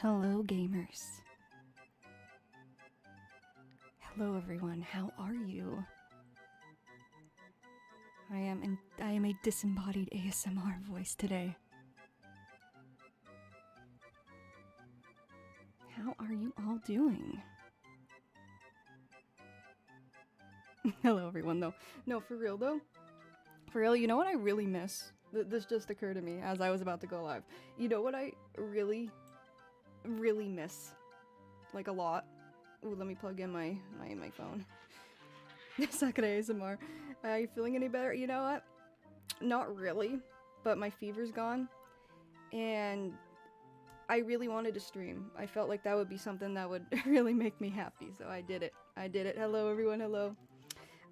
Hello, gamers. Hello, everyone. How are you? I am a disembodied ASMR voice today. How are you all doing? Hello, everyone, though. No, for real, though. For real, you know what I really miss? This just occurred to me as I was about to go live. You know what I really miss? Like, a lot? Ooh, let me plug in my phone. SakuraDay ASMR. Are you feeling any better? You know what? Not really, but my fever's gone. And I really wanted to stream. I felt like that would be something that would really make me happy, so I did it. I did it. Hello, everyone. Hello.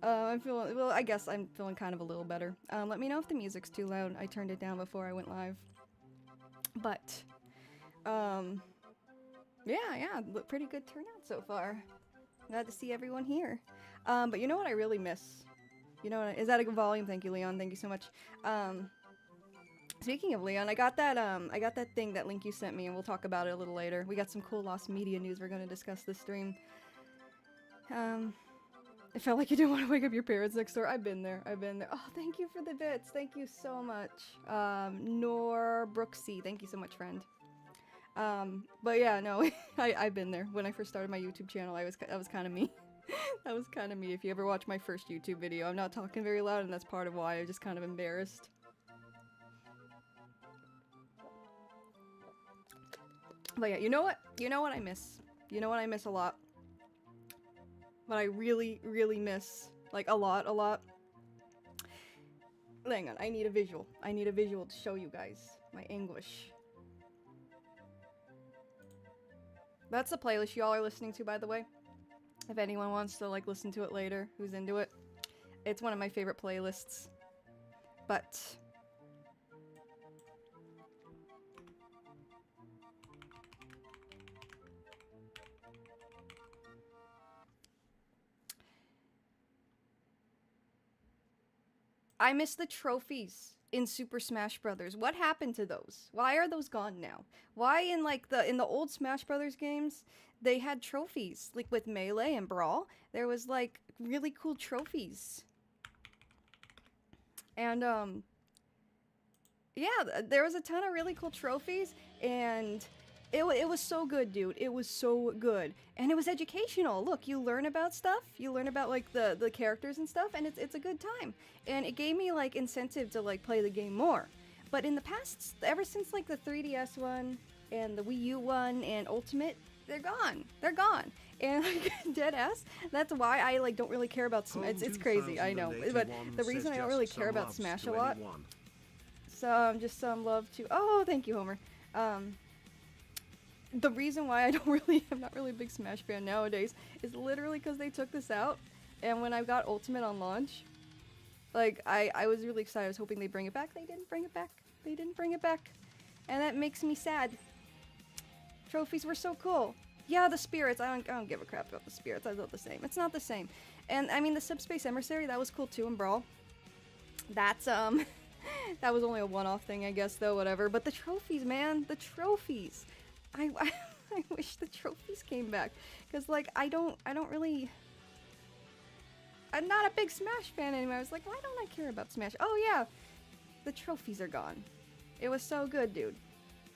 I'm feeling, well, I guess I'm feeling kind of a little better. Let me know if the music's too loud. I turned it down before I went live. But, yeah, pretty good turnout so far. Glad to see everyone here. But you know what I really miss? You know what, is that a good volume? Thank you, Leon. Thank you so much. Speaking of Leon, I got that thing, that link you sent me, and we'll talk about it a little later. We got some cool lost media news we're going to discuss this stream. It felt like you didn't want to wake up your parents next door. I've been there. Oh, thank you for the bits. Thank you so much. Nor Brooksy, thank you so much, friend. But yeah, no, I've been there. When I first started my YouTube channel, that was kind of me. That was kind of me. If you ever watch my first YouTube video, I'm not talking very loud, and that's part of why I'm just kind of embarrassed. But yeah, you know what? You know what I miss? You know what I miss a lot? but I really, really miss, like, a lot. Hang on, I need a visual. I need a visual to show you guys my English. That's the playlist y'all are listening to, by the way. If anyone wants to, like, listen to it later, who's into it. It's one of my favorite playlists. But... I miss the trophies in Super Smash Brothers. What happened to those? Why are those gone now? Why in like in the old Smash Brothers games they had trophies, like with Melee and Brawl, there was like really cool trophies. And yeah, there was a ton of really cool trophies, and it was so good, dude. It was so good. And it was educational. Look, you learn about stuff. You learn about, like, the characters and stuff, and it's a good time. And it gave me, like, incentive to, like, play the game more. But in the past, ever since, like, the 3DS one, and the Wii U one, and Ultimate, they're gone. They're gone. And, like, deadass, that's why I, like, don't really care about Smash. It's crazy, I know. But the reason I don't really care about Smash a lot... just some love to... Oh, thank you, Homer. The reason why I'm not really a big Smash fan nowadays is literally because they took this out, and when I got Ultimate on launch, like, I was really excited. I was hoping they'd bring it back. They didn't bring it back. They didn't bring it back. And that makes me sad. Trophies were so cool. Yeah, the spirits. I don't give a crap about the spirits. I love the same. It's not the same. And, I mean, the Subspace Emissary, that was cool too in Brawl. That's, that was only a one-off thing, I guess, though, whatever. But the trophies, man. The trophies. I wish the trophies came back, because, like, I don't really... I'm not a big Smash fan anymore. I was like, why don't I care about Smash? Oh, yeah, the trophies are gone. It was so good, dude.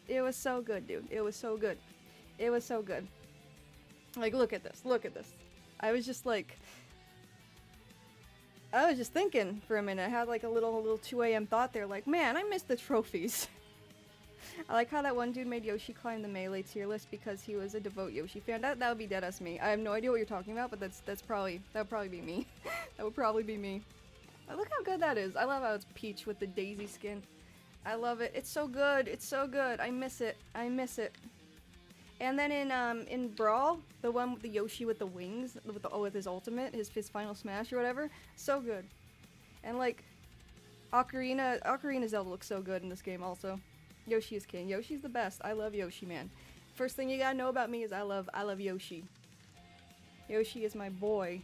It was so good, dude. It was so good. It was so good. Like, look at this. Look at this. I was just, like... I was just thinking for a minute. I had, like, a little 2 a.m. thought there, like, man, I miss the trophies. I like how that one dude made Yoshi climb the Melee tier list because he was a devout Yoshi fan. That would be deadass me. I have no idea what you're talking about, but that would probably be me. That would probably be me. Look how good that is. I love how it's Peach with the Daisy skin. I love it. It's so good. It's so good. I miss it. I miss it. And then in Brawl, the one with the Yoshi with the wings, with his ultimate, his final smash or whatever, so good. And like Ocarina Zelda looks so good in this game also. Yoshi is king. Yoshi's the best. I love Yoshi, man. First thing you gotta know about me is I love Yoshi. Yoshi is my boy.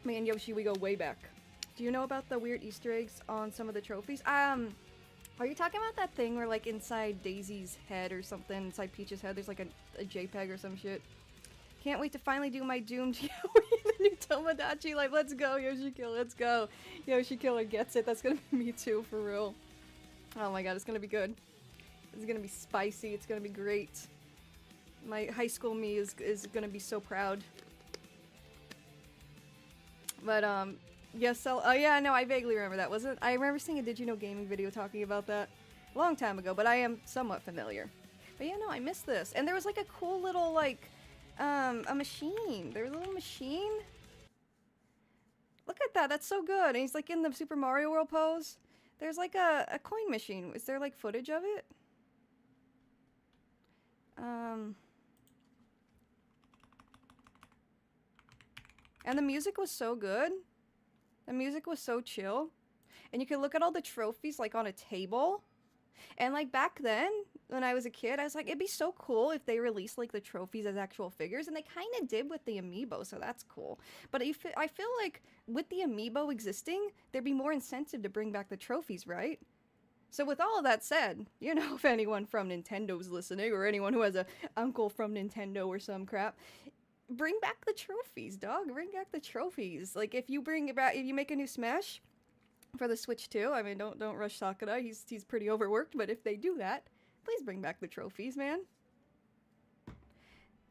Me and Yoshi, we go way back. Do you know about the weird Easter eggs on some of the trophies? Are you talking about that thing where, like, inside Daisy's head or something, inside Peach's head, there's like a JPEG or some shit? Can't wait to finally do my doomed the new Tomodachi. Like, let's go, Yoshi Killer, let's go. Yoshi Killer gets it. That's gonna be me too, for real. Oh my god, it's gonna be good. It's gonna be spicy. It's gonna be great. My high school me is gonna be so proud. But, yes, oh yeah, no, I vaguely remember that. I remember seeing a Did You Know Gaming video talking about that a long time ago, but I am somewhat familiar. But yeah, no, I missed this. And there was like a cool little, like, a machine. There was a little machine. Look at that, that's so good. And he's like in the Super Mario World pose. There's like a coin machine. Is there like footage of it? And the music was so good. The music was so chill. And you could look at all the trophies like on a table. And like back then, when I was a kid, I was like, it'd be so cool if they released like the trophies as actual figures. And they kind of did with the amiibo, so that's cool. But I feel like with the amiibo existing, there'd be more incentive to bring back the trophies, right? So with all of that said, you know, if anyone from Nintendo's listening, or anyone who has a uncle from Nintendo or some crap, bring back the trophies, dog. Bring back the trophies. Like, if you bring it back, if you make a new Smash for the Switch too, I mean, don't rush Sakura. He's pretty overworked, but if they do that, please bring back the trophies, man.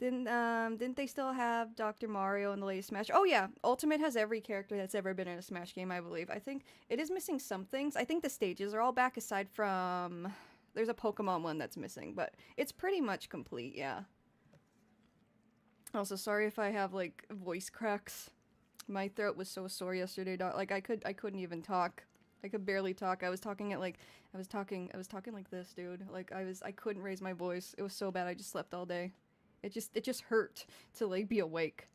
Didn't they still have Dr. Mario in the latest Smash? Oh yeah, Ultimate has every character that's ever been in a Smash game, I believe. I think it is missing some things. I think the stages are all back aside from... There's a Pokemon one that's missing, but it's pretty much complete, yeah. Also, sorry if I have like voice cracks. My throat was so sore yesterday, dog. Like I couldn't even talk. I could barely talk. I was talking like this, dude. Like I couldn't raise my voice. It was so bad. I just slept all day. It just hurt to like be awake.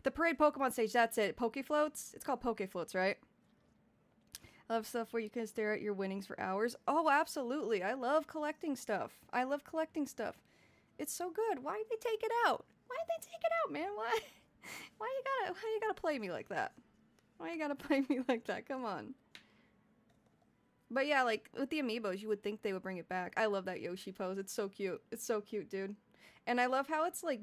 The parade Pokemon stage, that's it. Pokefloats? It's called Pokefloats, right? I love stuff where you can stare at your winnings for hours. Oh, absolutely. I love collecting stuff. I love collecting stuff. It's so good. Why did they take it out? Why did they take it out, man? Why you gotta play me like that? Why you gotta play me like that? Come on. But yeah, like, with the amiibos, you would think they would bring it back. I love that Yoshi pose. It's so cute. It's so cute, dude. And I love how it's, like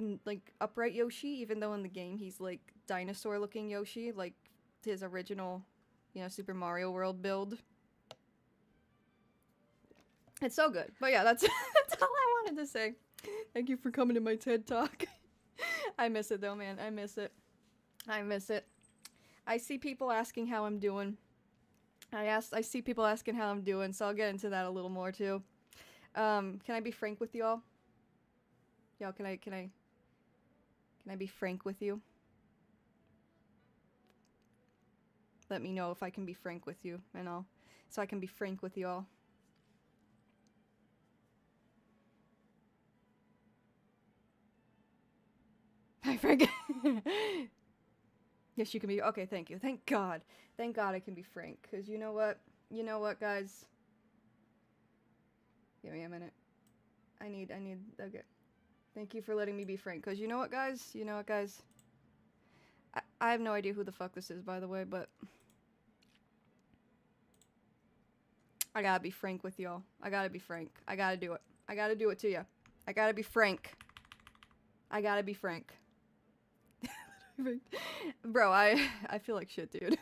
upright Yoshi, even though in the game he's, like, dinosaur-looking Yoshi, like his original, you know, Super Mario World build. It's so good. But yeah, that's, that's all I wanted to say. Thank you for coming to my TED Talk. I miss it, though, man. I miss it. I miss it. I see people asking how I'm doing. I see people asking how I'm doing, so I'll get into that a little more too. Can I be frank with y'all? Y'all, can I be frank with you? Let me know if I can be frank with you and all, so I can be frank with y'all. Hi, Frank. Yes, you can be. Okay, thank you. Thank God. Thank God I can be frank. Because you know what? You know what, guys? Give me a minute. I need, okay. Thank you for letting me be frank. Because you know what, guys? You know what, guys? I have no idea who the fuck this is, by the way, but I gotta be frank with y'all. I gotta be frank. I gotta do it. I gotta do it to you. I gotta be frank. I gotta be frank. Bro, I feel like shit, dude.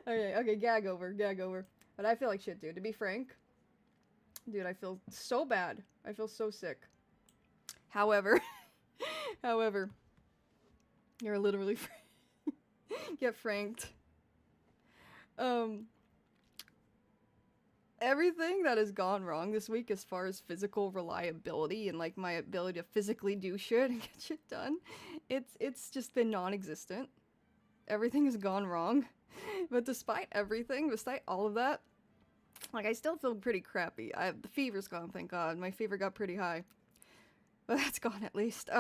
Okay, gag over. But I feel like shit, dude. To be frank, dude, I feel so bad. I feel so sick. However, you're literally get franked. Everything that has gone wrong this week as far as physical reliability and like my ability to physically do shit and get shit done, it's just been non-existent. Everything has gone wrong. But despite everything, despite all of that, like I still feel pretty crappy. The fever's gone, thank God. My fever got pretty high. But that's gone at least.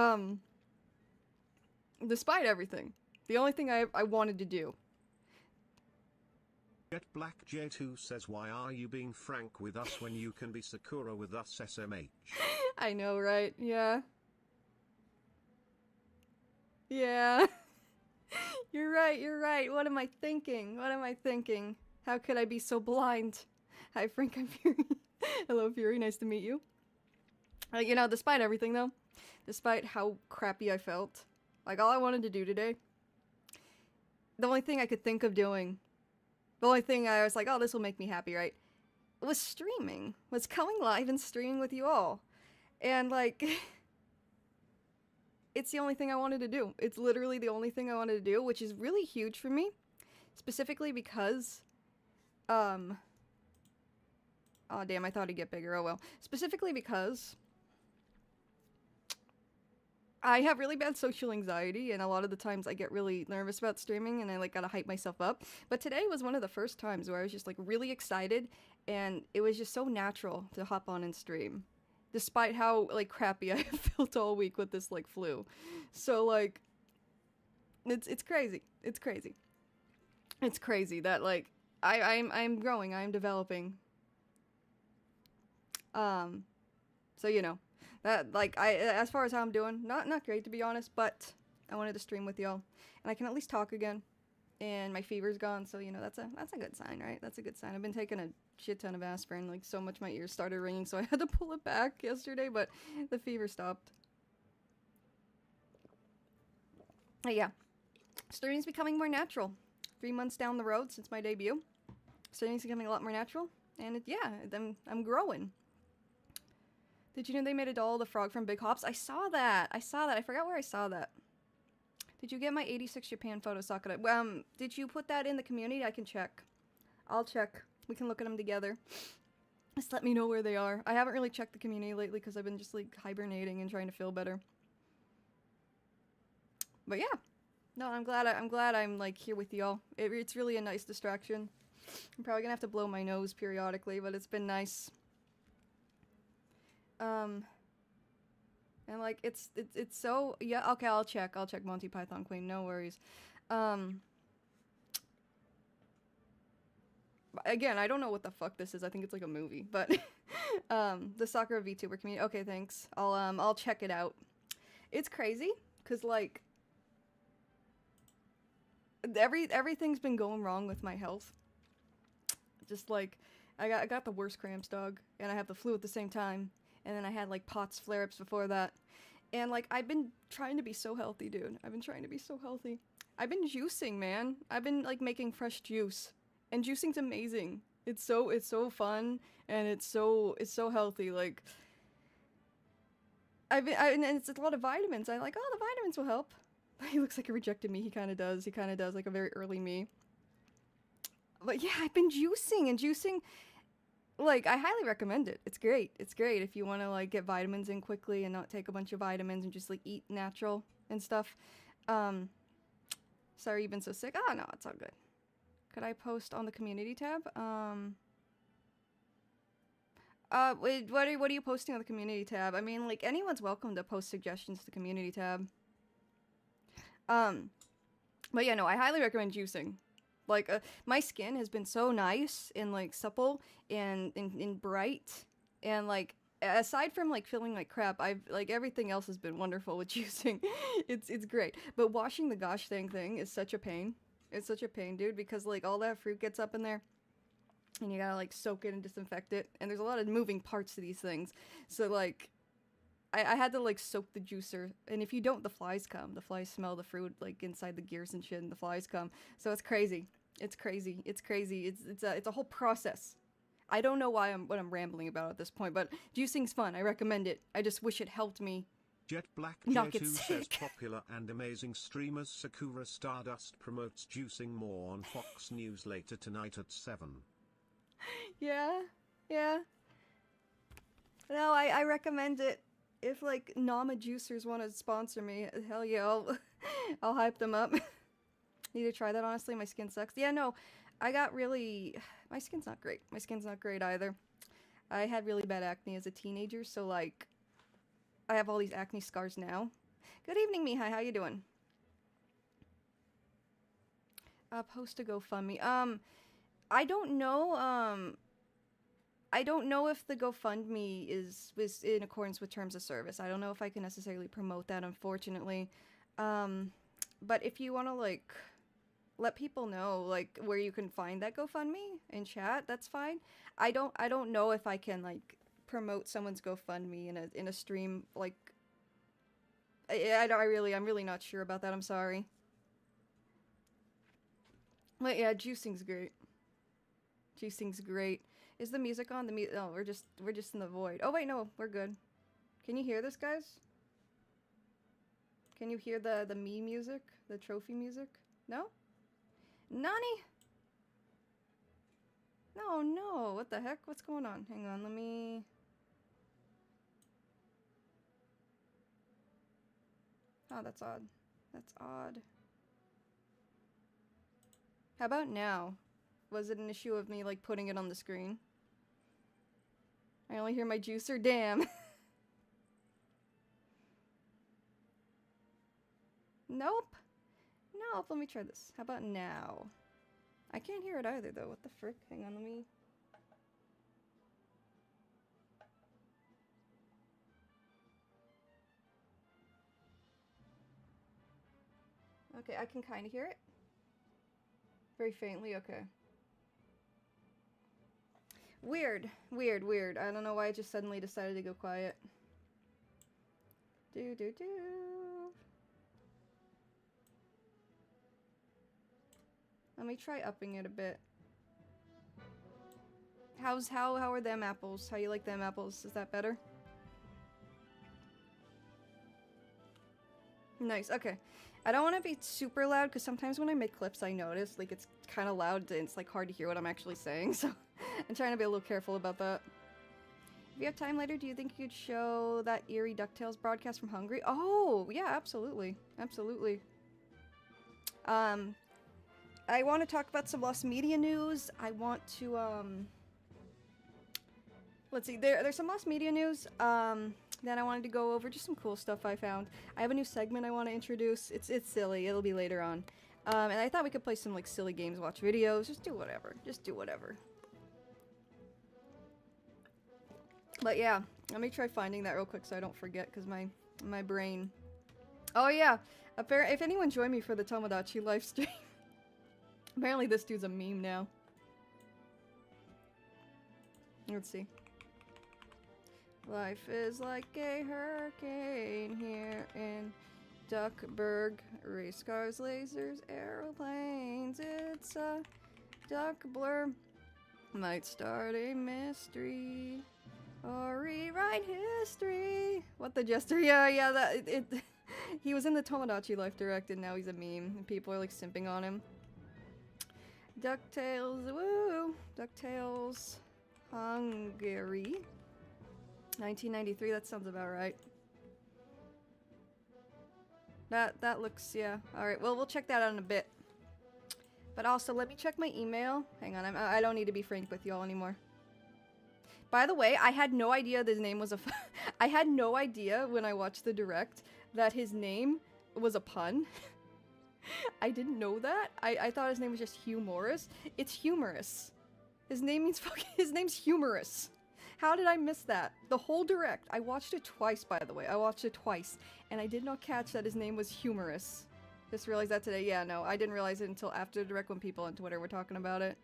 Despite everything, the only thing I wanted to do. Jet Black J2 says, why are you being frank with us when you can be Sakura with us, SMH? I know, right? Yeah. Yeah. You're right. What am I thinking? How could I be so blind? Hi, Frank, I'm Fury. Hello, Fury, nice to meet you. You know, despite everything, though, despite how crappy I felt, like, all I wanted to do today, the only thing I could think of doing, the only thing I was like, oh, this will make me happy, right? Was streaming. Was coming live and streaming with you all. And, like, it's the only thing I wanted to do. It's literally the only thing I wanted to do, which is really huge for me. Specifically because, oh, damn, I thought he'd get bigger. Oh, well. Specifically because I have really bad social anxiety, and a lot of the times I get really nervous about streaming, and I, like, gotta hype myself up. But today was one of the first times where I was just, like, really excited, and it was just so natural to hop on and stream. Despite how, like, crappy I have felt all week with this, like, flu. So, like, it's crazy. It's crazy. It's crazy that, like, I'm growing, I'm developing. So, you know. That, like, as far as how I'm doing, not great to be honest, but I wanted to stream with y'all, and I can at least talk again, and my fever's gone, so, you know, that's a good sign, right? That's a good sign. I've been taking a shit ton of aspirin, like, so much my ears started ringing, so I had to pull it back yesterday, but the fever stopped. But yeah, streaming's becoming more natural. 3 months down the road since my debut, streaming's becoming a lot more natural, and yeah, I'm growing. Did you know they made a doll of the frog from Big Hops? I saw that. I forgot where I saw that. Did you get my 86 Japan photo, Sakura? Did you put that in the community? I can check. I'll check. We can look at them together. Just let me know where they are. I haven't really checked the community lately because I've been just, like, hibernating and trying to feel better. But yeah, no, I'm glad I'm like here with y'all. It's really a nice distraction. I'm probably gonna have to blow my nose periodically, but it's been nice. And like it's so yeah. Okay, I'll check Monty Python Queen. No worries. Again, I don't know what the fuck this is. I think it's like a movie, but the Sakura VTuber community. Okay, thanks. I'll check it out. It's crazy because like everything's been going wrong with my health. Just like I got the worst cramps, dog, and I have the flu at the same time, and then I had like POTS flare-ups before that, and like I've been trying to be so healthy, dude. I've been trying to be so healthy. I've been juicing, man. I've been like making fresh juice. And juicing's amazing. It's so fun and it's so healthy. Like and it's a lot of vitamins. I like, oh, the vitamins will help. He looks like he rejected me. He kind of does. He kind of does, like a very early me. But yeah, I've been juicing and juicing. Like I highly recommend it. It's great. It's great if you want to like get vitamins in quickly and not take a bunch of vitamins and just like eat natural and stuff. Sorry you've been so sick. Oh no, it's all good. Could I post on the community tab? Wait, what are you posting on the community tab? I mean, like, anyone's welcome to post suggestions to the community tab. But yeah, no, I highly recommend juicing. Like, my skin has been so nice and, like, supple and bright. And, like, aside from, like, feeling like crap, like, everything else has been wonderful with juicing. It's great. But washing the gosh dang thing is such a pain. It's such a pain, dude, because, like, all that fruit gets up in there, and you gotta, like, soak it and disinfect it, and there's a lot of moving parts to these things, so, like, I had to, like, soak the juicer, and if you don't, the flies come. The flies smell the fruit, like, inside the gears and shit, and the flies come, so it's crazy. It's crazy. It's crazy. It's a whole process. I don't know what I'm rambling about at this point, but juicing's fun. I recommend it. I just wish it helped me. Jet Black Not J2 get says sick. popular and amazing streamers Sakura Stardust promotes juicing more on Fox News later tonight at 7. Yeah. No, I recommend it. If, like, Nama juicers want to sponsor me, hell yeah, I'll hype them up. Need to try that, honestly. My skin sucks. Yeah, no, I got really... My skin's not great. My skin's not great either. I had really bad acne as a teenager, so, like... I have all these acne scars now. Good evening, Mihai. How you doing? Post to GoFundMe. I don't know. I don't know if the GoFundMe is in accordance with terms of service. I don't know if I can necessarily promote that, unfortunately. But if you want to, like, let people know, like, where you can find that GoFundMe in chat, that's fine. I don't know if I can, like, promote someone's GoFundMe in a stream, like, I'm really not sure about that. I'm sorry. But yeah, juicing's great. Juicing's great. Is the music on? No, we're just in the void. Oh wait, no, we're good. Can you hear this, guys? Can you hear the me music? The trophy music? No? Nani? No, what the heck? What's going on? Hang on, let me... Oh, that's odd. That's odd. How about now? Was it an issue of me, like, putting it on the screen? I only hear my juicer, damn. Nope. Let me try this. How about now? I can't hear it either, though. What the frick? Hang on, let me... Okay, I can kind of hear it. Very faintly, okay. Weird. I don't know why I just suddenly decided to go quiet. Do. Let me try upping it a bit. How are them apples? How you like them apples? Is that better? Nice, okay. I don't want to be super loud because sometimes when I make clips I notice like it's kind of loud and it's like hard to hear what I'm actually saying, so I'm trying to be a little careful about that. If you have time later, do you think you could show that eerie DuckTales broadcast from Hungary? Oh, yeah, absolutely. I want to talk about some lost media news. I want to, let's see, there's some lost media news, that I wanted to go over, just some cool stuff I found. I have a new segment I want to introduce. It's silly, it'll be later on. And I thought we could play some, like, silly games, watch videos, just do whatever. Just do whatever. But yeah, let me try finding that real quick so I don't forget, because my brain... Oh yeah, if anyone joined me for the Tomodachi live stream... Apparently this dude's a meme now. Let's see. Life is like a hurricane here in Duckburg. Race cars, lasers, aeroplanes. It's a duck blur. Might start a mystery or rewrite history. What the jester? Yeah, that he was in the Tomodachi Life Direct and now he's a meme and people are like simping on him. DuckTales, woo! DuckTales, Hungary. 1993, that sounds about right. That looks, yeah. Alright, well, we'll check that out in a bit. But also, let me check my email. Hang on, I don't need to be frank with y'all anymore. By the way, I had no idea his name was a... I had no idea when I watched the direct that his name was a pun. I didn't know that. I thought his name was just humorous. It's humorous. His name means fucking... His name's humorous. How did I miss that? The whole direct. I watched it twice, by the way. I watched it twice. And I did not catch that his name was humorous. Just realized that today. Yeah, no. I didn't realize it until after the direct when people on Twitter were talking about it.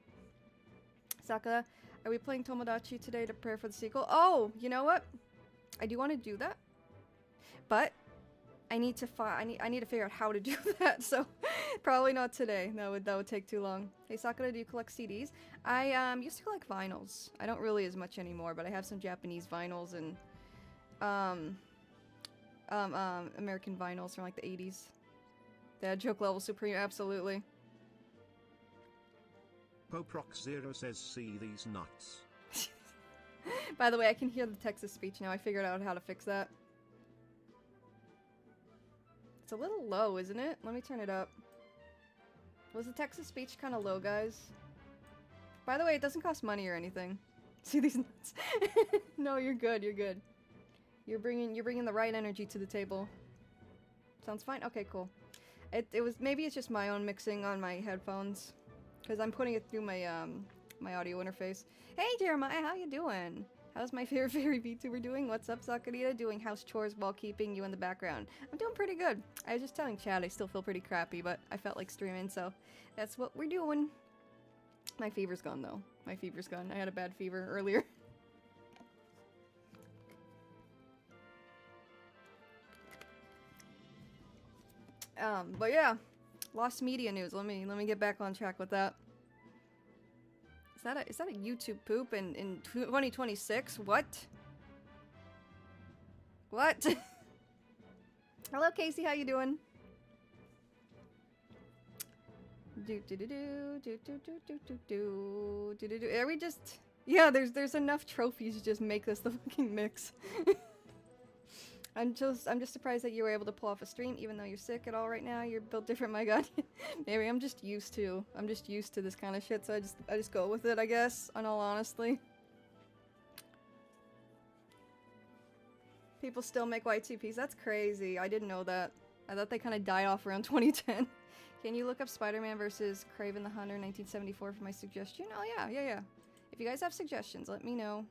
Sakura, are we playing Tomodachi today to prepare for the sequel? Oh, you know what? I do want to do that. But I need to I need to figure out how to do that, so probably not today. That would take too long. Hey Sakura, do you collect CDs? I used to collect vinyls. I don't really as much anymore, but I have some Japanese vinyls and American vinyls from like the 80s. Dad joke level supreme, absolutely. Poprox0 says see these nuts. By the way, I can hear the Texas speech now. I figured out how to fix that. It's a little low, isn't it? Let me turn it up. Was the Texas speech kind of low, guys? By the way, it doesn't cost money or anything. See these nuts? No, you're good. You're good. You're bringing the right energy to the table. Sounds fine. Okay, cool. It was maybe it's just my own mixing on my headphones, because I'm putting it through my my audio interface. Hey Jeremiah, how you doing? How's my favorite fairy VTuber doing? What's up, SakuraDay? Doing house chores while keeping you in the background. I'm doing pretty good. I was just telling Chad I still feel pretty crappy, but I felt like streaming, so that's what we're doing. My fever's gone, though. My fever's gone. I had a bad fever earlier. But yeah. Lost media news. Let me get back on track with that. Is that a YouTube poop in 2026? What? What? Hello, Casey. How you doing? Are we just... Yeah, there's enough trophies to just make this the fucking mix. I'm just surprised that you were able to pull off a stream even though you're sick at all right now. You're built different, my god. Maybe I'm just used to this kind of shit, so I just go with it, I guess, in all honesty. People still make Y2Ps. That's crazy. I didn't know that. I thought they kind of died off around 2010. Can you look up Spider-Man versus Kraven the Hunter 1974 for my suggestion? Oh yeah. If you guys have suggestions, let me know.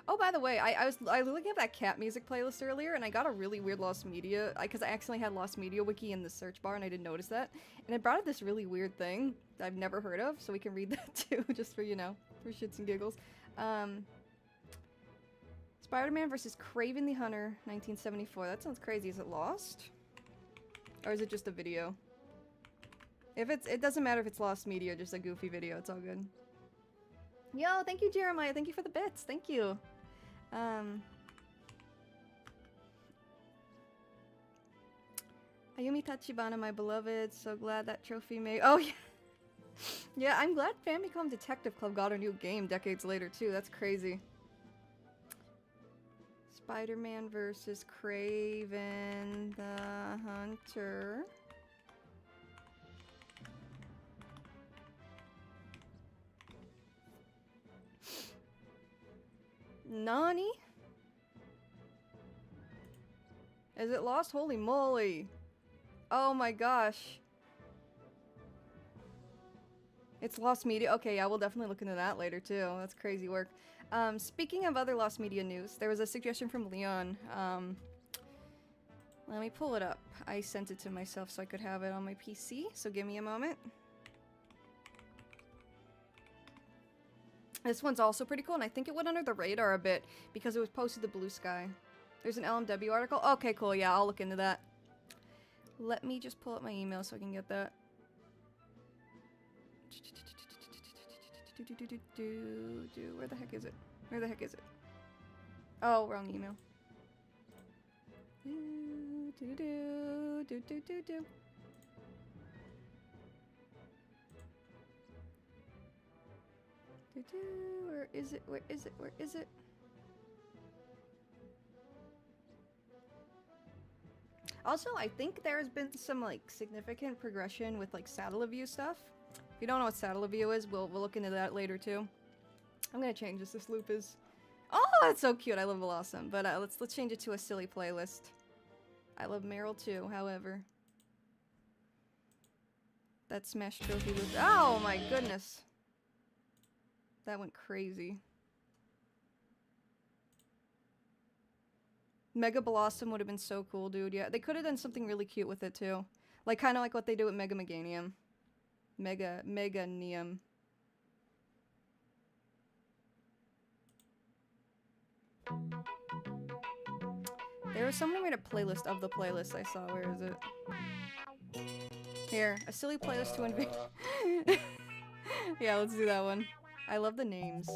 Oh, by the way, I was looking at that cat music playlist earlier, and I got a really weird Lost Media, because I accidentally had Lost Media Wiki in the search bar, and I didn't notice that. And it brought up this really weird thing that I've never heard of, so we can read that too, just for, you know, for shits and giggles. Spider-Man versus Kraven the Hunter, 1974. That sounds crazy. Is it Lost? Or is it just a video? It doesn't matter if it's Lost Media, just a goofy video, it's all good. Yo, thank you, Jeremiah. Thank you for the bits. Thank you. Ayumi Tachibana, my beloved. So glad that trophy made... Oh, yeah. Yeah, I'm glad Famicom Detective Club got a new game decades later, too. That's crazy. Spider-Man versus Kraven the Hunter. Nani? Is it lost? Holy moly. Oh my gosh. It's lost media. Okay, yeah, we'll definitely look into that later too. That's crazy work. Speaking of other lost media news, there was a suggestion from Leon. Let me pull it up. I sent it to myself so I could have it on my PC, so give me a moment. This one's also pretty cool, and I think it went under the radar a bit because it was posted to Blue Sky. There's an LMW article. Okay, cool. Yeah, I'll look into that. Let me just pull up my email so I can get that. Where the heck is it? Where the heck is it? Oh, wrong email. Where is it? Where is it? Where is it? Also, I think there's been some like significant progression with like saddle view stuff. If you don't know what saddle view is, we'll look into that later too. I'm gonna change this. This loop is, oh, that's so cute. I love Blossom, but let's change it to a silly playlist. I love Meryl too. However, that Smash Trophy was, oh my goodness, that went crazy. Mega Blossom would have been so cool, dude. Yeah, they could have done something really cute with it too, like kind of like what they do with Mega Meganium. Meganium. There was someone who made a playlist of the playlist I saw. Where is it? Here, a silly playlist to invade. Yeah, let's do that one. I love the names.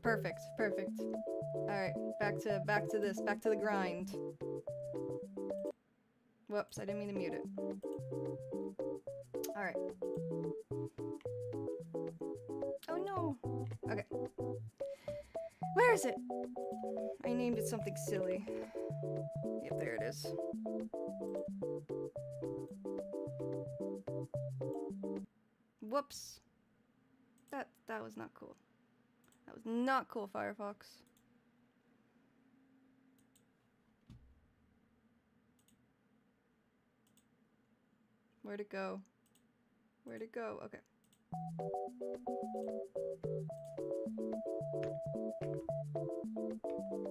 Perfect, perfect. Alright, back to this, back to the grind. Whoops, I didn't mean to mute it. Alright. Oh no! Okay. Where is it? I named it something silly. Yep, there it is. Whoops. That was not cool. That was not cool, Firefox. Where'd it go? Where'd it go? Okay.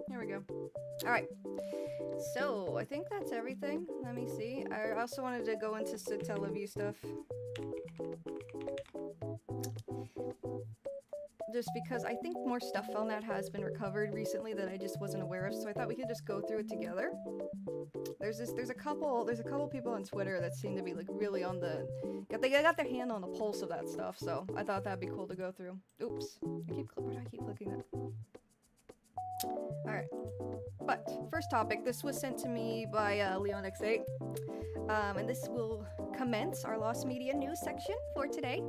Here we go. Alright. So, I think that's everything. Let me see. I also wanted to go into Satellaview stuff. Just because I think more stuff on that has been recovered recently that I just wasn't aware of, so I thought we could just go through it together. There's a couple people on Twitter that seem to be like really on the, they got their hand on the pulse of that stuff, so I thought that'd be cool to go through. Oops, why do I keep clicking that? Alright, but first topic, this was sent to me by LeonX8, and this will commence our Lost Media news section for today.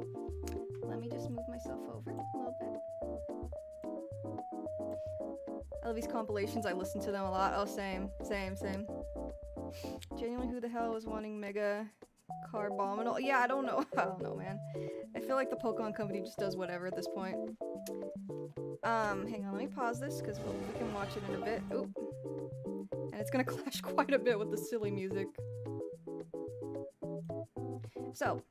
Let me just move myself over a little bit. I love these compilations, I listen to them a lot. Oh, same. Genuinely, who the hell was wanting Mega Carbominal? Yeah, I don't know, man. I feel like the Pokemon company just does whatever at this point. Hang on, let me pause this, because we can watch it in a bit. Oop. And it's gonna clash quite a bit with the silly music. So,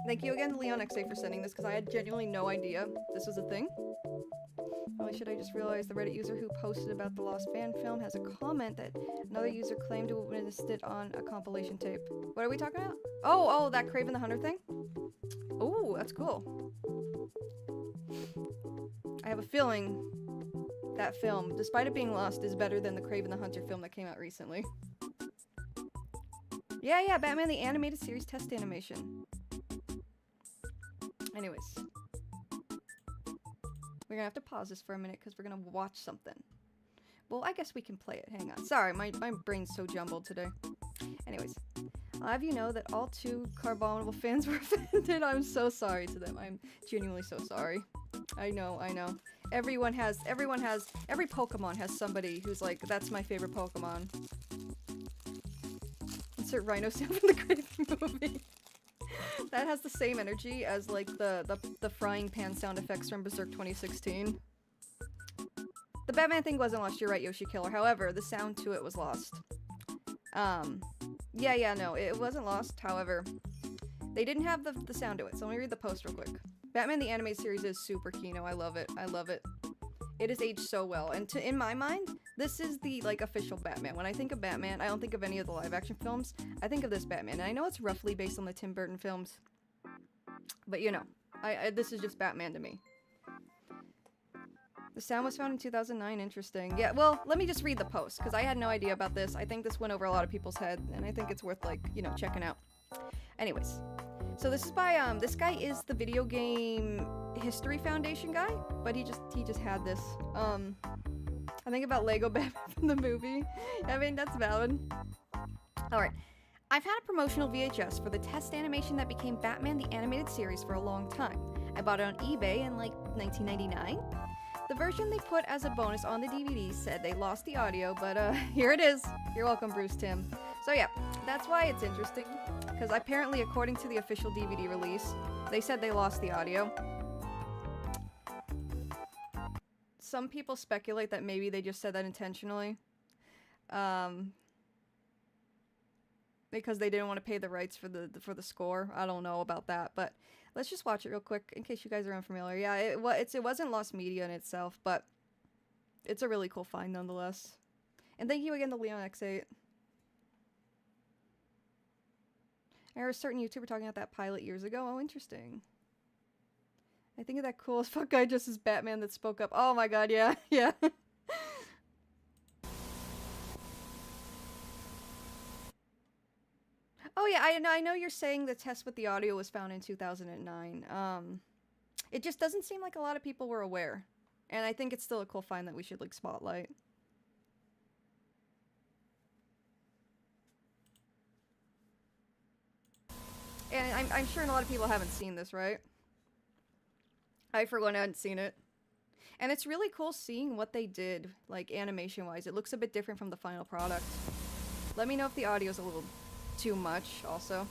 thank you again to LeonX8 for sending this, because I had genuinely no idea this was a thing. Only should I just realize the Reddit user who posted about the Lost Band film has a comment that another user claimed to have witnessed it on a compilation tape. What are we talking about? Oh, that Kraven the Hunter thing? Oh, that's cool. I have a feeling that film, despite it being lost, is better than the Kraven the Hunter film that came out recently. Yeah, Batman the Animated Series test animation. Anyways. We're gonna have to pause this for a minute because we're gonna watch something. Well, I guess we can play it. Hang on. Sorry, my brain's so jumbled today. Anyways. I'll have you know that all 2 Carbominable fans were offended. I'm so sorry to them. I'm genuinely so sorry. I know. Every Pokemon has somebody who's like, that's my favorite Pokemon. Insert Rhino sound from the Kraven movie. That has the same energy as like the frying pan sound effects from Berserk 2016. The Batman thing wasn't lost, you're right, Yoshi Killer. However, the sound to it was lost. Yeah, no, it wasn't lost. However, they didn't have the sound to it. So let me read the post real quick. Batman the Animated Series is super kino. I love it. I love it. It is aged so well. And in my mind, this is the, like, official Batman. When I think of Batman, I don't think of any of the live-action films. I think of this Batman. And I know it's roughly based on the Tim Burton films. But, you know, this is just Batman to me. The sound was found in 2009. Interesting. Yeah, well, let me just read the post, because I had no idea about this. I think this went over a lot of people's head, and I think it's worth, like, you know, checking out. Anyways. So this is by, this guy is the Video Game History Foundation guy, but he just had this. I think about Lego Batman from the movie. I mean, that's valid. Alright. I've had a promotional VHS for the test animation that became Batman the Animated Series for a long time. I bought it on eBay in, like, 1999. The version they put as a bonus on the DVD said they lost the audio, but, here it is. You're welcome, Bruce Timm. So yeah, that's why it's interesting. Because apparently, according to the official DVD release, they said they lost the audio. Some people speculate that maybe they just said that intentionally. Because they didn't want to pay the rights for the score. I don't know about that, but let's just watch it real quick in case you guys are unfamiliar. Yeah, it wasn't lost media in itself, but it's a really cool find nonetheless. And thank you again to Leon X8. I heard a certain YouTuber talking about that pilot years ago. Oh, interesting. I think of that cool as fuck guy just as Batman that spoke up. Oh my god, yeah, yeah. Oh yeah, I know you're saying the test with the audio was found in 2009. It just doesn't seem like a lot of people were aware. And I think it's still a cool find that we should, like, spotlight. And I'm sure a lot of people haven't seen this, right? I, for one, hadn't seen it. And it's really cool seeing what they did, like, animation-wise. It looks a bit different from the final product. Let me know if the audio's a little too much, also.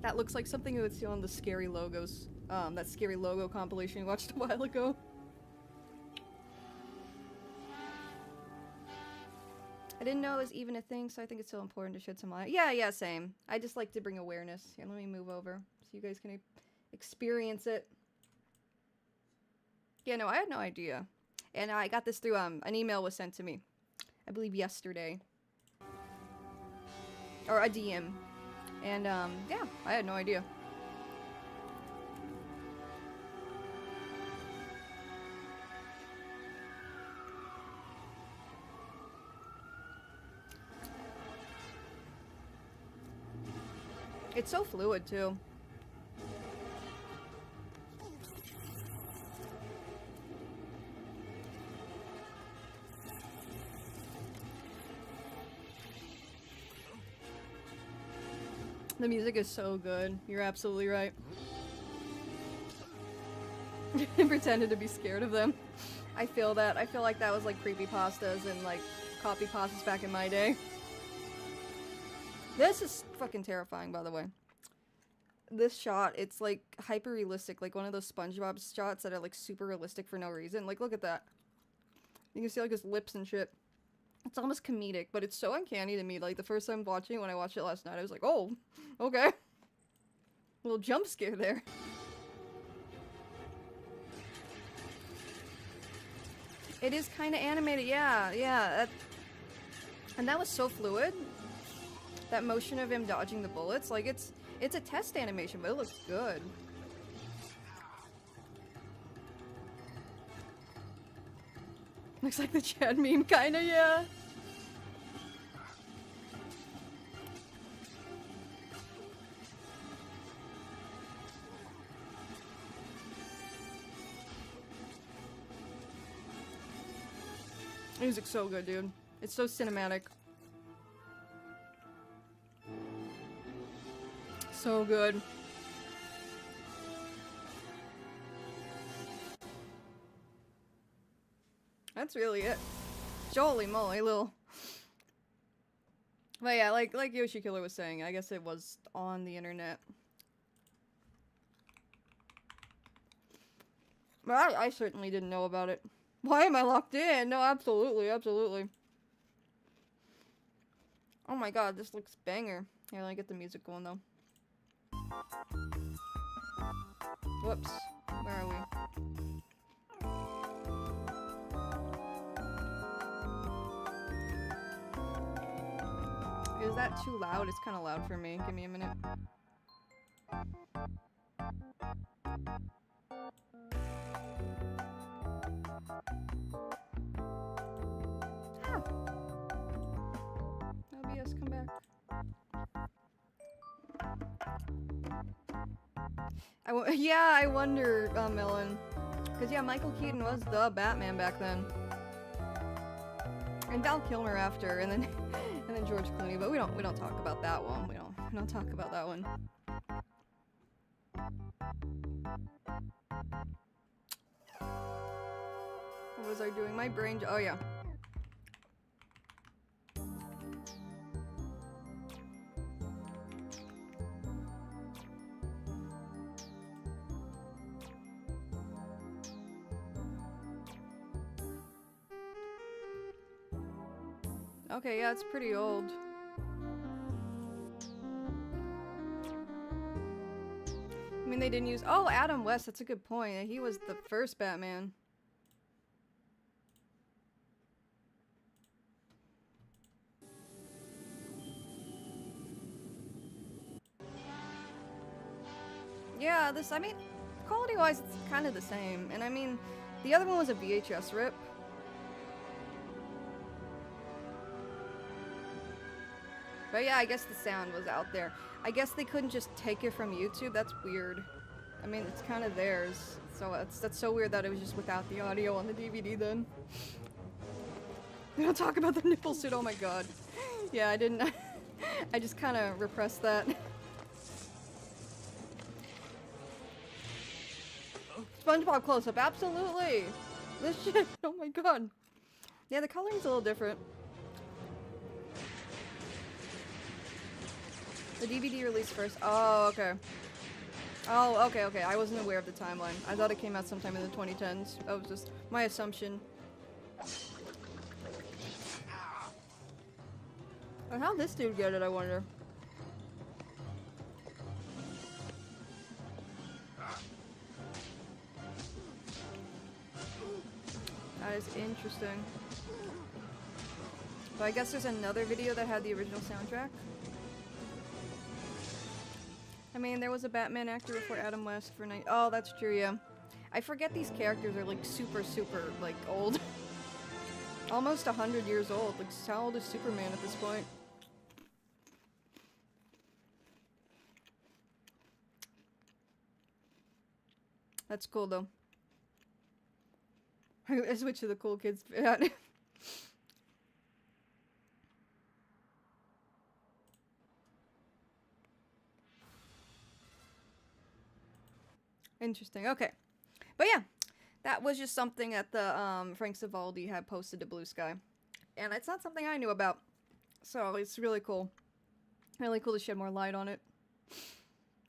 That looks like something you would see on the Scary Logos, that Scary Logo compilation you watched a while ago. I didn't know it was even a thing, so I think it's so important to shed some light. Yeah, same. I just like to bring awareness. Here, let me move over so you guys can experience it. Yeah, no, I had no idea. And I got this through, an email was sent to me. I believe yesterday. Or a DM. And, yeah, I had no idea. It's so fluid, too. The music is so good. You're absolutely right. I pretended to be scared of them. I feel that. I feel like that was like creepypastas and like copypastas back in my day. This is fucking terrifying, by the way. This shot, it's like hyper realistic, like one of those SpongeBob shots that are like super realistic for no reason. Like, look at that. You can see like his lips and shit. It's almost comedic, but it's so uncanny to me. Like, the first time watching it, when I watched it last night, I was like, oh, okay. Little jump scare there. It is kind of animated, yeah. And that was so fluid. That motion of him dodging the bullets, like, it's a test animation, but it looks good. Looks like the Chad meme, kinda, yeah. Music's so good, dude. It's so cinematic. So good. That's really it. Holy moly, little. But yeah, like Yoshi Killer was saying, I guess it was on the internet. But I certainly didn't know about it. Why am I locked in? No, absolutely, absolutely. Oh my god, this looks banger. Here, let me get the music going though. Whoops. Where are we? Is that too loud? It's kind of loud for me. Give me a minute. Ah. OBS, come back. Yeah, I wonder, Melon. Because, yeah, Michael Keaton was the Batman back then. And Val Kilmer after, and then and then George Clooney, but we don't talk about that one. We don't talk about that one. What was I doing? My brain. Oh yeah. Okay, yeah, it's pretty old. I mean, they didn't use... Oh, Adam West, that's a good point. He was the first Batman. Yeah, I mean, quality-wise, it's kind of the same. And I mean, the other one was a VHS rip. But yeah, I guess the sound was out there. I guess they couldn't just take it from YouTube. That's weird. I mean, it's kind of theirs. So that's so weird that it was just without the audio on the DVD then. We don't talk about the nipple suit. Oh my god. Yeah, I didn't. I just kind of repressed that. SpongeBob close-up. Absolutely. This shit. Oh my god. Yeah, the coloring's a little different. The DVD released first. Oh, okay. Oh, okay, okay. I wasn't aware of the timeline. I thought it came out sometime in the 2010s. That was just my assumption. And how'd this dude get it, I wonder? That is interesting. But I guess there's another video that had the original soundtrack. I mean, there was a Batman actor before Adam West for Oh, that's true, yeah. I forget these characters are, like, super, like, old. Almost 100 years old. Like, how old is Superman at this point? That's cool, though. I switched to the cool kids. Interesting. Okay. But yeah, that was just something that the Frank Savaldi had posted to Blue Sky. And it's not something I knew about. So it's really cool. Really cool to shed more light on it.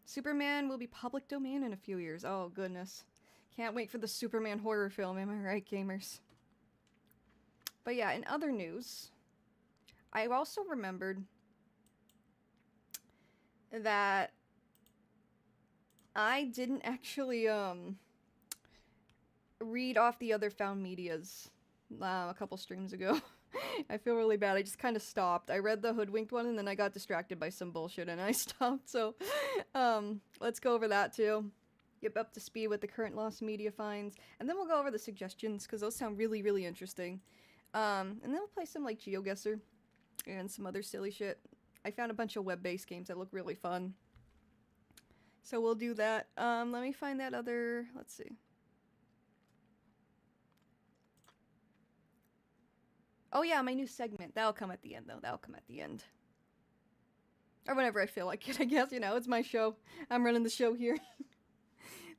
Superman will be public domain in a few years. Oh, goodness. Can't wait for the Superman horror film, am I right, gamers? But yeah, in other news, I also remembered that I didn't actually, read off the other found medias a couple streams ago. I feel really bad. I just kind of stopped. I read the Hoodwinked one and then I got distracted by some bullshit and I stopped. So, let's go over that too. Get up to speed with the current lost media finds. And then we'll go over the suggestions because those sound really, really interesting. And then we'll play some like GeoGuessr and some other silly shit. I found a bunch of web-based games that look really fun. So we'll do that. Let me find that other, let's see. Oh yeah, my new segment. That'll come at the end though. That'll come at the end. Or whenever I feel like it, I guess. You know, it's my show. I'm running the show here.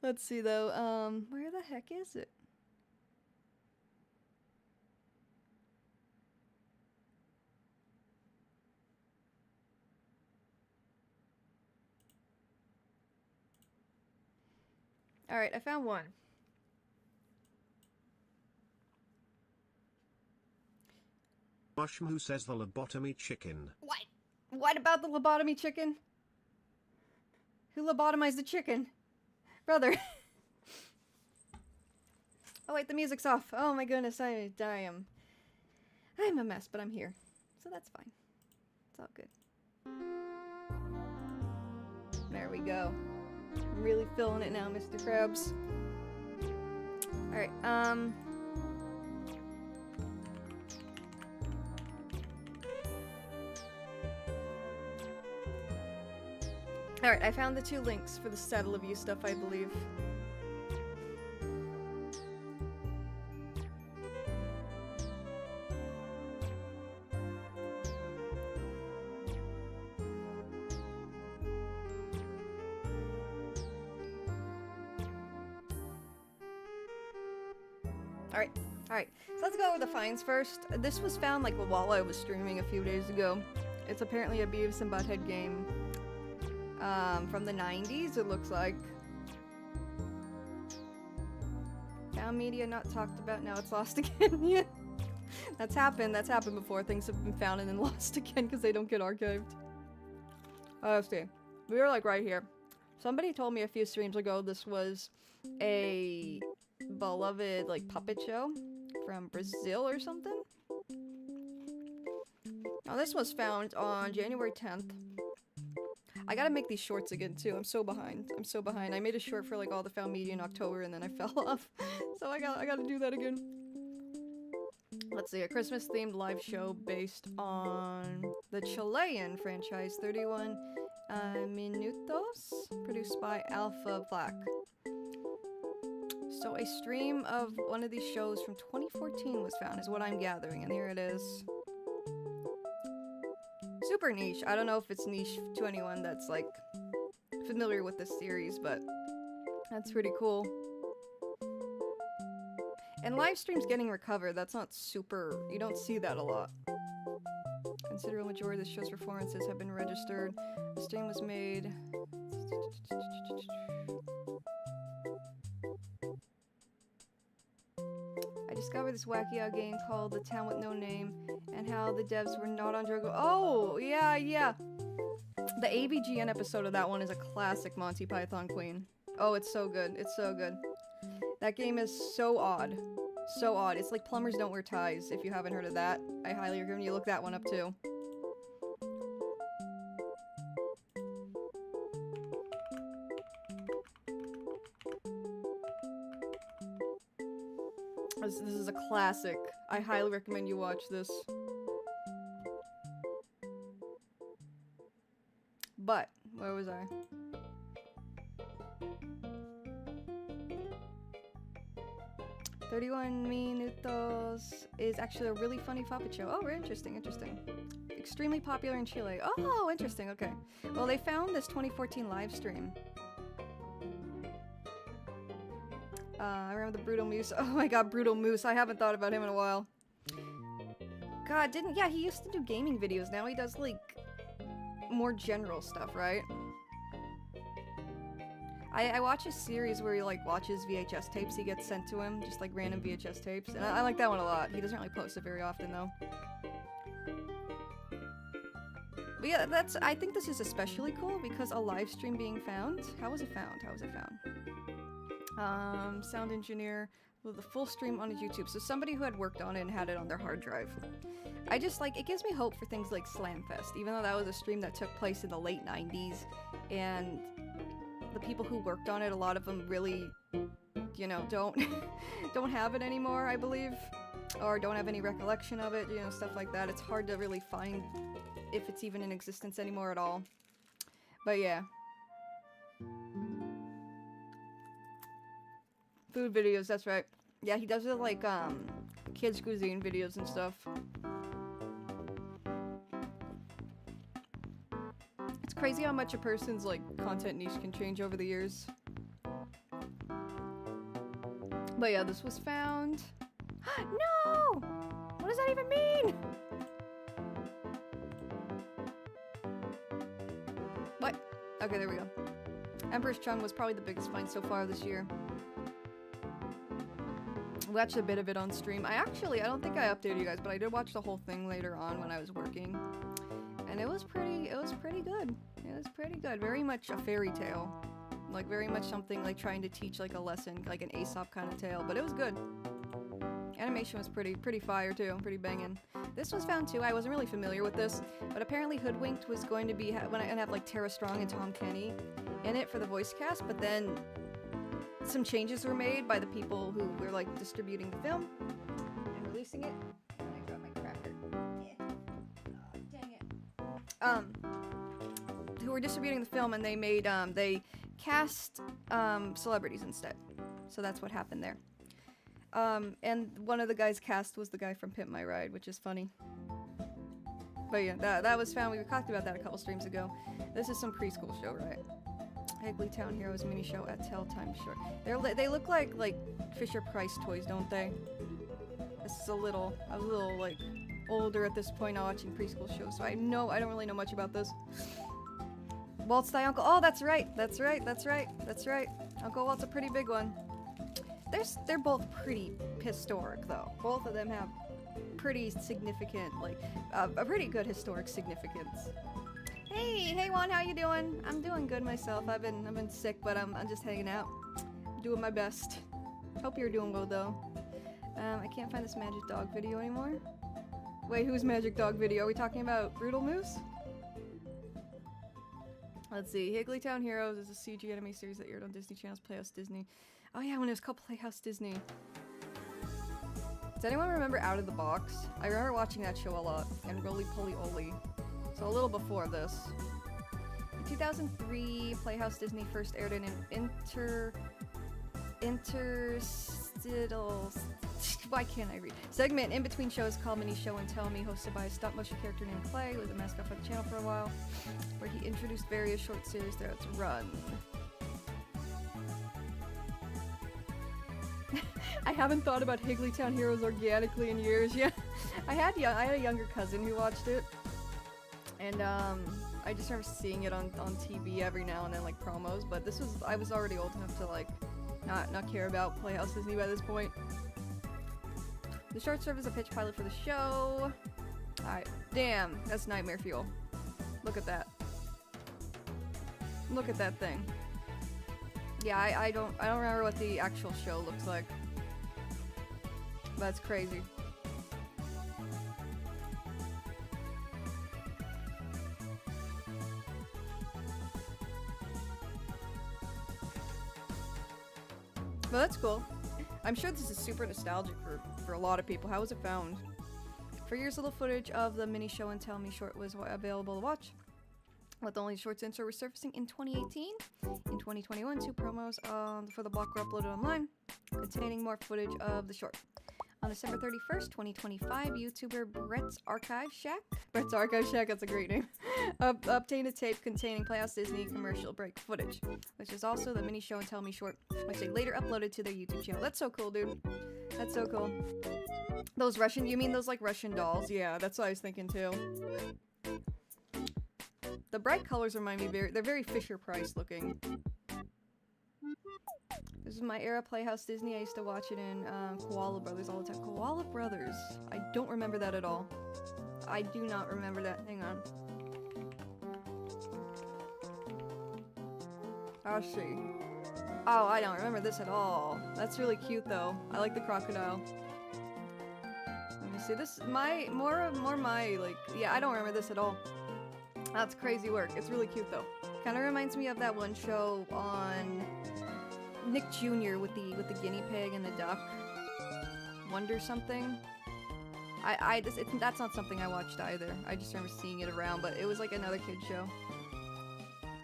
Let's see though. Where the heck is it? Alright, I found one. Mushroom who says the lobotomy chicken. What? What about the lobotomy chicken? Who lobotomized the chicken? Brother. Oh wait, the music's off. Oh my goodness, I'm a mess, but I'm here. So that's fine. It's all good. There we go. I'm really feeling it now, Mr. Krabs. Alright, Alright, I found the 2 links for the Saddle of You stuff, I believe. Alright, so let's go over the finds first. This was found like while I was streaming a few days ago. It's apparently a Beavis and Butthead game. From the 90s, it looks like. Found media not talked about, now it's lost again. Yeah. That's happened before. Things have been found and then lost again because they don't get archived. Let's see. We were like right here. Somebody told me a few streams ago this was a beloved like puppet show from Brazil or something. Now this was found on January 10th. I gotta make these shorts again too. I'm so behind. I made a short for like all the found media in October and then I fell off. So I gotta do that again. Let's see, a Christmas themed live show based on the Chilean franchise 31 Minutos, produced by Alpha Black. So a stream of one of these shows from 2014 was found, is what I'm gathering, and here it is. Super niche. I don't know if it's niche to anyone that's like familiar with this series, but that's pretty cool. And live streams getting recovered, that's not super, you don't see that a lot. Considerable majority of the show's performances have been registered. The stream was made. I discovered this wacky out game called The Town with No Name, and how the devs were not on drug. Oh, yeah. The AVGN episode of that one is a classic Monty Python Queen. Oh, it's so good. It's so good. That game is so odd. So odd. It's like Plumbers Don't Wear Ties, if you haven't heard of that. I highly recommend you look that one up too. This is a classic. I highly recommend you watch this. But, where was I? "31 Minutos" is actually a really funny puppet show. Oh, very interesting. Extremely popular in Chile. Oh, interesting, okay. Well, they found this 2014 live stream. I remember the Brutal Moose. Oh my god, Brutal Moose. I haven't thought about him in a while. God, yeah, he used to do gaming videos. Now he does, like, more general stuff, right? I watch a series where he, like, watches VHS tapes he gets sent to him. Just, like, random VHS tapes. And I like that one a lot. He doesn't really post it very often, though. But yeah, I think this is especially cool because a live stream being found. How was it found? Sound engineer with a full stream on his YouTube. So somebody who had worked on it and had it on their hard drive. I just like, it gives me hope for things like Slamfest, even though that was a stream that took place in the late 90s, and the people who worked on it, a lot of them really, you know, don't have it anymore, I believe, or don't have any recollection of it, you know, stuff like that. It's hard to really find if it's even in existence anymore at all. But yeah. Food videos, that's right. Yeah, he does it like, kids' cuisine videos and stuff. It's crazy how much a person's, like, content niche can change over the years. But yeah, this was found. No! What does that even mean? What? Okay, there we go. Emperor's Chung was probably the biggest find so far this year. We watched a bit of it on stream. I don't think I updated you guys, but I did watch the whole thing later on when I was working. And it was pretty good. It was pretty good. Very much a fairy tale. Like, very much something like trying to teach like a lesson, like an Aesop kind of tale, but it was good. Animation was pretty fire too, pretty banging. This was found too. I wasn't really familiar with this, but apparently Hoodwinked was going to be have like Tara Strong and Tom Kenny in it for the voice cast, but then some changes were made by the people who were like distributing the film and releasing it. And I dropped my cracker. Yeah. Oh, dang it. Who were distributing the film, and they made they cast celebrities instead. So that's what happened there. And one of the guys cast was the guy from Pimp My Ride, which is funny. But yeah, that was found. We talked about that a couple streams ago. This is some preschool show, right? Higley Town Heroes mini show at Telltime Short. They look like Fisher Price toys, don't they? This is I was a little like older at this point, not watching preschool shows, so I don't really know much about this. Walt's thy uncle. Oh, that's right. Uncle Walt's a pretty big one. They're both pretty historic, though. Both of them have pretty significant, like, a pretty good historic significance. Hey Juan, how you doing? I'm doing good myself. I've been sick, but I'm just hanging out, doing my best. Hope you're doing well though. I can't find this Magic Dog video anymore. Wait, whose Magic Dog video? Are we talking about Brutal Moose? Let's see. Higley Town Heroes is a CG anime series that aired on Disney Channel's Playhouse Disney. Oh yeah, when it was called Playhouse Disney. Does anyone remember Out of the Box? I remember watching that show a lot, and Roly Poly Oly. So a little before this. In 2003, Playhouse Disney first aired an interstitial why can't I read? Segment in between shows called Mini Show and Tell Me, hosted by a stop motion character named Clay, who was a mascot for the channel for a while, where he introduced various short series throughout its run. I haven't thought about Higglytown Heroes organically in years. Yeah, I had a younger cousin who watched it, and I just remember seeing it on TV every now and then, like promos. But I was already old enough to like not care about Playhouse Disney by this point. The short served as a pitch pilot for the show. Alright, damn, that's nightmare fuel. Look at that. Look at that thing. Yeah, I don't remember what the actual show looks like. That's crazy. Well, that's cool. I'm sure this is super nostalgic for a lot of people. How was it found? For years, little footage of the Mini Show and Tell Me short was available to watch, with the only shorts intro resurfacing in 2018. In 2021, 2 promos for the block were uploaded online, containing more footage of the short. On December 31st, 2025, YouTuber Brett's Archive Shack, that's a great name, obtained a tape containing Playhouse Disney commercial break footage, which is also the Mini Show and Tell Me short, which they later uploaded to their YouTube channel. That's so cool, dude. That's so cool. Those Russian, you mean those like Russian dolls? Yeah, that's what I was thinking too. The bright colors remind me they're very Fisher-Price looking. This is my era Playhouse Disney. I used to watch it in Koala Brothers all the time. Koala Brothers. I don't remember that at all. I do not remember that. Hang on. I'll see. Oh, I don't remember this at all. That's really cute though. I like the crocodile. Let me see. This more my like yeah, I don't remember this at all. That's crazy work. It's really cute though. Kind of reminds me of that one show on Nick Jr. with the guinea pig and the duck. Wonder something. That's not something I watched either. I just remember seeing it around, but it was like another kid show.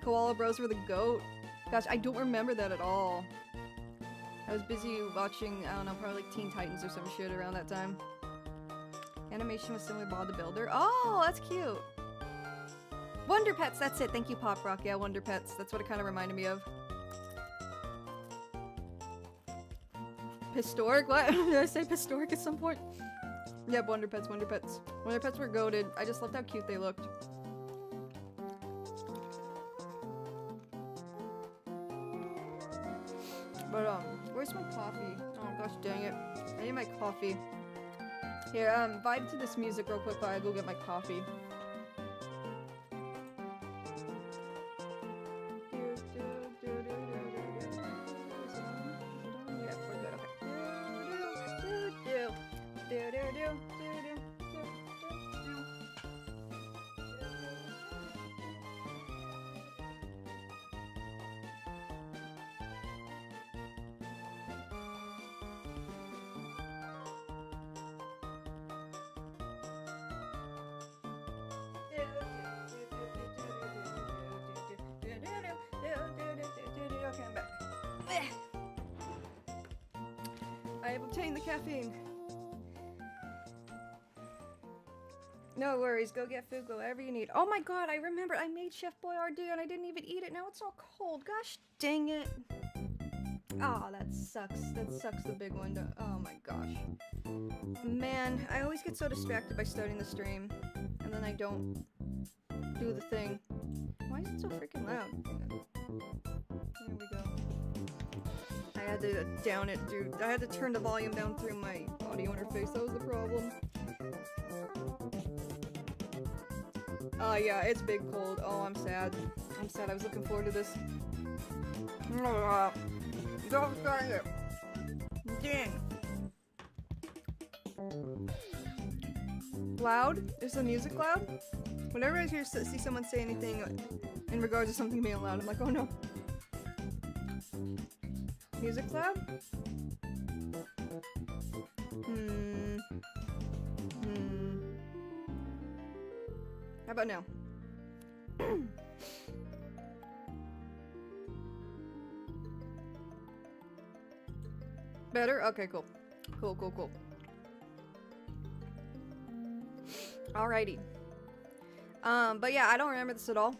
Koala Bros were the goat. Gosh, I don't remember that at all. I was busy watching, I don't know, probably like Teen Titans or some shit around that time. Animation was similar to Bob the Builder. Oh, that's cute. Wonder Pets, that's it. Thank you, Pop Rock. Yeah, Wonder Pets. That's what it kind of reminded me of. Historic? What? Did I say historic at some point? Yep, Wonder Pets, Wonder Pets. Wonder Pets were goated. I just loved how cute they looked. where's my coffee? Oh gosh dang it. I need my coffee. Here, vibe to this music real quick while I go get my coffee. Yeah, we're good, okay. Okay, I'm back. I have obtained the caffeine. No worries, go get food, go whatever you need. Oh my god, I remember I made Chef Boyardee and I didn't even eat it. Now it's all cold. Gosh dang it. Oh, that sucks. That sucks the big window. Oh my gosh. Man, I always get so distracted by starting the stream. And then I don't do the thing. Why is it so freaking loud? There we go. I had to down it, dude. I had to turn the volume down through my audio interface. That was the problem. Yeah, it's big cold. Oh, I'm sad. I'm sad. I was looking forward to this. Don't start it. Dang. Loud? Is the music loud? Whenever I see someone say anything in regards to something being loud, I'm like, oh no. Music's loud? How about now? Better? Okay, cool. Cool. Alrighty. But yeah, I don't remember this at all.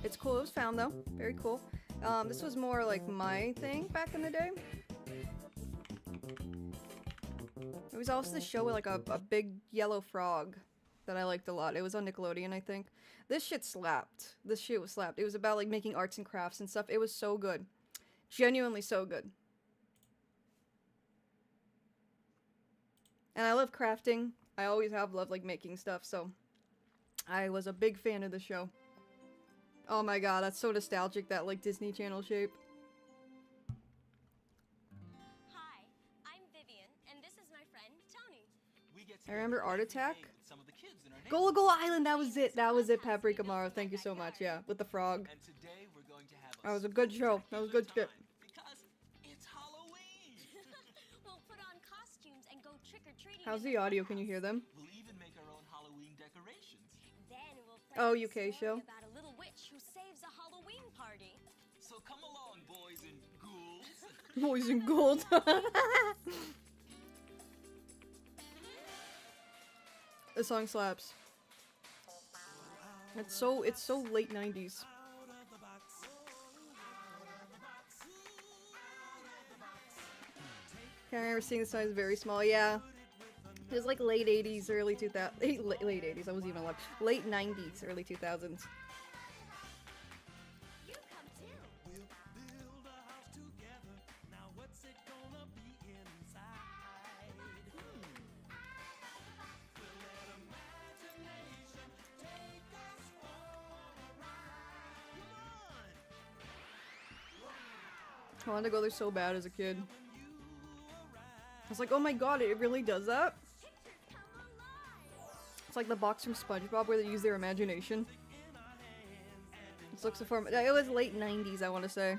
It's cool. It was found though. Very cool. This was more like my thing back in the day. It was also the show with like a big yellow frog that I liked a lot. It was on Nickelodeon, I think. This shit slapped. This shit was slapped. It was about like making arts and crafts and stuff. It was so good. Genuinely so good. And I love crafting. I always have loved like making stuff, so I was a big fan of the show. Oh my god, that's so nostalgic, that like Disney Channel shape. Hi, I'm Vivian, and this is my friend Tony. I remember Art Attack. Gola Gola Island, that was it. That was it, Paprika Maro. Thank you so much. Yeah, with the frog. And today we're going to have That was a good show. That was a good skit. because it's Halloween. We'll put on costumes and go trick-or-treating. How's the audio? Can you hear them? We'll even make our own Halloween decorations. Then we'll play Oh, a UK story show. about a little witch who saves a Halloween party. So come along, boys and ghouls. Boys in gold. The song slaps. It's so late 90s. I remember seeing this when I was very small. Yeah, it was like late 80s, early 2000s. Late 80s. I wasn't even alive. Late 90s, early 2000s. You come too. I wanted to go there so bad as a kid. I was like, oh my god, it really does that? It's like the box from SpongeBob where they use their imagination. This looks so it was late 90s, I want to say.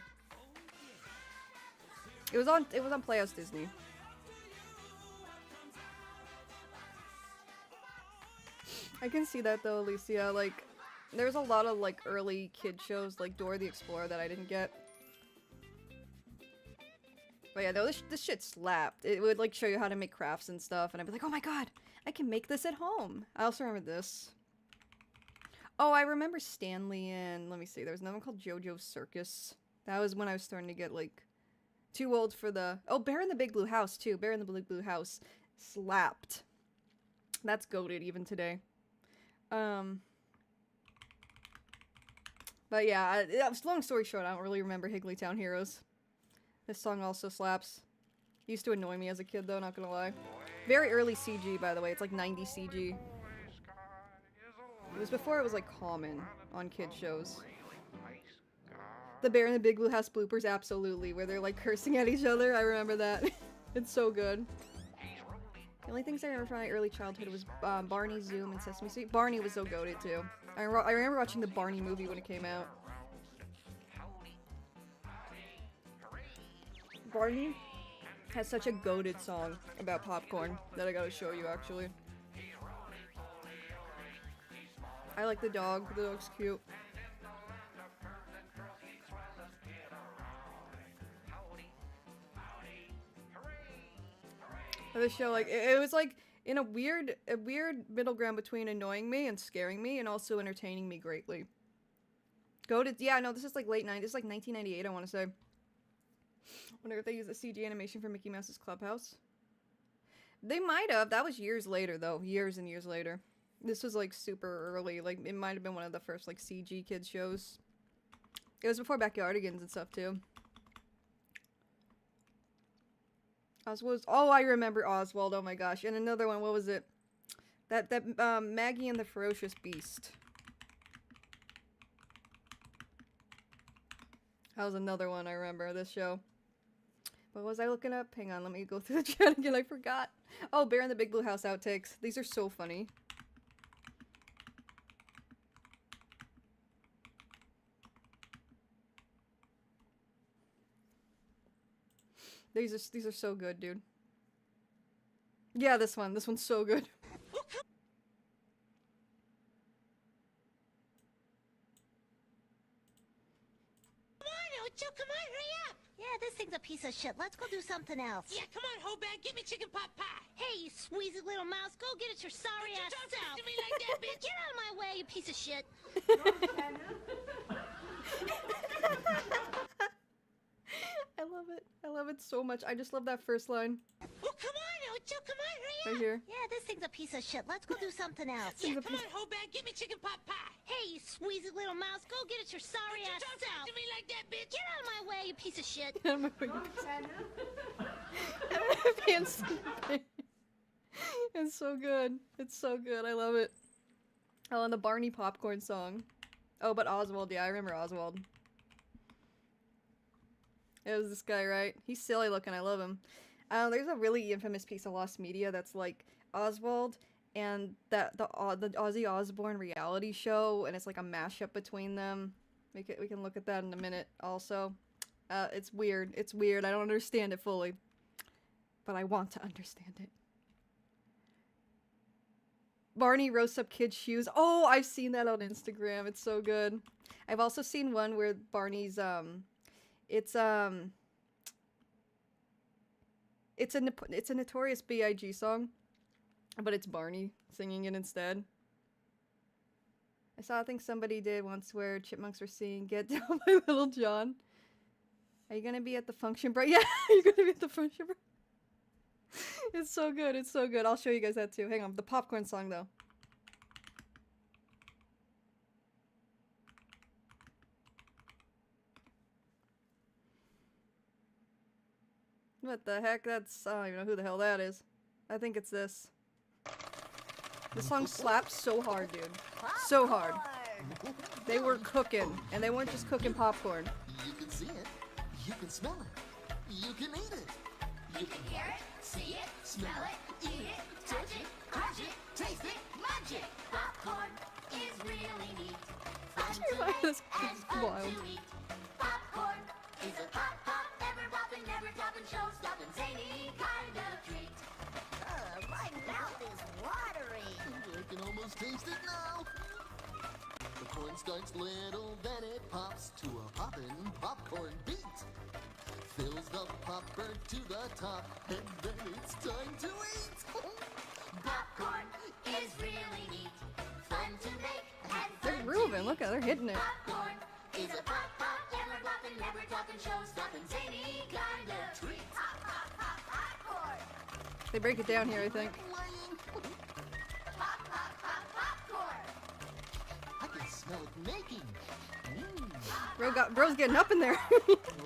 It was on Playhouse Disney. I can see that though, Alicia. Like, there's a lot of like early kid shows like Dora the Explorer that I didn't get. But yeah, though, this shit slapped. It would like show you how to make crafts and stuff, and I'd be like, oh my god, I can make this at home. I also remember this. Oh, I remember Stanley and, let me see, there was another one called JoJo's Circus. That was when I was starting to get like too old for the, oh, Bear in the Big Blue House too. Bear in the Big Blue House slapped. That's goated even today. But yeah, long story short, I don't really remember Higglytown Heroes. This song also slaps. Used to annoy me as a kid though, not gonna lie. Very early CG, by the way. It's like 90 CG. It was before it was like common on kid shows. The Bear in the Big Blue House bloopers, absolutely, where they're like cursing at each other. I remember that. It's so good. The only things I remember from my early childhood was Barney, Zoom, and Sesame Street. Barney was so goated too. I remember watching the Barney movie when it came out. Barney has such a goated song about popcorn that I gotta show you actually. I like the dog. The dog's cute. The show, like, it was like in a weird middle ground between annoying me and scaring me and also entertaining me greatly. Goated, yeah, no, this is like late 90s, this is like 1998, I want to say. Wonder if they use the CG animation for Mickey Mouse's Clubhouse. They might have. That was years later, though. Years and years later. This was like super early. Like, it might have been one of the first like CG kids shows. It was before Backyardigans and stuff too. Oswald's. Oh, I remember Oswald. Oh my gosh. And another one. What was it? That Maggie and the Ferocious Beast. That was another one I remember. This show. What was I looking up? Hang on. Let me go through the chat again. I forgot. Oh, Bear in the Big Blue House outtakes. These are so funny. These are so good, dude. Yeah, this one. This one's so good. Come on, hurry up! Yeah, this thing's a piece of shit. Let's go do something else. Yeah, come on, Hobag, get me chicken pot pie. Hey, you squeezy little mouse, go get it your sorry ass Don't self. talk to me like that, bitch. Get out of my way, you piece of shit. I love it. I love it so much. I just love that first line. Oh, come on, Ocho, come on, hurry Right up. here. Yeah, this thing's a piece of shit. Let's go do something else. Yeah, come on, Hobag, get me chicken pot pie. Hey, you squeezy little mouse, go get it your sorry ass Don't self. talk to me like that, bitch. Get out of my way, you piece of shit. It's so good. It's so good. I love it. Oh, and the Barney popcorn song. Oh, but Oswald. Yeah, I remember Oswald. It was this guy, right? He's silly looking. I love him. There's a really infamous piece of lost media that's like Oswald and the Ozzy Osbourne reality show, and it's like a mashup between them. We can look at that in a minute. Also, it's weird. It's weird. I don't understand it fully, but I want to understand it. Barney roasts up kids' shoes. Oh, I've seen that on Instagram. It's so good. I've also seen one where Barney's it's a Notorious B.I.G. song, but it's Barney singing it instead. I saw a thing somebody did once where chipmunks were singing "Get Down" by Little John. Are you gonna be at the function, bro? Yeah, you're gonna be at the function, bro. It's so good. It's so good. I'll show you guys that too. Hang on. The popcorn song though. What the heck? That's... I don't even know who the hell that is. I think it's this. The song slaps so hard, dude. So hard. They were cooking. And they weren't just cooking popcorn. You can see it. You can smell it. You can eat it. You can hear it, see it, smell it, eat it, touch it, crunch it, taste it, munch it. Popcorn is really neat. Fun to make That's and fun wild. to eat. Popcorn is a pop, never popping, never topping, show-stopping, zany kind of treat. My mouth is watery. I can almost taste it now. The corn starts little, then it pops to a poppin' popcorn beat. Fills the popper to the top, and then it's time to eat. Popcorn is really neat. Fun to make and fun They're to grooving. eat. Look at, they're hitting it. Popcorn is a pop, never popping, never topping, show-stopping, zany kind of treat. Popcorn. They break it down here, I think. Popcorn. I can smell it making. Bro's getting up in there.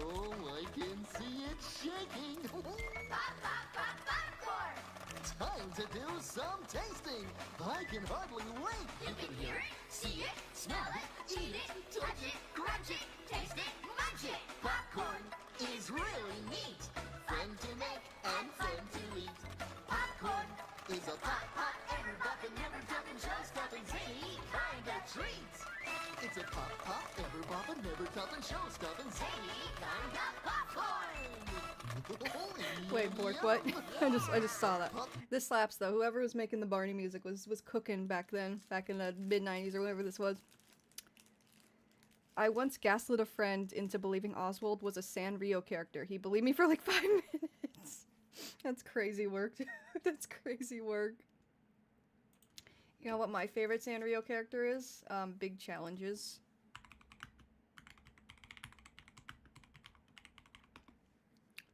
Oh, I can see it time to do some tasting. I can hardly wait. You can hear it, see it, smell it, eat it, touch it, crunch it, taste it, munch it. Popcorn is really neat. Fun to make and fun to eat. Popcorn is a pop, pop, ever boppin', never dumpin', show stuffin', zany kind of treat. It's a pop, pop, ever boppin', never tuppin', show stuffin', zany kind of popcorn. Wait, Bork, what? I just saw that. This slaps though. Whoever was making the Barney music was cooking back then, back in the mid-90s or whatever this was. I once gaslit a friend into believing Oswald was a Sanrio character. He believed me for like 5 minutes. That's crazy work, dude. That's crazy work. You know what my favorite Sanrio character is? Big Challenges.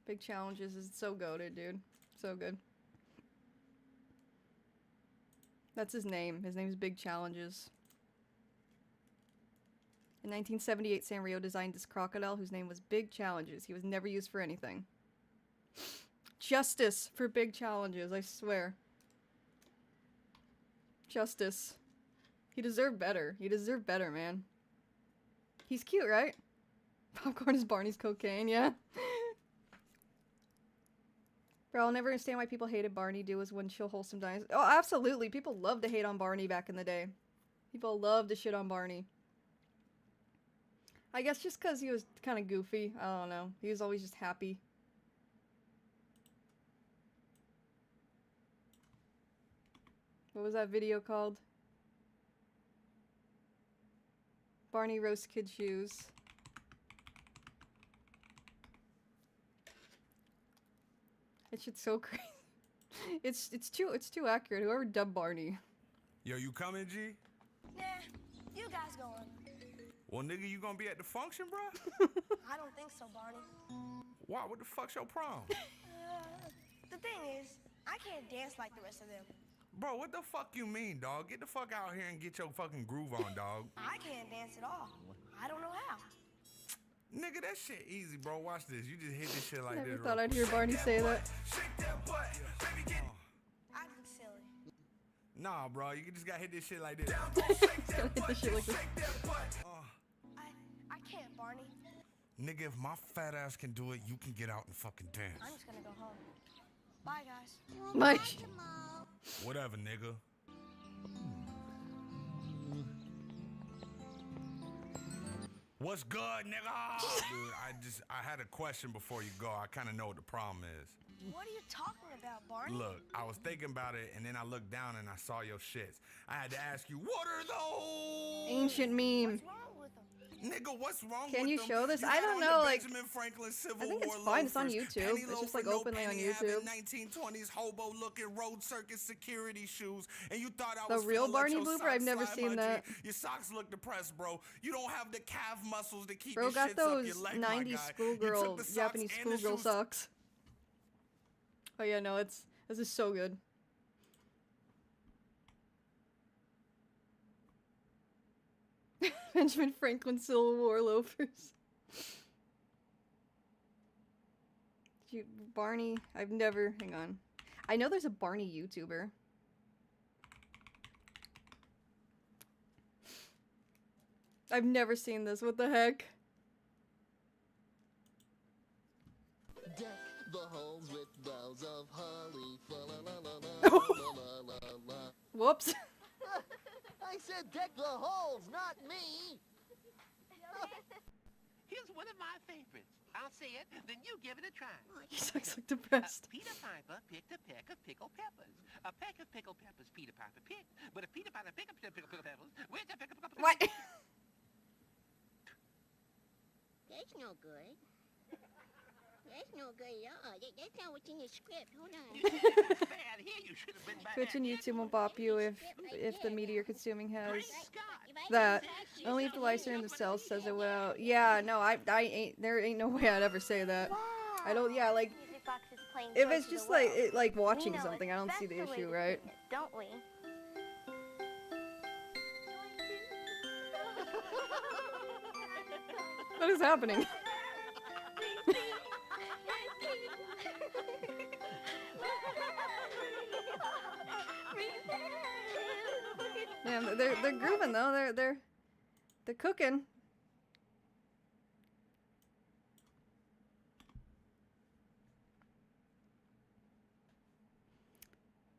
Big Challenges is so goated, dude. So good. That's his name. His name is Big Challenges. In 1978, Sanrio designed this crocodile whose name was Big Challenges. He was never used for anything. Justice for Big Challenges, I swear. Justice. He deserved better. He deserved better, man. He's cute, right? Popcorn is Barney's cocaine, yeah. Bro, I'll never understand why people hated Barney. Do was one chill, wholesome dinosaur. Oh, absolutely. People loved to hate on Barney back in the day. People loved to shit on Barney. I guess just because he was kind of goofy. I don't know. He was always just happy. What was that video called? Barney roast kid shoes. That shit's so crazy. It's too accurate. Whoever dubbed Barney. Yo, you coming, G? Nah, you guys go on. Well, nigga, you gonna be at the function, bro? I don't think so, Barney. Why? What the fuck's your prom? The thing is, I can't dance like the rest of them. Bro, what the fuck you mean, dog? Get the fuck out here and get your fucking groove on, dog. I can't dance at all. I don't know how. Nigga, that shit easy, bro. Watch this. You just hit this shit like Never this. thought I'd hear Barney say that. I look silly. Nah, bro. You just gotta hit this shit like this. Just gotta hit this shit like this. I can't, Barney. Nigga, if my fat ass can do it, you can get out and fucking dance. I'm just gonna go home. Bye, guys. My Whatever, nigga. What's good, nigga? Dude, I had a question before you go. I kind of know what the problem is. What are you talking about, Barney? Look, I was thinking about it, and then I looked down and I saw your shits. I had to ask you, what are those? Ancient meme. What's wrong with them? Nigga, what's wrong Can with you them? show this? You I got don't on know, the like, Benjamin Franklin Civil I think it's War fine. It's on loafers, YouTube. penny It's just, like, loafer, openly no on penny having YouTube. 1920s hobo-looking road circus security shoes, and you thought I The was real finna let Barney your blooper? socks I've never slide, seen my that. G. Your socks look depressed, bro. You don't have the calf muscles to keep Bro your got shits up those your leg, my 90s guy. You schoolgirl, took the socks Japanese and the schoolgirl shoes. socks. Oh yeah, no, this is so good. Benjamin Franklin Civil War loafers. Barney, I've never, hang on. I know there's a Barney YouTuber. I've never seen this, what the heck? Deck the halls with boughs of holly. Fa la la la la la la la. Whoops. I said deck the halls, not me. Here's one of my favorites. I'll say it, then you give it a try. He looks like depressed. Peter Piper picked a peck of pickled peppers. A peck of pickled peppers Peter Piper picked. But if Peter Piper picked a peck of pickled peppers, where's the peck of pickled What? That's no good. That's no good at all. That's not what's in the script. Hold on. bad here? You should have been back. Twitch and YouTube will bop you if the media you're consuming has Great Scott. that. Only if the live stream themselves says it will. Yeah, no, I ain't. There ain't no way I'd ever say that. I don't. Yeah, like if it's just like watching something, I don't see the issue, right? Don't we? What is happening? Man, they're grooving though. They're cooking.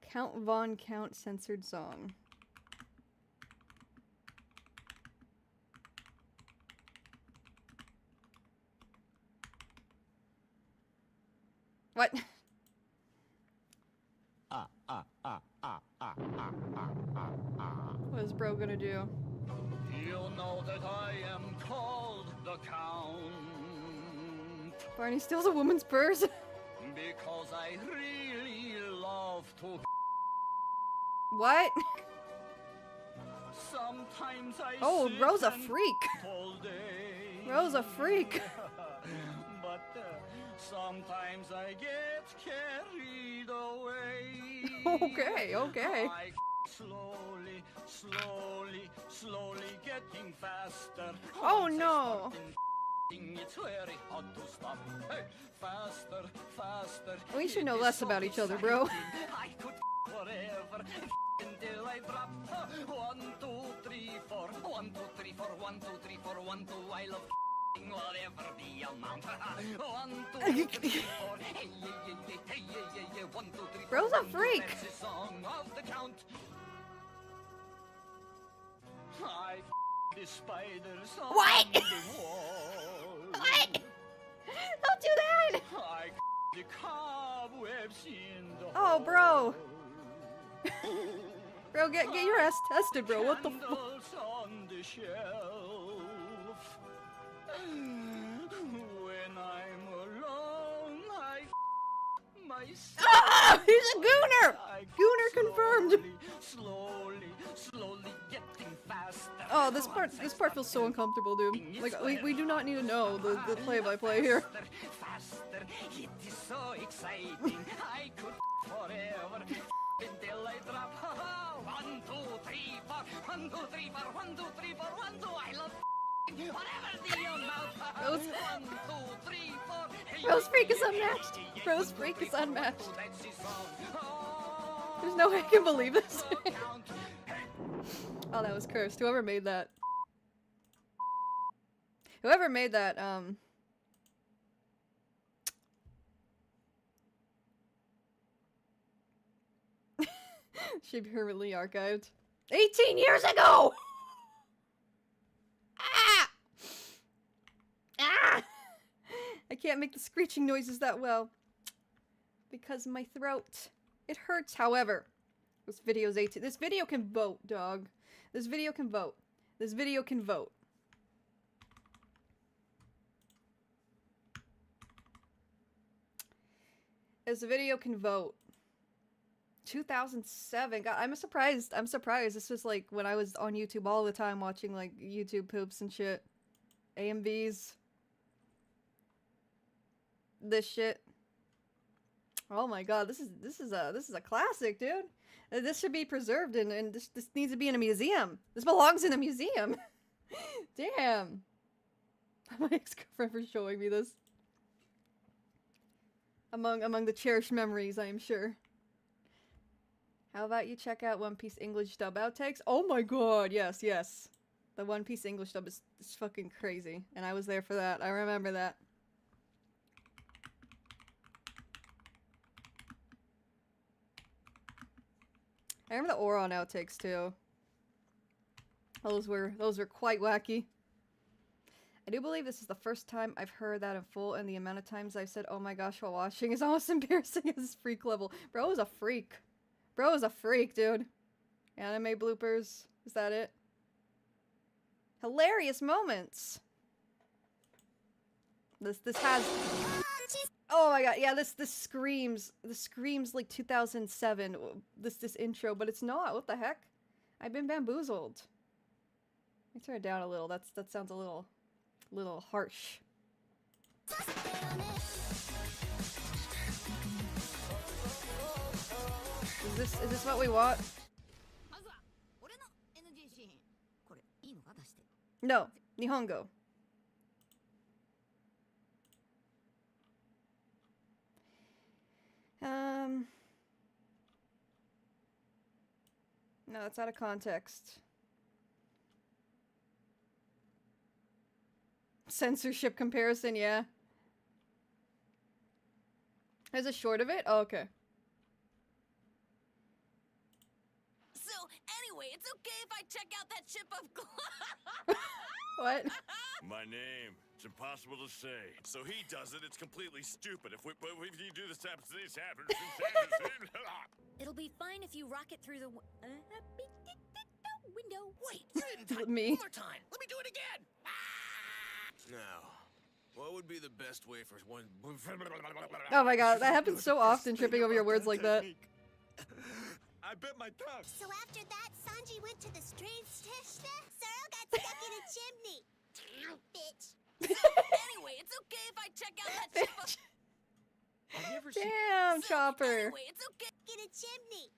Count Von Count censored song. What? What is bro gonna do? You know that I am called the Count Barney steals a woman's purse. because I really love to. What? Sometimes I Oh, sit Ro's a and freak. all day. Ro's a freak. But sometimes I get carried away. Okay. I slowly, slowly getting faster. Oh, Once I no. start it's very hard to stop. Hey, faster. We should know It is less so about each other, bro. exciting. I could forever until I drop. 1, 2, 3, 4. 1, 2, 3, 4. 1, 2, 3, 4. 1, 2. I love whatever the amount. 1, 2, 3, 4. Hey, yeah. 1, 2, 3, 4. Bro's a 1, 2, freak. that's the song of the Count. I the spiders on What? the wall. What? Don't do that! I the cobwebs in the Oh, bro. hall. Bro, get your ass tested, bro. What the fuck? Candles on the shelf. When I'm alone, I myself. Ah! He's a gooner! I Gooner confirmed! Slowly getting faster. Oh, this part feels so uncomfortable, dude. Like, we do not need to know the play-by-play here. Faster, it is so exciting. I could forever until I drop. 1, 2, 3, 4. 1, 2, 3, 4. 1, 2, 3, 4. 1, 2. I love whatever the amount. Rose- 1, 2, 3, 4. Rose Freak is unmatched. Rose Freak is unmatched. There's no way I can believe this. Oh, that was cursed. Whoever made that. Should be permanently archived. 18 years ago! Ah! Ah! I can't make the screeching noises that well. Because my throat. It hurts, however. This video's 18. This video can vote, dog. This video can vote. This video can vote. This video can vote. 2007. God, I'm surprised. This was like when I was on YouTube all the time watching like YouTube poops and shit. AMVs. This shit. Oh my god, this is a classic, dude. This should be preserved and this needs to be in a museum. This belongs in a museum. Damn. My ex-girlfriend for showing me this. Among the cherished memories, I am sure. How about you check out One Piece English dub outtakes? Oh my god, yes. The One Piece English dub is fucking crazy. And I was there for that. I remember that. I remember the Oron outtakes too. Those were quite wacky. I do believe this is the first time I've heard that in full, and the amount of times I've said, oh my gosh, while watching is almost embarrassing as his freak level. Bro is a freak. Bro is a freak, dude. Anime bloopers. Is that it? Hilarious moments. This has... Oh my god, yeah, this screams like 2007, this intro, but it's not. What the heck? I've been bamboozled. Let me turn it down a little. That sounds a little harsh. Is this what we want? No, Nihongo. No, it's out of context. Censorship comparison, yeah. There's a short of it? Oh, okay. So, anyway, it's okay if I check out that chip of glass. What? My name. It's impossible to say. So he does it. It's completely stupid. If you do this happens, this happens. It'll be fine if you rock it through the window. Wait, you didn't type Me. one more time. Let me do it again. Now, what would be the best way for one? Oh my god, that happens so often, tripping over your words like that. I bit my tongue. So after that, Sanji went to the strange station. Zoro got stuck in a chimney. Bitch. Anyway, it's okay if I check out that chip of Have you ever seen? Damn, Chopper. Anyway, it's okay. In a chimney.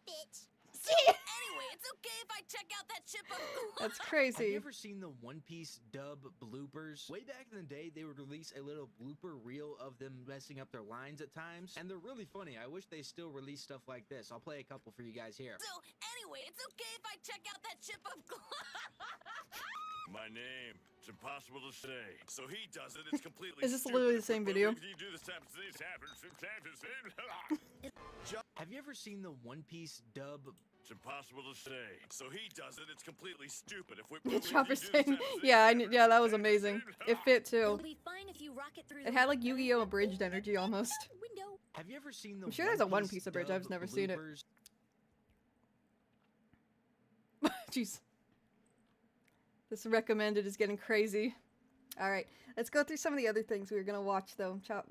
Bitch. Anyway, it's okay if I check out that chip of glass. That's Have crazy. you ever seen the One Piece dub bloopers? Way back in the day, they would release a little blooper reel of them messing up their lines at times, and they're really funny. I wish they still release stuff like this. I'll play a couple for you guys here. So, anyway, it's okay if I check out that chip of glass. My name. It's impossible to say. So he does it. It's completely. Is this stupid. literally the same video? If you do this happens, this happens. Have you ever seen the One Piece dub? It's impossible to say. So he does it. It's completely stupid. Chopper saying, yeah, yeah, that was amazing. It fit too. It'll be fine if you rock it through It had like Yu-Gi-Oh! Abridged energy almost. window. Have you ever seen the? I'm sure there's a One Piece abridged. I've never seen it. bloopers? Jeez. This recommended is getting crazy. Alright, let's go through some of the other things we were gonna watch though. Chop.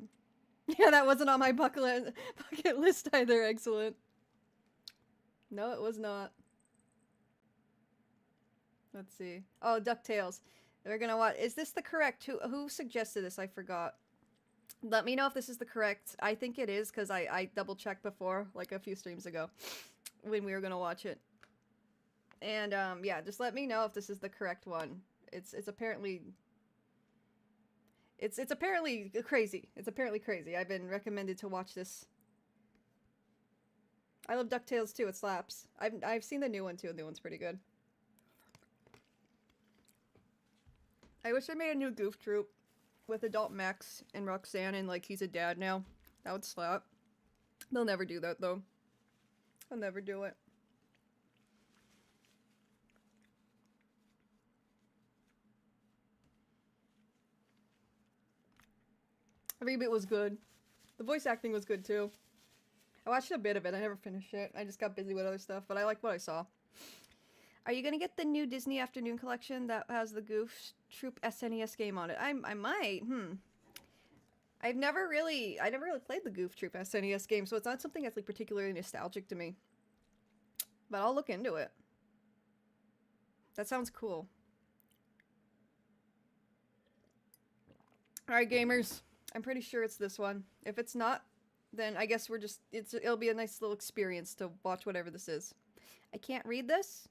Yeah, that wasn't on my bucket list either. Excellent. No, it was not. Let's see. Oh, DuckTales. We're gonna watch. Is this the correct? Who suggested this? I forgot. Let me know if this is the correct. I think it is because I double checked before, like a few streams ago, when we were gonna watch it. And yeah, just let me know if this is the correct one. It's apparently. It's apparently crazy. It's apparently crazy. I've been recommended to watch this. I love DuckTales too. It slaps. I've seen the new one too. The new one's pretty good. I wish I made a new Goof Troop with Adult Max and Roxanne and like he's a dad now. That would slap. They'll never do that though. They'll never do it. Every bit was good. The voice acting was good too. I watched a bit of it. I never finished it. I just got busy with other stuff, but I like what I saw. Are you gonna get the new Disney Afternoon collection that has the Goof Troop SNES game on it? I might. I never really played the Goof Troop SNES game, so it's not something that's like particularly nostalgic to me. But I'll look into it. That sounds cool. All right, gamers. I'm pretty sure it's this one. If it's not, then I guess we're just it'll be a nice little experience to watch whatever this is. I can't read this.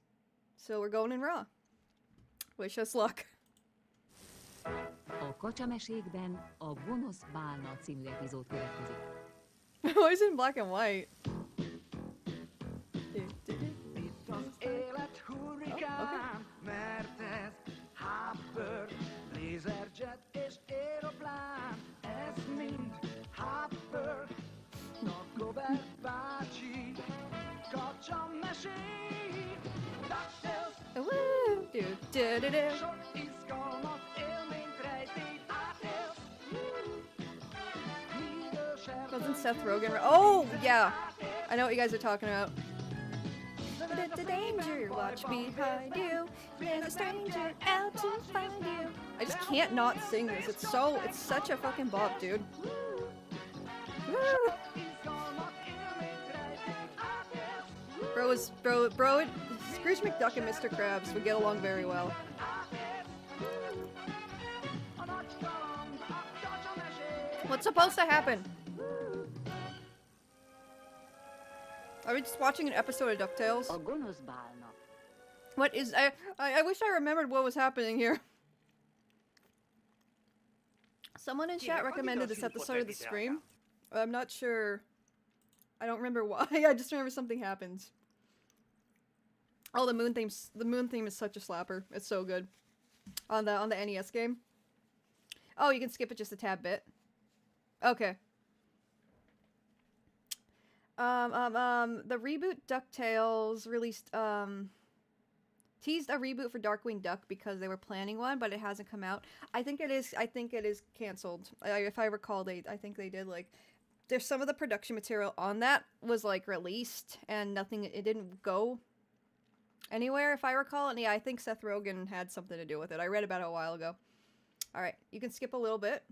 So we're going in raw. Wish us luck. A Kacsamesékben a Gonosz Bálna című epizód következik. Why is it in black and white? Itt az élet hurrikán, mert ez Hopper, lézerjet és aeroplán, ez mind Hopper, Robert bácsi, kacsamesék, DuckTales, Woo! Do. sok izgalmat, élményt rejtét, DuckTales, Wasn't Seth Rogen? Oh, yeah. I know what you guys are talking about. The danger, watch behind you. There's a stranger out to find you. I just can't not sing this. It's such a fucking bop, dude. Woo! Bro, Scrooge McDuck and Mr. Krabs would get along very well. What's supposed to happen? Are we just watching an episode of DuckTales? A Gonosz Bálna. What is... I wish I remembered what was happening here. Someone in chat recommended this at the start of the stream. I'm not sure. I don't remember why. I just remember something happened. Oh, the moon theme is such a slapper. It's so good. On the NES game. Oh, you can skip it just a tad bit. Okay. The reboot DuckTales released, teased a reboot for Darkwing Duck because they were planning one, but it hasn't come out. I think it is canceled. If I recall, I think they did, like, there's some of the production material on that was, like, released, and it didn't go anywhere, if I recall. And yeah, I think Seth Rogen had something to do with it. I read about it a while ago. Alright, you can skip a little bit.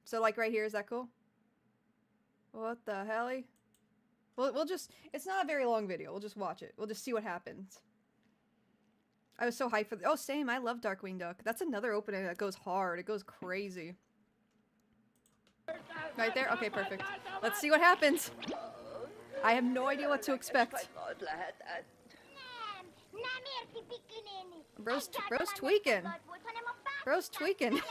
So, like, right here, is that cool? What the helly? We'll just... It's not a very long video. We'll just watch it. We'll just see what happens. I was so hyped for... Oh, same. I love Darkwing Duck. That's another opening that goes hard. It goes crazy. Right there? Okay, perfect. Let's see what happens. I have no idea what to expect. Bro's tweaking. Bro's tweaking.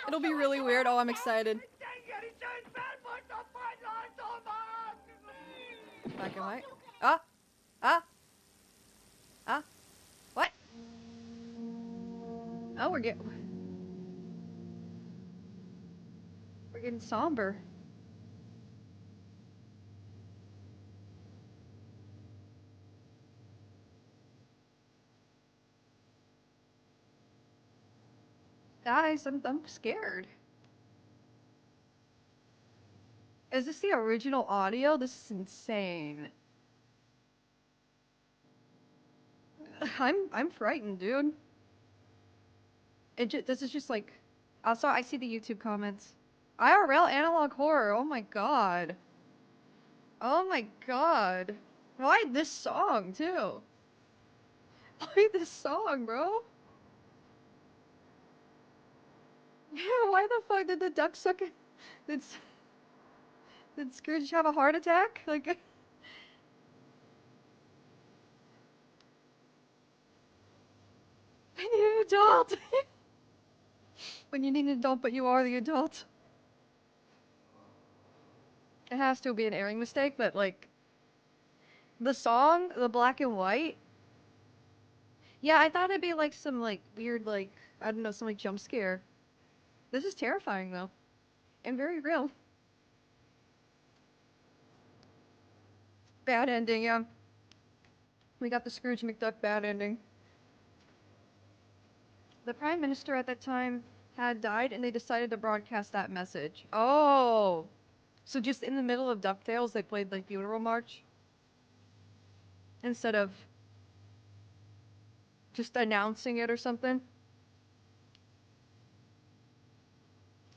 It'll be really weird. Oh, I'm excited. Black and white. What? Oh, we're getting somber. Guys, I'm scared. Is this the original audio? This is insane. I'm frightened, dude. This is just like... Also, I see the YouTube comments. IRL analog horror. Oh my god. Oh my god. Why this song, too? Why this song, bro? Yeah, why the fuck did the duck suck it? Did Scrooge have a heart attack? Like... I need an adult! When you need an adult, but you are the adult. It has to be an airing mistake, but like... The song, the black and white... Yeah, I thought it'd be like some like weird like, I don't know, some like jump scare. This is terrifying though. And very real. Bad ending, yeah. We got the Scrooge McDuck bad ending. The Prime Minister at that time had died and they decided to broadcast that message. Oh! So just in the middle of DuckTales, they played the funeral march? Instead of just announcing it or something?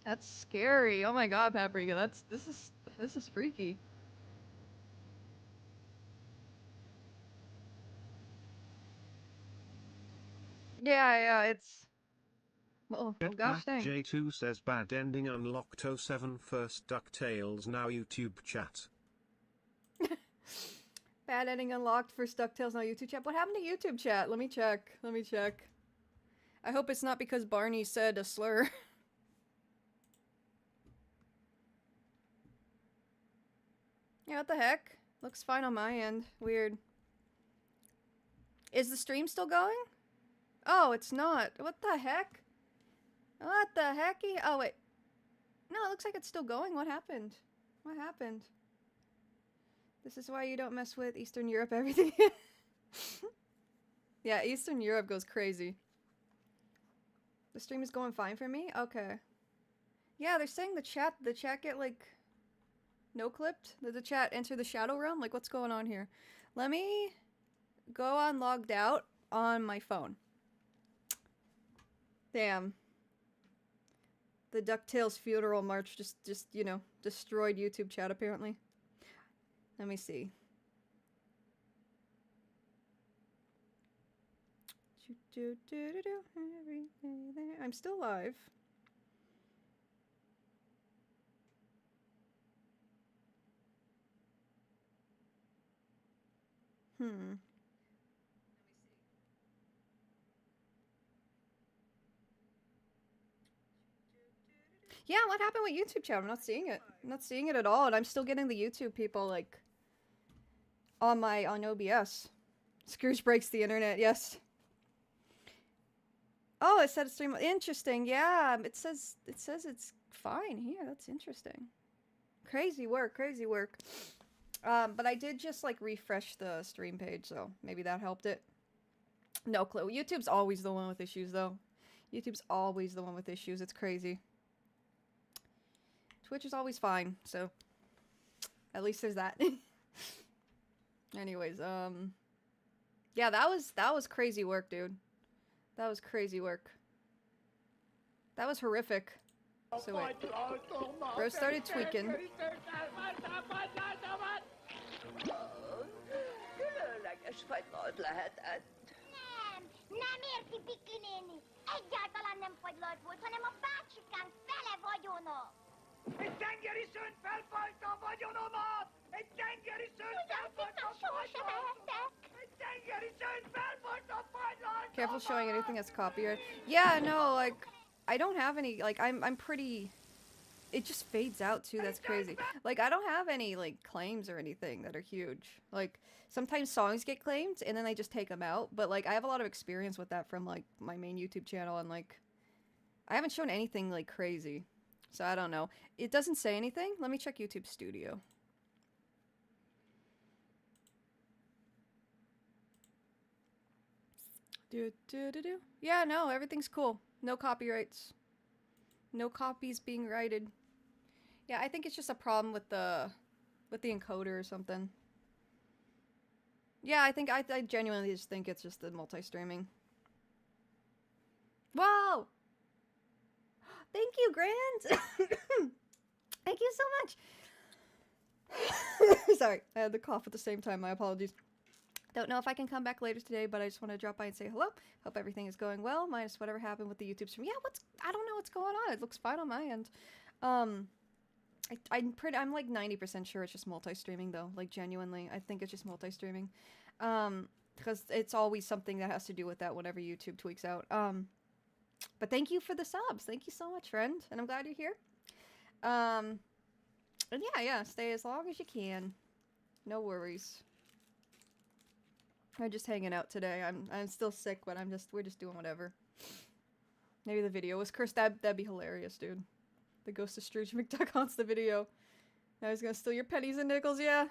That's scary. Oh my god, Paprika, this is freaky. Yeah, it's... Oh gosh dang. J2 says bad ending unlocked 07 first DuckTales now YouTube chat. Bad ending unlocked for DuckTales now YouTube chat. What happened to YouTube chat? Let me check. I hope it's not because Barney said a slur. Yeah, what the heck? Looks fine on my end. Weird. Is the stream still going? Oh, it's not. What the heck? What the hecky? Oh, wait. No, it looks like it's still going. What happened? What happened? This is why you don't mess with Eastern Europe everything. Yeah, Eastern Europe goes crazy. The stream is going fine for me? Okay. Yeah, they're saying the chat get, like, no-clipped? Did the chat enter the shadow realm? Like, what's going on here? Let me go on logged out on my phone. Damn. The DuckTales funeral march just, you know, destroyed YouTube chat, apparently. Let me see. I'm still live. Yeah, what happened with YouTube chat? I'm not seeing it. I'm not seeing it at all, and I'm still getting the YouTube people, like, on OBS. Scrooge breaks the internet, yes. Oh, it said stream. Interesting, yeah. It says it's fine here. That's interesting. Crazy work, crazy work. But I did just, like, refresh the stream page, so maybe that helped it. No clue. YouTube's always the one with issues, though. YouTube's always the one with issues. It's crazy. Twitch is always fine, so at least there's that. Anyways, yeah, that was crazy work, dude. That was crazy work. That was horrific. So wait. Bro started tweaking. Nem érti, Bikli néni. Egyáltalán nem fagylalt volt, hanem a bácsikánk fele vagyona. Egy tengeri szönt felfajta a vagyonomat! Egy tengeri szönt felfajta a vagyonomat! Egy tengeri szönt felfajta a vagyonomat! Careful showing anything that's copyright. Yeah, no, like, I don't have any, like, I'm pretty... It just fades out, too, that's crazy. Like, I don't have any, like, claims or anything that are huge. Like, sometimes songs get claimed, and then they just take them out. But, like, I have a lot of experience with that from, like, my main YouTube channel, and, like, I haven't shown anything, like, crazy. So, I don't know. It doesn't say anything. Let me check YouTube Studio. Yeah, no, everything's cool. No copyrights. No copies being righted. Yeah, I think it's just a problem with the encoder or something. Yeah, I genuinely just think it's just the multi-streaming. Whoa! Thank you, Grant! Thank you so much! Sorry, I had the cough at the same time, my apologies. Don't know if I can come back later today, but I just want to drop by and say hello. Hope everything is going well, minus whatever happened with the YouTube stream. Yeah, I don't know what's going on. It looks fine on my end. I'm like 90% sure it's just multi-streaming though. Like, genuinely, I think it's just multi-streaming. Because it's always something that has to do with that whenever YouTube tweaks out. But thank you for the subs. Thank you so much, friend. And I'm glad you're here. And yeah, stay as long as you can. No worries. I'm just hanging out today. I'm still sick, but we're just doing whatever. Maybe the video was cursed. That'd be hilarious, dude. The ghost of Scrooge McDuck haunts the video. Now he's gonna steal your pennies and nickels, yeah.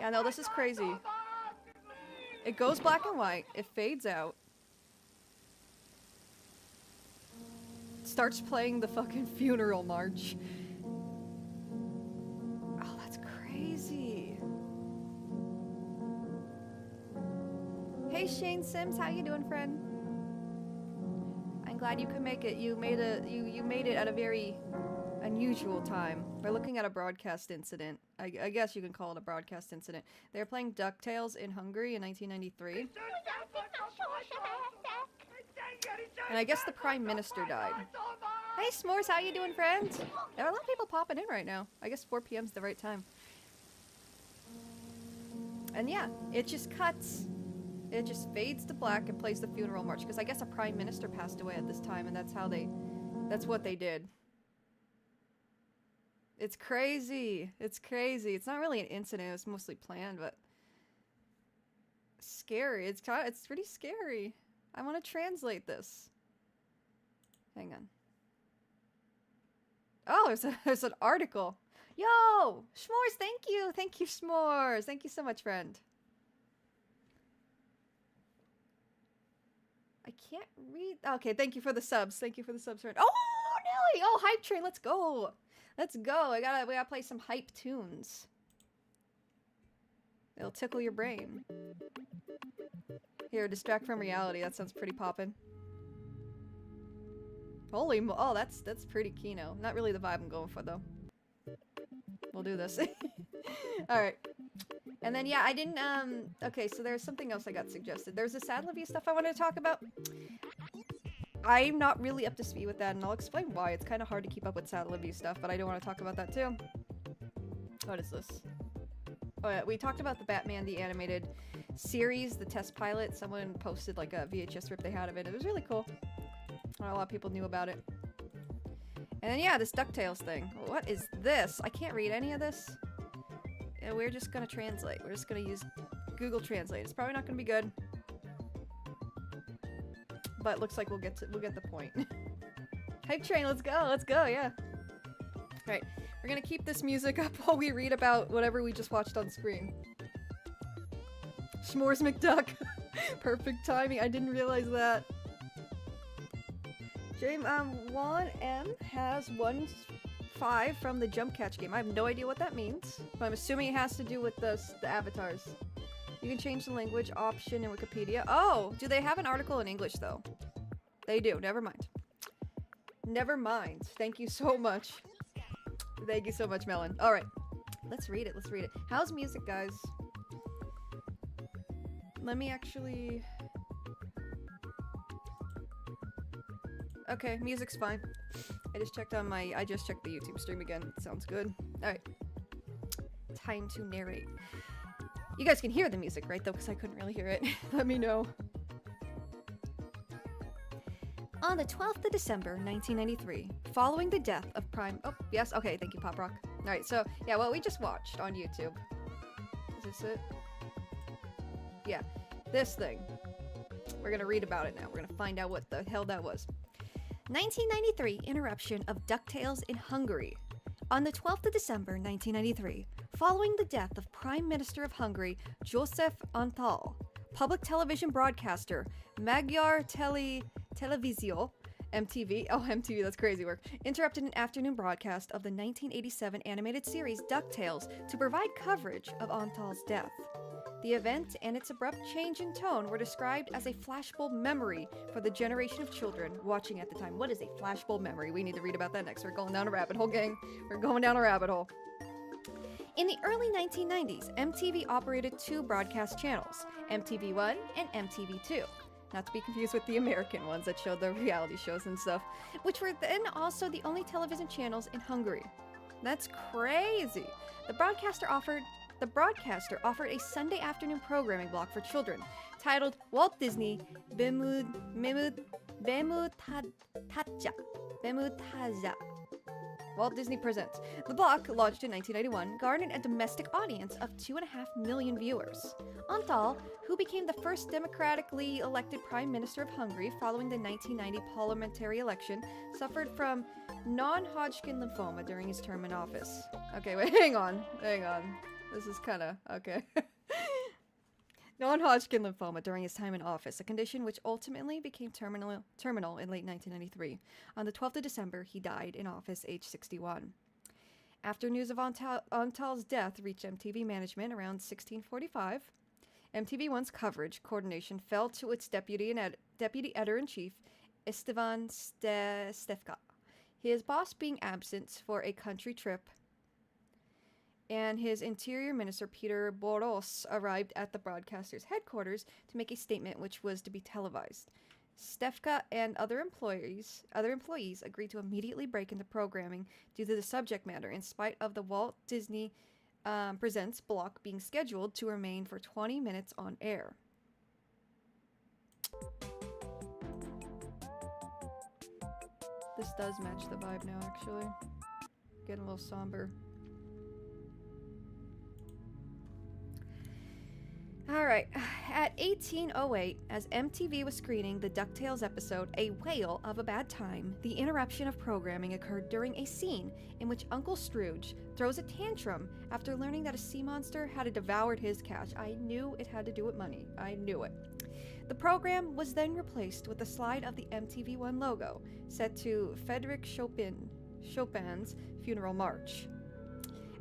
Yeah, no, this is crazy. It goes black and white. It fades out. Starts playing the fucking funeral march. Oh, that's crazy. Hey Shane Sims, how you doing, friend? I'm glad you could make it. You made it at a very unusual time. We're looking at a broadcast incident. I guess you can call it a broadcast incident. They were playing DuckTales in Hungary in 1993. And I guess the Prime Minister died. Hey S'mores, how you doing, friend? There are a lot of people popping in right now. I guess 4 p.m. is the right time. And yeah, it just cuts. It just fades to black and plays the funeral march, because I guess a prime minister passed away at this time, and that's what they did. It's crazy. It's crazy. It's not really an incident. It was mostly planned, but scary. It's pretty scary. I want to translate this. Hang on. Oh, there's an article. Yo, S'mores, thank you. Thank you, S'mores. Thank you so much, friend. I can't read. Okay, thank you for the subs. Thank you for the subs, friend. Oh, Nelly! Oh, hype train. Let's go. Let's go. We gotta play some hype tunes. It'll tickle your brain. Here, distract from reality. That sounds pretty poppin'. Holy mo- oh, that's pretty kino. Not really the vibe I'm going for though. We'll do this. Alright. And then yeah, I didn't okay, so there's something else I got suggested. There's the Sad Levy stuff I wanted to talk about. I'm not really up to speed with that, and I'll explain why. It's kind of hard to keep up with Sad Levy stuff, but I do want to talk about that too. What is this? Oh yeah, we talked about the Batman the Animated series, the test pilot. Someone posted like a VHS rip they had of it. It was really cool. Not a lot of people knew about it. And then, yeah, this DuckTales thing. What is this? I can't read any of this. And we're just gonna translate. We're just gonna use Google Translate. It's probably not gonna be good. But it looks like we'll get the point. Hype train, let's go, yeah. Alright, we're gonna keep this music up while we read about whatever we just watched on screen. S'mores McDuck. Perfect timing, I didn't realize that. James, Juan M has 1-5 from the jump catch game. I have no idea what that means, but I'm assuming it has to do with the avatars. You can change the language option in Wikipedia. Oh, do they have an article in English though? They do, never mind. Never mind. Thank you so much. Thank you so much, Melon. Alright, let's read it, How's music, guys? Let me actually... Okay, music's fine. I just checked the YouTube stream again. Sounds good. Alright. Time to narrate. You guys can hear the music, right, though? Because I couldn't really hear it. Let me know. On the 12th of December, 1993, following the death of Prime... Oh, yes? Okay, thank you, Pop Rock. Alright, so, yeah, what we just watched on YouTube. Is this it? Yeah, this thing. We're gonna read about it now. We're gonna find out what the hell that was. 1993 interruption of DuckTales in Hungary. On the 12th of December, 1993, following the death of Prime Minister of Hungary, Joseph Antal, public television broadcaster, Magyar Televízió, MTV, oh MTV, that's crazy work, interrupted an afternoon broadcast of the 1987 animated series DuckTales to provide coverage of Antal's death. The event and its abrupt change in tone were described as a flashbulb memory for the generation of children watching at the time. What is a flashbulb memory? We need to read about that next. We're going down a rabbit hole, gang. We're going down a rabbit hole. In the early 1990s, MTV operated 2 broadcast channels, MTV1 and MTV2. Not to be confused with the American ones that showed the reality shows and stuff, which were then also the only television channels in Hungary. That's crazy. The broadcaster offered a Sunday afternoon programming block for children titled Walt Disney Bemutaja. Walt Disney Presents. The block, launched in 1991, garnered a domestic audience of 2.5 million viewers. Antal, who became the first democratically elected Prime Minister of Hungary following the 1990 parliamentary election, suffered from non-Hodgkin lymphoma during his term in office. Okay, wait, hang on. This is kinda... okay. Non-Hodgkin lymphoma during his time in office, a condition which ultimately became terminal in late 1993. On the 12th of December, he died in office, age 61. After news of Antal's death reached MTV management around 1645, MTV1's coverage coordination fell to its deputy editor-in-chief, Estevan Stefka, his boss being absent for a country trip, and his interior minister, Peter Boros, arrived at the broadcaster's headquarters to make a statement which was to be televised. Stefka and other employees agreed to immediately break into programming due to the subject matter, in spite of the Walt Disney Presents block being scheduled to remain for 20 minutes on air. This does match the vibe now, actually. Getting a little somber. Alright, at 1808, as MTV was screening the DuckTales episode A Whale of a Bad Time, the interruption of programming occurred during a scene in which Uncle Scrooge throws a tantrum after learning that a sea monster had devoured his cash. I knew it had to do with money. I knew it. The program was then replaced with a slide of the MTV1 logo, set to Frédéric Chopin's Funeral March.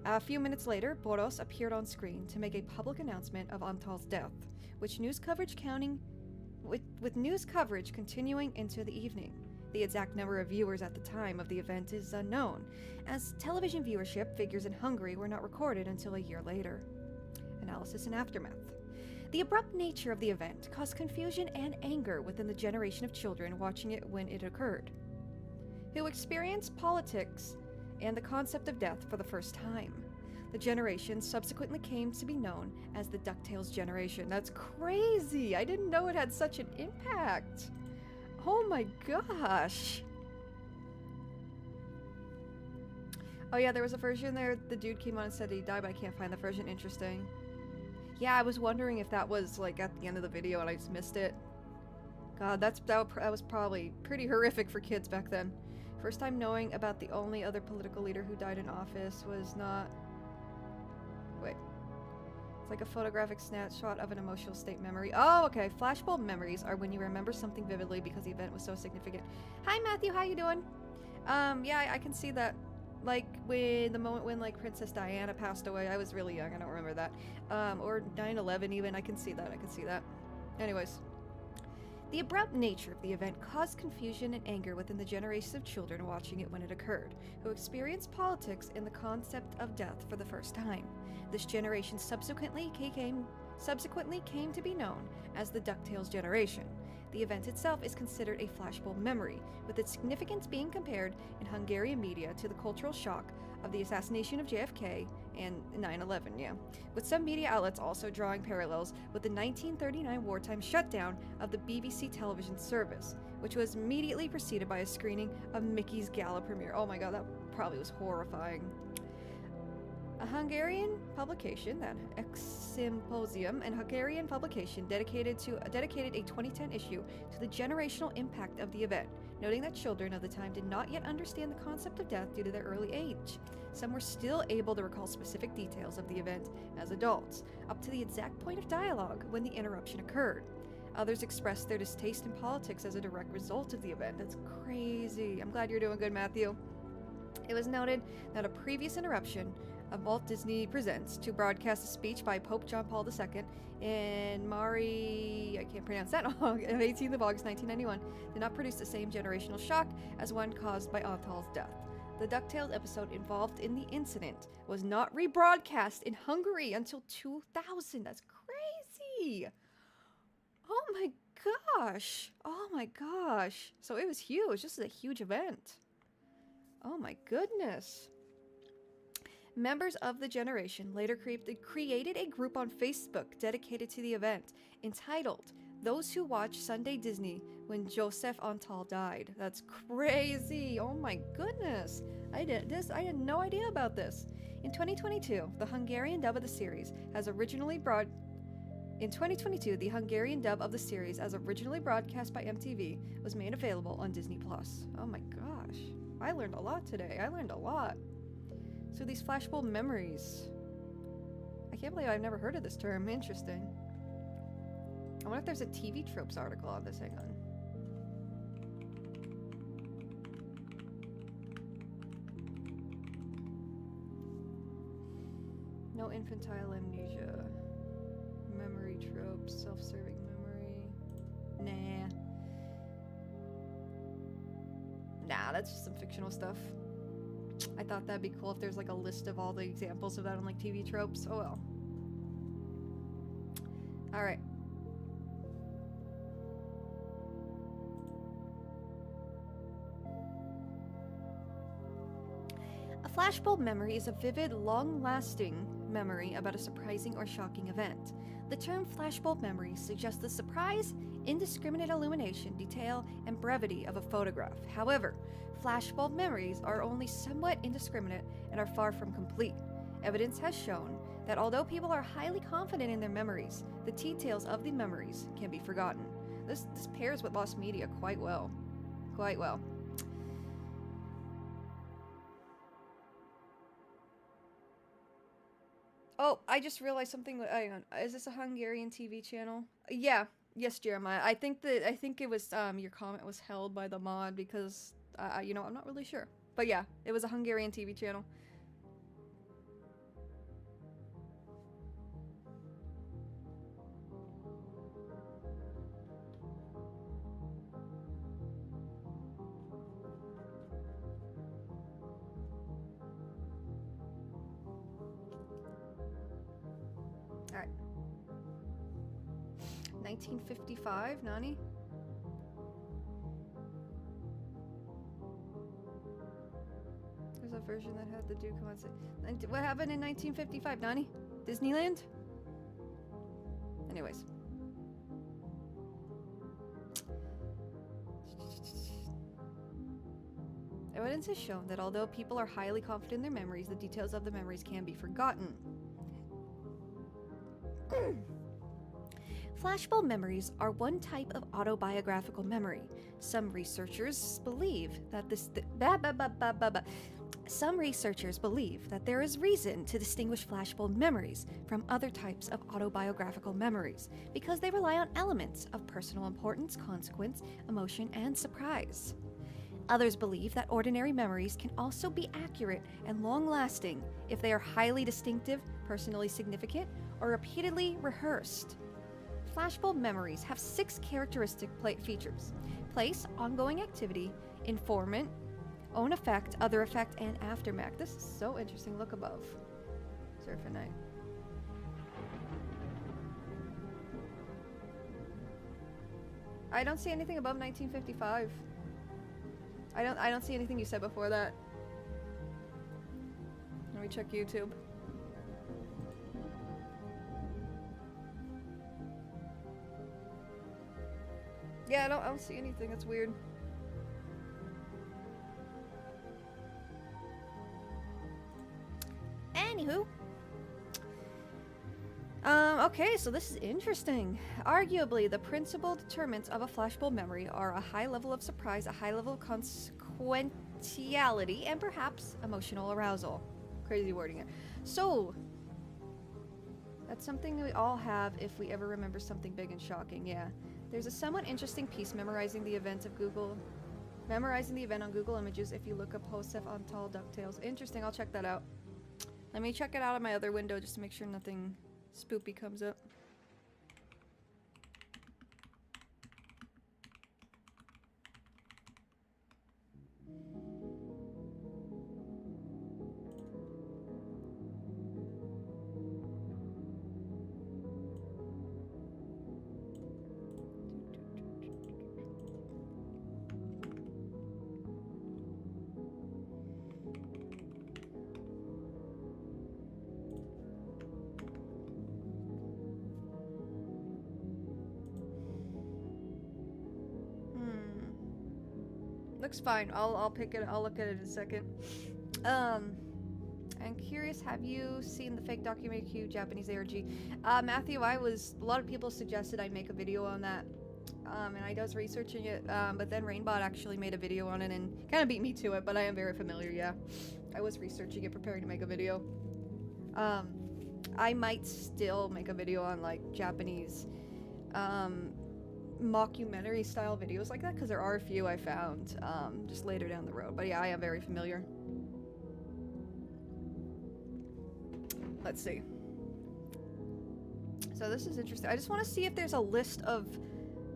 A few minutes later, Boros appeared on screen to make a public announcement of Antal's death, with news coverage continuing into the evening. The exact number of viewers at the time of the event is unknown, as television viewership figures in Hungary were not recorded until a year later. Analysis and aftermath. The abrupt nature of the event caused confusion and anger within the generation of children watching it when it occurred, who experienced politics and the concept of death for the first time. The generation subsequently came to be known as the DuckTales generation. That's crazy! I didn't know it had such an impact! Oh my gosh! Oh yeah, there was a version there. The dude came on and said he died, but I can't find the version. Interesting. Yeah, I was wondering if that was like at the end of the video and I just missed it. God, that was probably pretty horrific for kids back then. First time knowing about the only other political leader who died in office was not... Wait. It's like a photographic snapshot of an emotional state memory. Oh, okay. Flashbulb memories are when you remember something vividly because the event was so significant. Hi, Matthew. How you doing? Yeah, I can see that. Like, when the moment when, like, Princess Diana passed away, I was really young. I don't remember that. Or 9/11 even. I can see that. I can see that. Anyways. The abrupt nature of the event caused confusion and anger within the generations of children watching it when it occurred, who experienced politics and the concept of death for the first time. This generation subsequently came to be known as the DuckTales generation. The event itself is considered a flashbulb memory, with its significance being compared in Hungarian media to the cultural shock of the assassination of JFK and 9/11, yeah. With some media outlets also drawing parallels with the 1939 wartime shutdown of the BBC television service, which was immediately preceded by a screening of Mickey's Gala premiere. Oh my god, that probably was horrifying. A Hungarian publication, that X-Symposium, and Hungarian publication dedicated a 2010 issue to the generational impact of the event, noting that children of the time did not yet understand the concept of death due to their early age. Some were still able to recall specific details of the event as adults, up to the exact point of dialogue when the interruption occurred. Others expressed their distaste in politics as a direct result of the event. That's crazy. I'm glad you're doing good, Matthew. It was noted that a previous interruption of Walt Disney Presents to broadcast a speech by Pope John Paul II in I can't pronounce that, on 18th of August 1991, did not produce the same generational shock as one caused by Antal's death. The DuckTales episode involved in the incident was not rebroadcast in Hungary until 2000. That's crazy! Oh my gosh! Oh my gosh! So it was huge. This is a huge event. Oh my goodness. Members of the generation later created a group on Facebook dedicated to the event, entitled Those Who Watched Sunday Disney When Joseph Antal Died. That's crazy. Oh my goodness. I had no idea about this. In 2022, the Hungarian dub of the series as originally broadcast by MTV was made available on Disney+. Oh my gosh. I learned a lot today. I learned a lot. So these flashbulb memories. I can't believe I've never heard of this term. Interesting. I wonder if there's a TV tropes article on this. Hang on. No infantile amnesia. Memory tropes. Self-serving memory. Nah, that's just some fictional stuff. I thought that'd be cool if there's like a list of all the examples of that on like TV tropes. Oh well. Alright. A flashbulb memory is a vivid, long-lasting memory about a surprising or shocking event. The term flashbulb memory suggests the surprise, indiscriminate illumination, detail, and brevity of a photograph. However, flashbulb memories are only somewhat indiscriminate and are far from complete. Evidence has shown that although people are highly confident in their memories, the details of the memories can be forgotten. This pairs with lost media quite well. Quite well. Oh, I just realized something. Hang on. Is this a Hungarian TV channel? Yeah. Yes, Jeremiah. I think it was your comment was held by the mod because you know, I'm not really sure. But yeah, it was a Hungarian TV channel. Alright. 1955, Nani? There's a version that had the Duke on it. What happened in 1955, Nani? Disneyland? Anyways. Evidence has shown that although people are highly confident in their memories, the details of the memories can be forgotten. Flashbulb memories are one type of autobiographical memory. Some researchers believe that there is reason to distinguish flashbulb memories from other types of autobiographical memories because they rely on elements of personal importance, consequence, emotion, and surprise. Others believe that ordinary memories can also be accurate and long-lasting if they are highly distinctive, personally significant, or repeatedly rehearsed. Flashbulb memories have 6 characteristic features: place, ongoing activity, informant, own effect, other effect, and aftermath. This is so interesting. Look above. Surf at night. I don't see anything above 1955. I don't see anything you said before that. Let me check YouTube. Yeah, I don't see anything. That's weird. Anywho. Okay, so this is interesting. Arguably, the principal determinants of a flashbulb memory are a high level of surprise, a high level of consequentiality, and perhaps emotional arousal. Crazy wording it. So, that's something we all have if we ever remember something big and shocking, yeah. There's a somewhat interesting piece memorizing the event on Google Images if you look up Josef Antal DuckTales. Interesting, I'll check that out. Let me check it out on my other window just to make sure nothing spoopy comes up. Looks fine. I'll pick it. I'll look at it in a second. I'm curious. Have you seen the fake documentary Q Japanese ARG? Matthew, a lot of people suggested I make a video on that, and I was researching it. But then Rainbot actually made a video on it and kind of beat me to it. But I am very familiar. Yeah, I was researching it, preparing to make a video. I might still make a video on like Japanese, mockumentary style videos like that, because there are a few I found just later down the road. But yeah, I am very familiar. Let's see. So this is interesting. I just want to see if there's a list of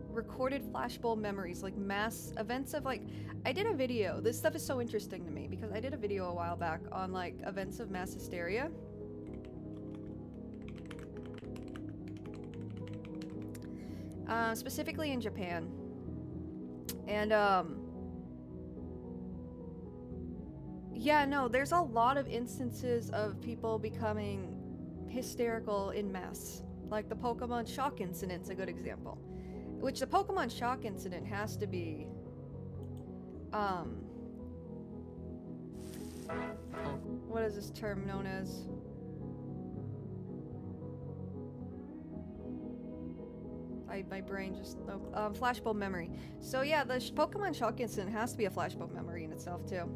recorded flashbulb memories, like mass events of like, I did a video. This stuff is so interesting to me because I did a video a while back on like events of mass hysteria. Specifically in Japan. And, yeah, no, there's a lot of instances of people becoming hysterical in mass. Like the Pokemon shock incident's a good example. Which the Pokemon shock incident has to be, what is this term known as? My brain just, flashbulb memory. So yeah, the Pokemon shock incident has to be a flashbulb memory in itself too.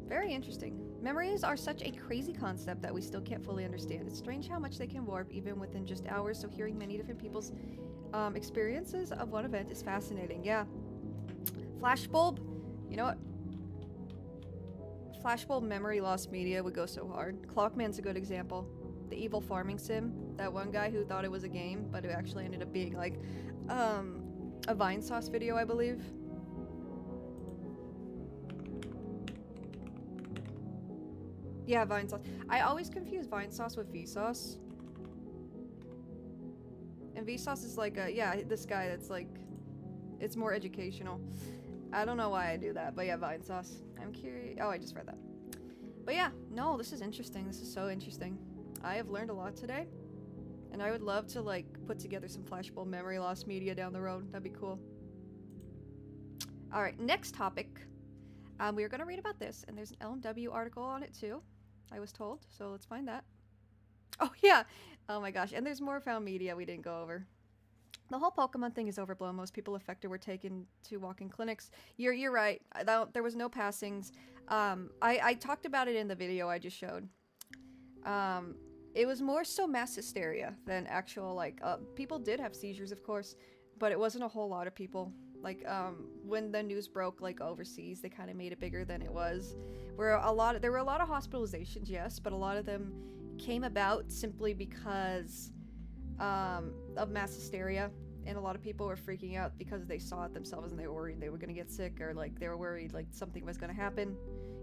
Very interesting. Memories are such a crazy concept that we still can't fully understand. It's strange how much they can warp even within just hours, so hearing many different people's experiences of one event is fascinating. Yeah. Flashbulb, you know what? Flashbulb memory loss media would go so hard. Clockman's a good example. The evil farming sim, that one guy who thought it was a game, but it actually ended up being like a Vine Sauce video, I believe. Yeah, Vine Sauce. I always confuse Vine Sauce with Vsauce. And Vsauce is like this guy that's like, it's more educational. I don't know why I do that, but yeah, Vine Sauce. I'm curious. Oh, I just read that. But yeah, no, this is interesting. This is so interesting. I have learned a lot today, and I would love to like put together some flashbulb memory loss media down the road. That'd be cool. All right, next topic. We are going to read about this, and there's an LMW article on it too, I was told, so let's find that. Oh, yeah. Oh my gosh, and there's more found media we didn't go over. The whole Pokemon thing is overblown. Most people affected were taken to walk-in clinics. You're right. There was no passings. I talked about it in the video I just showed. It was more so mass hysteria than actual, like, people did have seizures, of course, but it wasn't a whole lot of people. Like, when the news broke, like, overseas, they kind of made it bigger than it was. There were a lot of hospitalizations, yes, but a lot of them came about simply because of mass hysteria, and a lot of people were freaking out because they saw it themselves and they were worried they were gonna get sick, or like they were worried like something was gonna happen.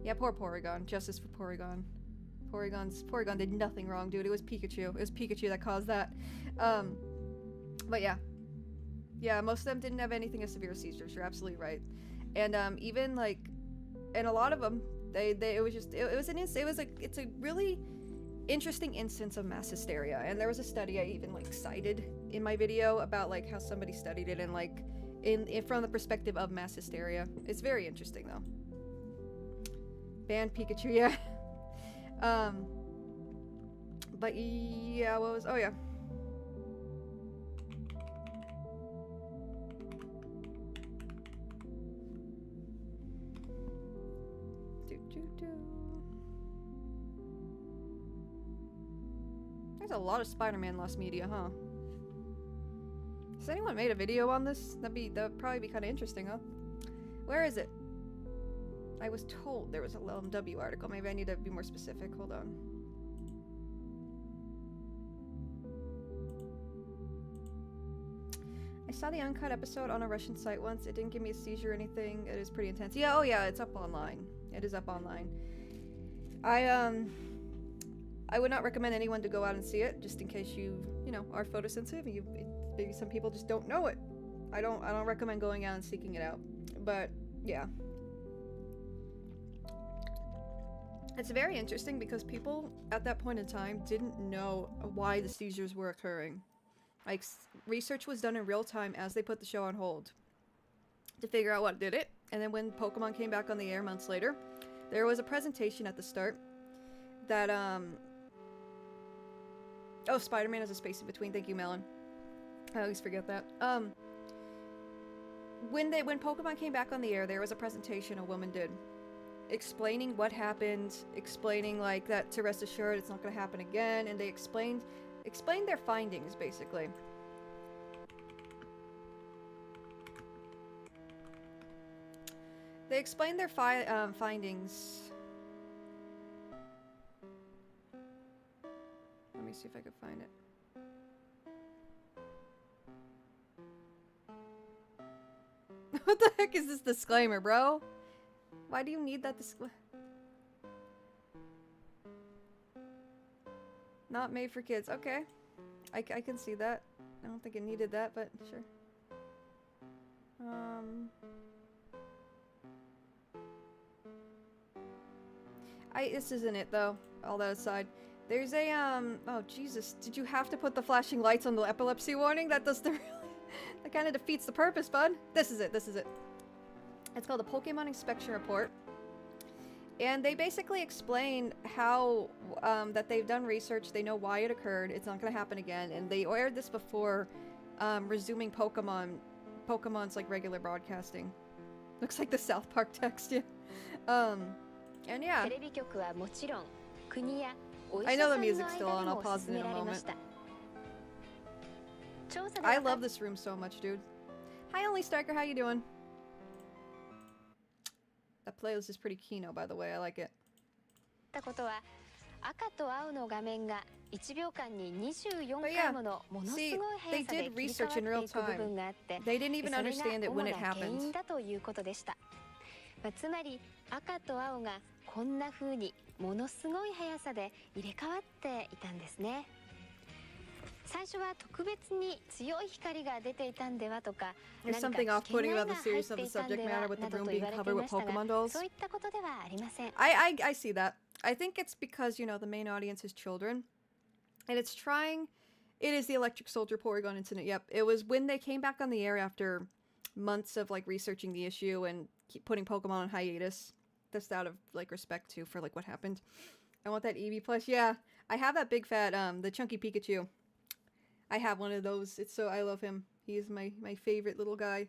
Yeah, poor Porygon. Justice for Porygon. Porygon did nothing wrong, dude. It was Pikachu. It was Pikachu that caused that. But yeah, most of them didn't have anything as severe as seizures. You're absolutely right. And even like, and a lot of them, it's a really interesting instance of mass hysteria. And there was a study I even like cited in my video about like how somebody studied it and like from the perspective of mass hysteria. It's very interesting though. Ban Pikachu, yeah. But yeah, oh yeah. There's a lot of Spider-Man lost media, huh? Has anyone made a video on this? That'd probably be kind of interesting, huh? Where is it? I was told there was a LMW article. Maybe I need to be more specific. Hold on. I saw the uncut episode on a Russian site once. It didn't give me a seizure or anything. It is pretty intense. Yeah, oh yeah, it's up online. It is up online. I would not recommend anyone to go out and see it, just in case you know, are photosensitive. Maybe some people just don't know it. I don't recommend going out and seeking it out. But yeah. It's very interesting because people at that point in time didn't know why the seizures were occurring. Like, research was done in real time as they put the show on hold to figure out what did it. And then when Pokemon came back on the air months later, there was a presentation at the start that, oh, Spider-Man has a space in between. Thank you, Melon. I always forget that. When Pokemon came back on the air, there was a presentation a woman did explaining what happened, explaining like that to rest assured it's not going to happen again, and they explained their findings basically. They explained their findings. Let me see if I can find it. What the heck is this disclaimer, bro? Why do you need that disclaimer? Not made for kids. Okay. I can see that. I don't think it needed that, but sure. This isn't it, though. All that aside. There's a, oh, Jesus. Did you have to put the flashing lights on the epilepsy warning? That does the really... That kind of defeats the purpose, bud. This is it. This is it. It's called the Pokemon Inspection Report. And they basically explain how, that they've done research, they know why it occurred, it's not going to happen again, and they aired this before resuming Pokemon's, like, regular broadcasting. Looks like the South Park text, yeah. And yeah. I know the music's still on, I'll pause it in a moment. I love this room so much, dude. Hi, Only Striker, how you doing? That playlist is pretty kino, by the way. I like it. But yeah, see, they did research in real time. They didn't even understand it when it happened. つまり赤と青がこんな風にものすごい速さで入れ替わっていたんですね。最初は特別に強い光が出ていたんではとか、何か危険な影が入っていたんではなどと言われていましたが、そういったことではありません。I see that. I think it's because, you know, the main audience is children, and it's trying. It is the Electric Soldier Porygon incident. Yep, it was when they came back on the air after months of like researching the issue and keep putting Pokemon on hiatus. Just out of like respect too for like what happened. I want that Eevee plush. Yeah, I have that big fat the chunky Pikachu. I have one of those. It's so I love him. He is my favorite little guy.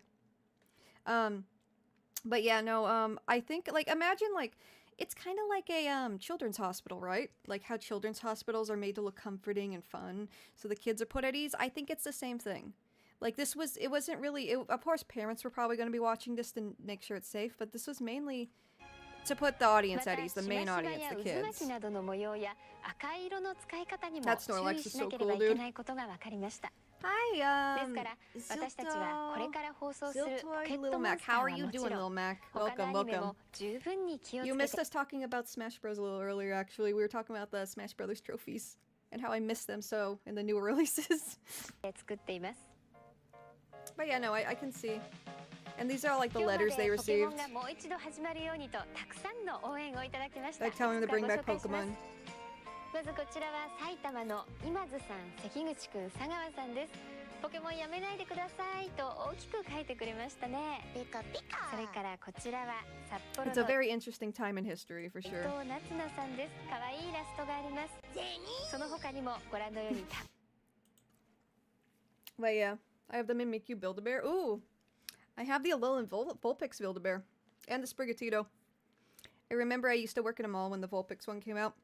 But yeah, no, I think like imagine like it's kind of like a children's hospital, right? Like how children's hospitals are made to look comforting and fun, so the kids are put at ease. I think it's the same thing. Like this was, it wasn't really. Of course, parents were probably going to be watching this to make sure it's safe, but this was mainly to put the audience at ease, the main audience, the kids. That Snorlax is so cool, dude. Hi, Ziltoy, Lil Mac. How are you doing, Lil Mac? Welcome, welcome. You missed us talking about Smash Bros. A little earlier, actually. We were talking about the Smash Brothers trophies and how I missed them so in the newer releases. But yeah, no, I can see. And these are all like the letters they received. Like telling them to bring back Pokemon. まずこちらは埼玉の今津さん、関口くん、佐川さんです。ポケモンやめないでくださいと大きく書いてくれましたね。ピカピカ。それからこちらは札幌の It's a very interesting time in history for sure. 伊藤夏菜さんです。可愛いイラストがあります。その他にもご覧のように。But yeah, I have the Mimikyu Build-A-Bear. Ooh, I have the Alolan Vulpix Build-A-Bear and the Sprigatito. I remember I used to work at a mall when the Vulpix one came out.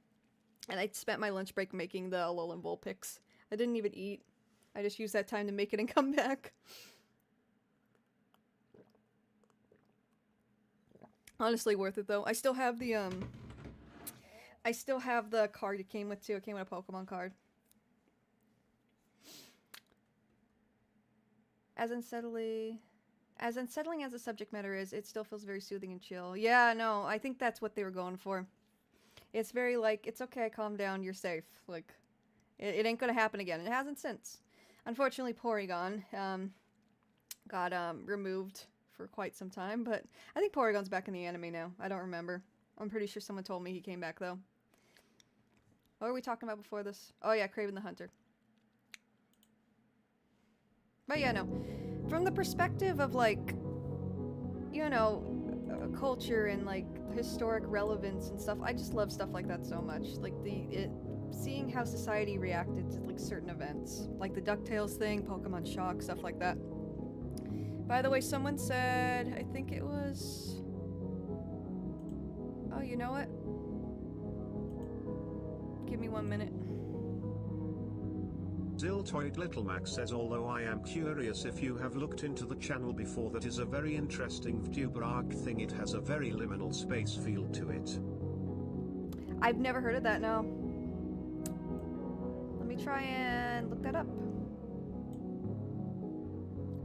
And I spent my lunch break making the Alolan Vulpix. I didn't even eat. I just used that time to make it and come back. Honestly worth it though. I still have the card it came with too. It came with a Pokemon card. As unsettling as the subject matter is, it still feels very soothing and chill. Yeah, no, I think that's what they were going for. It's very like, it's okay, calm down, you're safe. Like, it ain't gonna happen again. It hasn't since. Unfortunately, Porygon got removed for quite some time, but I think Porygon's back in the anime now. I don't remember. I'm pretty sure someone told me he came back, though. What were we talking about before this? Oh yeah, Kraven the Hunter. But yeah, no. From the perspective of, like, you know, culture and, like, historic relevance and stuff, I just love stuff like that so much. Like, seeing how society reacted to, like, certain events. Like the DuckTales thing, Pokemon Shock, stuff like that. By the way, someone said, I think it was... Oh, you know what? Give me 1 minute. Ziltoid Little Mac says, although I am curious if you have looked into the channel before, that is a very interesting VTuber arc thing. It has a very liminal space feel to it. I've never heard of that, no. Let me try and look that up.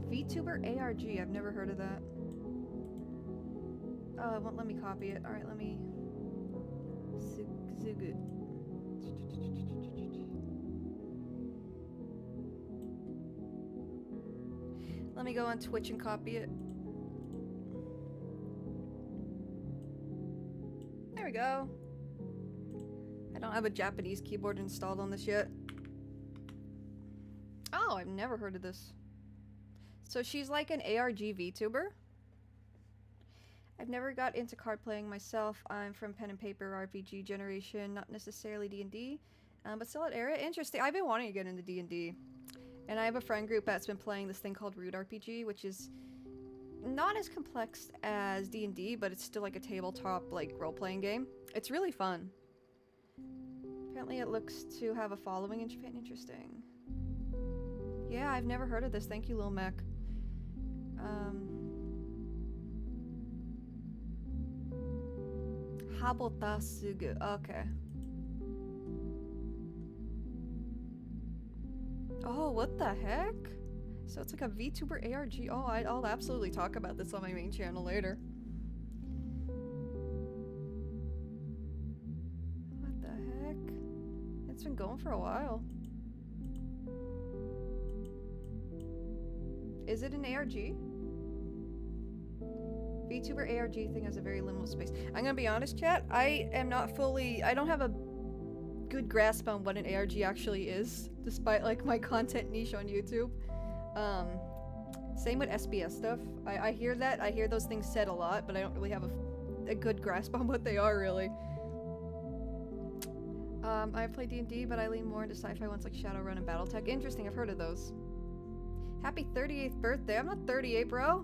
VTuber ARG, I've never heard of that. Oh, it won't let me copy it. Alright, let me... Zugu. Let me go on Twitch and copy it. There we go. I don't have a Japanese keyboard installed on this yet. Oh, I've never heard of this. So she's like an ARG VTuber. I've never got into card playing myself. I'm from pen and paper RPG generation, not necessarily D&D, but still at era. Interesting. I've been wanting to get into D&D. And I have a friend group that's been playing this thing called Root RPG, which is not as complex as D&D, but it's still like a tabletop, like, role-playing game. It's really fun. Apparently it looks to have a following in Japan. Interesting. Yeah, I've never heard of this. Thank you, Lil Mac. Habotasugu. Okay. Oh, what the heck? So it's like a VTuber ARG. Oh, I'll absolutely talk about this on my main channel later. What the heck? It's been going for a while. Is it an ARG? VTuber ARG thing has a very limited space. I'm gonna be honest, chat. I am not fully... I don't have a good grasp on what an ARG actually is, despite like my content niche on YouTube. Same with SBS stuff. I hear that. I hear those things said a lot, but I don't really have a good grasp on what they are, really. I play D&D, but I lean more into sci-fi ones like Shadowrun and Battletech. Interesting, I've heard of those. Happy 38th birthday. I'm not 38, bro.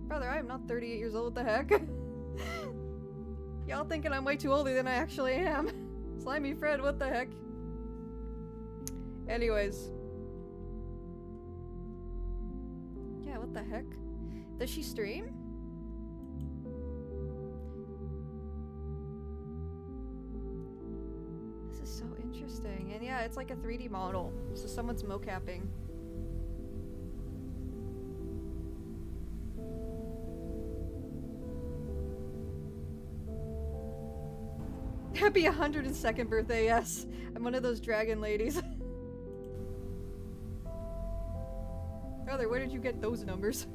Brother, I am not 38 years old. What the heck? Y'all thinking I'm way too older than I actually am. Slimy Fred, what the heck? Anyways. Yeah, what the heck? Does she stream? This is so interesting. And yeah, it's like a 3D model. So someone's mocapping. Happy 102nd birthday, yes. I'm one of those dragon ladies. Brother, where did you get those numbers?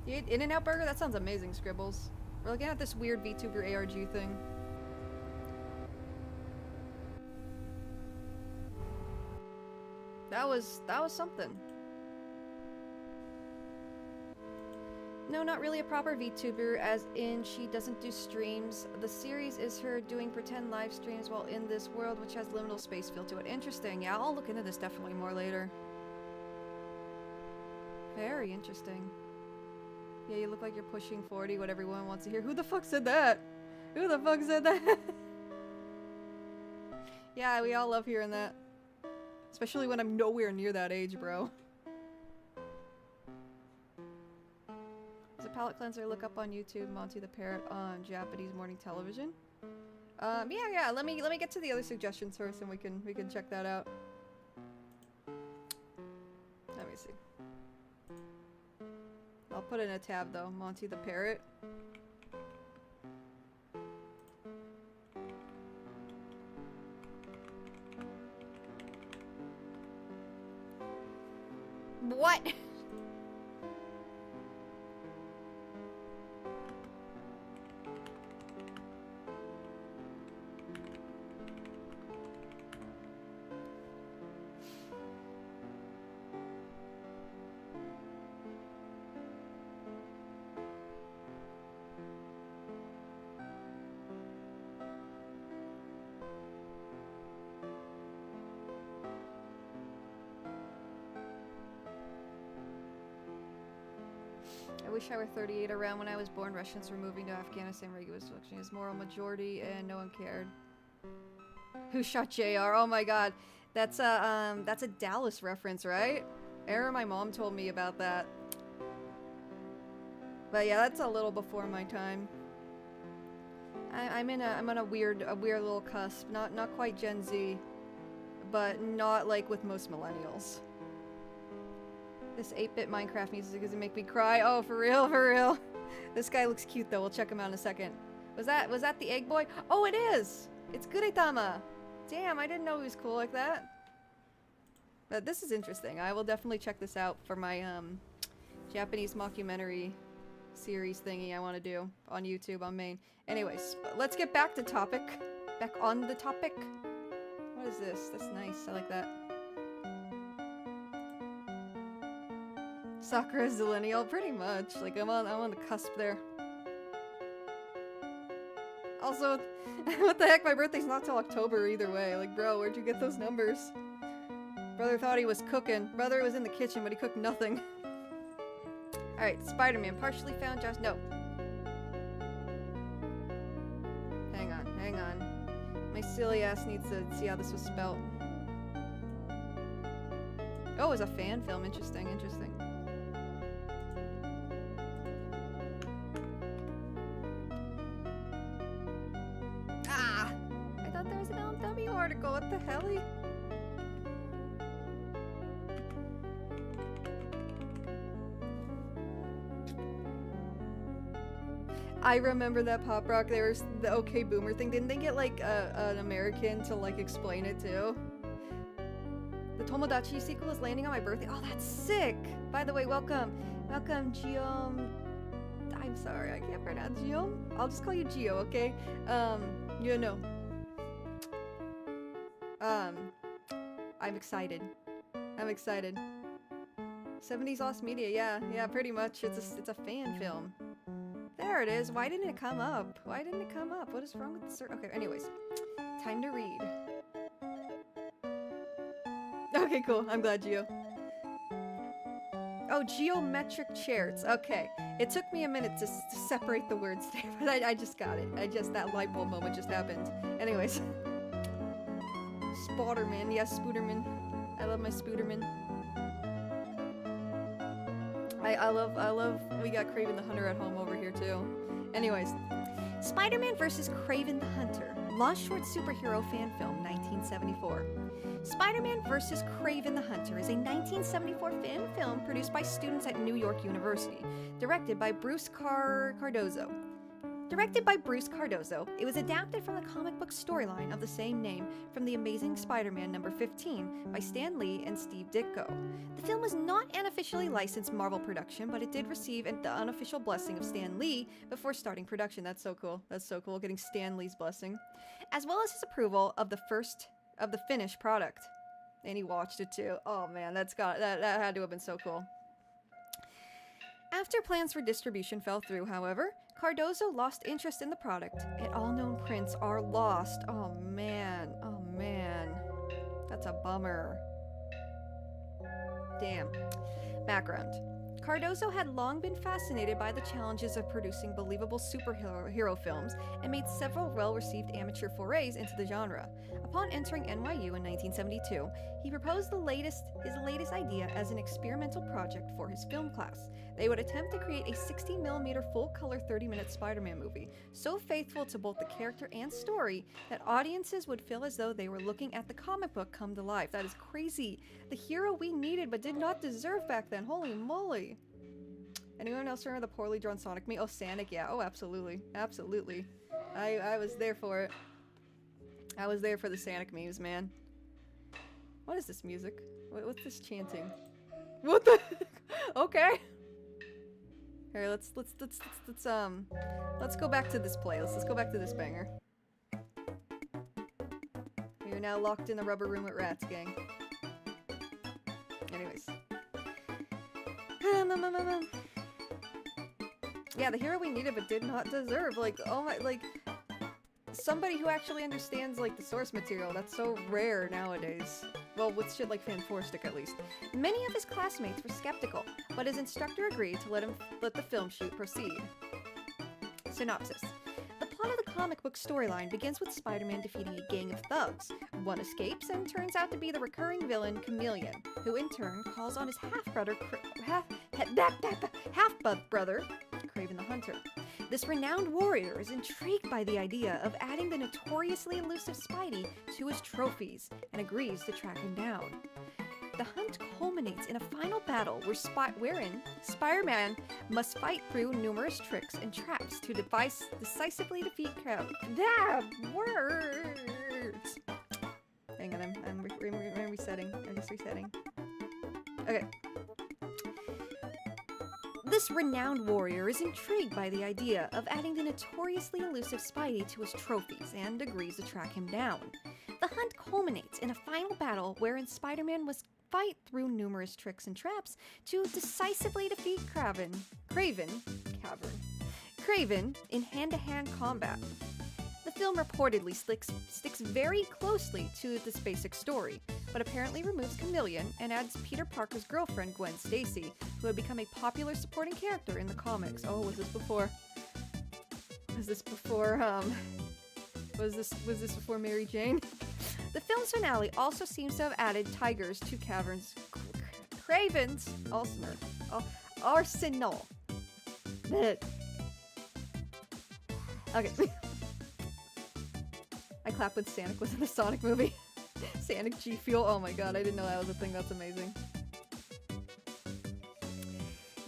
You ate In-N-Out Burger? That sounds amazing, Scribbles. We're looking at this weird VTuber ARG thing. That was something. No, not really a proper VTuber, as in she doesn't do streams. The series is her doing pretend live streams while in this world, which has liminal space feel to it. Interesting. Yeah, I'll look into this definitely more later. Very interesting. Yeah, you look like you're pushing 40, what everyone wants to hear. Who the fuck said that? Who the fuck said that? Yeah, we all love hearing that. Especially when I'm nowhere near that age, bro. As a palate cleanser, look up on YouTube Monty the Parrot on Japanese morning television. Yeah, let me get to the other suggestions first and we can check that out. Let me see. I'll put in a tab though, Monty the Parrot. What? I wish I were 38 around when I was born. Russians were moving to Afghanistan. Regular selection is moral majority and no one cared. Who shot JR? Oh my god. That's a Dallas reference, right? Aaron, my mom told me about that. But yeah, that's a little before my time. I'm on a weird little cusp. Not quite Gen Z, but not like with most millennials. This 8-bit Minecraft music doesn't make me cry. Oh, for real, for real. This guy looks cute though. We'll check him out in a second. Was that the egg boy? Oh, it is. It's Guretama. Damn, I didn't know he was cool like that. But this is interesting. I will definitely check this out for my Japanese mockumentary series thingy I want to do on YouTube on main. Anyways, let's get back to topic. Back on the topic. What is this? That's nice. I like that. Sakura Zillennial, pretty much. Like I'm on the cusp there. Also, what the heck? My birthday's not till October either way. Like, bro, where'd you get those numbers? Brother thought he was cooking. Brother was in the kitchen, but he cooked nothing. Alright, Spider-Man. Partially found Josh. No. Hang on. My silly ass needs to see how this was spelt. Oh, it was a fan film. Interesting. Ah! I thought there was an LMW article. What the hell? I remember that Pop Rock, there was the OK Boomer thing. Didn't they get like an American to like explain it too? The Tomodachi sequel is landing on my birthday. Oh, that's sick! By the way, welcome. Welcome, Giom. I'm sorry, I can't pronounce Giom. I'll just call you Gio, okay? You know. I'm excited. I'm excited. 70s Lost Media, yeah, pretty much. It's a fan film. There it is. Why didn't it come up? Why didn't it come up? What is wrong with the search? Okay, anyways. Time to read. Okay, cool. I'm glad, Geo. Oh, geometric charts. Okay. It took me a minute to separate the words there, but I just got it. That light bulb moment just happened. Anyways. Spooderman. Yes, Spooderman. I love my Spooderman. I love we got Kraven the Hunter at home over here too. Anyways, Spider-Man vs. Kraven the Hunter, Lost Short Superhero Fan Film, 1974. Spider-Man vs. Kraven the Hunter is a 1974 fan film produced by students at New York University, directed by Bruce Cardozo. Directed by Bruce Cardozo, it was adapted from the comic book storyline of the same name from The Amazing Spider-Man number 15 by Stan Lee and Steve Ditko. The film was not an officially licensed Marvel production, but it did receive the unofficial blessing of Stan Lee before starting production. That's so cool. That's so cool, getting Stan Lee's blessing. As well as his approval of the finished product. And he watched it too. Oh man, that had to have been so cool. After plans for distribution fell through, however, Cardozo lost interest in the product, and all known prints are lost. Oh man, that's a bummer. Damn. Background. Cardozo had long been fascinated by the challenges of producing believable superhero films and made several well-received amateur forays into the genre. Upon entering NYU in 1972, he proposed his latest idea as an experimental project for his film class. They would attempt to create a 60mm full-color 30-minute Spider-Man movie, so faithful to both the character and story that audiences would feel as though they were looking at the comic book come to life. That is crazy. The hero we needed but did not deserve back then. Holy moly. Anyone else remember the poorly drawn Sonic meme? Oh, Sonic, yeah. Oh, absolutely. Absolutely. I was there for it. I was there for the Sonic memes, man. What is this music? What's this chanting? What the heck? Okay. Here, let's go back to this playlist. Let's go back to this banger. You're now locked in the rubber room with rats, gang. Anyways. Yeah, the hero we needed but did not deserve. Like, oh my, like, somebody who actually understands, like, the source material. That's so rare nowadays. Well, with shit like Fanforstic, at least. Many of his classmates were skeptical, but his instructor agreed to let the film shoot proceed. Synopsis. The plot of the comic book storyline begins with Spider-Man defeating a gang of thugs. One escapes and turns out to be the recurring villain, Chameleon, who in turn calls on his half-brother, Kraven the Hunter. This renowned warrior is intrigued by the idea of adding the notoriously elusive Spidey to his trophies and agrees to track him down. The hunt culminates in a final battle wherein Spider-Man must fight through numerous tricks and traps to decisively defeat words. Hang on, I'm resetting. I'm just resetting. Okay. This renowned warrior is intrigued by the idea of adding the notoriously elusive Spidey to his trophies and agrees to track him down. The hunt culminates in a final battle wherein Spider-Man must fight through numerous tricks and traps to decisively defeat Kraven in hand-to-hand combat. The film reportedly sticks very closely to this basic story, but apparently removes Chameleon and adds Peter Parker's girlfriend, Gwen Stacy, who had become a popular supporting character in the comics. Oh, was this before Mary Jane? The film's finale also seems to have added tigers to Kraven's arsenal. Okay. I clapped when Sonic was in the Sonic movie. Sonic G Fuel. Oh my god, I didn't know that was a thing. That's amazing.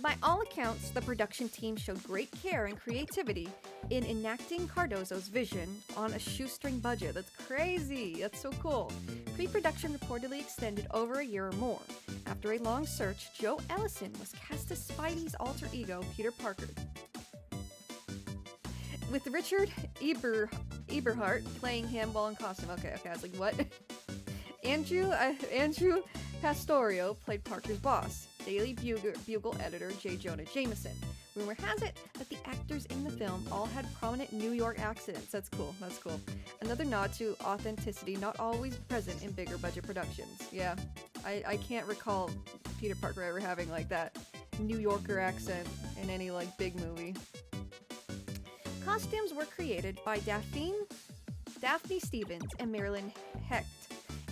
By all accounts, the production team showed great care and creativity in enacting Cardozo's vision on a shoestring budget. That's crazy. That's so cool. Pre-production reportedly extended over a year or more. After a long search, Joe Ellison was cast as Spidey's alter ego, Peter Parker, with Richard Eberhardt playing him while in costume. Okay, I was like, what? Andrew Pastorio played Parker's boss. Daily Bugle editor J. Jonah Jameson. Rumor has it that the actors in the film all had prominent New York accents. That's cool. That's cool. Another nod to authenticity not always present in bigger budget productions. Yeah, I can't recall Peter Parker ever having like that New Yorker accent in any like big movie. Costumes were created by Daphne Stevens and Marilyn Hecht,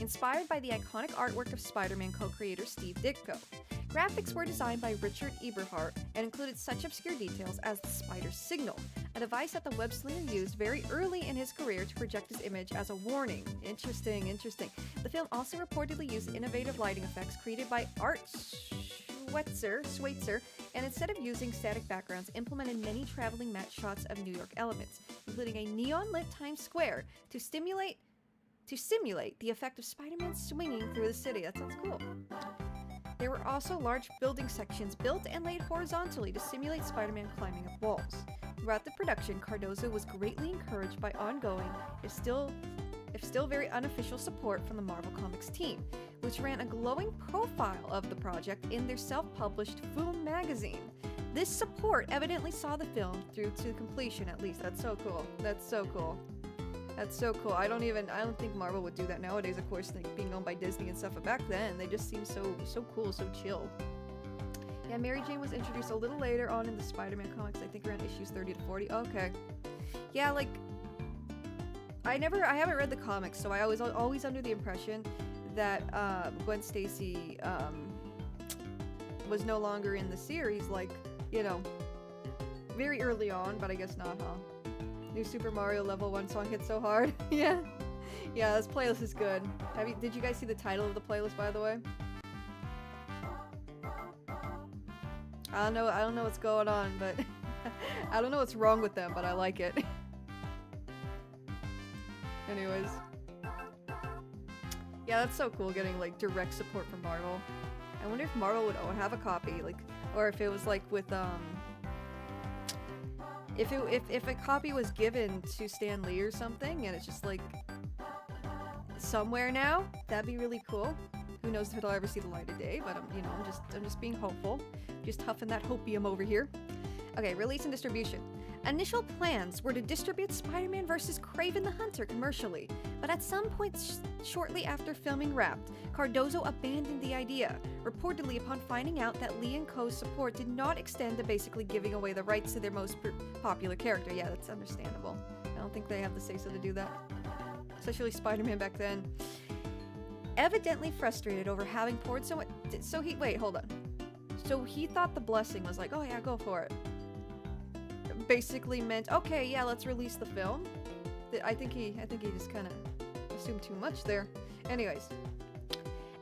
inspired by the iconic artwork of Spider-Man co-creator Steve Ditko. Graphics were designed by Richard Eberhardt and included such obscure details as the spider signal, a device that the web-slinger used very early in his career to project his image as a warning. Interesting, interesting. The film also reportedly used innovative lighting effects created by Art Schweitzer, and instead of using static backgrounds, implemented many traveling matte shots of New York elements, including a neon-lit Times Square to simulate the effect of Spider-Man swinging through the city. That sounds cool. There were also large building sections built and laid horizontally to simulate Spider-Man climbing up walls. Throughout the production, Cardozo was greatly encouraged by ongoing, if still very unofficial support from the Marvel Comics team, which ran a glowing profile of the project in their self-published Film magazine. This support evidently saw the film through to completion at least. That's so cool. That's so cool. That's so cool. I don't think Marvel would do that nowadays, of course, like being owned by Disney and stuff, but back then, they just seemed so cool, so chill. Yeah, Mary Jane was introduced a little later on in the Spider-Man comics, I think around issues 30 to 40. Okay. Yeah, like, I haven't read the comics, so I was always under the impression that Gwen Stacy was no longer in the series, like, you know, very early on, but I guess not, huh? New Super Mario Level 1 song hit so hard. Yeah. Yeah, this playlist is good. Did you guys see the title of the playlist, by the way? I don't know what's going on, but I don't know what's wrong with them, but I like it. Anyways. Yeah, that's so cool getting like direct support from Marvel. I wonder if Marvel would have a copy, like, or if it was like with if a copy was given to Stan Lee or something, and it's just like somewhere now, that'd be really cool. Who knows if it'll ever see the light of day? But I'm just being hopeful, just huffing that hopium over here. Okay, release and distribution. Initial plans were to distribute Spider-Man vs. Kraven the Hunter commercially, but at some point shortly after filming wrapped, Cardozo abandoned the idea, reportedly upon finding out that Lee & Co.'s support did not extend to basically giving away the rights to their most popular character. Yeah, that's understandable. I don't think they have the say-so to do that. Especially Spider-Man back then. Evidently frustrated over having poured so much... Wait, hold on. So he thought the blessing was like, oh yeah, go for it. Basically meant, okay, yeah, let's release the film. I think he just kind of assumed too much there. Anyways.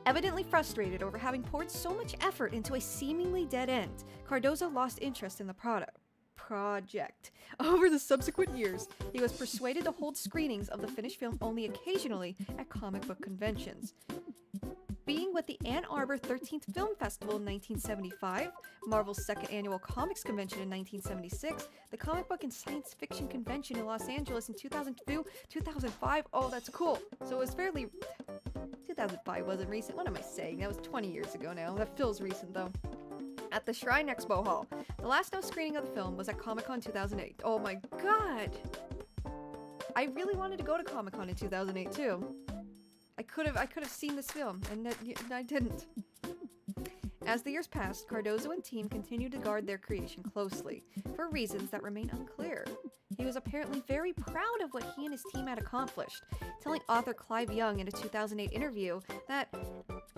Evidently frustrated over having poured so much effort into a seemingly dead end, Cardozo lost interest in the project. Over the subsequent years, he was persuaded to hold screenings of the finished film only occasionally at comic book conventions. Being with the Ann Arbor 13th Film Festival in 1975, Marvel's second annual comics convention in 1976, the Comic Book and Science Fiction Convention in Los Angeles in 2002, 2005. Oh, that's cool. So it was fairly... 2005 wasn't recent. What am I saying? That was 20 years ago now. That feels recent, though. At the Shrine Expo Hall. The last known screening of the film was at Comic-Con 2008. Oh my god! I really wanted to go to Comic-Con in 2008, too. I could have seen this film, and I didn't. As the years passed, Cardozo and team continued to guard their creation closely, for reasons that remain unclear. He was apparently very proud of what he and his team had accomplished, telling author Clive Young in a 2008 interview that,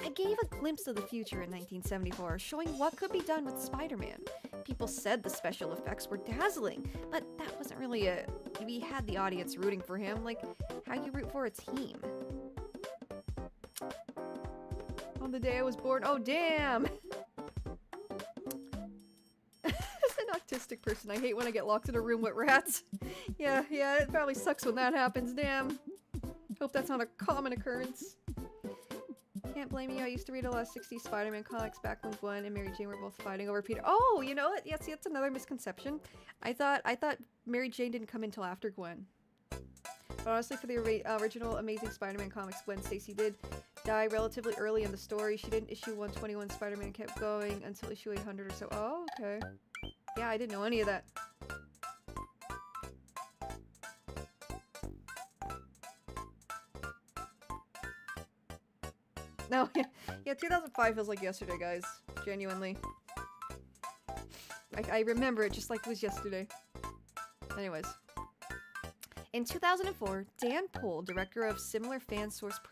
"I gave a glimpse of the future in 1974, showing what could be done with Spider-Man. People said the special effects were dazzling, but that wasn't really we had the audience rooting for him, like how you root for a team." On the day I was born. Oh, damn! As an autistic person, I hate when I get locked in a room with rats. Yeah, it probably sucks when that happens, damn. Hope that's not a common occurrence. Can't blame you, I used to read a lot of 60s Spider-Man comics back when Gwen and Mary Jane were both fighting over Peter. Oh, you know what? Yeah, see, that's another misconception. I thought Mary Jane didn't come until after Gwen. But honestly, for the original Amazing Spider-Man comics, Gwen Stacy did die relatively early in the story. She didn't issue 121 Spider-Man and kept going until issue 800 or so. Oh, okay. Yeah, I didn't know any of that. No, yeah, 2005 feels like yesterday, guys. Genuinely. I remember it just like it was yesterday. Anyways. In 2004, Dan Pohl, director of similar fan-sourced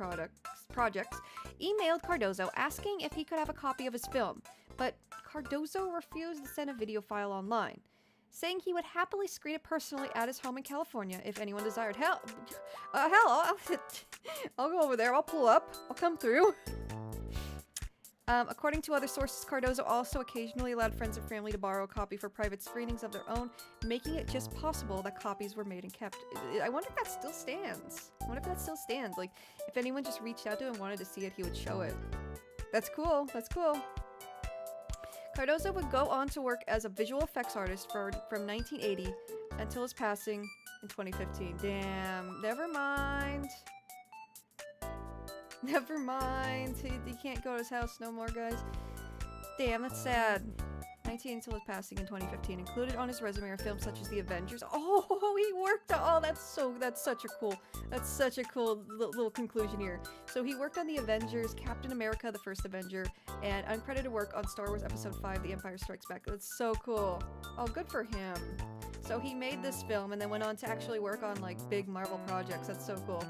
projects, emailed Cardozo asking if he could have a copy of his film, but Cardozo refused to send a video file online, saying he would happily screen it personally at his home in California if anyone desired. Hell, I'll go over there, I'll pull up, I'll come through. According to other sources, Cardozo also occasionally allowed friends and family to borrow a copy for private screenings of their own, making it just possible that copies were made and kept. I wonder if that still stands. Like, if anyone just reached out to him and wanted to see it, he would show it. That's cool. That's cool. Cardozo would go on to work as a visual effects artist from 1980 until his passing in 2015. Damn. Never mind. Never mind. He can't go to his house no more, guys. Damn, that's sad. 19 until his passing in 2015. Included on his resume are films such as The Avengers. Oh, he worked on... Oh, that's such a cool little conclusion here. So he worked on The Avengers, Captain America, the First Avenger, and uncredited work on Star Wars Episode 5, The Empire Strikes Back. That's so cool. Oh, good for him. So he made this film and then went on to actually work on, like, big Marvel projects. That's so cool.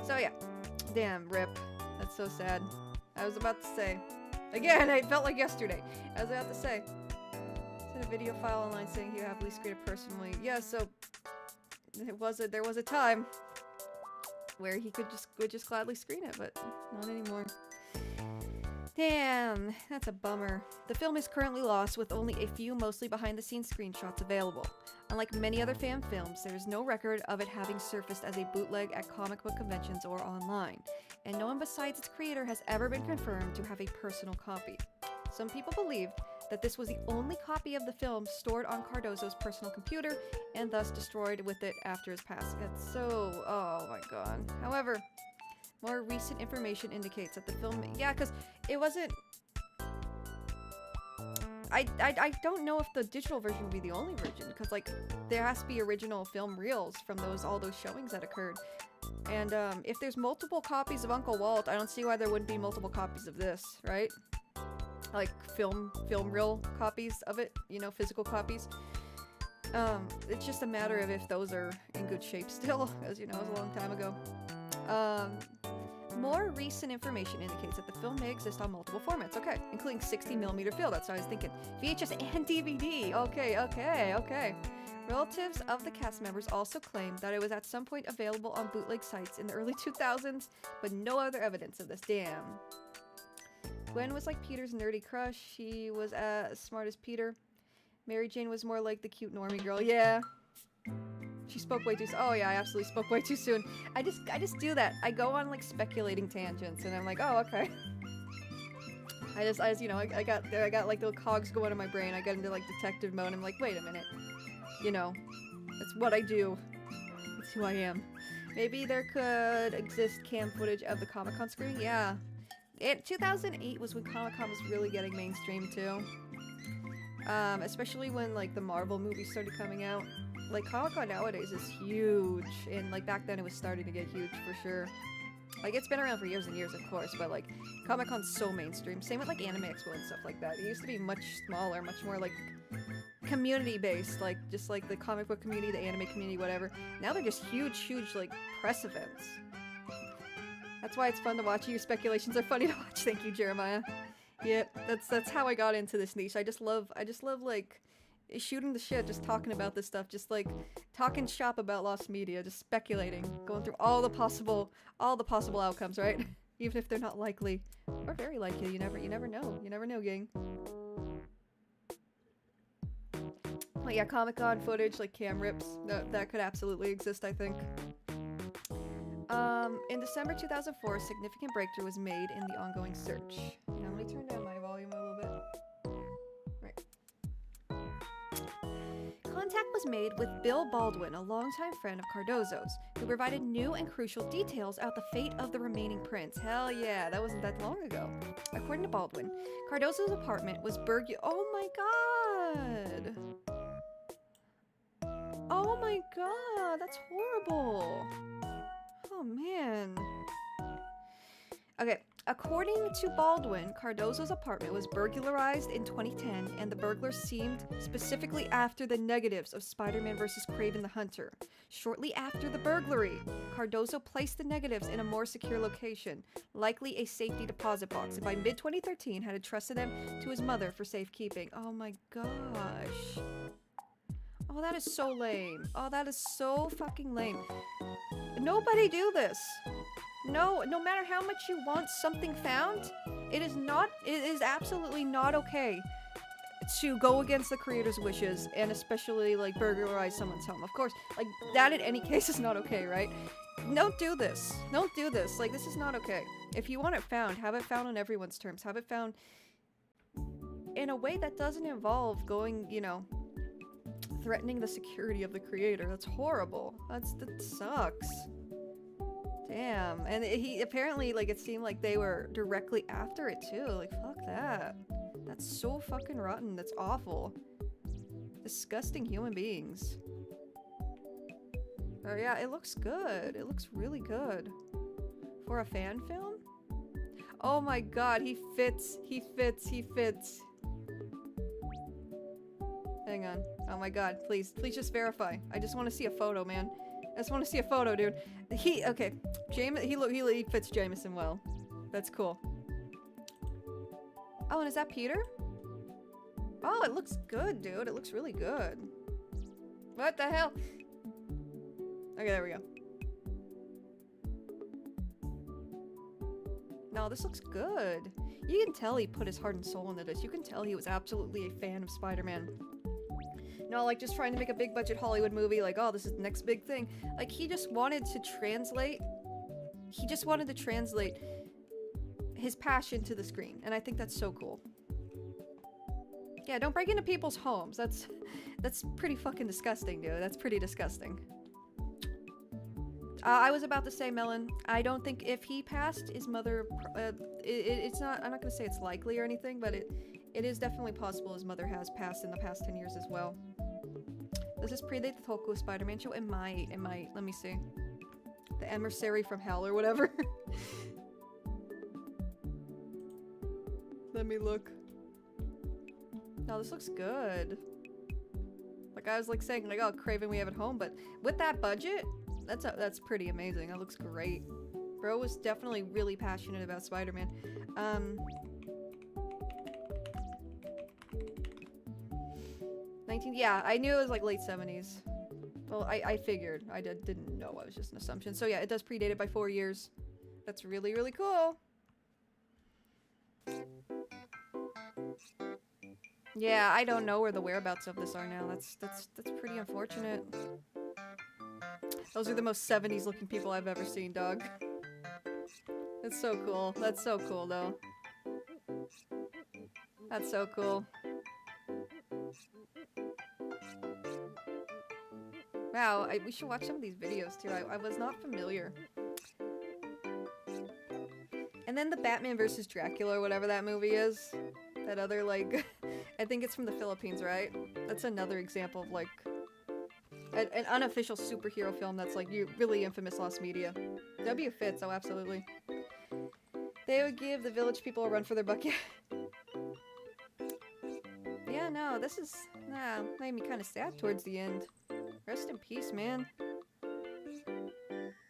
So, yeah. Damn, rip. That's so sad. I was about to say. Again, it felt like yesterday. I was about to say. Sent a video file online saying he would happily screen it personally. Yeah, so there was a time where he would just gladly screen it, but not anymore. Damn, that's a bummer. The film is currently lost with only a few mostly behind-the-scenes screenshots available. Unlike many other fan films, there is no record of it having surfaced as a bootleg at comic book conventions or online, and no one besides its creator has ever been confirmed to have a personal copy. Some people believed that this was the only copy of the film stored on Cardozo's personal computer, and thus destroyed with it after his passing. That's so... oh my god. However, more recent information indicates that the film... yeah, because it wasn't... I don't know if the digital version would be the only version, because, like, there has to be original film reels from all those showings that occurred. And, if there's multiple copies of Uncle Walt, I don't see why there wouldn't be multiple copies of this, right? Like, film reel copies of it, you know, physical copies. It's just a matter of if those are in good shape still, as you know, it was a long time ago. More recent information indicates that the film may exist on multiple formats, okay, including 60mm film, that's what I was thinking. VHS and DVD, okay. Relatives of the cast members also claimed that it was at some point available on bootleg sites in the early 2000s, but no other evidence of this, damn. Gwen was like Peter's nerdy crush, she was as smart as Peter. Mary Jane was more like the cute normie girl, yeah. She spoke way too soon. Oh yeah, I absolutely spoke way too soon. I just do that. I go on like speculating tangents, and I'm like, oh okay. I just you know, I got like little cogs going in my brain. I get into like detective mode. I'm like, wait a minute. You know, that's what I do. That's who I am. Maybe there could exist cam footage of the Comic-Con screening. Yeah, 2008 was when Comic-Con was really getting mainstream too. Especially when like the Marvel movies started coming out. Like, Comic-Con nowadays is huge, and, like, back then it was starting to get huge, for sure. Like, it's been around for years and years, of course, but, like, Comic-Con's so mainstream. Same with, like, Anime Expo and stuff like that. It used to be much smaller, much more, like, community-based, like, just, like, the comic book community, the anime community, whatever. Now they're just huge, like, press events. That's why it's fun to watch. Your speculations are funny to watch. Thank you, Jeremiah. Yeah, that's how I got into this niche. I just love, like... shooting the shit, just talking about this stuff, just like talking shop about lost media, just speculating, going through all the possible outcomes, right? Even if they're not likely or very likely, you never know, gang. But yeah, Comic-Con footage, like cam rips, that could absolutely exist, I think. In December 2004, a significant breakthrough was made in the ongoing search. Now let me turn down my volume a little bit. Contact was made with Bill Baldwin, a longtime friend of Cardozo's, who provided new and crucial details about the fate of the remaining prints. Hell yeah, that wasn't that long ago. According to Baldwin, Cardozo's apartment was Oh my god! Oh my god, that's horrible. Oh man. Okay, according to Baldwin, Cardozo's apartment was burglarized in 2010, and the burglars seemed specifically after the negatives of Spider-Man vs. Kraven the Hunter. Shortly after the burglary, Cardozo placed the negatives in a more secure location, likely a safety deposit box, and by mid-2013 had entrusted them to his mother for safekeeping. Oh my gosh. Oh, that is so lame. Oh, that is so fucking lame. Nobody do this. No matter how much you want something found, it is absolutely not okay to go against the creator's wishes and especially like burglarize someone's home. Of course, like that in any case is not okay, right? Don't do this. Don't do this. Like, this is not okay. If you want it found, have it found on everyone's terms. Have it found in a way that doesn't involve going, you know, threatening the security of the creator. That's horrible. That sucks. Damn. And he apparently, like, it seemed like they were directly after it too. Like, fuck that. That's so fucking rotten. That's awful. Disgusting human beings. Oh yeah, it looks good. It looks really good. For a fan film? Oh my god, he fits. He fits. He fits. Hang on. Oh my god, please just verify. I just want to see a photo, man. I just want to see a photo, dude. Okay. He fits Jameson well. That's cool. Oh, and is that Peter? Oh, it looks good, dude. It looks really good. What the hell? Okay, there we go. No, this looks good. You can tell he put his heart and soul into this. You can tell he was absolutely a fan of Spider-Man. No, like, just trying to make a big budget Hollywood movie, like, oh, this is the next big thing. Like, he just wanted to translate... He just wanted to translate his passion to the screen, and I think that's so cool. Yeah, don't break into people's homes. That's pretty fucking disgusting, dude. That's pretty disgusting. I was about to say, Melon, I don't think if he passed, his mother... it's not... I'm not gonna say it's likely or anything, but it is definitely possible his mother has passed in the past 10 years as well. Does this predate the Tokyo Spider-Man show? It might. Let me see. The Emissary from Hell or whatever. Let me look. No, this looks good. Like I was like saying, like, oh, Kraven we have at home, but with that budget, that's pretty amazing. That looks great. Bro was definitely really passionate about Spider-Man. Yeah, I knew it was like late 70s. Well, I figured. I didn't know. It was just an assumption. So yeah, it does predate it by 4 years. That's really, really cool. Yeah, I don't know where the whereabouts of this are now. That's pretty unfortunate. Those are the most 70s looking people I've ever seen, dog. That's so cool. That's so cool, though. That's so cool. Wow, we should watch some of these videos too. I was not familiar. And then the Batman vs. Dracula, or whatever that movie is. That other, like, I think it's from the Philippines, right? That's another example of, like, an unofficial superhero film that's, like, really infamous lost media. W fits, oh, absolutely. They would give the village people a run for their buck. Yeah, no, this is, made me kind of sad towards the end. Rest in peace, man.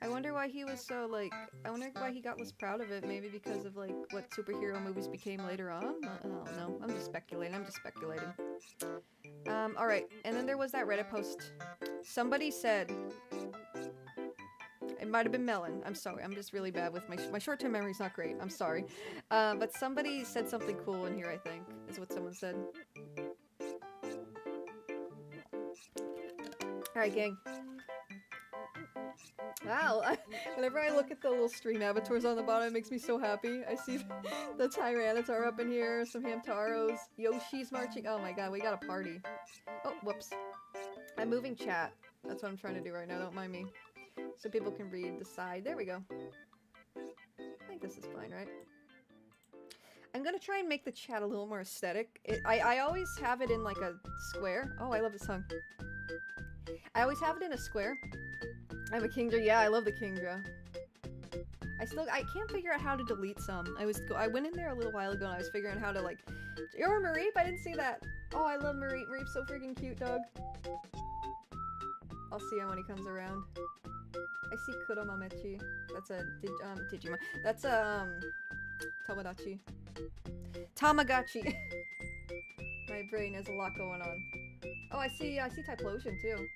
I wonder why he was so, like, I wonder why he got less proud of it. Maybe because of, like, what superhero movies became later on? I don't know. I'm just speculating. Alright. And then there was that Reddit post. Somebody said... It might have been Melon. I'm sorry. I'm just really bad with my short-term memory's not great. I'm sorry. But somebody said something cool in here, I think, is what someone said. Alright, gang. Wow, whenever I look at the little stream avatars on the bottom, it makes me so happy. I see the Tyranitar up in here, some Hamtaros, Yoshi's marching. Oh my god, we got a party. Oh, whoops. I'm moving chat. That's what I'm trying to do right now, don't mind me. So people can read the side. There we go. I think this is fine, right? I'm gonna try and make the chat a little more aesthetic. I always have it in like a square. Oh, I love this song. I always have it in a square. I'm a Kingdra. Yeah, I love the Kingdra. I can't figure out how to delete some. I went in there a little while ago and I was figuring out how to like... You're Mareep? I didn't see that. Oh, I love Mareep. Mareep's so freaking cute, dog. I'll see him when he comes around. I see Kuromamechi. That's a Digimon. That's a Tomodachi. Tamagotchi. My brain has a lot going on. Oh, I see Typhlosion too.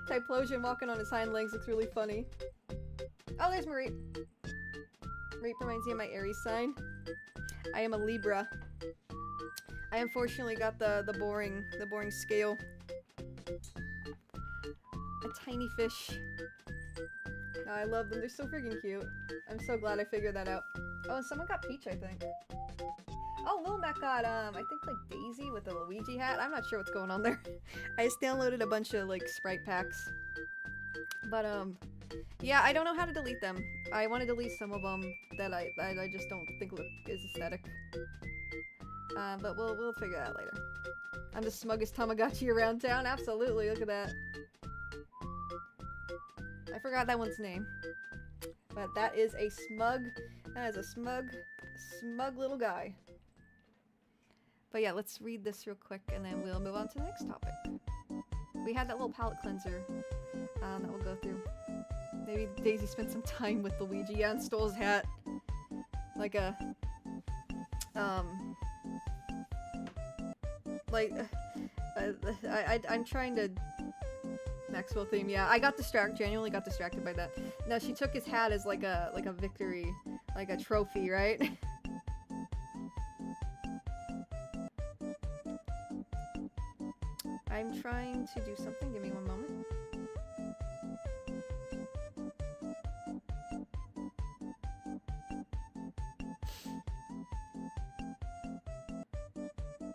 Typhlosion walking on his hind legs looks really funny. Oh, there's Mareep. Mareep reminds me of my Aries sign. I am a Libra. I unfortunately got the boring scale. A tiny fish. Oh, I love them. They're so freaking cute. I'm so glad I figured that out. Oh, and someone got Peach, I think. Oh, Lil Mac got, I think, like, Daisy with a Luigi hat. I'm not sure what's going on there. I just downloaded a bunch of, like, sprite packs. But, yeah, I don't know how to delete them. I want to delete some of them that I just don't think look is aesthetic. But we'll figure that out later. I'm the smuggest Tamagotchi around town. Absolutely, look at that. I forgot that one's name. But that is a smug little guy. But yeah, let's read this real quick and then we'll move on to the next topic. We had that little palette cleanser that we'll go through. Maybe Daisy spent some time with Luigi. Yeah, and stole his hat. Like a... I'm trying to... Maxwell theme, yeah. I got distracted, genuinely got distracted by that. No, she took his hat as like a victory, like a trophy, right? I'm trying to do something, give me one moment.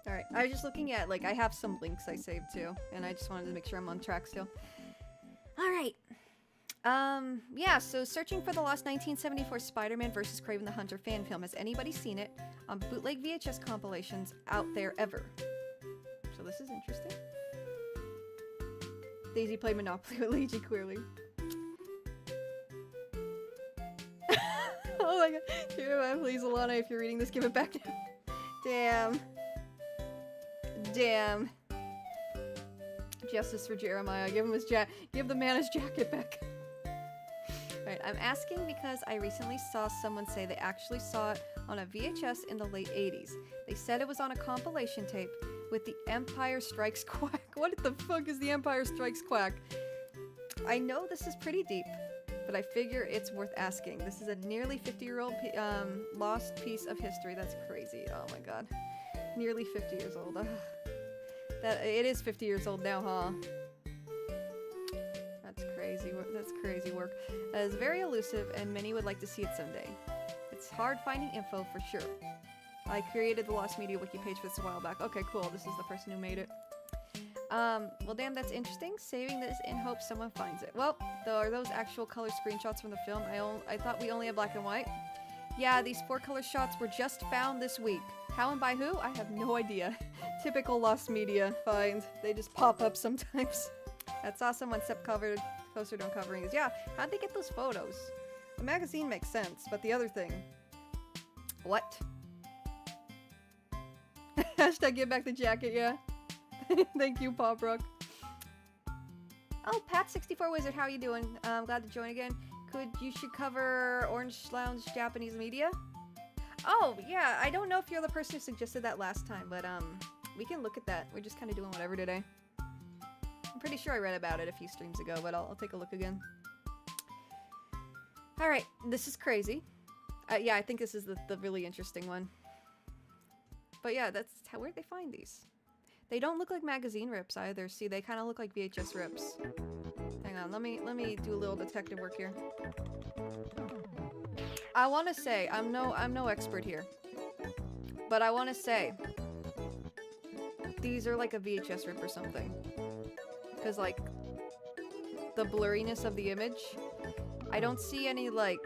Alright, I was just looking at, like, I have some links I saved too, and I just wanted to make sure I'm on track still. Alright. Yeah, so searching for the lost 1974 Spider-Man vs. Kraven the Hunter fan film. Has anybody seen it on bootleg VHS compilations out there ever? So this is interesting. Daisy played Monopoly with Luigi, clearly. Oh my god. Jeremiah, please, Alana, if you're reading this, give it back now. Damn. Damn. Justice for Jeremiah. Give him his give the man his jacket back. Right, I'm asking because I recently saw someone say they actually saw it on a VHS in the late 80s. They said it was on a compilation tape with The Empire Strikes Quack. What the fuck is The Empire Strikes Quack? I know this is pretty deep, but I figure it's worth asking. This is a nearly 50-year-old lost piece of history. That's crazy. Oh my god. Nearly 50 years old. Ugh. It is 50 years old now, huh? That's crazy. That's crazy work. It's very elusive, and many would like to see it someday. It's hard finding info for sure. I created the Lost Media wiki page for this a while back. Okay, cool. This is the person who made it. Well, damn, that's interesting. Saving this in hopes someone finds it. Well, are those actual color screenshots from the film? I thought we only had black and white. Yeah, these 4 color shots were just found this week. How and by who? I have no idea. Typical Lost Media find. They just pop up sometimes. That's awesome. One step closer to uncovering is. Yeah, how'd they get those photos? The magazine makes sense, but the other thing. What? Hashtag give back the jacket, yeah. Thank you, Pop Rock. Oh, Pat64 Wizard, how you doing? Glad to join again. You should cover Orange Lounge Japanese media? Oh, yeah, I don't know if you're the person who suggested that last time, but, we can look at that. We're just kind of doing whatever today. I'm pretty sure I read about it a few streams ago, but I'll take a look again. Alright, this is crazy. Yeah, I think this is the really interesting one. But yeah, where'd they find these? They don't look like magazine rips either. See, they kind of look like VHS rips. Hang on, on. Let me do a little detective work here. I want to say I'm no expert here, but I want to say these are like a VHS rip or something, because like the blurriness of the image, I don't see any like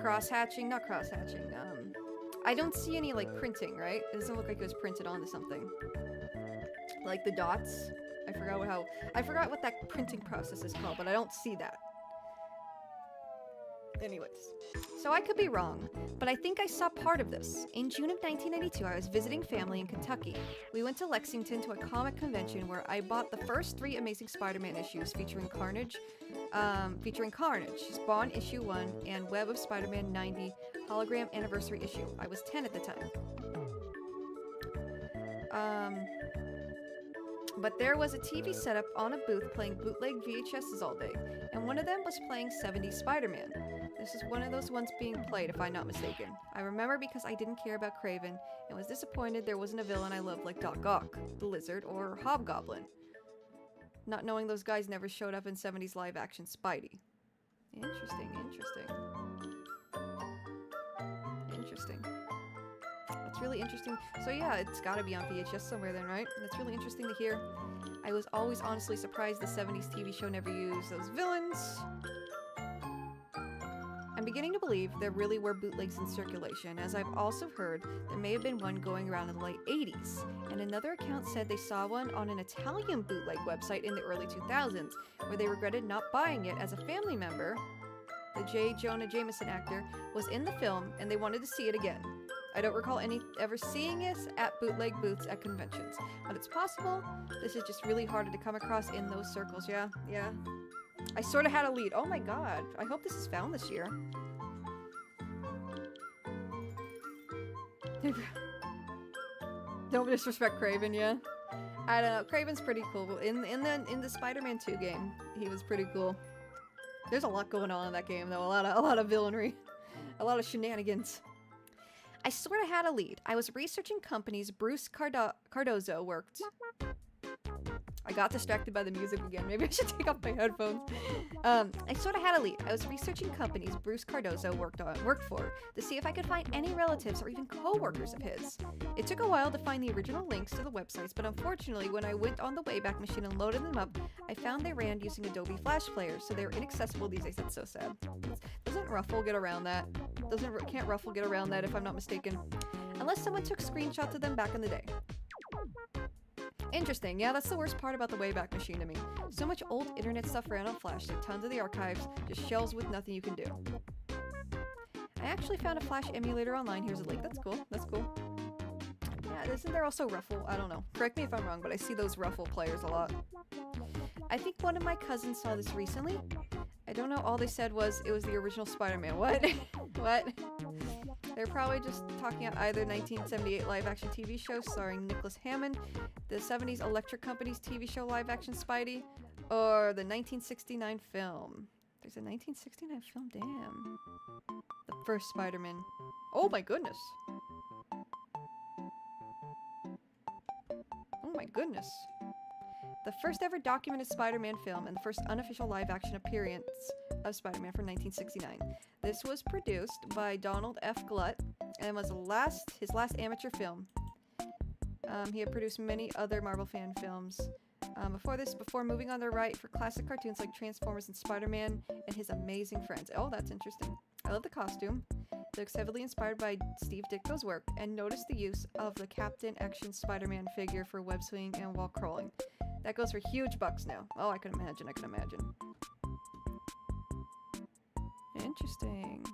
cross-hatching, not cross-hatching. I don't see any like printing, right? It doesn't look like it was printed onto something. Like the dots. I forgot what that printing process is called, but I don't see that. Anyways, so I could be wrong, but I think I saw part of this. In June of 1992, I was visiting family in Kentucky. We went to Lexington to a comic convention where I bought the first 3 Amazing Spider-Man issues featuring Carnage, Spawn issue 1, and Web of Spider-Man 90 hologram anniversary issue. I was 10 at the time. But there was a TV setup on a booth playing bootleg VHSs all day, and one of them was playing 70s Spider-Man. This is one of those ones being played, if I'm not mistaken. I remember because I didn't care about Kraven, and was disappointed there wasn't a villain I loved like Doc Ock, the Lizard, or Hobgoblin. Not knowing those guys never showed up in 70s live-action Spidey. Interesting, interesting. Interesting. That's really interesting. So yeah, it's gotta be on VHS somewhere then, right? That's really interesting to hear. I was always honestly surprised the 70s TV show never used those villains. I'm beginning to believe there really were bootlegs in circulation, as I've also heard there may have been one going around in the late 80s, and another account said they saw one on an Italian bootleg website in the early 2000s, where they regretted not buying it as a family member, the J. Jonah Jameson actor, was in the film and they wanted to see it again. I don't recall ever seeing this at bootleg booths at conventions, but it's possible. This is just really hard to come across in those circles. Yeah. I sort of had a lead. Oh my god. I hope this is found this year. Don't disrespect Kraven, yeah. I don't know. Kraven's pretty cool. In the Spider-Man 2 game, he was pretty cool. There's a lot going on in that game though. A lot of villainy. A lot of shenanigans. I sort of had a lead. I was researching companies Bruce Cardozo worked. I got distracted by the music again. Maybe I should take off my headphones. I sort of had a lead. I was researching companies Bruce Cardozo worked for to see if I could find any relatives or even co-workers of his. It took a while to find the original links to the websites, but unfortunately, when I went on the Wayback Machine and loaded them up, I found they ran using Adobe Flash Player, so they were inaccessible these days. That's so sad. Doesn't Ruffle get around that? Can't Ruffle get around that if I'm not mistaken? Unless someone took screenshots of them back in the day. Interesting. Yeah, that's the worst part about the Wayback Machine to me. So much old internet stuff ran on Flash, so tons of the archives, just shells with nothing you can do. I actually found a Flash emulator online. Here's a link. That's cool. That's cool. Yeah, isn't there also Ruffle? I don't know. Correct me if I'm wrong, but I see those Ruffle players a lot. I think one of my cousins saw this recently. I don't know. All they said was it was the original Spider-Man. What? What? They're probably just talking about either 1978 live-action TV show starring Nicholas Hammond, the 70s Electric Company's TV show live-action Spidey, or the 1969 film. There's a 1969 film? Damn. The first Spider-Man. Oh my goodness. Oh my goodness. The first ever documented Spider-Man film and the first unofficial live-action appearance of Spider-Man from 1969. This was produced by Donald F. Glut and was his last amateur film. He had produced many other Marvel fan films before moving on to write for classic cartoons like Transformers and Spider-Man and His Amazing Friends. Oh, that's interesting. I love the costume. It looks heavily inspired by Steve Ditko's work, and notice the use of the Captain Action Spider-Man figure for web swinging and wall crawling. That goes for huge bucks now. Oh, I can imagine. Interesting.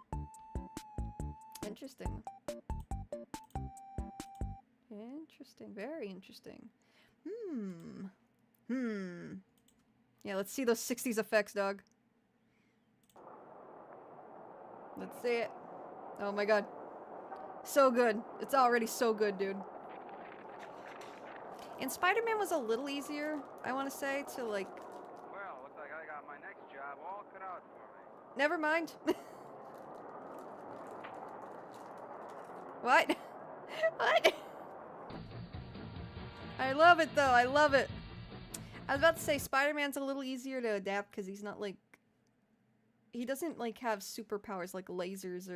Interesting. Very interesting. Yeah, let's see those 60s effects, dog. Let's see it. Oh my god. So good. It's already so good, dude. And Spider-Man was a little easier, I want to say, to like... Well, looks like I got my next job all cut out for me. Never mind. What? What? I love it, though. I love it. I was about to say Spider-Man's a little easier to adapt because he's not like he doesn't like have superpowers like lasers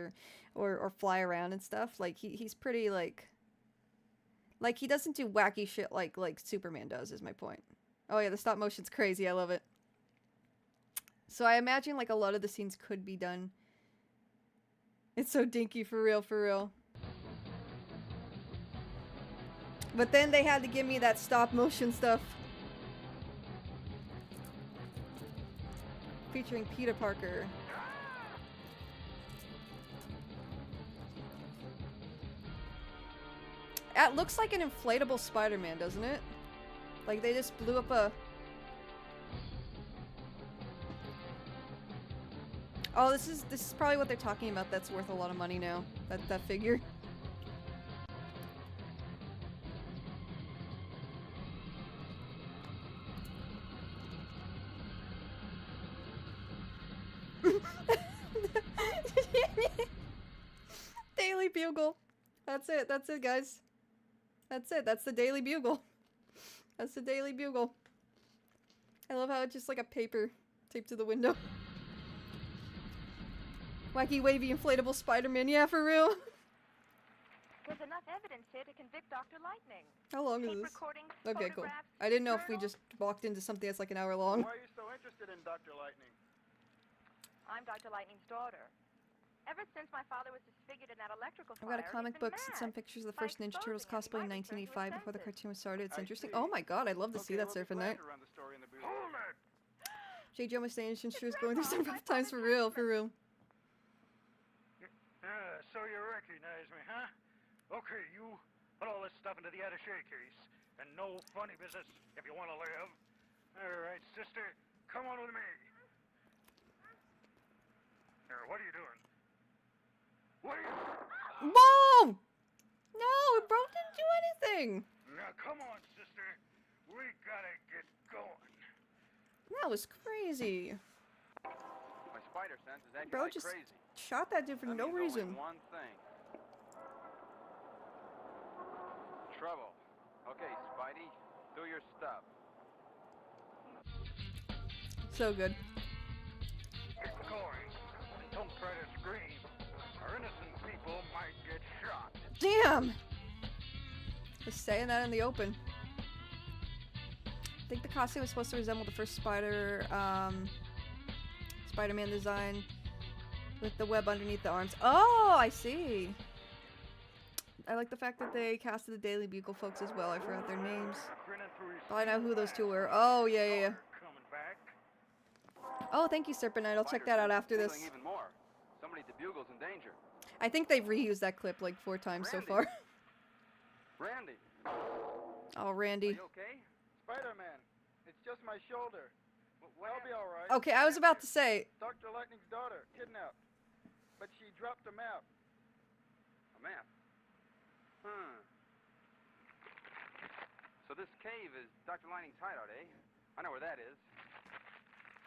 or fly around and stuff. Like he's pretty like he doesn't do wacky shit like Superman does, is my point. Oh yeah, the stop motion's crazy. I love it. So I imagine like a lot of the scenes could be done. It's so dinky, for real, for real. But then they had to give me that stop motion stuff. Featuring Peter Parker. It looks like an inflatable Spider-Man, doesn't it? Like they just blew up a... Oh, this is probably what they're talking about. That's worth a lot of money now. That figure. Daily Bugle. That's it. That's it, guys. That's it. That's the Daily Bugle. That's the Daily Bugle. I love how it's just like a paper taped to the window. Wacky, wavy, inflatable Spider-Man. Yeah, for real. There's enough evidence here to convict Dr. Lightning. How long is this? Okay, cool. I didn't know if we just walked into something that's like an hour long. Why are you so interested in Dr. Lightning? I'm Dr. Lightning's daughter. Ever since my father was disfigured in that electrical I've fire, got a comic book, some pictures of the first Ninja Turtles cosplay in 1985 before the cartoon was started. It's interesting. Oh my god, I'd love to see that surfing night. J. Joe Mustaine sure is going through some rough times, for real, for real. So you recognize me, huh? Okay, you put all this stuff into the attaché case. And no funny business if you want to live. Alright, sister, come on with me. What are you doing? What are you... Whoa! No, bro didn't do anything! Now come on, sister. We gotta get going. That was crazy. My spider sense is acting Bro like just crazy. shot that dude for no reason. One thing. Trouble. Okay, Spidey, do your stuff. So good. Get going. And don't try to scream. Our innocent people might get shot. Damn! Just saying that in the open. I think the costume was supposed to resemble the first Spider-Man design with the web underneath the arms. Oh, I see. I like the fact that they casted the Daily Bugle folks as well. I forgot their names. Oh, I know who those two were. Oh, yeah. Oh, thank you, Serpent Knight. I'll check that out after this. Even more. Somebody at the Bugle's in danger. I think they've reused that clip like 4 times so far. Randy. Oh, Randy. Are you okay? Spider-Man. It's just my shoulder. Well, I'll be all right. Okay, I was about to say. Dr. Lightning's daughter, kidnapped. But she dropped a map. A map? So this cave is Dr. Lightning's hideout, eh? I know where that is.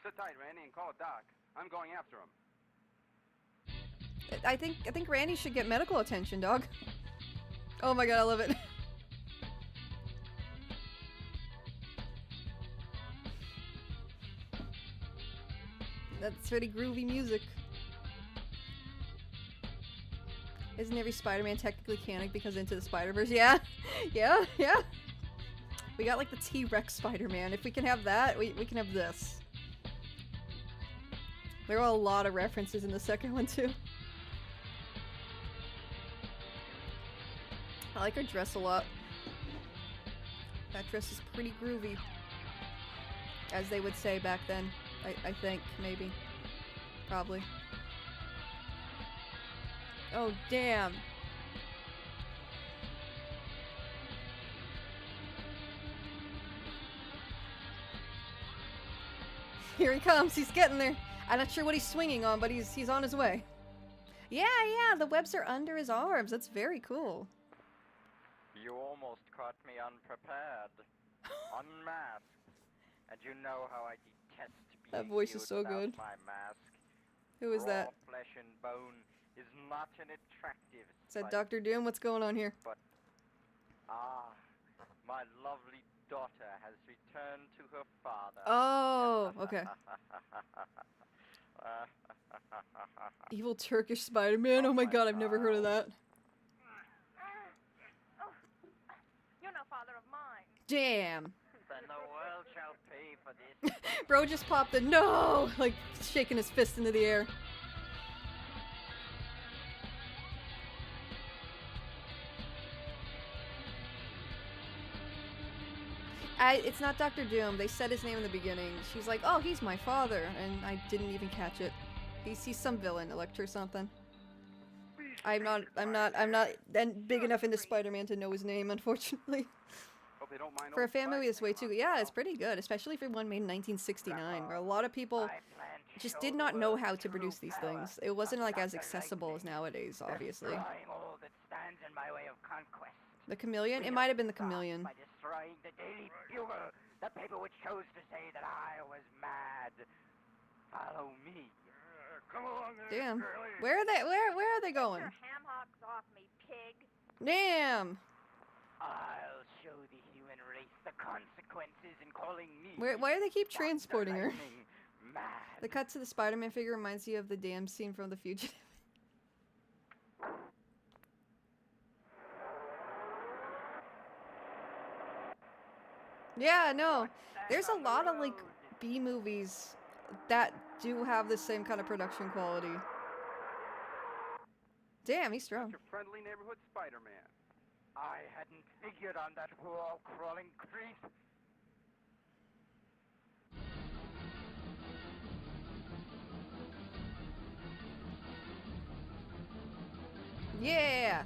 Sit tight, Randy, and call it Doc. I'm going after him. I think Randy should get medical attention, dog. Oh my god, I love it. That's pretty groovy music. Isn't every Spider-Man technically canon because Into the Spider-Verse? Yeah, yeah. We got like the T-Rex Spider-Man. If we can have that, we can have this. There are a lot of references in the second one too. I like her dress a lot. That dress is pretty groovy. As they would say back then. I think, maybe. Probably. Oh, damn. Here he comes. He's getting there. I'm not sure what he's swinging on, but he's on his way. Yeah, the webs are under his arms. That's very cool. You almost caught me unprepared. Unmasked. And you know how I detest being That voice is so without good. my mask. Who is that? Raw flesh and bone is not an attractive Is that sight. Dr. Doom? What's going on here? But, my lovely daughter has returned to her father. Oh, okay. Evil Turkish Spider-Man. Oh my god, I've never heard of that. You're no father of mine. Damn. Then the world shall pay for this. Bro just popped the no, like shaking his fist into the air. It's not Dr. Doom. They said his name in the beginning. She's like, oh, he's my father, and I didn't even catch it. He's some villain, Electra or something. I'm not big enough into Spider-Man to know his name, unfortunately. Hope they don't mind For a old fan movie Spider this way too, yeah, it's pretty good, especially for one made in 1969, where a lot of people just did not know how to produce these things. It wasn't like as accessible as nowadays, obviously. Destroying all that stands in my way of conquest. The Chameleon? It might have been the Chameleon. By destroying the Daily Bugle, the paper which chose to say that I was mad. Follow me. Come along there, Damn. girlie. Where are they? Where are they going? Get your ham hocks off me, pig. Damn. I'll show the human race the consequences in calling me. Why do they keep transporting her? Mad. The cut to the Spider-Man figure reminds you of the damn scene from The Fugitive. Yeah, no. There's a lot of, like, B-movies that do have the same kind of production quality. Damn, he's strong. Your friendly neighborhood Spider-Man. I hadn't figured on that wall-crawling creep. Yeah!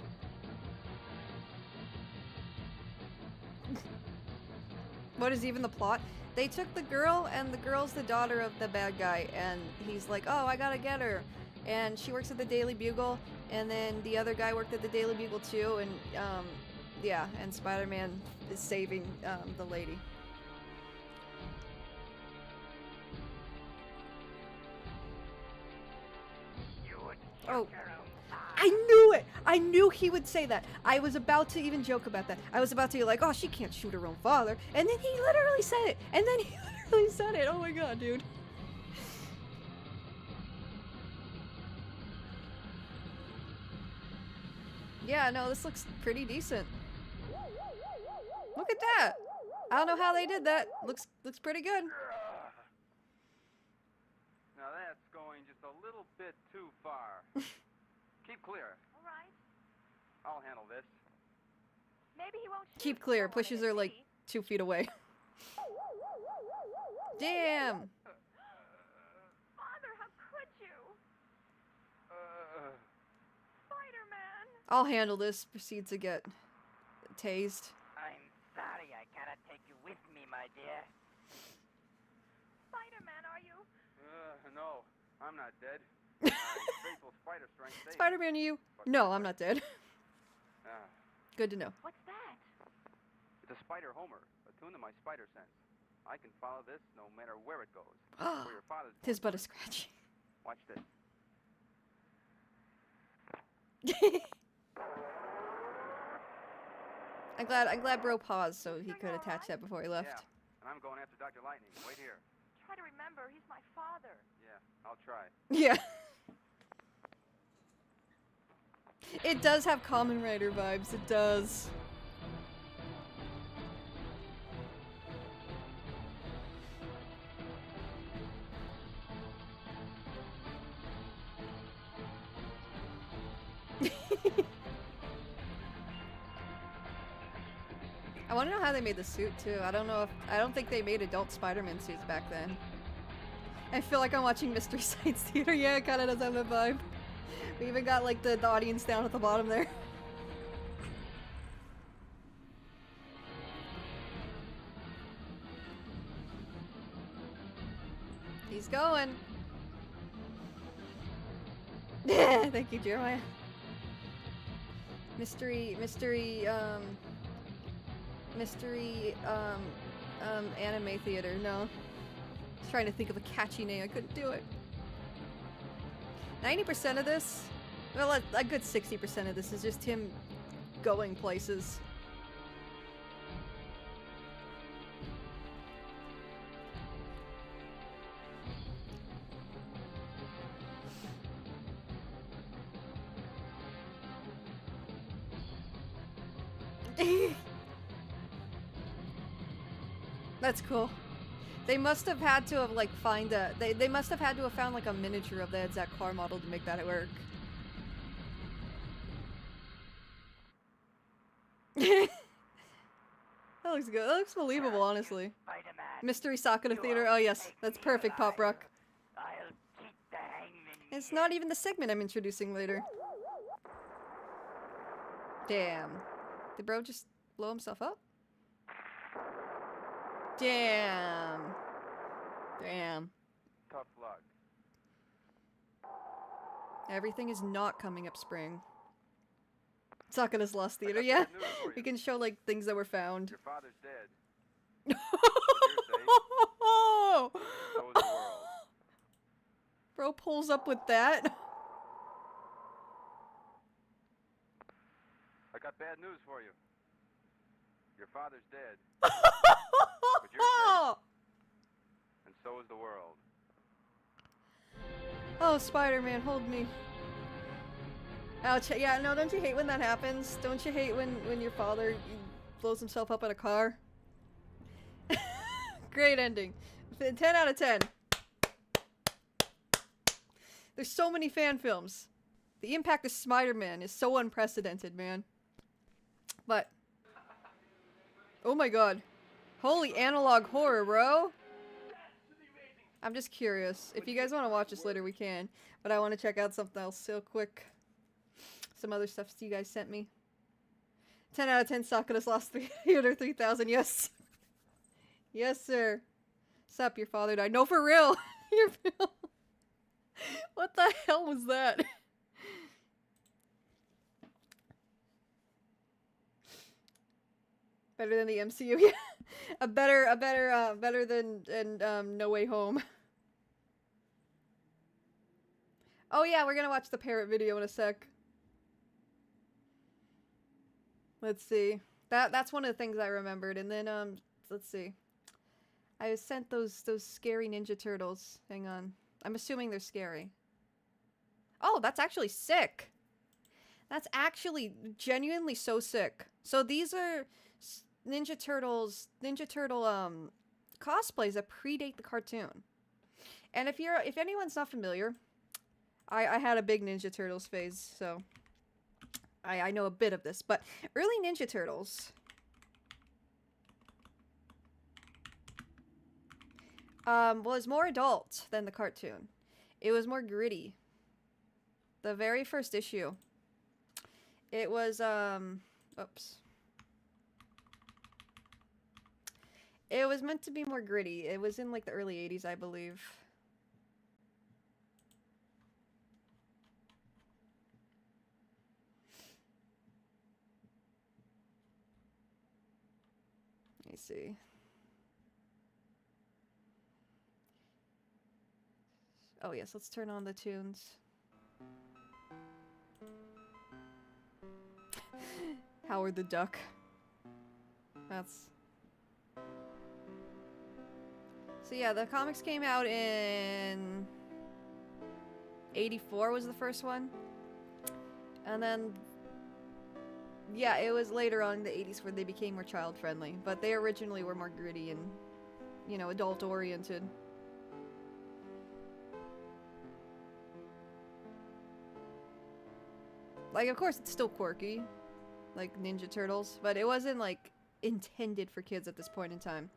What is even the plot? They took the girl, and the girl's the daughter of the bad guy, and he's like, oh, I gotta get her. And she works at the Daily Bugle, and then the other guy worked at the Daily Bugle too, and, yeah, and Spider-Man is saving, the lady. Oh. I knew it! I knew he would say that. I was about to even joke about that. I was about to be like, oh, she can't shoot her own father. And then he literally said it. And then he literally said it. Oh my god, dude. Yeah, no, this looks pretty decent. Look at that! I don't know how they did that. Looks pretty good. Now that's going just a little bit too far. Keep clear. All right. I'll handle this. Maybe he won't shoot. Keep clear. Pushes her like 2 feet away. Damn! Father, how could you? Spider-Man. I'll handle this. Proceeds to get tased. I'm sorry I cannot take you with me, my dear. Spider-Man, are you? No, I'm not dead. Faithful spider strength saved me. Spider-Man, you? No, I'm not dead. Good to know. What's that? It's a spider homer, attuned to my spider sense. I can follow this no matter where it goes. Where your father's Tis but a scratch. Watch this. I'm glad bro paused so he could attach that before he left. Yeah, and I'm going after Dr. Lightning. Wait here. Try to remember, he's my father. Yeah, I'll try. Yeah. It does have Kamen Rider vibes, it does. I want to know how they made the suit too. I don't think they made adult Spider-Man suits back then. I feel like I'm watching Mystery Science Theater. Yeah, it kind of does have that vibe. We even got like the audience down at the bottom there. He's going. Thank you, Jeremiah. Mystery anime theater. No. I was trying to think of a catchy name. I couldn't do it. 90% of this, well, a good 60% of this is just him going places. That's cool. They must have had to have like find a they must have had to have found like a miniature of the exact car model to make that work. That looks good. That looks believable, honestly. Mystery Sakura Theater. Oh yes, that's perfect, Pop Rock. It's not even the segment I'm introducing later. Damn. Did bro just blow himself up? Damn. Damn. Tough luck. Everything is not coming up spring. Sakura's Lost Theater, yeah. We can show like things that were found. Your father's dead. Oh! So is the world. Bro pulls up with that. I got bad news for you. Your father's dead. But you're safe. And so is the world. Oh, Spider-Man, hold me. Ouch. Yeah, no, don't you hate when that happens? Don't you hate when your father blows himself up in a car? Great ending. 10 out of 10. There's so many fan films. The impact of Spider-Man is so unprecedented, man. But... oh my god. Holy analog horror, bro. I'm just curious. If you guys want to watch this later, we can. But I want to check out something else real quick. Some other stuff you guys sent me. 10 out of 10 Sakura's Lost Theater 3000. Yes. Yes, sir. Sup, your father died. No, for real. Your bill. What the hell was that? Better than the MCU, yeah. Better than No Way Home. Oh yeah, we're gonna watch the parrot video in a sec. Let's see. That's one of the things I remembered, and then let's see. I was sent those scary Ninja Turtles. Hang on. I'm assuming they're scary. Oh, that's actually sick. That's actually genuinely so sick. So these are Ninja Turtle cosplays that predate the cartoon. And if anyone's not familiar, I had a big Ninja Turtles phase, so I know a bit of this. But early Ninja Turtles was more adult than the cartoon. It was more gritty. The very first issue, it was oops. It was meant to be more gritty. It was in like the early 80s, I believe. Let me see. Oh yes, let's turn on the tunes. Howard the Duck. That's... So yeah, the comics came out in... 84 was the first one. And then... yeah, it was later on in the 80s where they became more child-friendly. But they originally were more gritty and, you know, adult-oriented. Like, of course, it's still quirky, like Ninja Turtles, but it wasn't, like, intended for kids at this point in time.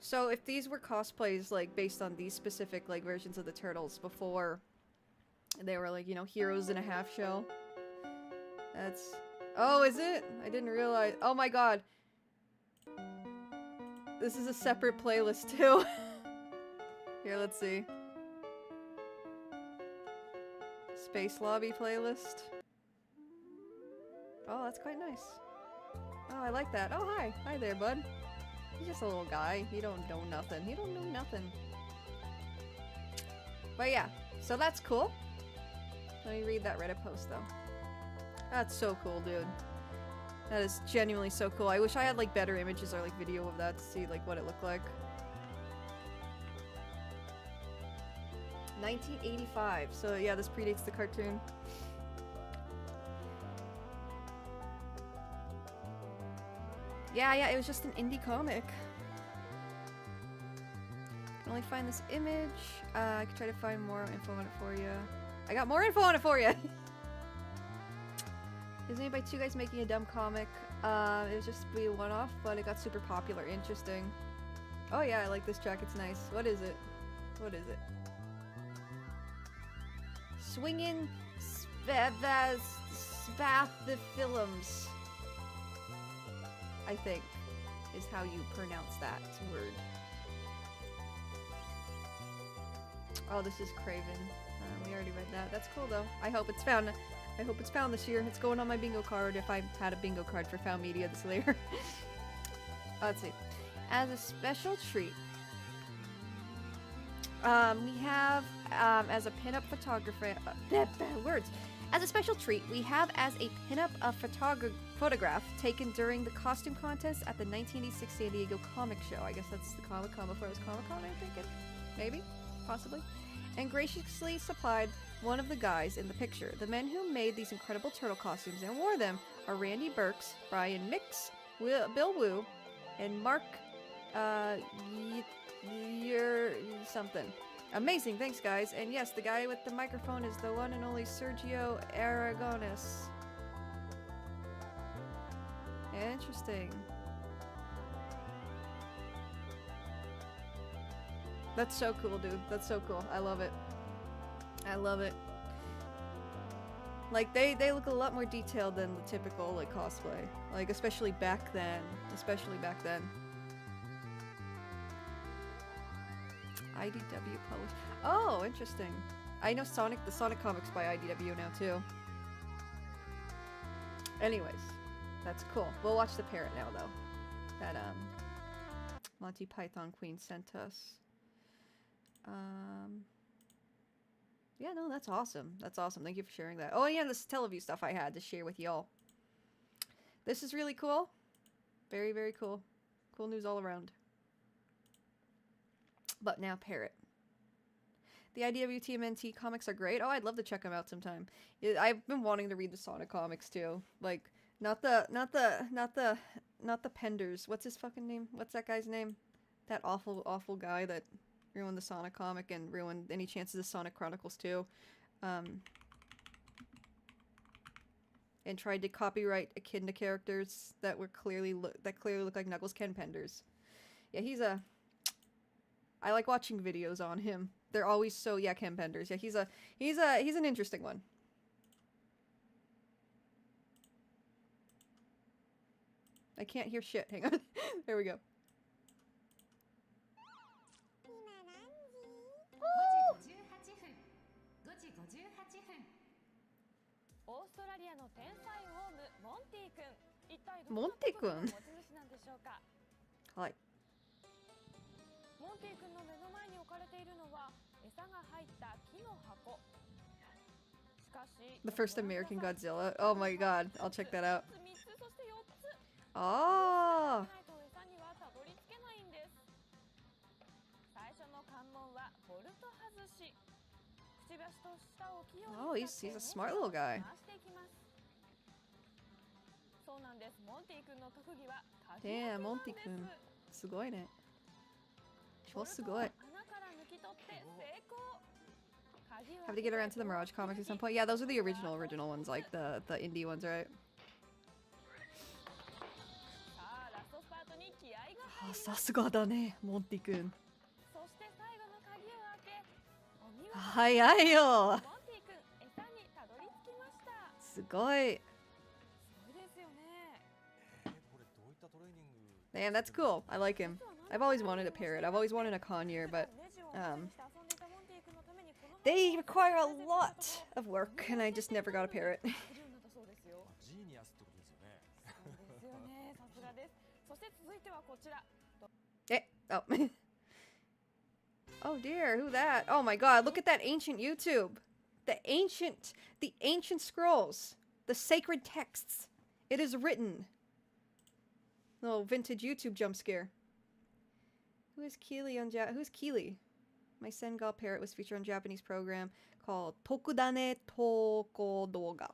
So, if these were cosplays, like, based on these specific, like, versions of the Turtles before they were, like, you know, heroes in a half shell, that's... oh, is it? I didn't realize. Oh my god. This is a separate playlist, too. Here, let's see. Space Lobby playlist. Oh, that's quite nice. Oh, I like that. Oh, hi. Hi there, bud. He's just a little guy. He don't know nothing. He don't know nothing. But yeah, so that's cool. Let me read that Reddit post, though. That's so cool, dude. That is genuinely so cool. I wish I had, like, better images or, like, video of that to see, like, what it looked like. 1985. So, yeah, this predates the cartoon. Yeah, it was just an indie comic. Can only find this image. I could try to find more info on it for you. I got more info on it for you! Is made by two guys making a dumb comic. It was just be a one-off, but it got super popular. Interesting. Oh yeah, I like this track. It's nice. What is it? What is it? Swingin' Spathifilms, I think, is how you pronounce that word. Oh, this is Craven. We already read that. That's cool though. I hope it's found. I hope it's found this year. It's going on my bingo card if I had a bingo card for found media this later. Let's see. As a special treat, we have as a pinup photographer. Words. As a special treat, we have as a pinup a photograph taken during the costume contest at the 1986 San Diego Comic Show. I guess that's the Comic-Con before it was Comic-Con, I'm thinking. Maybe? Possibly. And graciously supplied one of the guys in the picture. The men who made these incredible turtle costumes and wore them are Randy Burks, Brian Mix, Bill Wu, and Mark something. Amazing, thanks guys. And yes, the guy with the microphone is the one and only Sergio Aragones. Interesting. That's so cool, dude. That's so cool. I love it. I love it. Like, they look a lot more detailed than the typical, like, cosplay. Like, especially back then. Especially back then. IDW published. Oh, interesting. I know the Sonic comics by IDW now, too. Anyways. That's cool. We'll watch the parrot now, though. That, Monty Python Queen sent us. Yeah, no, that's awesome. That's awesome. Thank you for sharing that. Oh, yeah, this Teleview stuff I had to share with y'all. This is really cool. Very, very cool. Cool news all around. But now, Parrot. The IDW TMNT comics are great. Oh, I'd love to check them out sometime. I've been wanting to read the Sonic comics too. Like, not the Penders. What's his fucking name? What's that guy's name? That awful guy that ruined the Sonic comic and ruined any chances of Sonic Chronicles 2. And tried to copyright Echidna characters that were clearly look like Knuckles Ken Penders. Yeah, I like watching videos on him. They're always so, yeah, Ken Penders. Yeah, he's an interesting one. I can't hear shit. Hang on. There we go. オーストラリアの天才オウムモンティ君。一体どモンティ君。持ち主なんでしょうか。はい。モンティ君の目の前に置かれているのは餌が入った木の箱。しかし The first American Godzilla. Oh my god, I'll check that out. 3つそして4つ。ああ。ないと餌にはたどり着けないんです。最初の関門はボルト外し。くちばしと舌を器用に使って he's a smart little guy. 回していきます。そうなんです。モンティ君の特技は鍵 Damn, 開けなん Monty です。君。すごいね。超すごい。 Have to get around to the Mirage comics at some point. Yeah, those are the original ones, like the indie ones, right? さすがだね、モンティ君。そして最後の鍵を開け、お見事。早いよ。モンティ君、餌にたどり着きました。すごい。すごいですよね。Man, that's cool. I like him. I've always wanted a parrot. I've always wanted a conure, but they require a lot of work, and I just never got a parrot. Oh. Oh dear, who that? Oh my god, look at that ancient YouTube. The ancient scrolls. The sacred texts. It is written. Little vintage YouTube jump scare. Who is Keely on who's Keely? My Sengal parrot was featured on a Japanese program called Tokudane Toko Doga.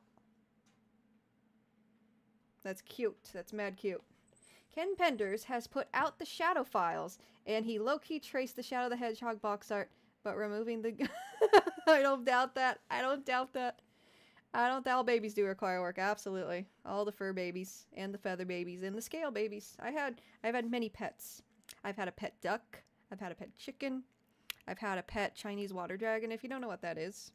That's cute. That's mad cute. Ken Penders has put out the Shadow Files, and he low-key traced the Shadow the Hedgehog box art, but removing the... I don't doubt that. I don't doubt that. I don't doubt babies do require work. Absolutely. All the fur babies, and the feather babies, and the scale babies. I've had many pets. I've had a pet duck. I've had a pet chicken. I've had a pet Chinese water dragon, if you don't know what that is.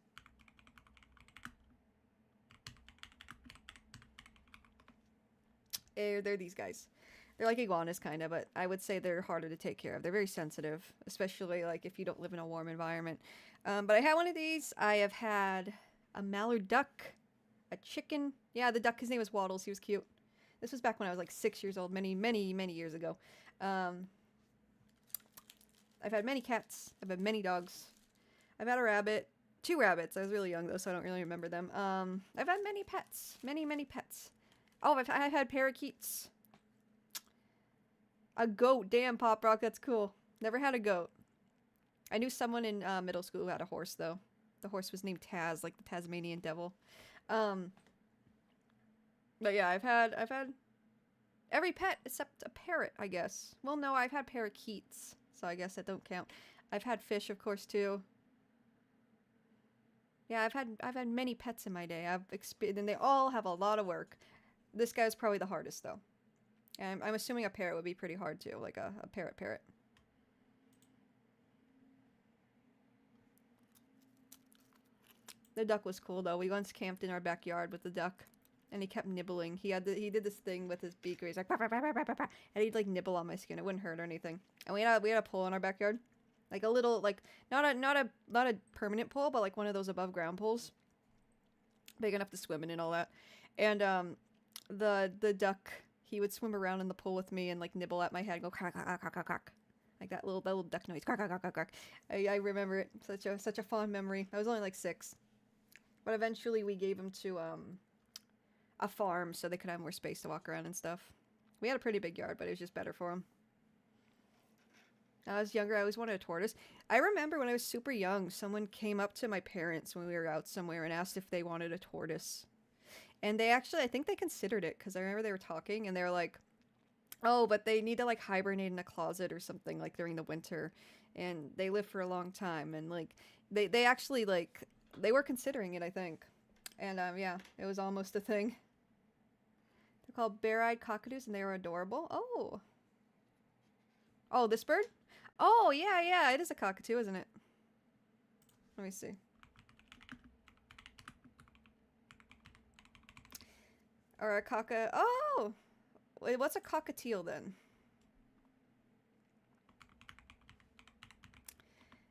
They're these guys. They're like iguanas, kind of, but I would say they're harder to take care of. They're very sensitive, especially like if you don't live in a warm environment. But I had one of these. I have had a mallard duck, a chicken. Yeah, the duck, his name was Waddles. He was cute. This was back when I was like 6 years old, many, many, many years ago. I've had many cats. I've had many dogs. I've had a rabbit. 2 rabbits. I was really young, though, so I don't really remember them. I've had many pets. Many, many pets. Oh, I've had parakeets. A goat. Damn, Pop Rock, that's cool. Never had a goat. I knew someone in middle school who had a horse, though. The horse was named Taz, like the Tasmanian devil. But yeah, I've had every pet except a parrot, I guess. Well, no, I've had parakeets, so I guess that don't count. I've had fish, of course, too. Yeah, I've had many pets in my day. And they all have a lot of work. This guy's probably the hardest, though. And I'm assuming a parrot would be pretty hard, too, like a parrot. The duck was cool, though. We once camped in our backyard with the duck, and he kept nibbling. He did this thing with his beak where he's like, bah, bah, bah, bah, bah, bah, and he'd like nibble on my skin. It wouldn't hurt or anything. And we had a pool in our backyard, like a little, like not a permanent pool, but like one of those above ground pools, big enough to swim in and all that. And the duck, he would swim around in the pool with me and like nibble at my head, and go quack quack quack quack quack. Like that little duck noise, quack quack quack quack quack. I remember it. Such a fond memory. I was only like 6. But eventually we gave him to a farm so they could have more space to walk around and stuff. We had a pretty big yard, but it was just better for him. When I was younger, I always wanted a tortoise. I remember when I was super young, someone came up to my parents when we were out somewhere and asked if they wanted a tortoise. And they actually, I think they considered it, because I remember they were talking and they were like, oh, but they need to like hibernate in a closet or something like during the winter. And they live for a long time. And like, they actually like... They were considering it, I think. And, yeah, it was almost a thing. They're called bare-eyed cockatoos, and they were adorable. Oh. Oh, this bird? Oh, yeah, it is a cockatoo, isn't it? Let me see. Or a oh! Wait, what's a cockatiel, then?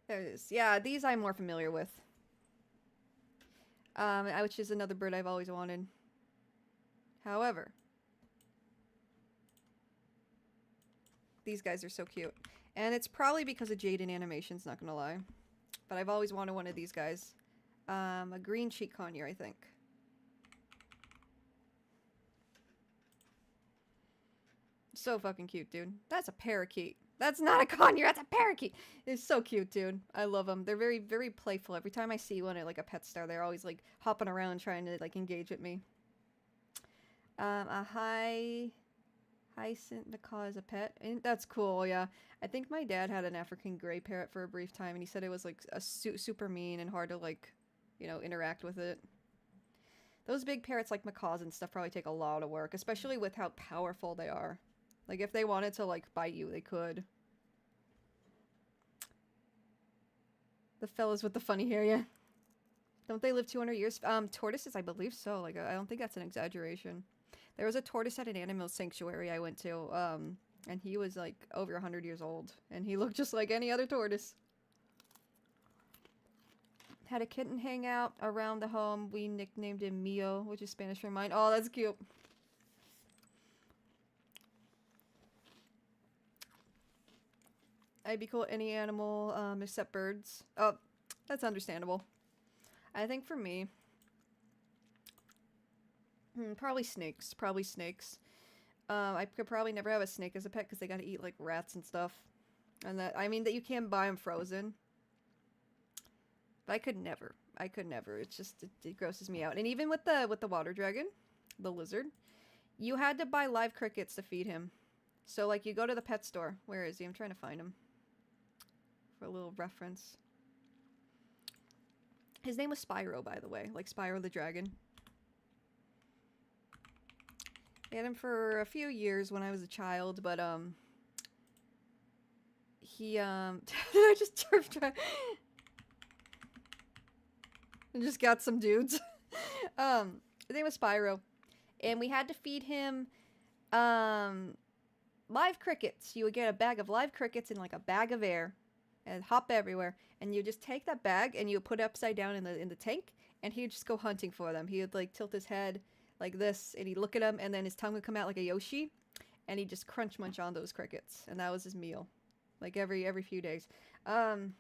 There it is. Yeah, these I'm more familiar with. Which is another bird I've always wanted. However, these guys are so cute. And it's probably because of Jaden Animations, not gonna lie. But I've always wanted one of these guys. A green cheek conure, I think. So fucking cute, dude. That's a parakeet. That's not a conure, that's a parakeet! It's so cute, dude. I love them. They're very, very playful. Every time I see one at, like, a pet store, they're always, like, hopping around trying to, like, engage with me. A hyacinth macaw as a pet. And that's cool, yeah. I think my dad had an African gray parrot for a brief time, and he said it was, like, super mean and hard to, like, you know, interact with it. Those big parrots, like macaws and stuff, probably take a lot of work, especially with how powerful they are. Like, if they wanted to, like, bite you, they could. The fellas with the funny hair, yeah. Don't they live 200 years? Tortoises, I believe so. Like, I don't think that's an exaggeration. There was a tortoise at an animal sanctuary I went to, and he was, like, over 100 years old. And he looked just like any other tortoise. Had a kitten hang out around the home. We nicknamed him Mio, which is Spanish for mine. Oh, that's cute. I'd be cool with any animal, except birds. Oh, that's understandable. I think for me, probably snakes. Probably snakes. I could probably never have a snake as a pet because they gotta eat, like, rats and stuff. And that, I mean, that you can buy them frozen. But I could never. I could never. It's just, it grosses me out. And even with the water dragon, the lizard, you had to buy live crickets to feed him. So, like, you go to the pet store. Where is he? I'm trying to find him. For a little reference. His name was Spyro, by the way. Like Spyro the Dragon. I had him for a few years when I was a child, but, he, did I just try? I just got some dudes. His name was Spyro. And we had to feed him, live crickets. You would get a bag of live crickets in like a bag of air and hop everywhere. And you just take that bag and you put it upside down in the tank, and he'd just go hunting for them. He would like tilt his head like this, and he'd look at them, and then his tongue would come out like a Yoshi, and he'd just crunch munch on those crickets. And that was his meal. Like every few days. Giant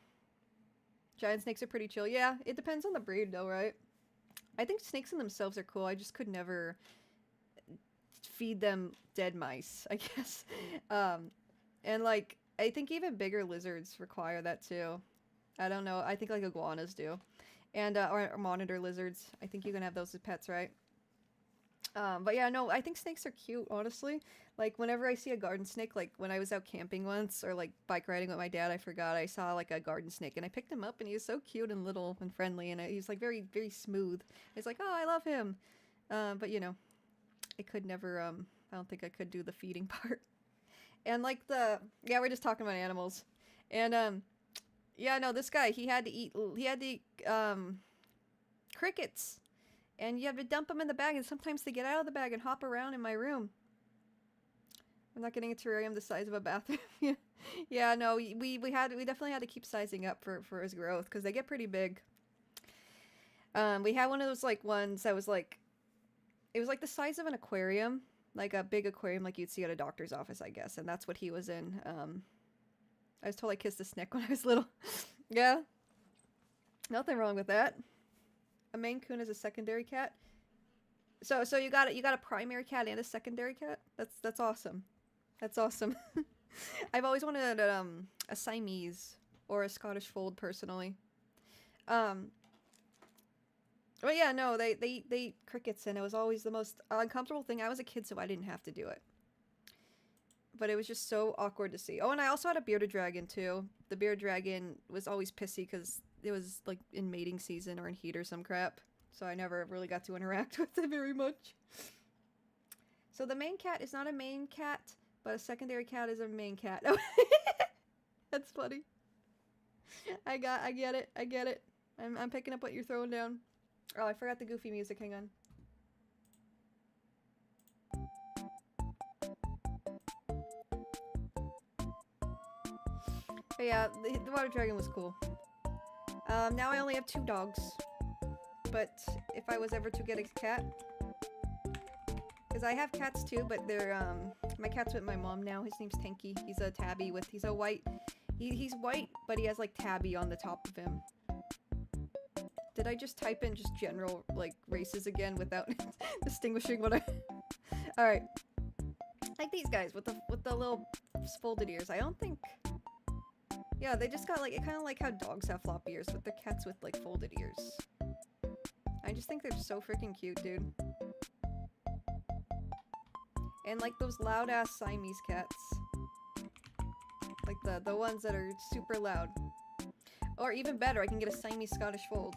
snakes are pretty chill. Yeah, it depends on the breed though, right? I think snakes in themselves are cool. I just could never feed them dead mice, I guess. And like, I think even bigger lizards require that too. I don't know. I think like iguanas do. And, or monitor lizards. I think you can have those as pets, right? But yeah, no, I think snakes are cute, honestly. Like, whenever I see a garden snake, like, when I was out camping once, or, like, bike riding with my dad, I forgot, I saw, like, a garden snake, and I picked him up, and he was so cute and little and friendly, and he's, like, very, very smooth. It's like, oh, I love him. But, you know, I could never, I don't think I could do the feeding part. And, like, yeah, we're just talking about animals. And, yeah, no, this guy, he had to eat, crickets. And you have to dump them in the bag, and sometimes they get out of the bag and hop around in my room. I'm not getting a terrarium the size of a bathroom. Yeah, no, we definitely had to keep sizing up for his growth, because they get pretty big. We had one of those, like, ones that was, like, it was, like, the size of an aquarium. Like, a big aquarium like you'd see at a doctor's office, I guess. And that's what he was in. I was told I kissed a snake when I was little. Yeah. Nothing wrong with that. A Maine Coon is a secondary cat. So you got a primary cat and a secondary cat? That's awesome. That's awesome. I've always wanted a Siamese or a Scottish Fold personally. But yeah, no, they eat crickets, and it was always the most uncomfortable thing. I was a kid, so I didn't have to do it. But it was just so awkward to see. Oh, and I also had a bearded dragon too. The bearded dragon was always pissy because it was like in mating season or in heat or some crap. So I never really got to interact with it very much. So the main cat is not a main cat, but a secondary cat is a main cat. That's funny. I get it. I'm picking up what you're throwing down. Oh, I forgot the goofy music. Hang on. But yeah, the water dragon was cool. Now I only have 2 dogs. But if I was ever to get a cat, because I have cats too, but they're my cat's with my mom now. His name's Tanky. He's a tabby he's a white. He's white, but he has like tabby on the top of him. Did I just type in just general like races again without distinguishing what I? All right, like these guys with the little folded ears. I don't think. Yeah, they just got like kind of like how dogs have floppy ears, with the cats with like folded ears. I just think they're so freaking cute, dude. And like those loud ass Siamese cats. Like the ones that are super loud. Or even better, I can get a Siamese Scottish Fold.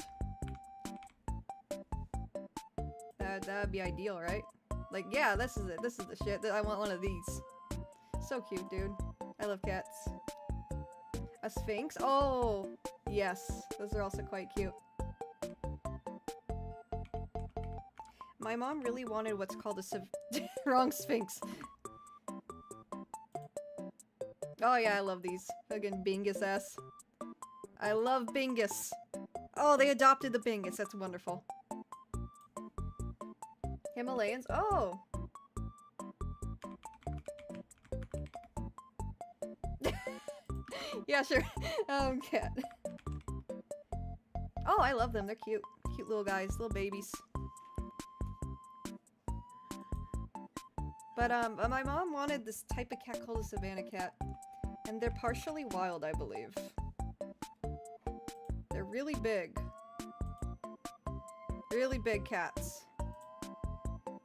That'd be ideal, right? Like, yeah, this is it. This is the shit. I want one of these. So cute, dude. I love cats. A Sphinx? Oh, yes. Those are also quite cute. My mom really wanted what's called a wrong Sphinx. Oh yeah, I love these. Fucking Bingus ass. I love Bingus. Oh, they adopted the Bingus. That's wonderful. Himalayans? Oh! Yeah, sure. Cat. Oh, I love them. They're cute. Cute little guys. Little babies. But, my mom wanted this type of cat called a Savannah cat. And they're partially wild, I believe. They're really big. Really big cats.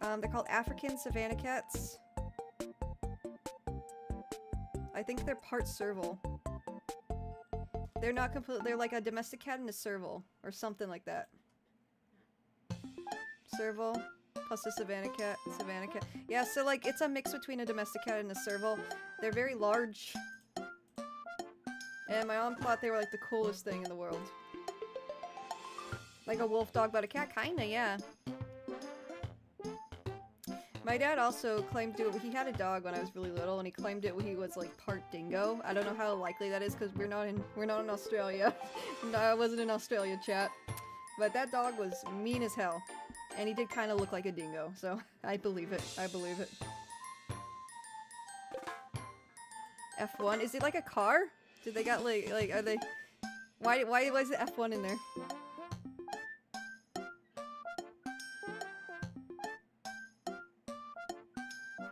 They're called African Savannah cats. I think they're part serval. They're not complete. They're like a domestic cat and a serval, or something like that. Serval plus a Savannah cat. Savannah cat. Yeah, so like it's a mix between a domestic cat and a serval. They're very large. And my mom thought they were like the coolest thing in the world. Like a wolf dog, but a cat, kinda, yeah. My dad also claimed he had a dog when I was really little, and he claimed he was like part dingo. I don't know how likely that is because we're not in Australia. No, I wasn't in Australia, chat. But that dog was mean as hell, and he did kind of look like a dingo. So I believe it. I believe it. F1, is it like a car? Did they got like are they? Why was it F1 in there?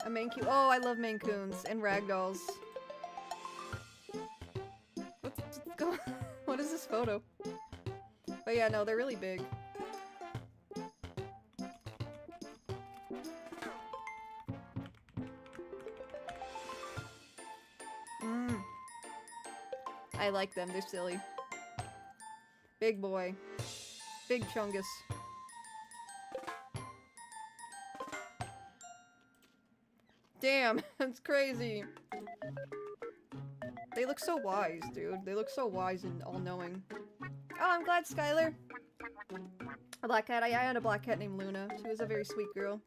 A Maine Coon. Oh, I love Maine Coons and ragdolls. What's going? What is this photo? But yeah, no, they're really big. I like them. They're silly. Big boy. Big chungus. Damn, that's crazy. They look so wise, dude. They look so wise and all-knowing. Oh, I'm glad, Skylar. A black cat. I had a black cat named Luna. She was a very sweet girl.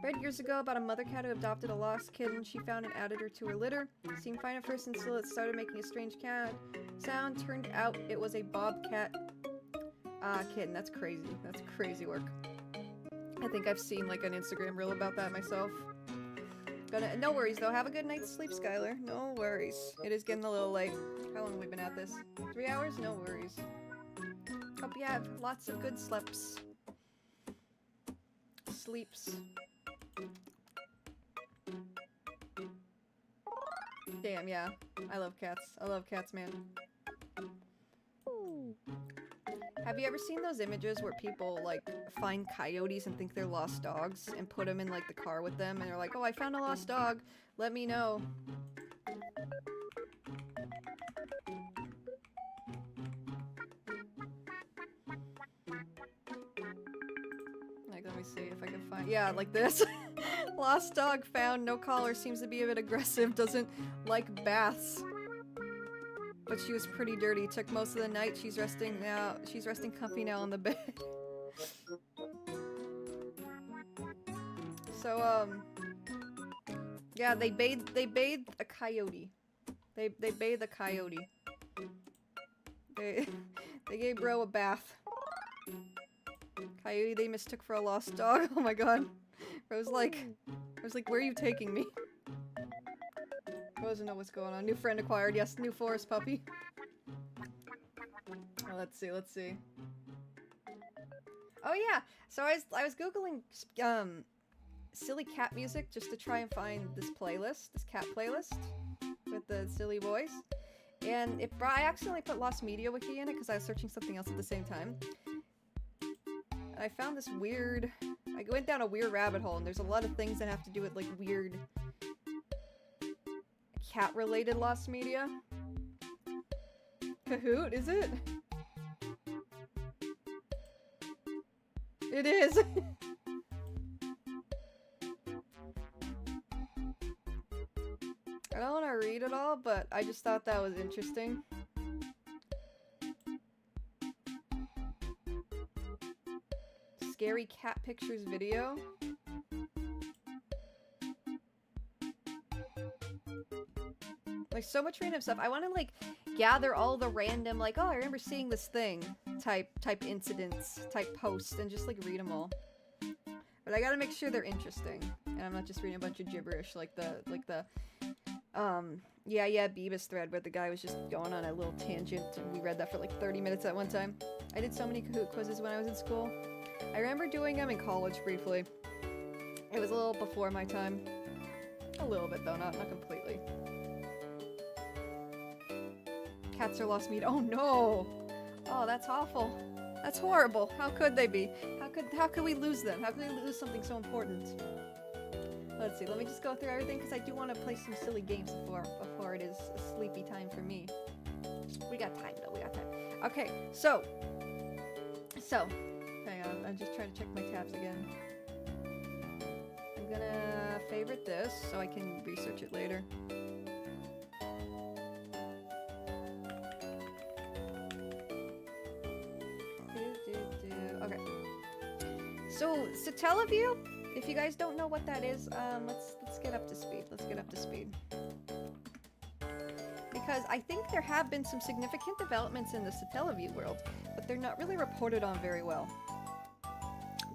Read years ago about a mother cat who adopted a lost kitten. She found and added her to her litter. Seemed fine at first until it started making a strange cat sound. Turned out it was a bobcat kitten. That's crazy. That's crazy work. I think I've seen like an Instagram reel about that myself. No worries though. Have a good night's sleep, Skylar. No worries. It is getting a little late. How long have we been at this? 3 hours? No worries. Hope you have lots of good sleeps. Damn, yeah. I love cats. I love cats, man. Have you ever seen those images where people, like, find coyotes and think they're lost dogs and put them in, like, the car with them and they're like, oh, I found a lost dog. Let me know. Like, let me see if I can find... Yeah, like this. Lost dog found. No collar. Seems to be a bit aggressive. Doesn't like baths. But she was pretty dirty. Took most of the night. She's resting now. She's resting comfy now on the bed. So, yeah, they bathed a coyote. They bathed a coyote. They gave bro a bath. Coyote they mistook for a lost dog. Oh my god. I was like, where are you taking me? I doesn't know what's going on. New friend acquired. Yes, new forest puppy. Oh, let's see. Oh yeah. So I was googling silly cat music just to try and find this cat playlist with the silly boys. And I accidentally put Lost Media Wiki in it because I was searching something else at the same time. And I found this weird... I went down a weird rabbit hole, and there's a lot of things that have to do with, like, weird cat-related Lost Media. Kahoot, is it? It is! I don't want to read it all, but I just thought that was interesting. Scary cat pictures video. Like, so much random stuff. I want to, like, gather all the random, like, oh, I remember seeing this thing type incidents, type posts, and just, like, read them all. But I gotta make sure they're interesting. And I'm not just reading a bunch of gibberish like the yeah, Beavis thread where the guy was just going on a little tangent and we read that for like 30 minutes at one time. I did so many Kahoot quizzes when I was in school. I remember doing them in college briefly. It was a little before my time. A little bit though, not completely. Cats are lost meat. Oh no! Oh, that's awful. That's horrible. How could they be? How could we lose them? How could we lose something so important? Let's see, let me just go through everything because I do want to play some silly games before it is a sleepy time for me. We got time though, we got time. Okay, so, hang on, I'm just trying to check my tabs again. I'm gonna favorite this so I can research it later. Okay. So, Satellaview, if you guys don't know what that is, let's get up to speed. Let's get up to speed. Because I think there have been some significant developments in the Satellaview world, but they're not really reported on very well.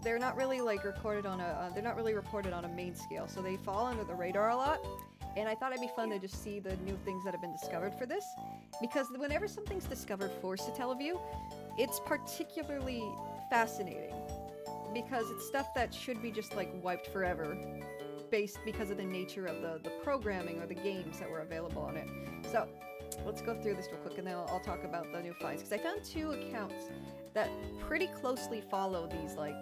They're not really like recorded on a, they're not really reported on a main scale, so they fall under the radar a lot. And I thought it'd be fun to just see the new things that have been discovered for this, because whenever something's discovered for Satellaview, it's particularly fascinating, because it's stuff that should be just like wiped forever, based because of the nature of the programming or the games that were available on it. So let's go through this real quick, and then I'll talk about the new finds, because I found 2 accounts that pretty closely follow these like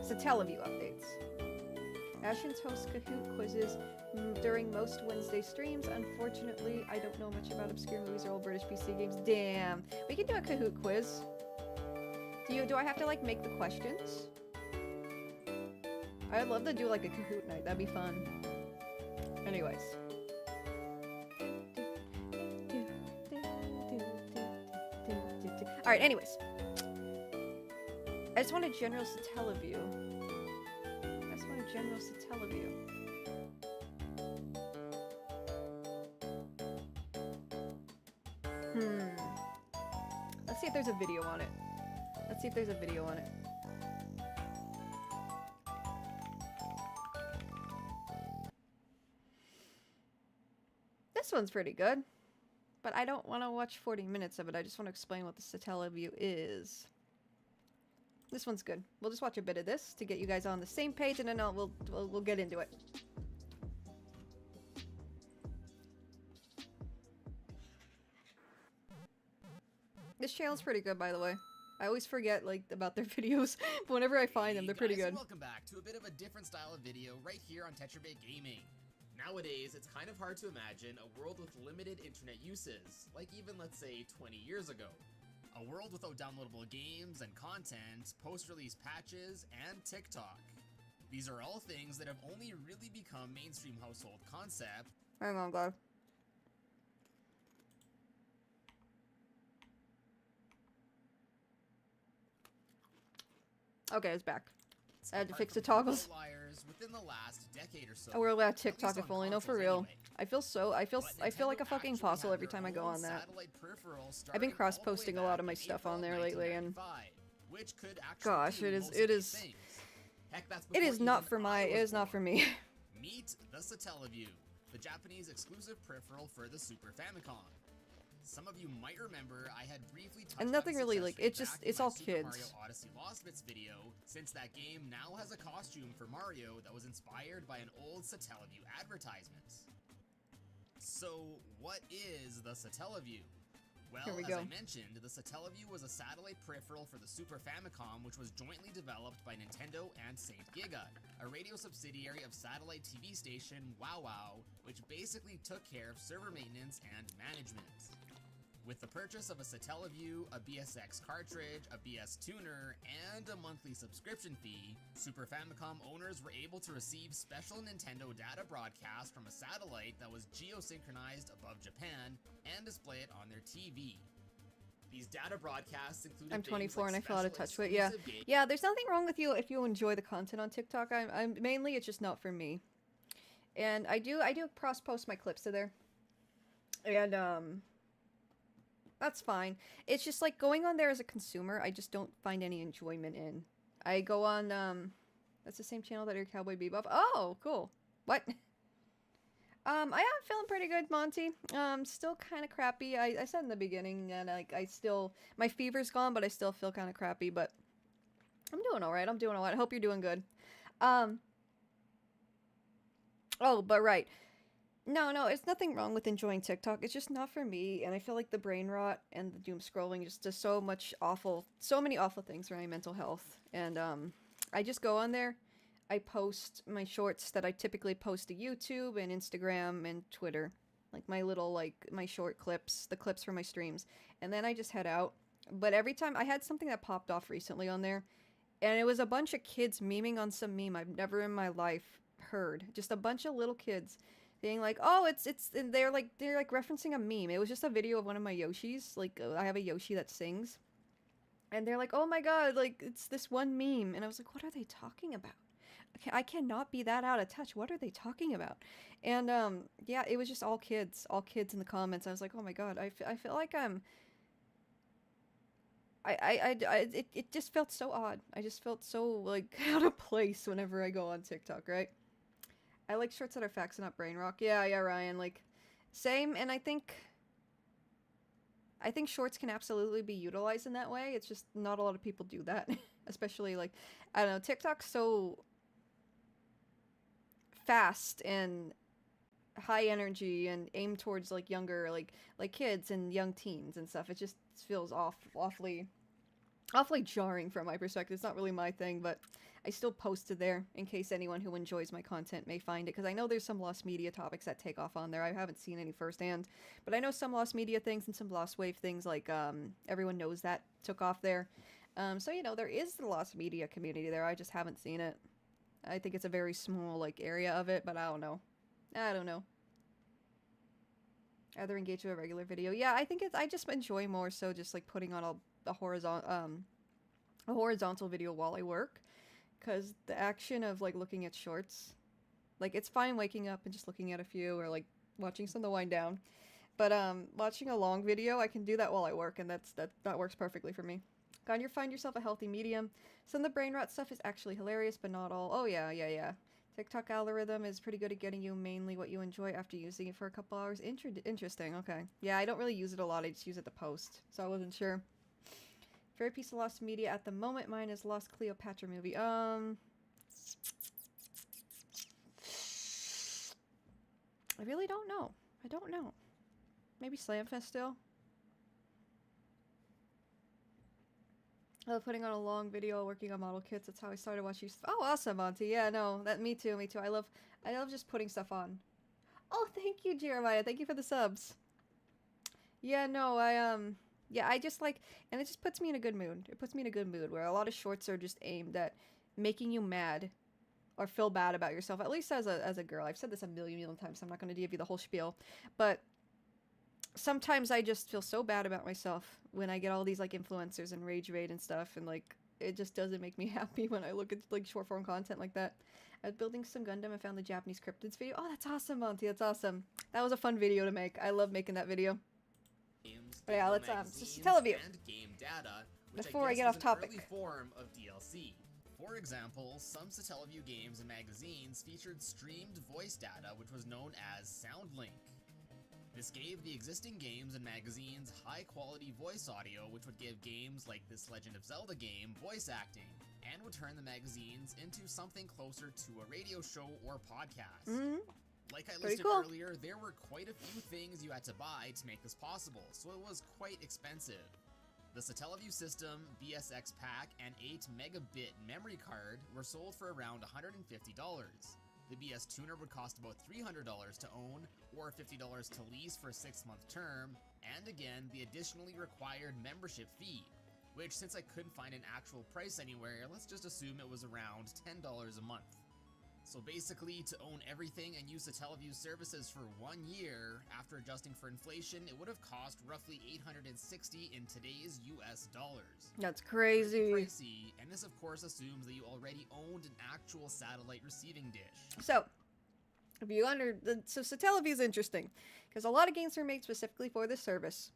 Satellaview updates. Ashens hosts Kahoot quizzes during most Wednesday streams. Unfortunately, I don't know much about obscure movies or old British PC games. Damn. We can do a Kahoot quiz. Do I have to like make the questions? I'd love to do like a Kahoot night. That'd be fun. Anyways. Alright, anyways. I just want a general Satellaview. General Satellaview. Let's see if there's a video on it. Let's see if there's a video on it. This one's pretty good, but I don't want to watch 40 minutes of it. I just want to explain what the Satellaview is. This one's good. We'll just watch a bit of this to get you guys on the same page, and then we'll get into it. This channel's pretty good, by the way. I always forget like about their videos, but whenever I find them, they're pretty good. Welcome back to a bit of a different style of video right here on SakuraDay Gaming. Nowadays, it's kind of hard to imagine a world with limited internet uses, like even let's say 20 years ago. A world without downloadable games and content, post-release patches, and TikTok. These are all things that have only really become mainstream household concepts. Hang on, guys. Okay, it's back. I had to fix the toggles. Within the last decade or so. Oh, we're allowed TikTok if only. No, for real. I feel like a fucking fossil every time I go on that. I've been cross-posting a lot of my stuff on there lately, and gosh, it is not for me. Meet the Satellaview, the Japanese exclusive peripheral for the Super Famicom. Some of you might remember I had briefly touched and nothing on really like it's all Super kids. Mario Odyssey Lost Bits video, since that game now has a costume for Mario that was inspired by an old Satellaview advertisement. So, what is the Satellaview? Well, as I mentioned, the Satellaview was a satellite peripheral for the Super Famicom, which was jointly developed by Nintendo and Saint Giga, a radio subsidiary of satellite TV station Wow Wow, which basically took care of server maintenance and management. With the purchase of a Satellaview, a BSX cartridge, a BS tuner, and a monthly subscription fee, Super Famicom owners were able to receive special Nintendo data broadcasts from a satellite that was geosynchronized above Japan and display it on their TV. These data broadcasts included I'm 24 and I feel out of touch with it. Yeah. Yeah, there's nothing wrong with you if you enjoy the content on TikTok. I'm mainly it's just not for me. And I do cross post my clips to there. And that's fine. It's just like going on there as a consumer, I just don't find any enjoyment in. I go on, that's the same channel that your Cowboy Bebop. Oh, cool. What? I am feeling pretty good, Monty. Still kind of crappy. I said in the beginning, and like my fever's gone, but I still feel kind of crappy, but I'm doing alright. I'm doing alright. I hope you're doing good. Oh, but right. No, it's nothing wrong with enjoying TikTok. It's just not for me, and I feel like the brain rot and the doom scrolling just does so many awful things for my mental health. And I just go on there. I post my shorts that I typically post to YouTube and Instagram and Twitter. Like my little, like, my short clips, the clips from my streams. And then I just head out. But every time, I had something that popped off recently on there. And it was a bunch of kids memeing on some meme I've never in my life heard. Just a bunch of little kids being like, oh, it's, and they're like referencing a meme. It was just a video of one of my Yoshis. Like, I have a Yoshi that sings. And they're like, oh my god, like, it's this one meme. And I was like, what are they talking about? I cannot be that out of touch. What are they talking about? And, yeah, it was just all kids in the comments. I was like, oh my god, I feel like it just felt so odd. I just felt so, like, out of place whenever I go on TikTok, right? I like shorts that are facts and not brain rock. Yeah, Ryan, like, same, and I think shorts can absolutely be utilized in that way. It's just not a lot of people do that. Especially, like, I don't know, TikTok's so fast and high energy and aimed towards, like, younger, like kids and young teens and stuff. It just feels awfully jarring from my perspective. It's not really my thing, but I still posted there in case anyone who enjoys my content may find it, because I know there's some lost media topics that take off on there. I haven't seen any firsthand, but I know some lost media things and some lost wave things, like Everyone Knows That took off there. So, you know, there is the lost media community there. I just haven't seen it. I think it's a very small, like, area of it, but I don't know. Either engage with a regular video. Yeah, I think I just enjoy more so just, like, putting on a horizontal video while I work, because the action of, like, looking at shorts, like, it's fine waking up and just looking at a few, or, like, watching some to wind down, but watching a long video, I can do that while I work, and that works perfectly for me. Find yourself a healthy medium. Some of the brain rot stuff is actually hilarious, but not all. Oh yeah. TikTok algorithm is pretty good at getting you mainly what you enjoy after using it for a couple hours. Interesting, okay. Yeah, I don't really use it a lot, I just use it to post, so I wasn't sure. Favorite piece of lost media at the moment, mine is Lost Cleopatra movie. I really don't know. Maybe Slamfest still? I love putting on a long video working on model kits. That's how I started watching stuff. Oh, awesome, Monty. Yeah, no, me too. I love just putting stuff on. Oh, thank you, Jeremiah. Thank you for the subs. Yeah, no, I just like, and it just puts me in a good mood. It puts me in a good mood where a lot of shorts are just aimed at making you mad or feel bad about yourself. At least as a girl. I've said this a million times, so I'm not going to give you the whole spiel. But sometimes I just feel so bad about myself when I get all these, like, influencers and rage bait and stuff, and, like, it just doesn't make me happy when I look at, like, short form content like that. I was building some Gundam and found the Japanese cryptids video. Oh, that's awesome, Monty. That's awesome. That was a fun video to make. I love making that video. But yeah, let's just tell you and game data, which before I guess get is off an topic. early form of DLC. For example, some Satellaview games and magazines featured streamed voice data, which was known as SoundLink. This gave the existing games and magazines high-quality voice audio, which would give games like this Legend of Zelda game voice acting, and would turn the magazines into something closer to a radio show or podcast. Like I listed earlier, there were quite a few things you had to buy to make this possible, so it was quite expensive. The Satellaview system, BSX pack, and 8 megabit memory card were sold for around $150. The BS tuner would cost about $300 to own, or $50 to lease for a 6-month term, and again, the additionally required membership fee, which, since I couldn't find an actual price anywhere, let's just assume it was around $10 a month. So basically, to own everything and use Satellaview services for 1 year, after adjusting for inflation, it would have cost roughly $860 in today's US dollars. That's crazy. Pretty pricey, and this of course assumes that you already owned an actual satellite receiving dish. So, if you so Satellaview is interesting, because a lot of games are made specifically for this service,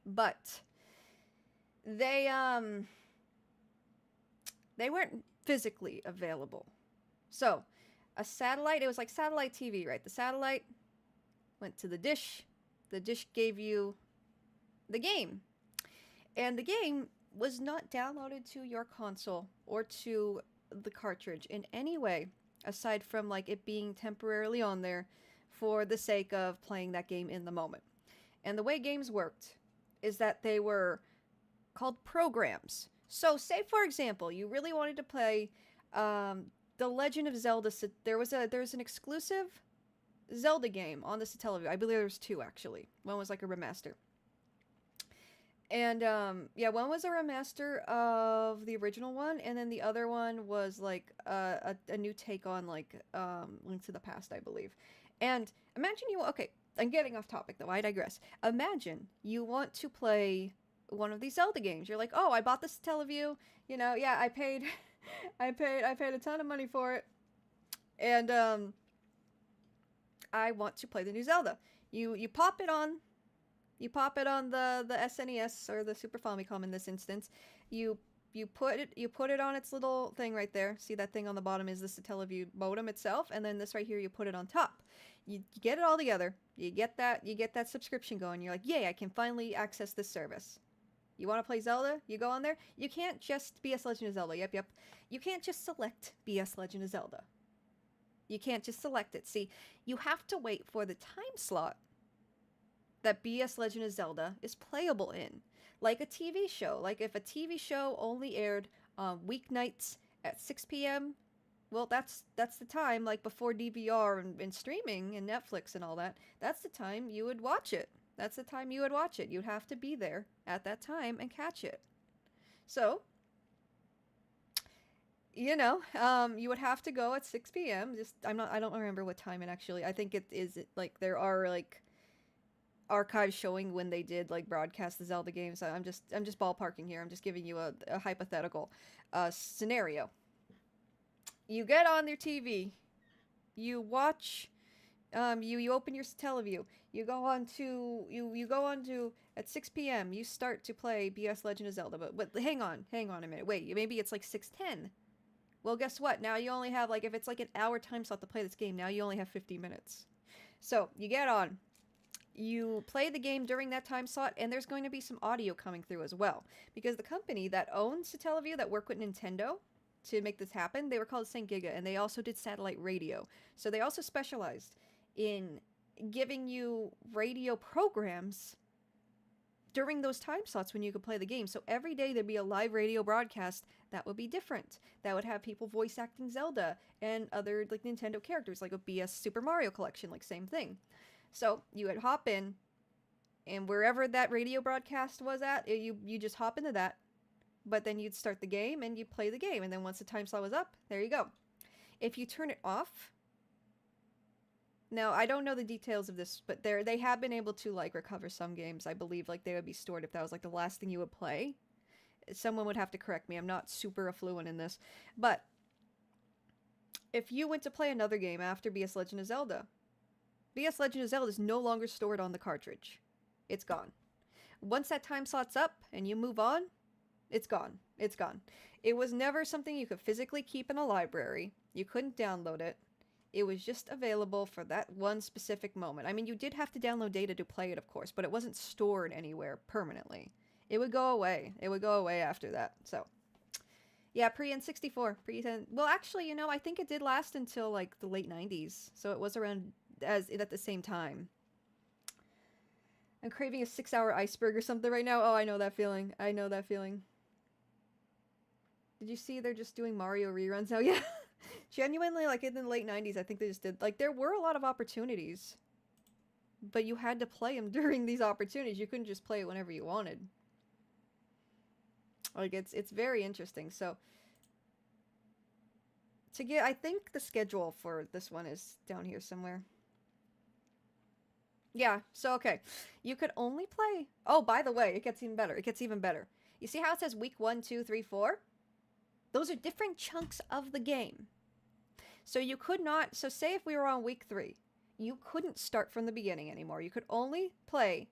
but they weren't physically available. So, a satellite, it was like satellite TV, right? The satellite went to the dish gave you the game. And the game was not downloaded to your console or to the cartridge in any way, aside from, like, it being temporarily on there for the sake of playing that game in the moment. And the way games worked is that they were called programs. So, say, for example, you really wanted to play The Legend of Zelda. There's an exclusive Zelda game on the Satellaview. I believe there was 2 actually. One was like a remaster. And yeah, one was a remaster of the original one, and then the other one was like a new take on like Link to the Past, I believe. And imagine okay, I'm getting off topic though, I digress. Imagine you want to play one of these Zelda games. You're like, oh, I bought this Satellaview, you know, yeah, I paid I paid a ton of money for it. And I want to play the new Zelda. You pop it on. You pop it on the SNES or the Super Famicom in this instance. You put it on its little thing right there. See that thing on the bottom is the Satellaview modem itself, and then this right here you put it on top. You get it all together. You get that subscription going. You're like, yay! I can finally access this service. You want to play Zelda? You go on there. You can't just BS Legend of Zelda. Yep. You can't just select BS Legend of Zelda. You can't just select it. See, you have to wait for the time slot that BS Legend of Zelda is playable in. Like a TV show. Like if a TV show only aired weeknights at 6 p.m., well, that's the time, like before DVR and streaming and Netflix and all that, that's the time you would watch it. That's the time you would watch it. You'd have to be there at that time and catch it. So, you know, you would have to go at 6 p.m. I don't remember what time it actually, I think it is, like, there are, like, archives showing when they did like broadcast the Zelda games. I'm just ballparking here. I'm just giving you a hypothetical scenario. You get on your TV, you watch, you open your Satellaview, you go on to at 6 p.m. you start to play BS Legend of Zelda. But hang on a minute. Wait, maybe it's like 6:10. Well, guess what? Now you only have, like, if it's like an hour time slot to play this game, now you only have 50 minutes. So you get on. You play the game during that time slot, and there's going to be some audio coming through as well. Because the company that owns Satellaview, that worked with Nintendo to make this happen, they were called St. Giga, and they also did satellite radio. So they also specialized in giving you radio programs during those time slots when you could play the game. So every day there'd be a live radio broadcast that would be different. That would have people voice acting Zelda and other like Nintendo characters, like a BS Super Mario Collection, like same thing. So you would hop in, and wherever that radio broadcast was at, you just hop into that. But then you'd start the game, and you play the game. And then once the time slot was up, there you go. If you turn it off... Now, I don't know the details of this, but they have been able to, like, recover some games. I believe, like, they would be stored if that was, like, the last thing you would play. Someone would have to correct me. I'm not super affluent in this. But if you went to play another game after BS Legend of Zelda... BS Legend of Zelda is no longer stored on the cartridge. It's gone. Once that time slot's up and you move on, it's gone. It's gone. It was never something you could physically keep in a library. You couldn't download it. It was just available for that one specific moment. I mean, you did have to download data to play it, of course, but it wasn't stored anywhere permanently. It would go away. It would go away after that. So, yeah, pre-N64. Well, actually, you know, I think it did last until, like, the late 90s. So it was around... at the same time. I'm craving a 6-hour iceberg or something right now. Oh, I know that feeling. I know that feeling. Did you see they're just doing Mario reruns now? Yeah. Genuinely, like, in the late 90s, I think they just did... Like, there were a lot of opportunities. But you had to play them during these opportunities. You couldn't just play it whenever you wanted. Like, it's very interesting. So... I think the schedule for this one is down here somewhere. Yeah, so okay. You could only play... Oh, by the way, it gets even better. It gets even better. You see how it says week 1, 2, 3, 4? Those are different chunks of the game. So you could not... So say if we were on week 3, you couldn't start from the beginning anymore. You could only play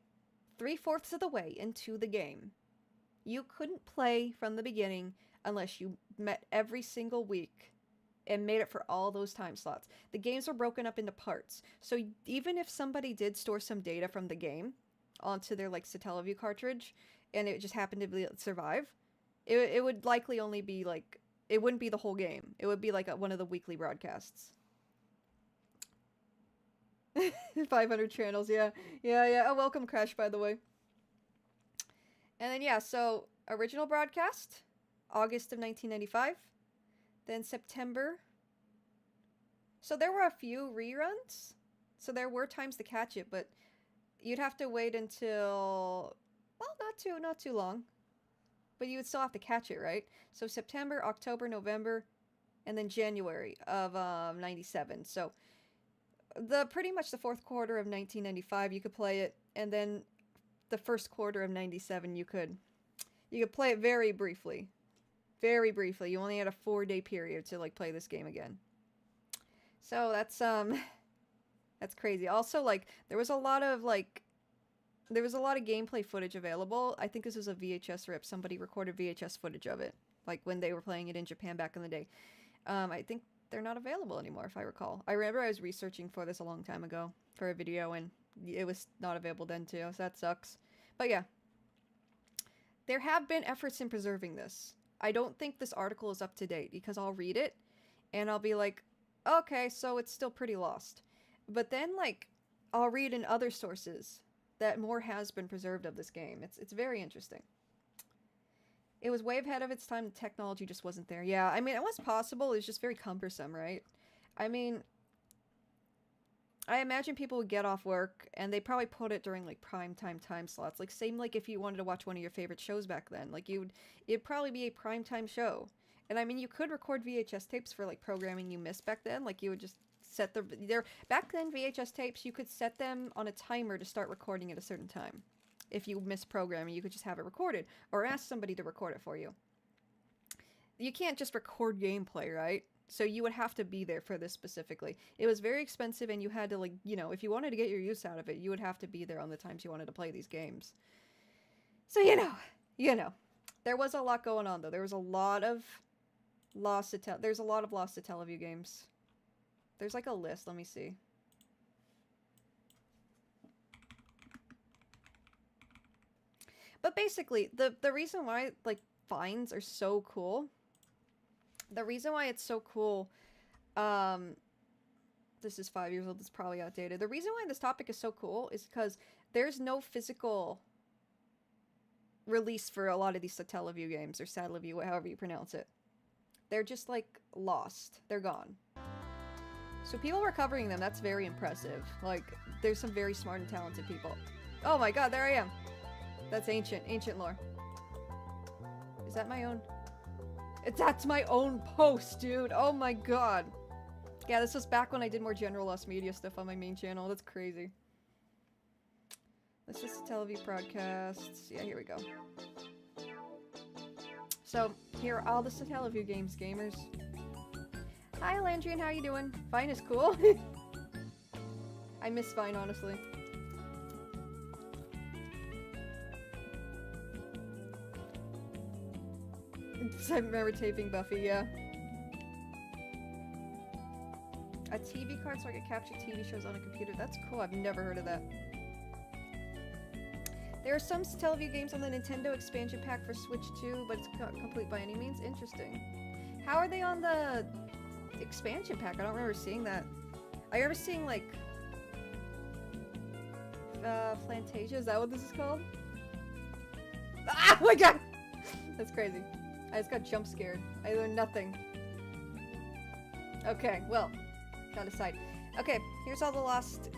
3/4 of the way into the game. You couldn't play from the beginning unless you met every single week and made it for all those time slots. The games were broken up into parts. So even if somebody did store some data from the game onto their, like, Satellaview cartridge, and it just happened to survive, it would likely only be, like, it wouldn't be the whole game. It would be, like, one of the weekly broadcasts. 500 channels, yeah. Yeah. Oh, welcome, Crash, by the way. And then, yeah, so, original broadcast, August of 1995. Then September So there were a few reruns. So there were times to catch it, but you'd have to wait until, well, not too long. But you would still have to catch it, right? So September, October, November, and then January of 97. So pretty much the fourth quarter of 1995 you could play it, and then the first quarter of 97 you could play it very briefly. Very briefly. You only had a 4-day period to like play this game again. So that's crazy. Also, like, there was a lot of gameplay footage available. I think this was a VHS rip. Somebody recorded VHS footage of it, like when they were playing it in Japan back in the day. I think they're not available anymore, if I recall. I remember I was researching for this a long time ago for a video, and it was not available then too, so that sucks. But yeah, there have been efforts in preserving this. I don't think this article is up to date, because I'll read it, and I'll be like, okay, so it's still pretty lost. But then, like, I'll read in other sources that more has been preserved of this game. It's very interesting. It was way ahead of its time. The technology just wasn't there. Yeah, I mean, it was possible. It's just very cumbersome, right? I mean, I imagine people would get off work, and they probably put it during, like, prime time slots. Like, same like if you wanted to watch one of your favorite shows back then. Like, it'd probably be a prime time show. And, I mean, you could record VHS tapes for, like, programming you missed back then. Like, you would just set back then, VHS tapes, you could set them on a timer to start recording at a certain time. If you missed programming, you could just have it recorded, or ask somebody to record it for you. You can't just record gameplay, right? So you would have to be there for this specifically. It was very expensive, and you had to, like, you know, if you wanted to get your use out of it, you would have to be there on the times you wanted to play these games. So, you know. There was a lot going on, though. There was a lot of Lost to Teleview games. There's like a list, let me see. But basically, the reason why, like, finds are so cool, the reason why it's so cool, this is 5 years old, it's probably outdated. The reason why this topic is so cool is because there's no physical release for a lot of these Satellaview games, or Satellaview, however you pronounce it. They're just, like, lost. They're gone. So people recovering them, that's very impressive. Like, there's some very smart and talented people. Oh my god, there I am. That's ancient lore. Is that my own? That's my own post, dude. Oh my god. Yeah, this was back when I did more general Lost Media stuff on my main channel. That's crazy. This is Teleview Broadcasts. Yeah, here we go. So, here are all the Teleview games, gamers. Hi, Landrian, how you doing? Vine is cool. I miss Vine, honestly. I remember taping Buffy, yeah. A TV card so I could capture TV shows on a computer. That's cool, I've never heard of that. There are some Teleview games on the Nintendo expansion pack for Switch 2, but it's not complete by any means. Interesting. How are they on the expansion pack? I don't remember seeing that. I remember seeing, like, Plantasia, is that what this is called? Ah, oh my god! That's crazy. I just got jump scared. I learned nothing. Okay, well, that aside. Okay, here's all the Lost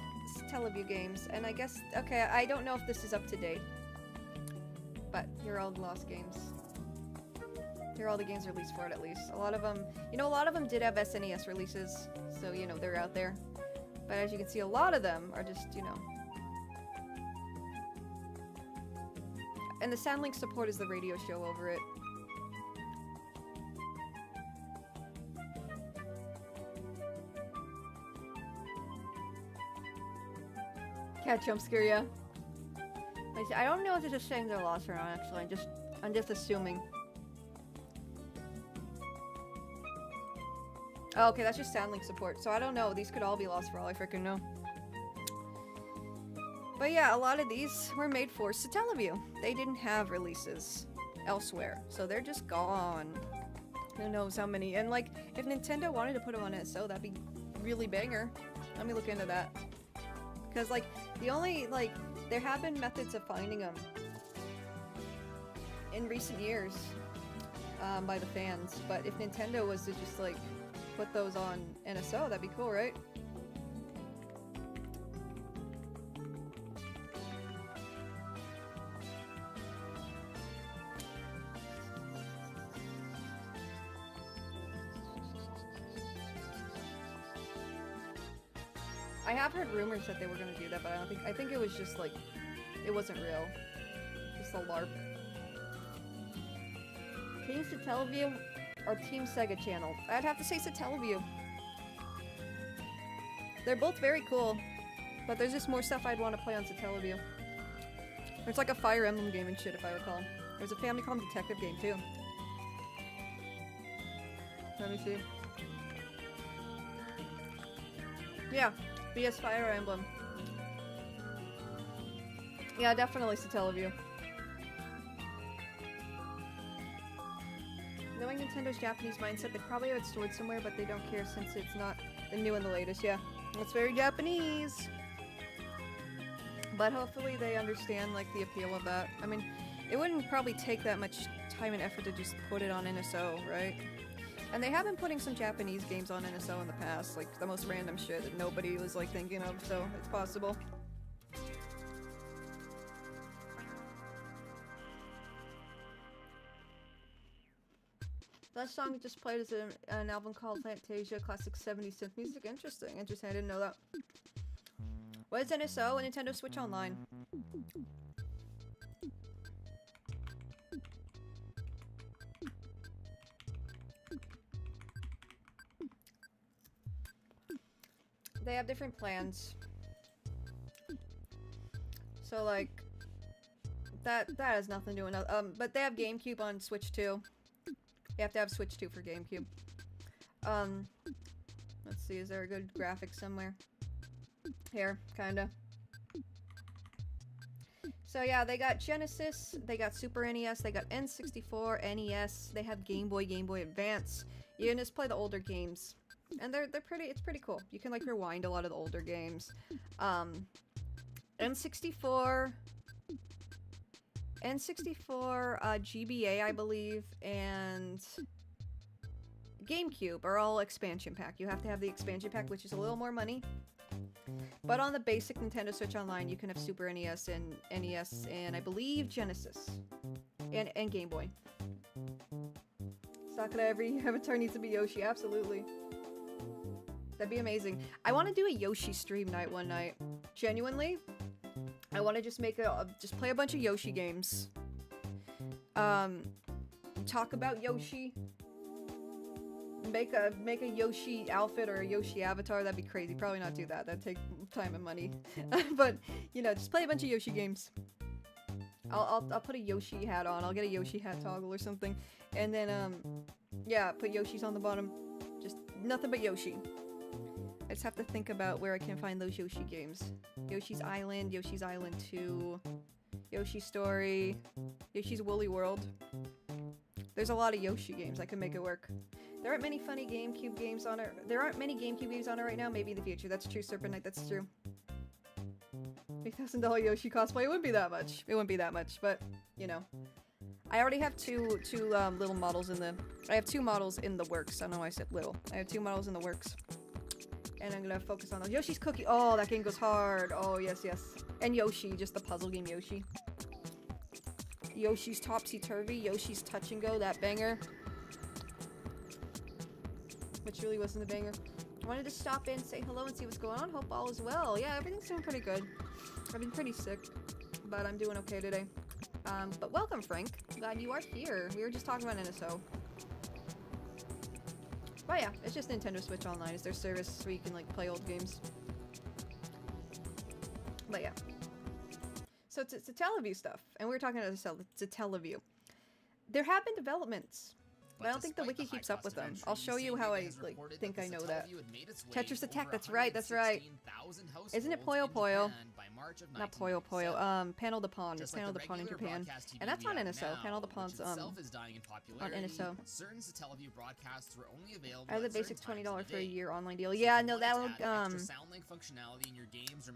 Teleview games, and I guess, okay, I don't know if this is up to date, but here are all the Lost games. Here are all the games released for it, at least. A lot of them, you know, a lot of them did have SNES releases, so, you know, they're out there. But as you can see, a lot of them are just, you know. And the Soundlink support is the radio show over it. Cat jump scare, yeah. I don't know if it's just saying they're lost or not, actually. I'm just assuming. Oh, okay, that's just Soundlink support. So I don't know. These could all be lost for all I freaking know. But yeah, a lot of these were made for Satellaview. They didn't have releases elsewhere, so they're just gone. Who knows how many. And, like, if Nintendo wanted to put them on SO, that'd be really banger. Let me look into that. Because, like, the only, like, there have been methods of finding them in recent years by the fans. But if Nintendo was to just, like, put those on NSO. That'd be cool, right? I have heard rumors that they were gonna do that, but I think it was just like, it wasn't real. Just a LARP. Team Satellaview or Team Sega Channel? I'd have to say Satellaview. They're both very cool, but there's just more stuff I'd want to play on Satellaview. There's like a Fire Emblem game and shit, if I recall. There's a Family Calm Detective game too. Let me see. Yeah, BS Fire Emblem. Yeah, definitely Satellaview. Knowing Nintendo's Japanese mindset, they probably have it stored somewhere, but they don't care since it's not the new and the latest. Yeah, it's very Japanese. But hopefully they understand like the appeal of that. I mean, it wouldn't probably take that much time and effort to just put it on NSO, right? And they have been putting some Japanese games on NSO in the past, like the most random shit that nobody was like thinking of, so it's possible. That song just played is an album called Fantasia, classic 70s synth music. Interesting, interesting. I didn't know that. What is NSO? A Nintendo Switch Online. They have different plans. So like that has nothing to do with but they have GameCube on Switch 2. You have to have Switch 2 for GameCube. Let's see, is there a good graphic somewhere? Here, kinda. So yeah, they got Genesis, they got Super NES, they got N64, NES, they have Game Boy, Game Boy Advance. You can just play the older games. And they're pretty, it's pretty cool. You can like rewind a lot of the older games. N64, GBA, I believe, and GameCube are all expansion pack. You have to have the expansion pack, which is a little more money. But on the basic Nintendo Switch Online, you can have Super NES and NES and I believe Genesis and Game Boy. Sakura, every avatar needs to be Yoshi. Absolutely. That'd be amazing. I want to do a Yoshi stream night one night. Genuinely. I want to just make just play a bunch of Yoshi games. Talk about Yoshi. Make a Yoshi outfit or a Yoshi avatar. That'd be crazy. Probably not do that. That'd take time and money. But you know, just play a bunch of Yoshi games. I'll put a Yoshi hat on. I'll get a Yoshi hat toggle or something, and then yeah, put Yoshis on the bottom. Just nothing but Yoshi. I just have to think about where I can find those Yoshi games. Yoshi's Island, Yoshi's Island 2, Yoshi Story, Yoshi's Woolly World. There's a lot of Yoshi games. I can make it work. There aren't many funny GameCube games on it. There aren't many GameCube games on it right now. Maybe in the future. That's true, Serpent Knight. That's true. $8,000 Yoshi cosplay. It wouldn't be that much. It wouldn't be that much, but you know. I already have two little models in the. I have 2 models in the works. I don't know why I said little. I have 2 models in the works. And I'm gonna focus on those. Yoshi's Cookie. Oh, that game goes hard. Oh, yes, yes. And Yoshi, just the puzzle game Yoshi. Yoshi's Topsy-Turvy. Yoshi's Touch and Go, that banger. Which really wasn't a banger. I wanted to stop in, say hello, and see what's going on. Hope all is well. Yeah, everything's doing pretty good. I've been pretty sick, but I'm doing okay today. But welcome, Frank. Glad you are here. We were just talking about NSO. But yeah, it's just Nintendo Switch Online. It's their service where you can like play old games. But yeah. So it's Satellaview stuff. And we were talking about Satellaview. There have been developments. But I don't think the wiki keeps up with them. I'll show you how I like think I know that. Tetris Attack, that's right, that's right. Isn't it Puyo Puyo? Not Puyo Puyo. Panel de Pon. It's Panel de Pon in Japan. And that's on NSO. Panel de Pon's on NSO. Certain Satellaview broadcasts were only available I have the basic $20 for a year online deal. Yeah, no, that'll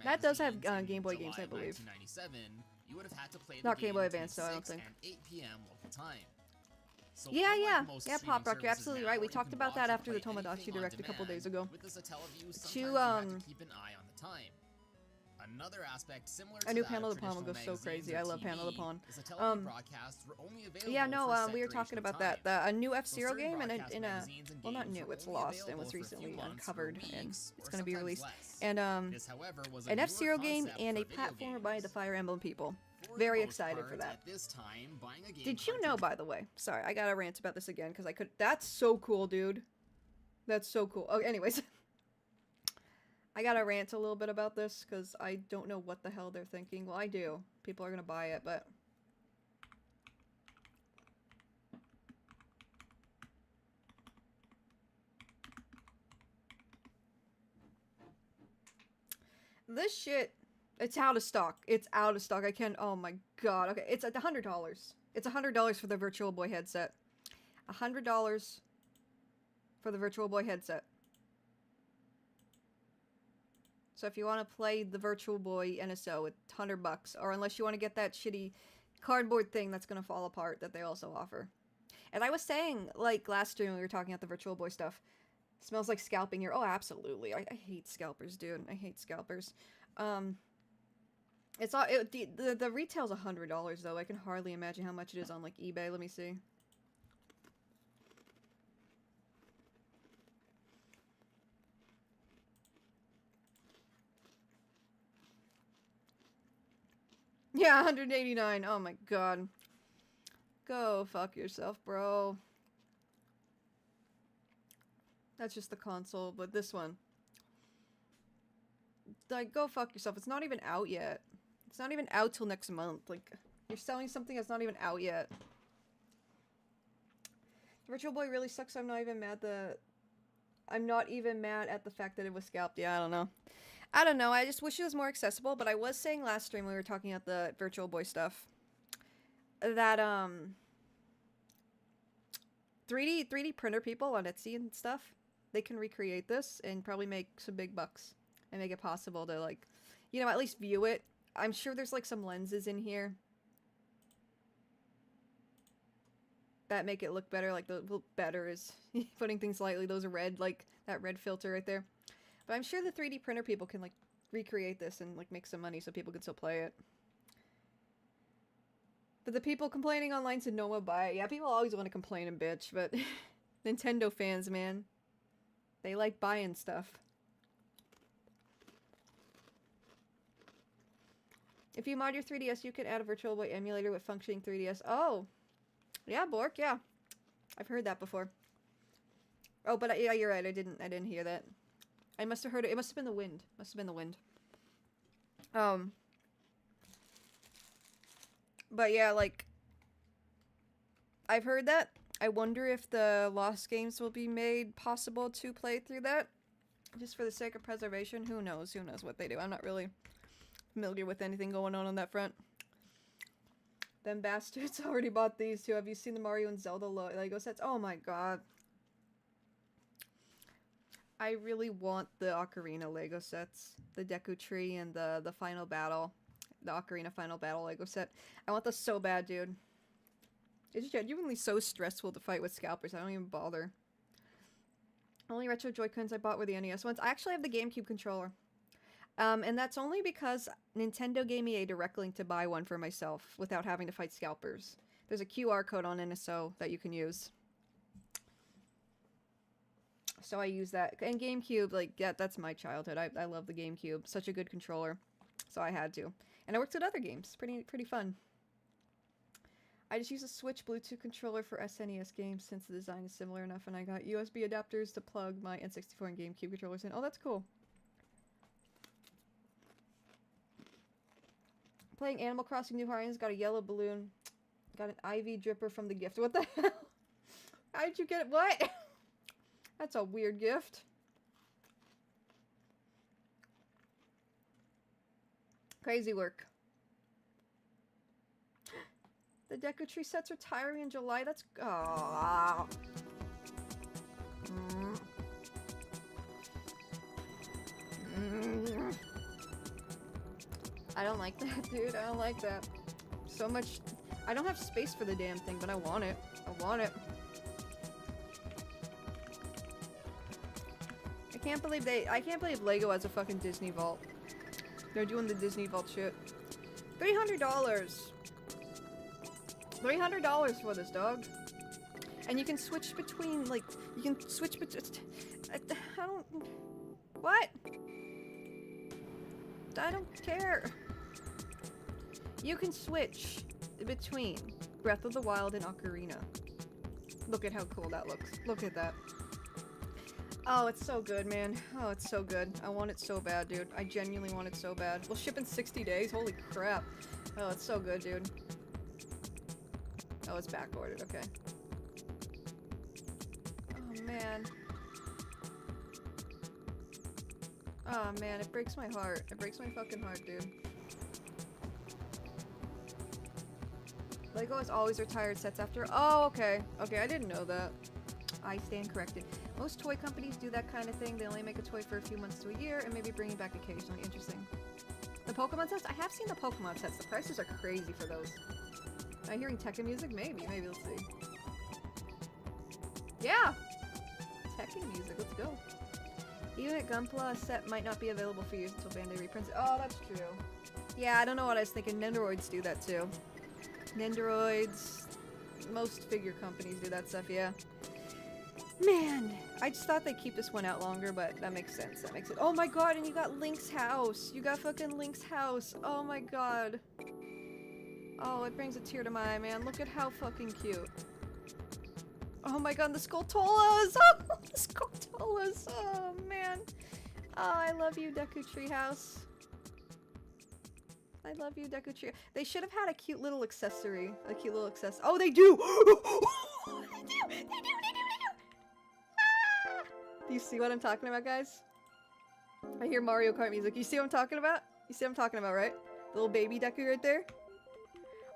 that does have Game Boy games, I believe. You would have had to play Not Game Boy Advance, though, I don't think. 8 p.m. local time. So Yeah, unlike yeah, most yeah, streaming Pop Rock, you're services absolutely now, right. We where you talked can about watch that or after the play Tomodachi anything on Direct a couple demand, days ago. with the Satellaview, sometimes To, you have to keep an eye on the time. Another aspect similar to I knew that Panel of the Pawn would go traditional so crazy. magazines I or love Panel the TV, Pawn. the Satellaview broadcasts were only available Yeah, no, for a set we were duration talking of about time. that. A new F-Zero certain game and broadcast in a magazines and well, not games new. were It's only lost and available was for a few recently months or uncovered and weeks it's or going to be sometimes released. less. And This, however, was a an newer F-Zero game concept and a for video platformer by games. the Fire Emblem people. For the Very most excited for part, that. At this time, buying a game Did you know, by the way? Sorry, I gotta rant about this again because I could. That's so cool, dude. That's so cool. Oh, anyways. I gotta rant a little bit about this because I don't know what the hell they're thinking. Well, I do. People are gonna buy it, but... This shit, it's out of stock. It's out of stock. I can't... Oh my god. Okay, it's at $100. It's $100 for the Virtual Boy headset. $100 for the Virtual Boy headset. So if you want to play the Virtual Boy NSO, it's $100. Or unless you want to get that shitty cardboard thing that's going to fall apart that they also offer. And I was saying, like, last stream when we were talking about the Virtual Boy stuff, smells like scalping here. Oh, absolutely. I hate scalpers, dude. I hate scalpers. It's all... the retail's $100, though. I can hardly imagine how much it is on, like, eBay. Let me see. Yeah, $189. Oh my god. Go fuck yourself, bro. That's just the console, but this one. Like, go fuck yourself. It's not even out yet. It's not even out till next month. Like, you're selling something that's not even out yet. Virtual Boy really sucks. I'm not even mad I'm not even mad at the fact that it was scalped. Yeah, I don't know. I don't know, I just wish it was more accessible, but I was saying last stream when we were talking about the Virtual Boy stuff that 3D printer people on Etsy and stuff, they can recreate this and probably make some big bucks and make it possible to, like, you know, at least view it. I'm sure there's like some lenses in here that make it look better, like the better is putting things lightly. Those are red, like that red filter right there. But I'm sure the 3D printer people can, like, recreate this and, like, make some money so people can still play it. But the people complaining online said no one will buy it. Yeah, people always want to complain and bitch, but Nintendo fans, man. They like buying stuff. If you mod your 3DS, you can add a Virtual Boy emulator with functioning 3DS. Oh! Yeah, Bork, yeah. I've heard that before. Oh, but yeah, you're right. I didn't hear that. I must have heard it. It must have been the wind. Must have been the wind. But yeah, like, I've heard that. I wonder if the Lost games will be made possible to play through that. Just for the sake of preservation. Who knows? Who knows what they do? I'm not really familiar with anything going on that front. Them bastards already bought these too. Have you seen the Mario and Zelda Lego sets? Oh my god. I really want the Ocarina Lego sets. The Deku Tree and the Final Battle. The Ocarina Final Battle Lego set. I want those so bad, dude. It's genuinely so stressful to fight with scalpers. I don't even bother. Only retro Joy-Cons I bought were the NES ones. I actually have the GameCube controller. And that's only because Nintendo gave me a direct link to buy one for myself without having to fight scalpers. There's a QR code on NSO that you can use. So I use that. And GameCube, like, yeah, that's my childhood. I love the GameCube. Such a good controller. So I had to. And I worked with other games. Pretty fun. I just use a Switch Bluetooth controller for SNES games since the design is similar enough, and I got USB adapters to plug my N64 and GameCube controllers in. Oh, that's cool. Playing Animal Crossing New Horizons, got a yellow balloon. Got an IV dripper from the gift. What the hell? How'd you get it? What? That's a weird gift. Crazy work. The Deku Tree set's retiring in July. That's... Oh. I don't like that, dude. I don't like that. So much. I don't have space for the damn thing, but I want it. I want it. I can't believe Lego has a fucking Disney Vault. They're doing the Disney Vault shit. $300. $300 for this, dog. And you can switch between, like, you can switch between. I don't. What? I don't care. You can switch between Breath of the Wild and Ocarina. Look at how cool that looks. Look at that. Oh, it's so good, man. Oh, it's so good. I want it so bad, dude. I genuinely want it so bad. We'll ship in 60 days. Holy crap. Oh, it's so good, dude. Oh, it's back-ordered. Okay. Oh, man. Oh, man. It breaks my heart. It breaks my fucking heart, dude. Lego has always retired sets after. Oh, okay. Okay, I didn't know that. I stand corrected. Most toy companies do that kind of thing. They only make a toy for a few months to a year and maybe bring it back occasionally. Interesting. The Pokemon sets? I have seen the Pokemon sets. The prices are crazy for those. Am I hearing Tekken music? Maybe. Maybe. Let's see. Yeah! Tekken music. Let's go. Even at Gunpla, a set might not be available for years until Bandai reprints it. Oh, that's true. Yeah, I don't know what I was thinking. Nendoroids do that too. Nendoroids. Most figure companies do that stuff, yeah. Man, I just thought they'd keep this one out longer, but that makes sense. That makes it. Oh my god, and you got Link's house. You got fucking Link's house. Oh my god. Oh, it brings a tear to my eye, man. Look at how fucking cute. Oh my god, the Skulltulas! Oh, the Skulltulas! Oh man. Oh, I love you, Deku Treehouse. I love you, Deku Tree. They should have had a cute little accessory. A cute little accessory. Oh, they do! They do! Do you see what I'm talking about, guys? I hear Mario Kart music. You see what I'm talking about? You see what I'm talking about, right? The little baby Deku right there?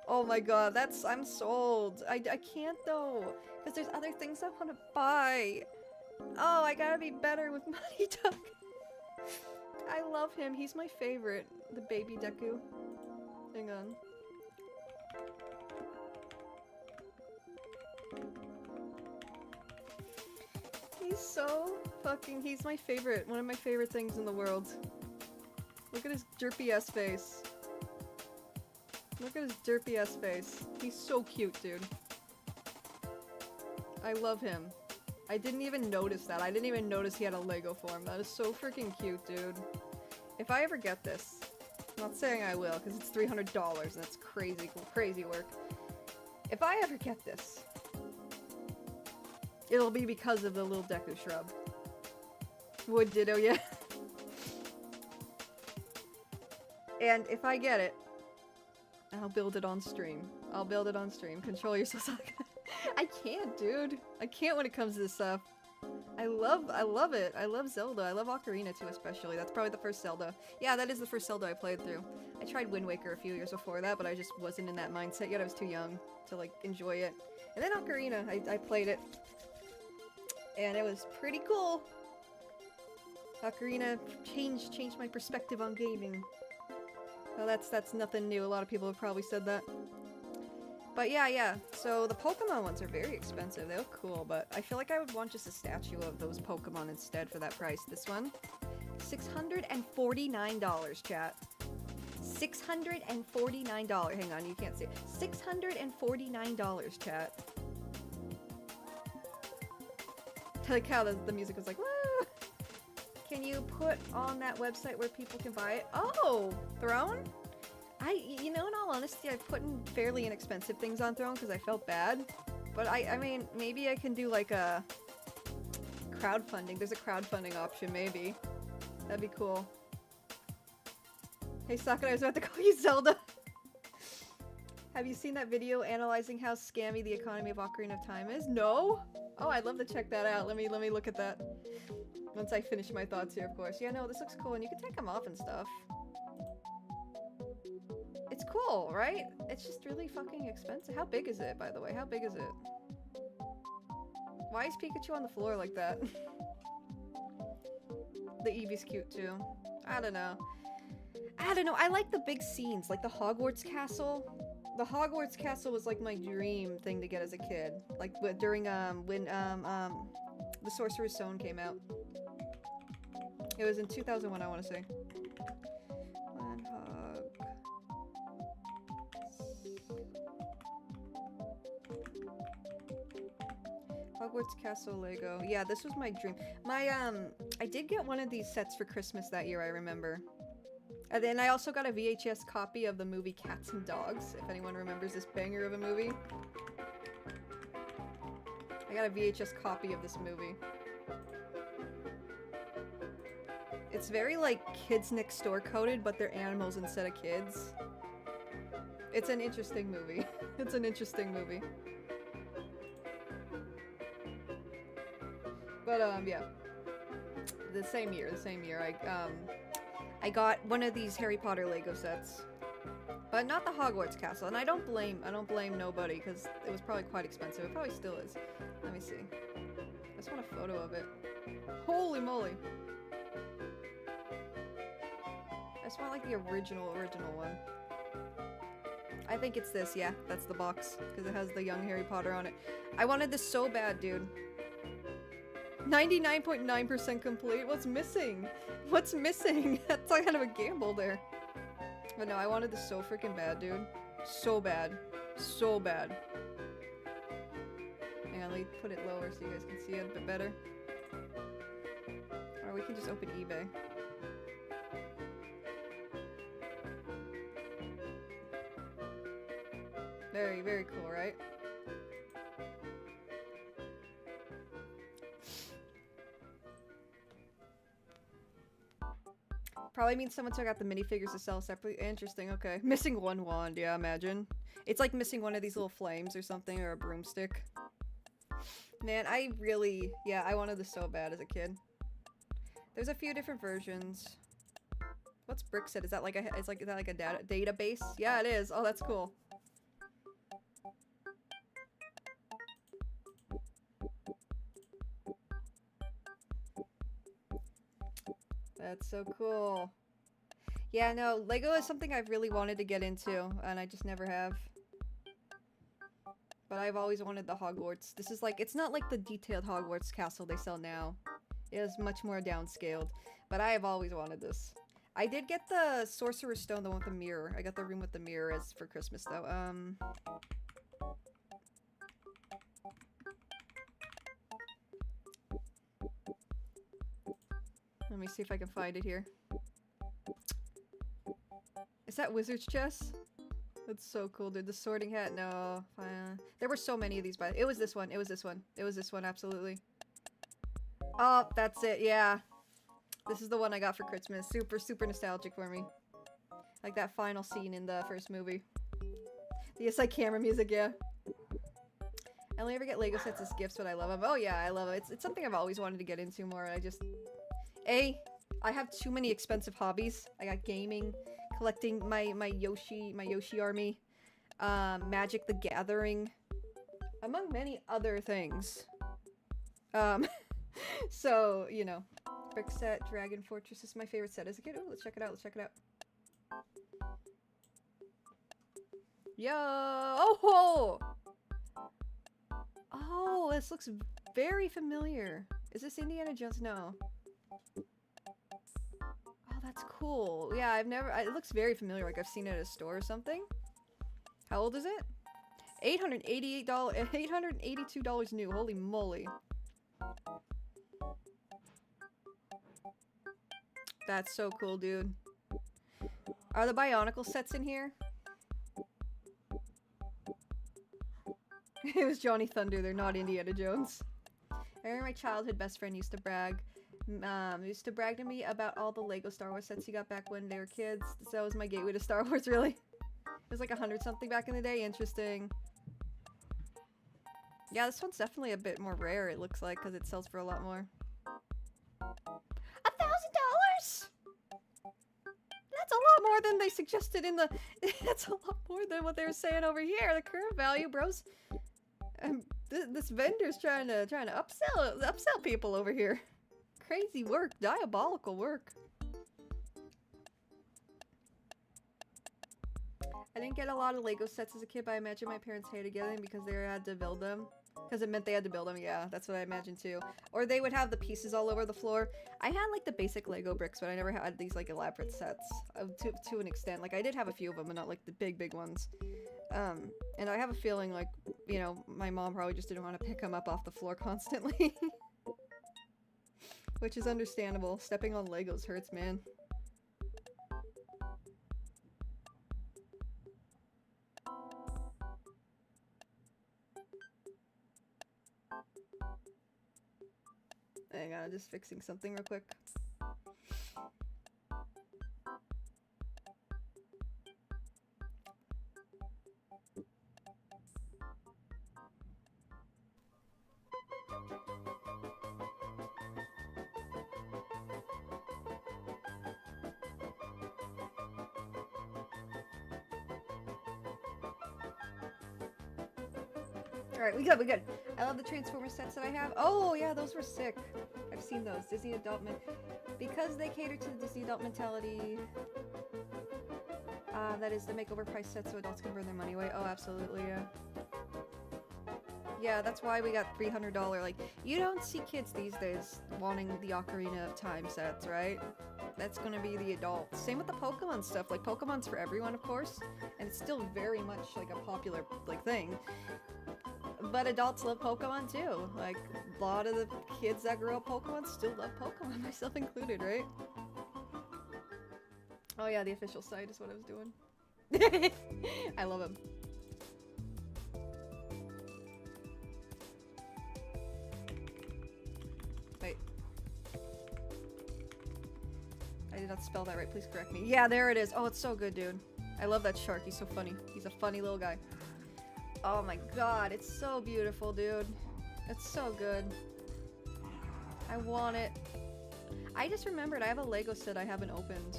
Oh my god, that's- I'm sold. I can't though, because there's other things I want to buy. Oh, I gotta be better with Money Duck. I love him. He's my favorite. The baby Deku. Hang on. He's so fucking- he's my favorite. One of my favorite things in the world. Look at his derpy ass face. Look at his derpy ass face. He's so cute, dude. I love him. I didn't even notice that. I didn't even notice he had a Lego form. That is so freaking cute, dude. If I ever get this, I'm not saying I will, because it's $300 and that's crazy, crazy work. If I ever get this, it'll be because of the little Deku shrub. Wood Ditto, yeah. And if I get it, I'll build it on stream. I'll build it on stream. Control yourself. I can't, dude. I can't when it comes to this stuff. I love it. I love Zelda. I love Ocarina too, especially. That's probably the first Zelda. Yeah, that is the first Zelda I played through. I tried Wind Waker a few years before that, but I just wasn't in that mindset yet. I was too young to, like, enjoy it. And then Ocarina, I played it. And it was pretty cool. Ocarina changed my perspective on gaming. Well, that's nothing new. A lot of people have probably said that. But yeah. So the Pokemon ones are very expensive. They look cool, but I feel like I would want just a statue of those Pokemon instead for that price. This one, $649, chat. $649. Hang on, you can't see it. $649, chat. I like how the music was like, woo! Can you put on that website where people can buy it? Oh, Throne? You know, in all honesty, I've put in fairly inexpensive things on Throne because I felt bad. But I mean, maybe I can do like a crowdfunding. There's a crowdfunding option, maybe. That'd be cool. Hey, Sakura, I was about to call you Zelda. Have you seen that video analyzing how scammy the economy of Ocarina of Time is? No? Oh, I'd love to check that out. Let me look at that. Once I finish my thoughts here, of course. Yeah, no, this looks cool, and you can take them off and stuff. It's cool, right? It's just really fucking expensive. How big is it, by the way? How big is it? Why is Pikachu on the floor like that? The Eevee's cute, too. I don't know. I don't know. I like the big scenes, like the Hogwarts castle. The Hogwarts castle was like my dream thing to get as a kid. Like during when the Sorcerer's Stone came out. It was in 2001, I want to say. One hog. Hogwarts Castle Lego. Yeah, this was my dream. My I did get one of these sets for Christmas that year, I remember. And then I also got a VHS copy of the movie Cats and Dogs, if anyone remembers this banger of a movie. I got a VHS copy of this movie. It's very like Kids Next Door coded, but they're animals instead of kids. It's an interesting movie. It's an interesting movie. But yeah. The same year, I got one of these Harry Potter Lego sets. But not the Hogwarts castle, and I don't blame nobody, because it was probably quite expensive. It probably still is. Let me see. I just want a photo of it. Holy moly! I just want like the original one. I think it's this, yeah, that's the box, because it has the young Harry Potter on it. I wanted this so bad, dude. 99.9% complete? What's missing? What's missing? That's like kind of a gamble there. But no, I wanted this so freaking bad, dude. So bad. So bad. Hang on, let me put it lower so you guys can see it a bit better. Or we can just open eBay. Very, very cool, right? Probably means someone took out the minifigures to sell separately. Interesting, okay. Missing one wand, yeah, imagine. It's like missing one of these little flames or something, or a broomstick. Man, I really... Yeah, I wanted this so bad as a kid. There's a few different versions. What's Brickset? Is that like a... is that like a database? Yeah, it is. Oh, that's cool. That's so cool. Yeah, no, Lego is something I've really wanted to get into, and I just never have. But I've always wanted the Hogwarts. This is like, it's not like the detailed Hogwarts castle they sell now. It is much more downscaled. But I have always wanted this. I did get the Sorcerer's Stone, the one with the mirror. I got the room with the mirror as for Christmas, though. Let me see if I can find it here. Is that Wizard's Chess? That's so cool, dude. The sorting hat? No. There were so many of these, but it was this one. It was this one. It was this one, absolutely. Oh, that's it. Yeah. This is the one I got for Christmas. Super, super nostalgic for me. Like that final scene in the first movie. The SI camera music, yeah. I only ever get Lego sets as gifts, but I love them. Oh yeah, I love it. It's something I've always wanted to get into more. I have too many expensive hobbies. I got gaming, collecting my Yoshi army, Magic the Gathering, among many other things. So, you know, Brick set, Dragon Fortress is my favorite set as a kid. Ooh, let's check it out, let's check it out. Yo! Oh! Oh, this looks very familiar. Is this Indiana Jones? No. Oh, that's cool. Yeah, it looks very familiar, like I've seen it at a store or something. How old is it? $888, $882 new. Holy moly. That's so cool, dude. Are the Bionicle sets in here? It was Johnny Thunder, they're not Indiana Jones. I remember my childhood best friend used to brag to me about all the Lego Star Wars sets he got back when they were kids. So that was my gateway to Star Wars, really. It was like 100 something back in the day. Interesting. Yeah, this one's definitely a bit more rare, it looks like, because it sells for a lot more. $1,000?! That's a lot more than they suggested in the... That's a lot more than what they were saying over here. The current value, bros. This vendor's trying to upsell people over here. Crazy work, diabolical work. I didn't get a lot of Lego sets as a kid, but I imagine my parents hated getting them because they had to build them. Because it meant they had to build them, yeah, that's what I imagined too. Or they would have the pieces all over the floor. I had like the basic Lego bricks, but I never had these like elaborate sets to an extent. Like I did have a few of them, but not like the big ones. And I have a feeling like, you know, my mom probably just didn't want to pick them up off the floor constantly. Which is understandable. Stepping on Legos hurts, man. Hang on, just fixing something real quick. Alright, we good. I love the Transformer sets that I have. Oh, yeah, those were sick. I've seen those. Disney adult because they cater to the Disney adult mentality. That is the make overpriced sets so adults can burn their money away. Oh, absolutely, yeah. Yeah, that's why we got $300. Like, you don't see kids these days wanting the Ocarina of Time sets, right? That's gonna be the adults. Same with the Pokemon stuff. Like, Pokemon's for everyone, of course. And it's still very much, like, a popular, like, thing. But adults love Pokemon too. Like, a lot of the kids that grew up Pokemon still love Pokemon, myself included, right? Oh yeah, the official site is what I was doing. I love him. Wait. I did not spell that right, please correct me. Yeah, there it is. Oh, it's so good, dude. I love that shark, he's so funny. He's a funny little guy. Oh my god, it's so beautiful, dude. It's so good. I want it. I just remembered I have a Lego set I haven't opened.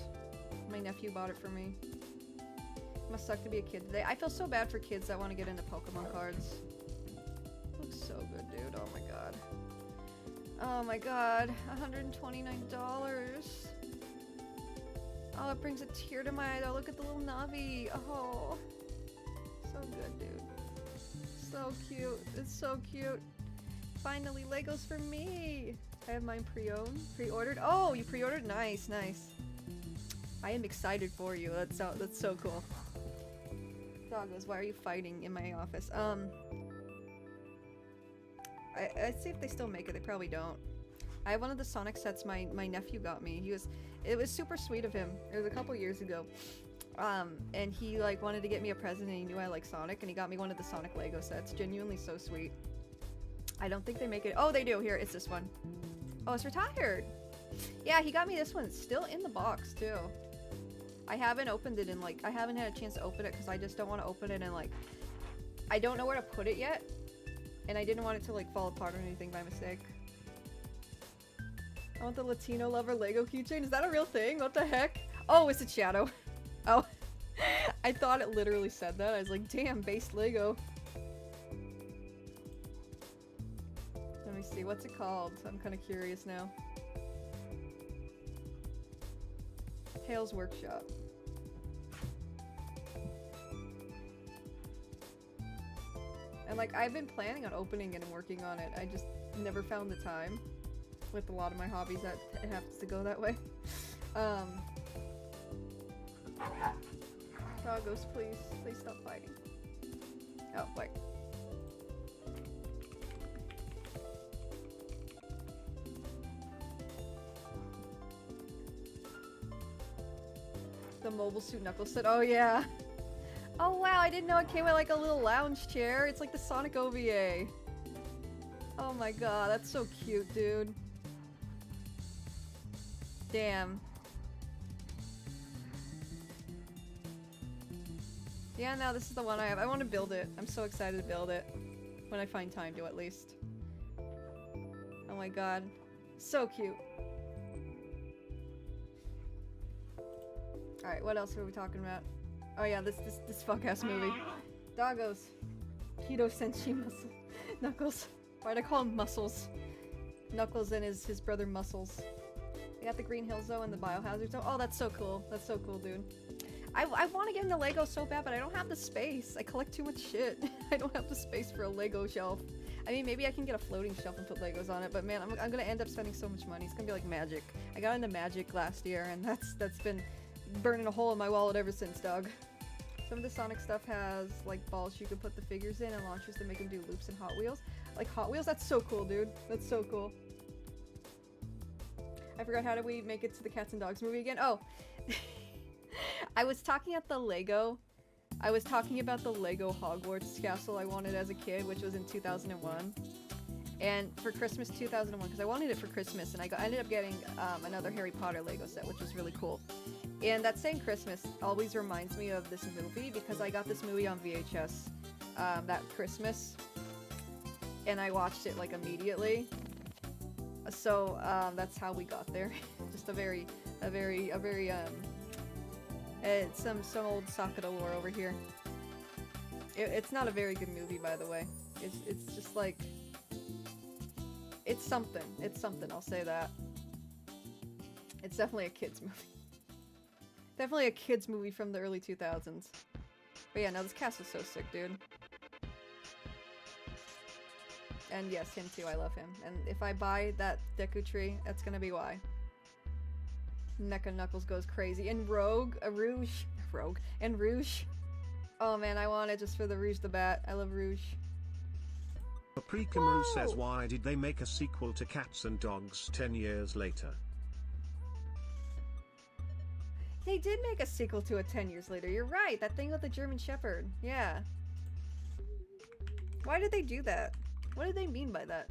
My nephew bought it for me. Must suck to be a kid today. I feel so bad for kids that want to get into Pokemon cards. Looks so good, dude. Oh my god. Oh my god. $129. Oh, it brings a tear to my eye. Oh, look at the little Navi. Oh. So good, dude. So cute. It's so cute. Finally, Legos for me. I have mine pre-owned. Pre-ordered. Oh, you pre-ordered? Nice, nice. I am excited for you. That's so cool. Doggos, why are you fighting in my office? I'd see if they still make it. They probably don't. I have one of the Sonic sets my nephew got me. It was super sweet of him. It was a couple years ago. And he like wanted to get me a present and he knew I like Sonic and he got me one of the Sonic Lego sets. Genuinely so sweet. I don't think they make it. Oh, they do. Here, it's this one. Oh, it's retired. Yeah, he got me this one. It's still in the box too. I haven't opened it in like, I haven't had a chance to open it because I just don't want to open it and like, I don't know where to put it yet. And I didn't want it to like fall apart or anything by mistake. I want the Latino lover Lego keychain. Is that a real thing? What the heck? Oh, it's a shadow. Oh, I thought it literally said that. I was like, damn, based Lego. Let me see, what's it called? I'm kind of curious now. Hale's Workshop. And like, I've been planning on opening it and working on it. I just never found the time. With a lot of my hobbies, that it happens to go that way. Doggos, please stop fighting. Oh, wait. The Mobile Suit Knuckles set. Oh yeah. Oh wow, I didn't know it came with like a little lounge chair. It's like the Sonic OVA. Oh my god, that's so cute, dude. Damn. Yeah, now this is the one I have. I want to build it. I'm so excited to build it. When I find time to, at least. Oh my god. So cute. Alright, what else are we talking about? Oh yeah, this fuck-ass movie. Doggos. Hiro Senshi Muscle. Knuckles. Why'd I call him Muscles? Knuckles and his brother Muscles. We got the Green Hill Zone and the Biohazard Zone. Oh, that's so cool. That's so cool, dude. I want to get into Lego so bad, but I don't have the space. I collect too much shit. I don't have the space for a Lego shelf. I mean, maybe I can get a floating shelf and put Legos on it, but man, I'm gonna end up spending so much money. It's gonna be like Magic. I got into Magic last year, and that's been burning a hole in my wallet ever since, dog. Some of the Sonic stuff has like balls you can put the figures in and launchers to make them do loops in Hot Wheels. Like Hot Wheels, that's so cool, dude. That's so cool. I forgot, how did we make it to the Cats and Dogs movie again? Oh, I was talking about the Lego Hogwarts castle I wanted as a kid, which was in 2001. And for Christmas 2001, because I wanted it for Christmas, and I ended up getting another Harry Potter Lego set, which was really cool. And that same Christmas always reminds me of this movie, because I got this movie on VHS that Christmas, and I watched it like immediately. So that's how we got there. Just some old Sakura lore over here. It's not a very good movie, by the way. It's just like, it's something. It's something, I'll say that. It's definitely a kid's movie. Definitely a kid's movie from the early 2000s. But yeah, no, this castle's so sick, dude. And yes, him too, I love him. And if I buy that Deku Tree, that's gonna be why. Mecha Knuckles goes crazy. And Rogue. And Rouge. Oh man, I want it just for the Rouge the Bat. I love Rouge. Paprika says, why did they make a sequel to Cats and Dogs 10 years later? They did make a sequel to it 10 years later. You're right. That thing with the German Shepherd. Yeah. Why did they do that? What did they mean by that?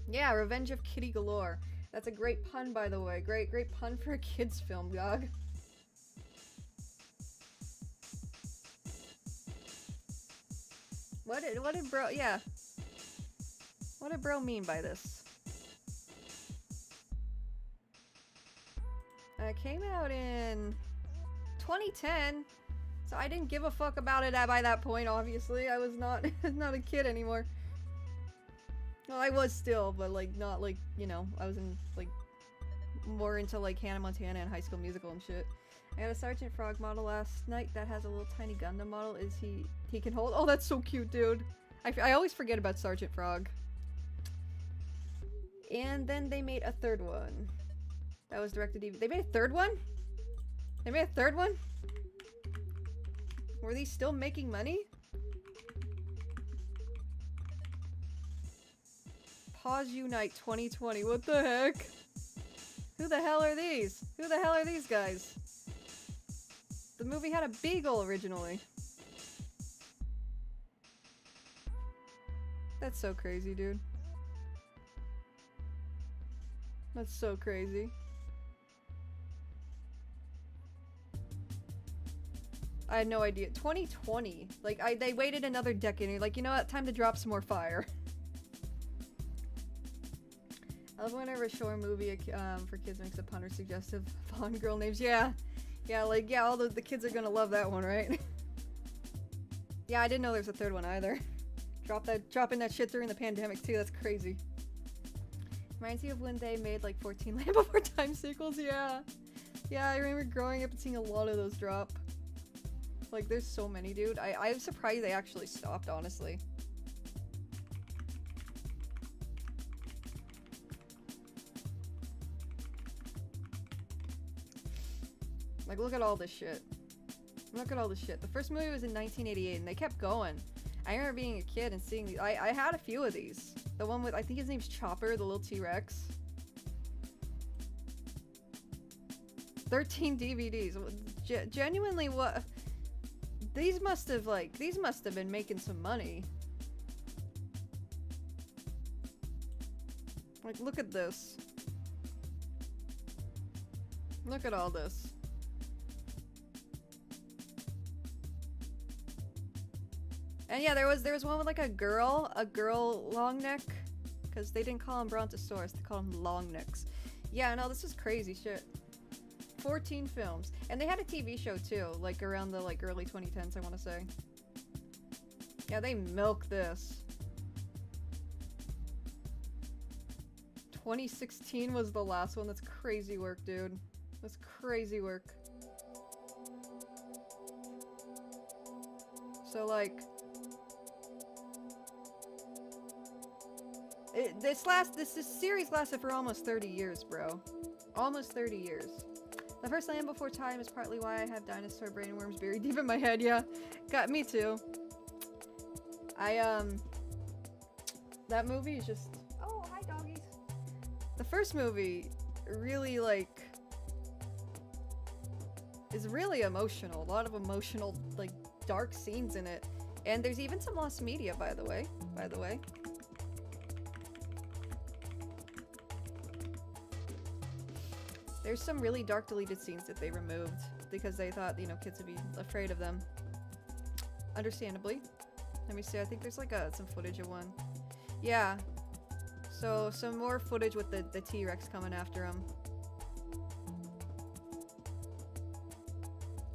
Yeah, Revenge of Kitty Galore. That's a great pun, by the way. Great pun for a kid's film, dog. What did bro, yeah. What did bro mean by this? It came out in 2010, so I didn't give a fuck about it by that point, obviously. I was not a kid anymore. Well, I was still, but like not like, you know, I was in like more into like Hannah Montana and High School Musical and shit. I got a Sergeant Frog model last night that has a little tiny Gundam model. Is he can hold? Oh, that's so cute, dude. I always forget about Sergeant Frog. And then they made a third one. That was directed DVD. They made a third one? They made a third one? Were these still making money? Pause Unite 2020. What the heck? Who the hell are these? Who the hell are these guys? The movie had a beagle originally. That's so crazy, dude. That's so crazy. I had no idea. 2020. Like, they waited another decade and you're like, you know what? Time to drop some more fire. I love whenever a show or movie for kids makes a pun or suggestive fun girl names. Yeah. Yeah, like, yeah, all the kids are gonna love that one, right? Yeah, I didn't know there's a third one either. Dropping that shit during the pandemic too, that's crazy. Reminds me of when they made like 14 Land Before Time sequels, yeah. Yeah, I remember growing up and seeing a lot of those drop. Like, there's so many, dude. I'm surprised they actually stopped, honestly. Like, look at all this shit. Look at all this shit. The first movie was in 1988, and they kept going. I remember being a kid and seeing these. I had a few of these. The one with, I think his name's Chopper, the little T-Rex. 13 DVDs. Genuinely, what? These must have been making some money. Like, look at this. Look at all this. And yeah, there was one with like a girl long neck, because they didn't call him Brontosaurus, they called him long necks. Yeah, no, this is crazy shit. 14 films, and they had a TV show too, like around the like early 2010s, I want to say. Yeah, they milk this. 2016 was the last one. That's crazy work, dude. That's crazy work. So, like... This series lasted for almost 30 years, bro. Almost 30 years. The first Land Before Time is partly why I have dinosaur brainworms buried deep in my head, yeah. Got me too. That movie is just... Oh, hi doggies. The first movie really, like... is really emotional. A lot of emotional, like, dark scenes in it. And there's even some lost media, by the way. There's some really dark deleted scenes that they removed because they thought, you know, kids would be afraid of them. Understandably. Let me see, I think there's like some footage of one. Yeah. So, some more footage with the T-Rex coming after him.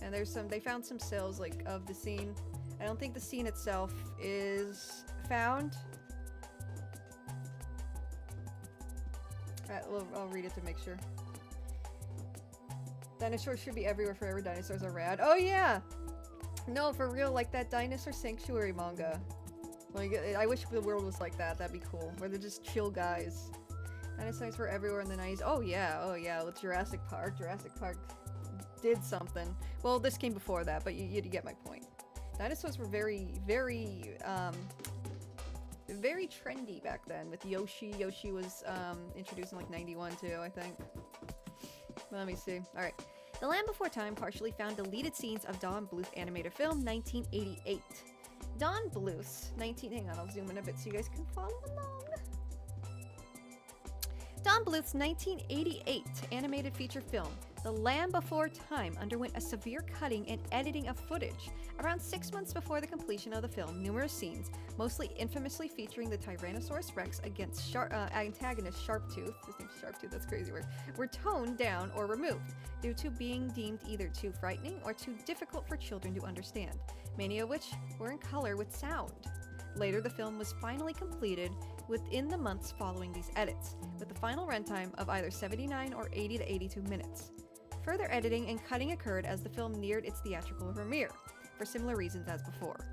And there's they found some stills, like, of the scene. I don't think the scene itself is found. I'll read it to make sure. Dinosaurs should be everywhere forever. Dinosaurs are rad. Oh yeah! No, for real, like that Dinosaur Sanctuary manga. Like, I wish the world was like that. That'd be cool. Where they're just chill guys. Dinosaurs were everywhere in the 90s. Oh yeah, with Jurassic Park. Jurassic Park did something. Well, this came before that, but you get my point. Dinosaurs were very, very, very trendy back then with Yoshi. Yoshi was introduced in like 91 too, I think. Let me see. Alright. The Land Before Time partially found deleted scenes of Don Bluth animated film 1988. Don Bluth's hang on, I'll zoom in a bit so you guys can follow along. Don Bluth's 1988 animated feature film, The Land Before Time, underwent a severe cutting and editing of footage. Around 6 months before the completion of the film, numerous scenes, mostly infamously featuring the Tyrannosaurus Rex against antagonist Sharptooth, his name's Sharptooth, that's crazy word, were toned down or removed, due to being deemed either too frightening or too difficult for children to understand, many of which were in color with sound. Later, the film was finally completed within the months following these edits, with the final runtime of either 79 or 80 to 82 minutes. Further editing and cutting occurred as the film neared its theatrical premiere, for similar reasons as before.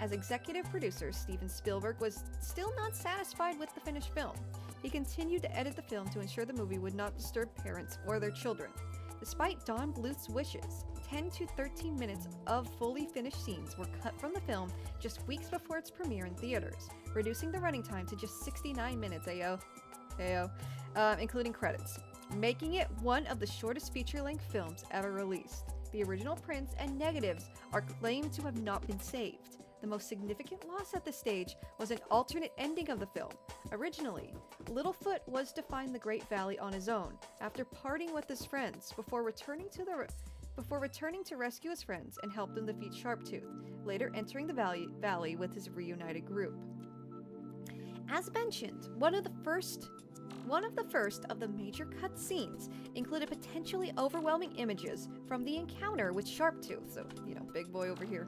As executive producer, Steven Spielberg was still not satisfied with the finished film. He continued to edit the film to ensure the movie would not disturb parents or their children. Despite Don Bluth's wishes, 10 to 13 minutes of fully finished scenes were cut from the film just weeks before its premiere in theaters, reducing the running time to just 69 minutes, including credits, making it one of the shortest feature-length films ever released. The original prints and negatives are claimed to have not been saved. The most significant loss at this stage was an alternate ending of the film. Originally, Littlefoot was to find the Great Valley on his own, after parting with his friends, before returning to rescue his friends and help them defeat Sharptooth, later entering the valley with his reunited group. As mentioned, one of the first of the major cut scenes included potentially overwhelming images from the encounter with Sharptooth, so, you know, big boy over here,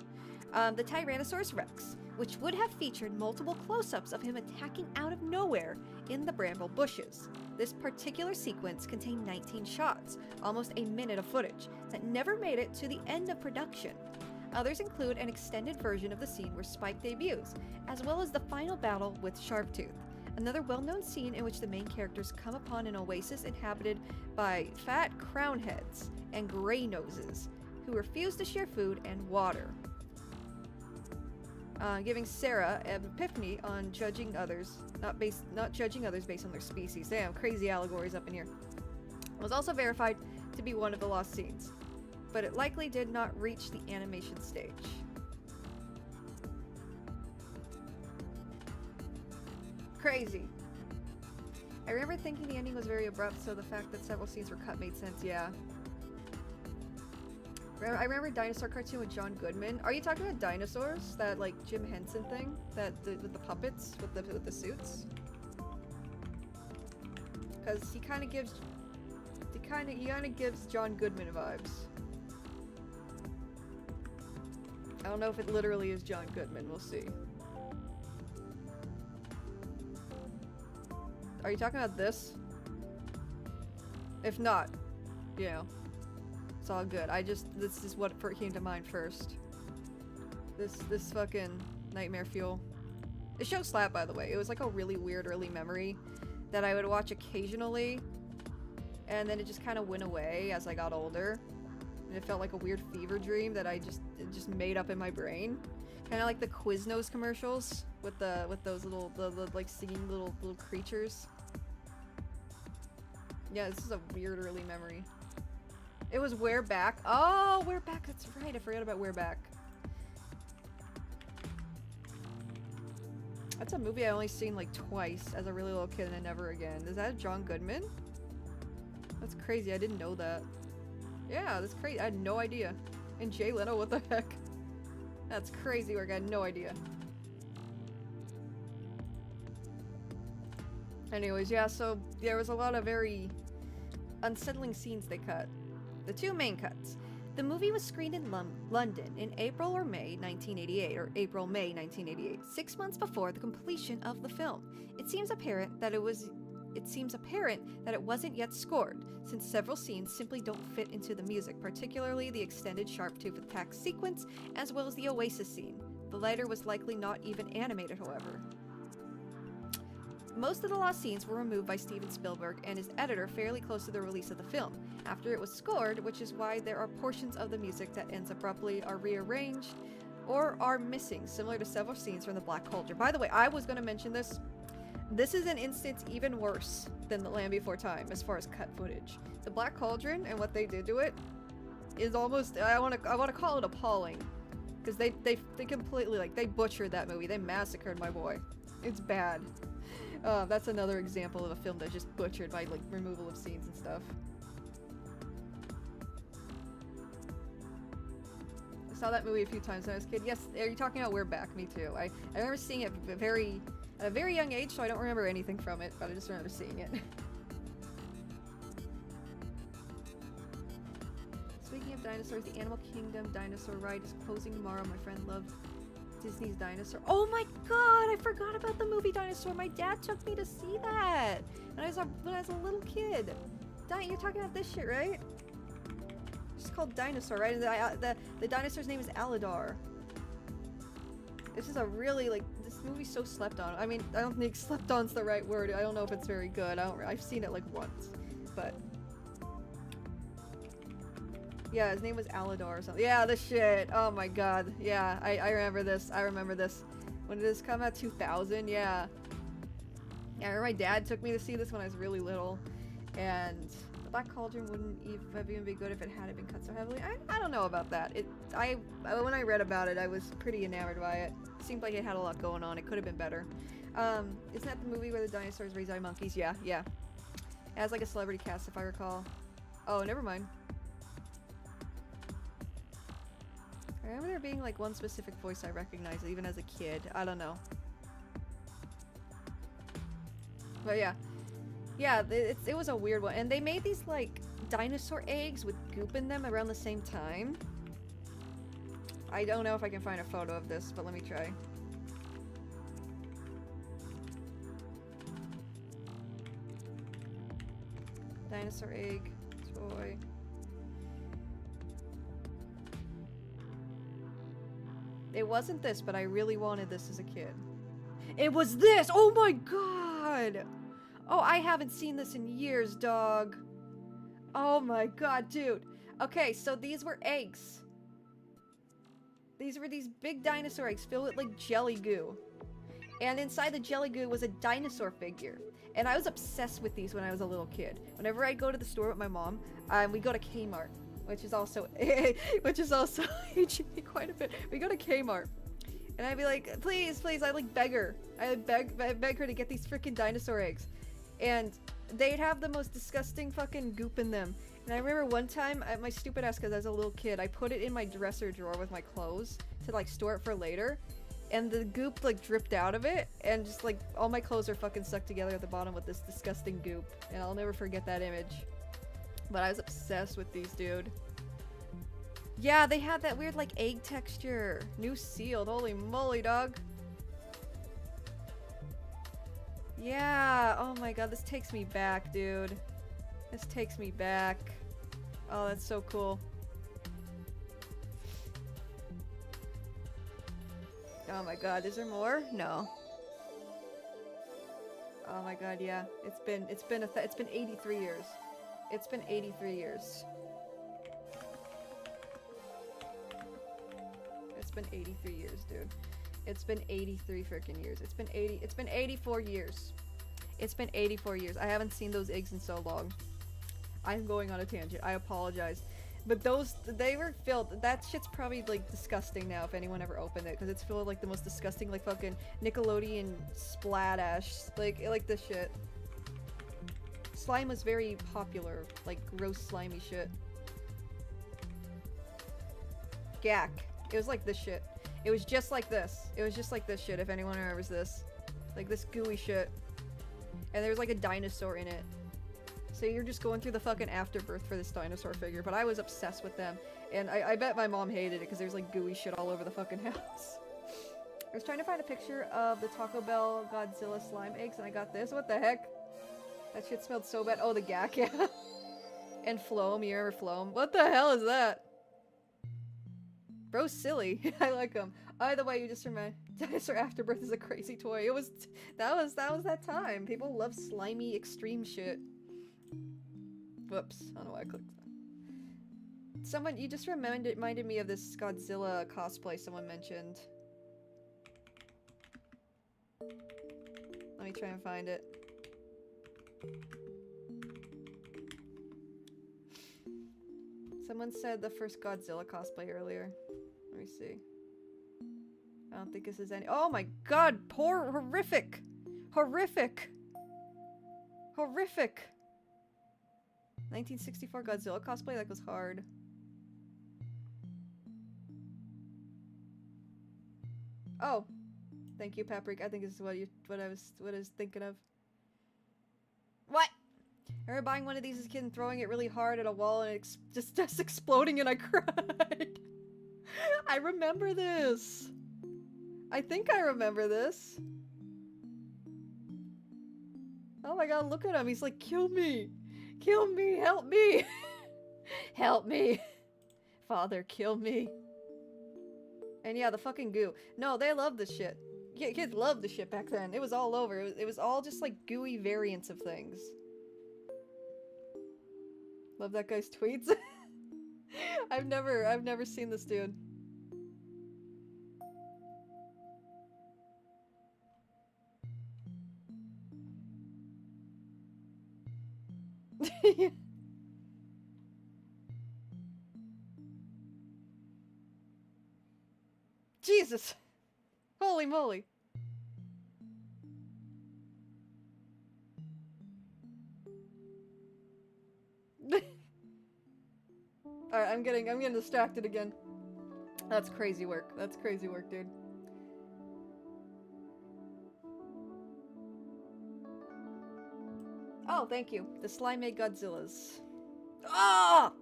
the Tyrannosaurus Rex, which would have featured multiple close-ups of him attacking out of nowhere in the bramble bushes. This particular sequence contained 19 shots, almost a minute of footage, that never made it to the end of production. Others include an extended version of the scene where Spike debuts, as well as the final battle with Sharptooth, another well-known scene in which the main characters come upon an oasis inhabited by fat crownheads and gray noses, who refuse to share food and water, giving Sarah an epiphany on judging others, not judging others based on their species. Damn, crazy allegories up in here. It was also verified to be one of the lost scenes, but it likely did not reach the animation stage. Crazy. I remember thinking the ending was very abrupt, so the fact that several scenes were cut made sense, yeah. I remember a dinosaur cartoon with John Goodman. Are you talking about dinosaurs? That, like, Jim Henson thing? With the puppets? With the suits? Because he kind of gives John Goodman vibes. I don't know if it literally is John Goodman. We'll see. Are you talking about this? If not, you know, it's all good. This is what came to mind first. This fucking nightmare fuel. The show slapped, by the way. It was like a really weird early memory that I would watch occasionally, and then it just kind of went away as I got older, and it felt like a weird fever dream that it just made up in my brain. Kind of like the Quiznos commercials with those little like singing little creatures. Yeah, this is a weird early memory. It was We're Back. Oh, We're Back. That's right. I forgot about We're Back. That's a movie I only seen like twice as a really little kid and then never again. Is that John Goodman? That's crazy. I didn't know that. Yeah, that's crazy. I had no idea. And Jay Leno, what the heck? That's crazy work. I had no idea. Anyways, yeah, so there was a lot of very unsettling scenes they cut. The two main cuts. The movie was screened in London in April or May 1988, or April-May 1988, 6 months before the completion of the film. It seems apparent that it wasn't yet scored, since several scenes simply don't fit into the music, particularly the extended sharp-tooth attack sequence, as well as the Oasis scene. The latter was likely not even animated, however. Most of the lost scenes were removed by Steven Spielberg and his editor fairly close to the release of the film, after it was scored, which is why there are portions of the music that ends abruptly, are rearranged, or are missing, similar to several scenes from The Black Cauldron. By the way, I was going to mention this. This is an instance even worse than The Land Before Time as far as cut footage. The Black Cauldron and what they did to it is almost, I want to call it appalling, because they completely, like, they butchered that movie. They massacred my boy. It's bad. That's another example of a film that's just butchered by, like, removal of scenes and stuff. I saw that movie a few times when I was a kid. Yes, are you talking about We're Back? Me too. I remember seeing it at a very young age, so I don't remember anything from it, but I just remember seeing it. Speaking of dinosaurs, the Animal Kingdom dinosaur ride is closing tomorrow. My friend loved Disney's Dinosaur. Oh my god, I forgot about the movie Dinosaur. My dad took me to see that when I was a little kid. You're talking about this shit, right? It's called Dinosaur, right? And the dinosaur's name is Aladar. This is a really, like, this movie's so slept on. I mean, I don't think slept on's the right word. I don't know if it's very good. I've seen it like once, but yeah, his name was Aladar or something. Yeah, this shit. Oh my god. Yeah, I remember this. I remember this. When did this come out? 2000? Yeah. Yeah, I remember my dad took me to see this when I was really little, and The Black Cauldron wouldn't even be good if it hadn't been cut so heavily. I don't know about that. When I read about it, I was pretty enamored by it. It seemed like it had a lot going on. It could have been better. Isn't that the movie where the dinosaurs raise eye monkeys? Yeah, yeah. It has like a celebrity cast, if I recall. Oh, never mind. I remember there being like one specific voice I recognized even as a kid. I don't know. But yeah. Yeah, it was a weird one. And they made these like dinosaur eggs with goop in them around the same time. I don't know if I can find a photo of this, but let me try. Dinosaur egg toy. It wasn't this, but I really wanted this as a kid. It was this! Oh my god! Oh, I haven't seen this in years, dog. Oh my god, dude. Okay, so these were eggs. These were these big dinosaur eggs filled with like jelly goo. And inside the jelly goo was a dinosaur figure. And I was obsessed with these when I was a little kid. Whenever I'd go to the store with my mom, we'd go to Kmart. Which is also HB quite a bit. We go to Kmart, and I'd be like, please, I like beg her. I beg her to get these freaking dinosaur eggs, and they'd have the most disgusting fucking goop in them. And I remember one time, my stupid ass, because I was a little kid, I put it in my dresser drawer with my clothes to like store it for later, and the goop like dripped out of it, and just like all my clothes are fucking stuck together at the bottom with this disgusting goop, and I'll never forget that image. But I was obsessed with these, dude. Yeah, they had that weird, like, egg texture. New sealed. Holy moly, dog. Yeah. Oh my god, this takes me back, dude. This takes me back. Oh, that's so cool. Oh my god, is there more? No. Oh my god, yeah. It's been 83 years. It's been 83 years. It's been 83 years, dude. It's been 83 freaking years. It's been 84 years. It's been 84 years. I haven't seen those eggs in so long. I'm going on a tangent. I apologize. But those, they were filled. That shit's probably like disgusting now if anyone ever opened it, because it's filled with like the most disgusting like fucking Nickelodeon splatash. Like this shit. Slime was very popular, like gross slimy shit. Gack. It was like this shit. It was just like this. It was just like this shit, if anyone remembers this. Like this gooey shit. And there was like a dinosaur in it. So you're just going through the fucking afterbirth for this dinosaur figure, but I was obsessed with them. And I bet my mom hated it because there's like gooey shit all over the fucking house. I was trying to find a picture of the Taco Bell Godzilla slime eggs and I got this. What the heck? That shit smelled so bad. Oh, the gack, yeah. And Floam, you remember Floam? What the hell is that? Bro's silly. I like him. Either way, you just remind Dinosaur Afterbirth is a crazy toy. It was that was that time. People love slimy extreme shit. Whoops. I don't know why I clicked that. Someone, you just reminded me of this Godzilla cosplay someone mentioned. Let me try and find it. Someone said the first Godzilla cosplay earlier. Let me see. I don't think this is any- Oh my god! Poor- horrific! Horrific! Horrific! 1964 Godzilla cosplay? That was hard. Oh! Thank you, Paprika. I think this is what I was thinking of. What? I remember buying one of these as a kid and throwing it really hard at a wall and it's just exploding and I cried. I remember this. I think I remember this. Oh my god, look at him. He's like, kill me. Kill me. Help me. Help me. Father, kill me. And yeah, the fucking goo. No, they love this shit. Kids loved the shit back then. It was all over. It was all just like gooey variants of things. Love that guy's tweets. I've never seen this dude. Jesus! Holy moly! Alright, I'm getting distracted again. That's crazy work. That's crazy work, dude. Oh, thank you. The slime-made Godzillas. Ah!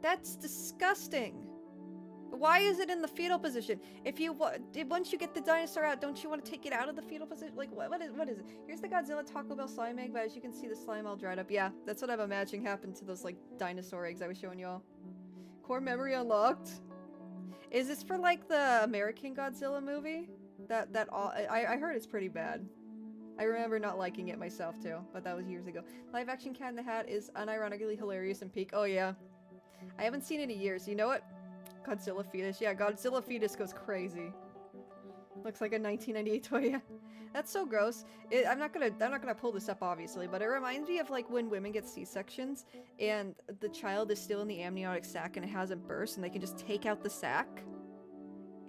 That's disgusting! Why is it in the fetal position? If you once you get the dinosaur out, don't you want to take it out of the fetal position? Like, what is it? Here's the Godzilla Taco Bell slime egg, but as you can see, the slime all dried up. Yeah, that's what I'm imagining happened to those, like, dinosaur eggs I was showing y'all. Core memory unlocked? Is this for, like, the American Godzilla movie? I heard it's pretty bad. I remember not liking it myself, too, but that was years ago. Live action Cat in the Hat is unironically hilarious and peak. Oh, yeah. I haven't seen it in years. You know what? Godzilla Fetus. Yeah, Godzilla Fetus goes crazy. Looks like a 1998 toy. Yeah. That's so gross. I'm not gonna pull this up obviously, but it reminds me of like when women get C-sections and the child is still in the amniotic sac and it hasn't burst and they can just take out the sac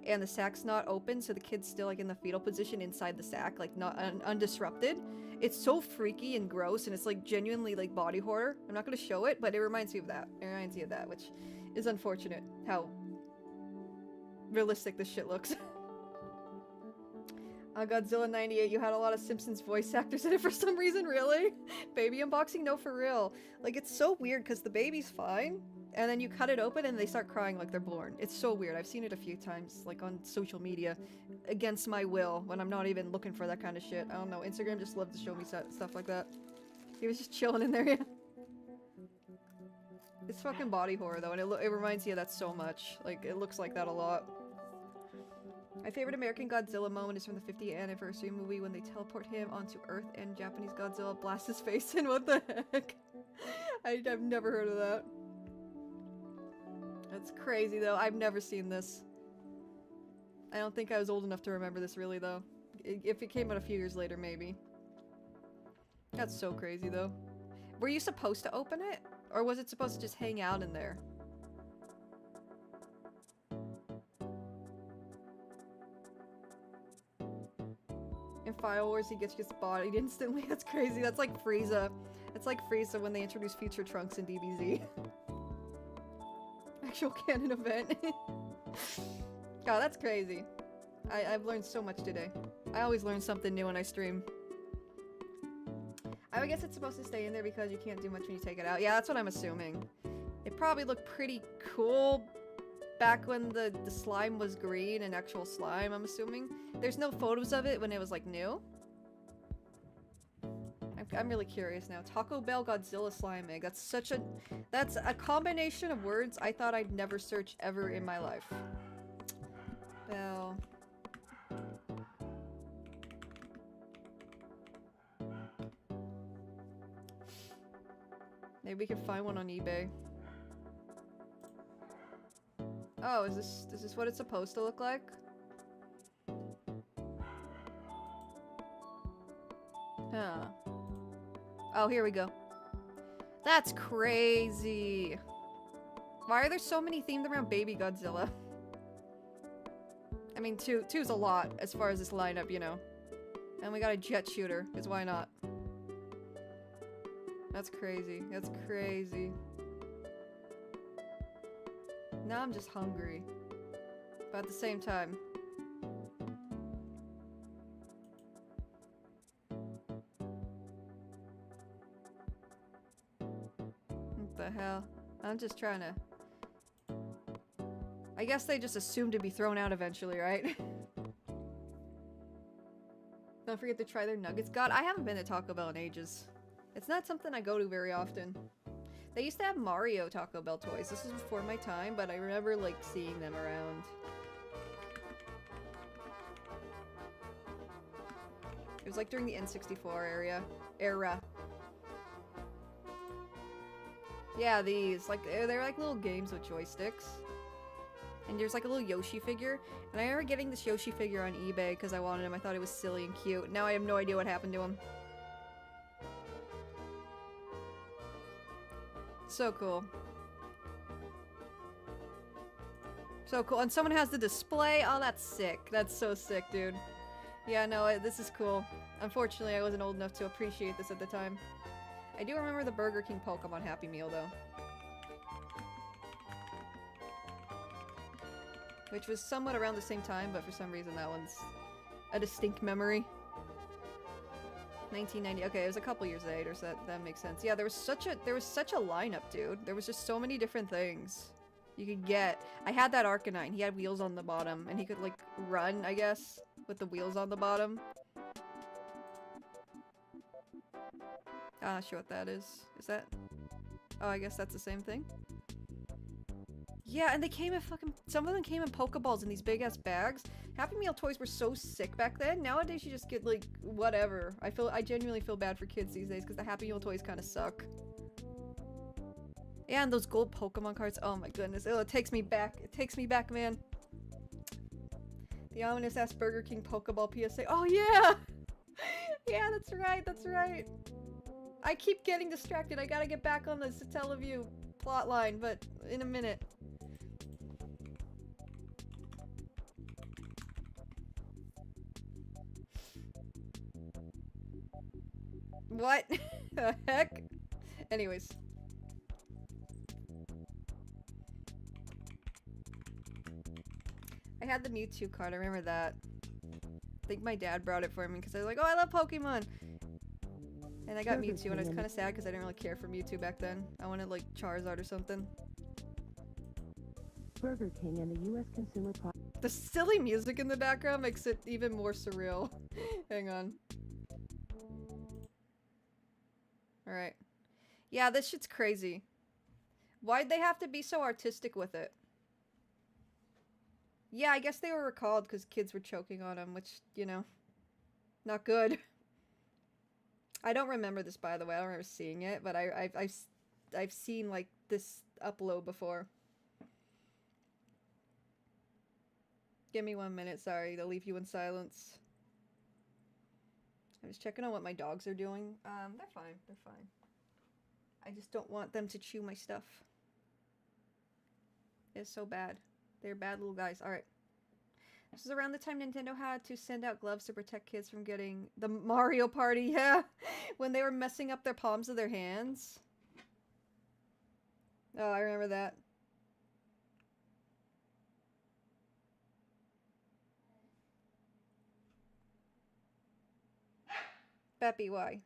and the sac's not open, so the kid's still like in the fetal position inside the sac, like not undisrupted. It's so freaky and gross and it's like genuinely like body horror. I'm not gonna show it, but it reminds me of that. It reminds me of that, which is unfortunate how realistic this shit looks. Godzilla 98, you had a lot of Simpsons voice actors in it for some reason, really? Baby unboxing? No, for real. Like, it's so weird because the baby's fine, and then you cut it open and they start crying like they're born. It's so weird. I've seen it a few times, like on social media, against my will, when I'm not even looking for that kind of shit. I don't know, Instagram just loved to show me stuff like that. He was just chilling in there, yeah. It's fucking body horror though, and it reminds you of that so much. Like, it looks like that a lot. My favorite American Godzilla moment is from the 50th anniversary movie when they teleport him onto Earth and Japanese Godzilla blasts his face in. What the heck? I've never heard of that. That's crazy though. I've never seen this. I don't think I was old enough to remember this really though. If it came out a few years later, maybe. That's so crazy though. Were you supposed to open it? Or was it supposed to just hang out in there? In Fire Wars, he gets bodied instantly. That's crazy. That's like Frieza. It's like Frieza when they introduced Future Trunks in DBZ. Actual canon event. God, that's crazy. I've learned so much today. I always learn something new when I stream. I guess it's supposed to stay in there because you can't do much when you take it out. Yeah, that's what I'm assuming. It probably looked pretty cool back when the slime was green and actual slime, I'm assuming. There's no photos of it when it was like new. I'm really curious now. Taco Bell Godzilla slime egg. That's a combination of words I thought I'd never search ever in my life. Bell. Maybe we can find one on eBay. Oh, is this what it's supposed to look like? Huh. Oh, here we go. That's crazy. Why are there so many themed around Baby Godzilla? I mean, two's a lot as far as this lineup, you know. And we got a jet shooter, because why not? That's crazy. That's crazy. Now I'm just hungry. But at the same time. What the hell? I'm just trying to... I guess they just assume to be thrown out eventually, right? Don't forget to try their nuggets. God, I haven't been to Taco Bell in ages. It's not something I go to very often. They used to have Mario Taco Bell toys. This was before my time, but I remember, like, seeing them around. It was, like, during the N64 era. Yeah, these. Like, they're like little games with joysticks. And there's, like, a little Yoshi figure. And I remember getting this Yoshi figure on eBay because I wanted him. I thought it was silly and cute. Now I have no idea what happened to him. So cool. So cool. And someone has the display. Oh, that's sick. That's so sick, dude. Yeah, no, this is cool. Unfortunately, I wasn't old enough to appreciate this at the time. I do remember the Burger King Pokemon Happy Meal, though. Which was somewhat around the same time, but for some reason that one's a distinct memory. 1990. Okay, it was a couple years later, so that makes sense. Yeah, there was such a lineup, dude. There was just so many different things you could get. I had that Arcanine. He had wheels on the bottom, and he could like run, I guess, with the wheels on the bottom. I'm not sure what that is. Is that? Oh, I guess that's the same thing. Yeah, and they came in some of them came in Pokeballs in these big ass bags. Happy Meal toys were so sick back then. Nowadays you just get like whatever. I genuinely feel bad for kids these days because the Happy Meal toys kind of suck. Yeah, and those gold Pokemon cards. Oh my goodness. Oh, it takes me back. It takes me back, man. The ominous ass Burger King Pokeball PSA. Oh yeah! Yeah, that's right, that's right. I keep getting distracted. I gotta get back on the Satellaview plotline, but in a minute. What the heck? Anyways. I had the Mewtwo card, I remember that. I think my dad brought it for me because I was like, oh, I love Pokemon! And I got Mewtwo and I was kind of sad because I didn't really care for Mewtwo back then. I wanted like Charizard or something. Burger King and the U.S. Consumer Product. The silly music in the background makes it even more surreal. Hang on. Alright. Yeah, this shit's crazy. Why'd they have to be so artistic with it? Yeah, I guess they were recalled because kids were choking on them, which, you know, not good. I don't remember this, by the way. I don't remember seeing it, but I've seen, like, this upload before. Give me 1 minute, sorry, they'll leave you in silence. I was checking on what my dogs are doing. They're fine, they're fine. I just don't want them to chew my stuff. It's so bad. They're bad little guys. Alright. This is around the time Nintendo had to send out gloves to protect kids from getting the Mario Party, yeah! When they were messing up their palms of their hands. Oh, I remember that. Beppy, why?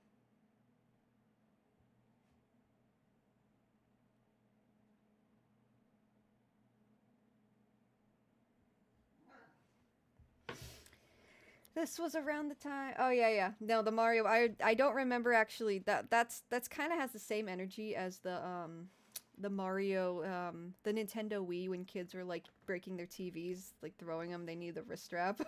This was around the time. Oh yeah. No, the Mario. I don't remember actually. That's kind of has the same energy as the Mario the Nintendo Wii when kids were like breaking their TVs, like throwing them. They need the wrist strap.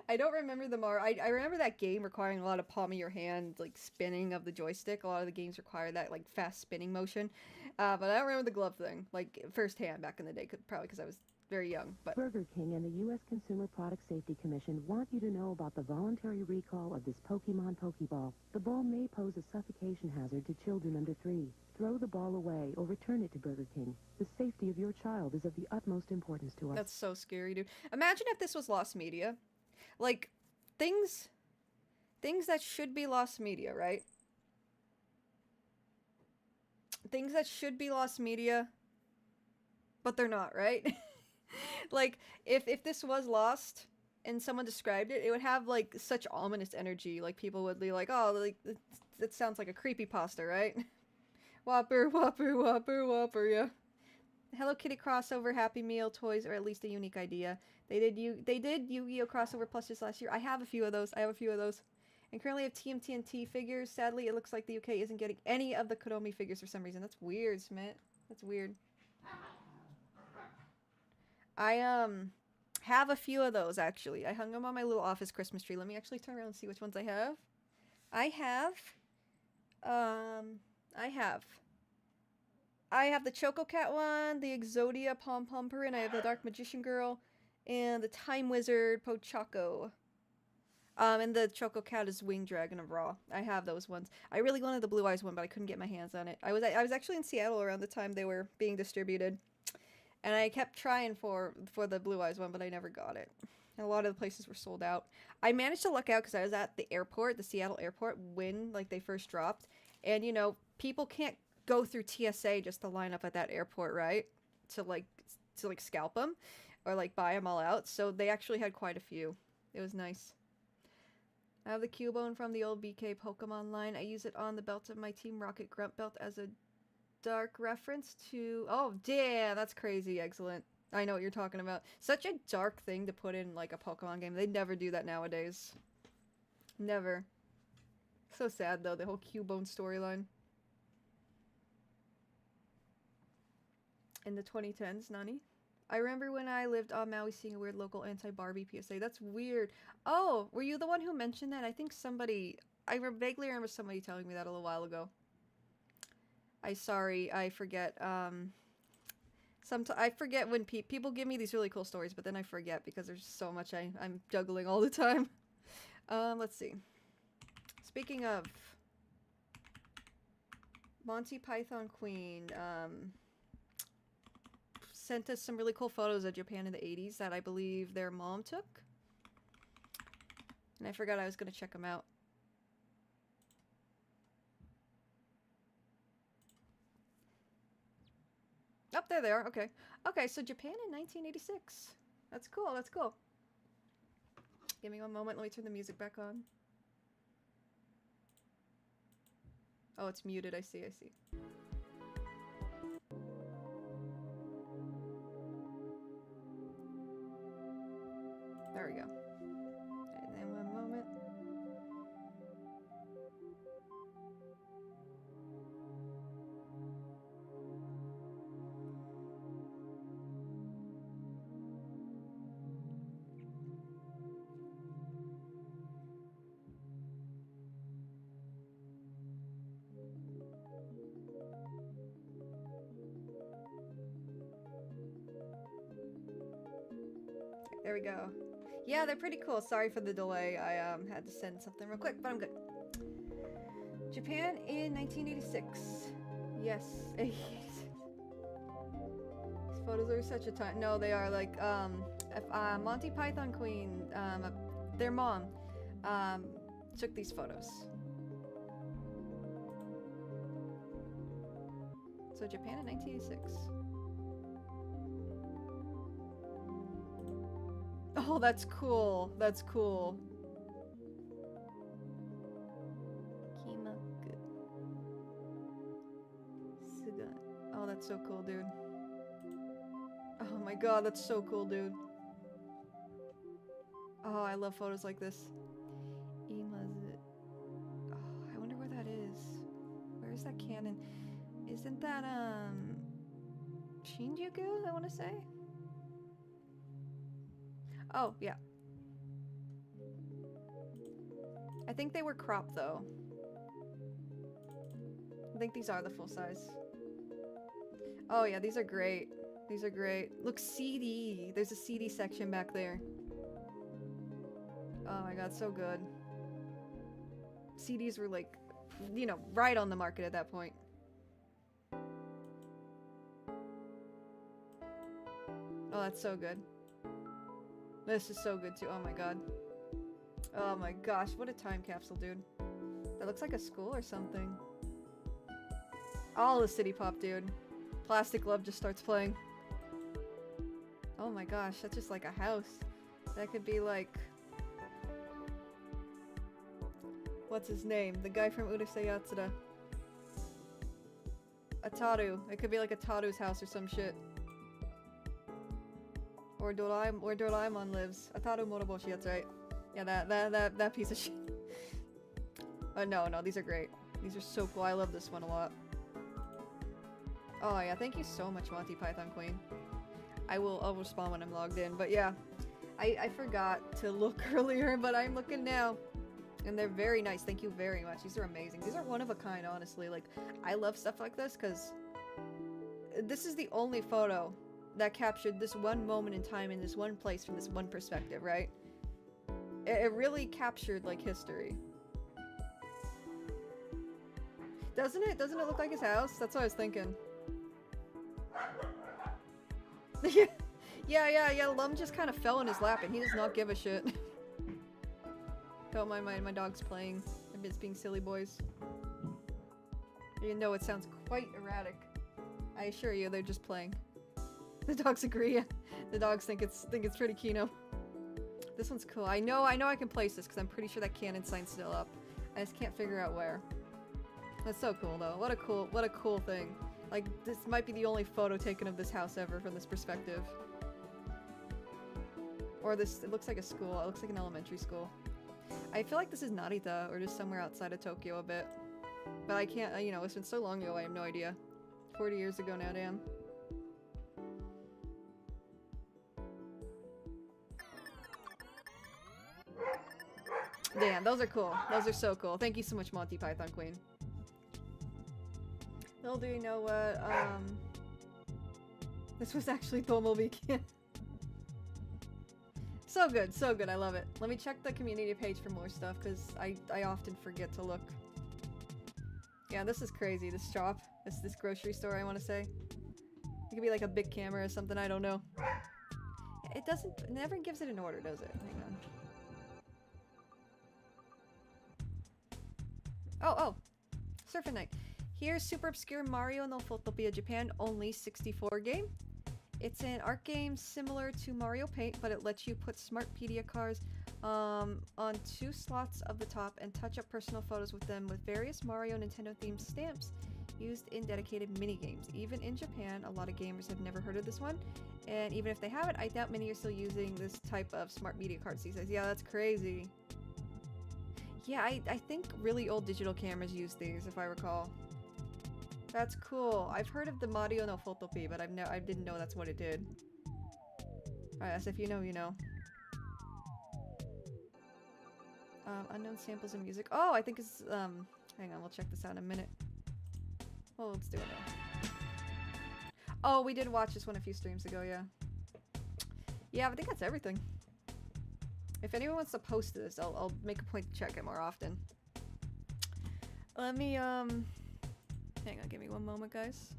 I don't remember the Mario. I remember that game requiring a lot of palm of your hand, like spinning of the joystick. A lot of the games require that like fast spinning motion. But I don't remember the glove thing like firsthand back in the day. Probably because I was very young. But Burger King and the U.S. Consumer Product Safety Commission want you to know about the voluntary recall of this Pokemon Pokeball. The ball may pose a suffocation hazard to children under 3. Throw the ball away or return it to Burger King. The safety of your child is of the utmost importance to us. That's so scary, dude. Imagine if this was lost media. Like, things that should be lost media, right? Things that should be lost media, but they're not, right? Like, if this was lost and someone described it, it would have, like, such ominous energy. Like, people would be like, oh, like, that sounds like a creepypasta, right? Whopper, whopper, whopper, whopper, yeah. Hello Kitty crossover, Happy Meal toys, or at least a unique idea. They did Yu-Gi-Oh crossover plus just last year. I have a few of those. And currently have TMTNT figures. Sadly, it looks like the UK isn't getting any of the Kodomi figures for some reason. That's weird, Smith. That's weird. I have a few of those actually. I hung them on my little office Christmas tree. Let me actually turn around and see which ones I have. I have the Choco Cat one, the Exodia Pom Pomper, and I have the Dark Magician Girl, and the Time Wizard Pochaco. And the Choco Cat is Winged Dragon of Raw. I have those ones. I really wanted the Blue Eyes one, but I couldn't get my hands on it. I was actually in Seattle around the time they were being distributed, and I kept trying for the Blue Eyes one, but I never got it. And a lot of the places were sold out. I managed to luck out because I was at the airport, the Seattle airport, when like they first dropped, and you know people can't go through TSA just to line up at that airport, right? To scalp them or like buy them all out. So they actually had quite a few. It was nice. I have the Cubone from the old BK Pokemon line. I use it on the belt of my Team Rocket Grunt belt as a dark reference to... Oh, damn, that's crazy. Excellent. I know what you're talking about. Such a dark thing to put in like a Pokemon game. They never do that nowadays. Never. So sad though, the whole Cubone storyline. In the 2010s, Nani? I remember when I lived on Maui seeing a weird local anti-Barbie PSA. That's weird. Oh, were you the one who mentioned that? I think somebody... I vaguely remember somebody telling me that a little while ago. I forget. I forget when people give me these really cool stories, but then I forget because there's so much I'm juggling all the time. Let's see. Speaking of... Monty Python Queen, sent us some really cool photos of Japan in the 80s that I believe their mom took. And I forgot I was going to check them out. Oh, there they are. Okay. Okay, so Japan in 1986. That's cool. That's cool. Give me one moment. Let me turn the music back on. Oh, it's muted. I see. There we go. And then one moment. There we go. Yeah, they're pretty cool. Sorry for the delay. I had to send something real quick, but I'm good. Japan in 1986. Yes. These photos are such a time. No, they are like Monty Python Queen, their mom took these photos. So Japan in 1986. Oh, that's cool. That's cool. Kimaku. Suga. Oh, that's so cool, dude. Oh my god, that's so cool, dude. Oh, I love photos like this. Imazu. Oh, I wonder where that is. Where is that cannon? Isn't that, Shinjuku, I want to say? Oh, yeah. I think they were cropped, though. I think these are the full size. Oh, yeah, these are great. These are great. Look, CD. There's a CD section back there. Oh my god, so good. CDs were like, you know, right on the market at that point. Oh, that's so good. This is so good too. Oh my god. Oh my gosh, what a time capsule, dude. That looks like a school or something. All the city pop, dude. Plastic Love just starts playing. Oh my gosh, that's just like a house. That could be like... What's his name? The guy from Urusei Yatsura. Ataru. It could be like Ataru's house or some shit. Or where Doraemon lives. Ataru Moroboshi, that's right. Yeah, that piece of shit. No, these are great. These are so cool. I love this one a lot. Oh yeah, thank you so much, Monty Python Queen. I'll respond when I'm logged in, but yeah. I forgot to look earlier, but I'm looking now. And they're very nice. Thank you very much. These are amazing. These are one of a kind, honestly. Like, I love stuff like this because this is the only photo that captured this one moment in time in this one place from this one perspective, right? It really captured, like, history. Doesn't it? Doesn't it look like his house? That's what I was thinking. Yeah, Lum just kind of fell in his lap and he does not give a shit. Don't mind my dog's playing. I'm just being silly boys. Even though it sounds quite erratic. I assure you, they're just playing. The dogs agree. The dogs think it's pretty Kino. This one's cool. I know I can place this because I'm pretty sure that cannon sign's still up. I just can't figure out where. That's so cool though. What a cool thing. Like, this might be the only photo taken of this house ever from this perspective. Or this, it looks like a school. It looks like an elementary school. I feel like this is Narita, or just somewhere outside of Tokyo a bit. But I can't, you know, it's been so long ago, I have no idea. 40 years ago now, damn. Damn, those are cool. Those are so cool. Thank you so much, Monty Python Queen. Well, do you know what, this was actually Tomobiki. So good, I love it. Let me check the community page for more stuff, because I often forget to look. Yeah, this is crazy, this shop. This grocery store, I want to say. It could be like a big camera or something, I don't know. It never gives it an order, does it? Hang on. Oh! Surfing Night. Here's super obscure Mario no Photopia Japan only 64 game. It's an art game similar to Mario Paint, but it lets you put Smartpedia cards on 2 slots of the top and touch up personal photos with them with various Mario Nintendo themed stamps used in dedicated mini-games. Even in Japan, a lot of gamers have never heard of this one, and even if they haven't, I doubt many are still using this type of smart media cards these days. Yeah, that's crazy. Yeah, I think really old digital cameras use these, if I recall. That's cool. I've heard of the Mario no Photopia, but I didn't know that's what it did. Alright, as if you know, you know. Unknown samples of music. Oh, I think it's, hang on, we'll check this out in a minute. Well, let's do it now. Oh, we did watch this one a few streams ago, yeah. Yeah, I think that's everything. If anyone wants to post this, I'll make a point to check it more often. Let me, hang on, give me one moment, guys.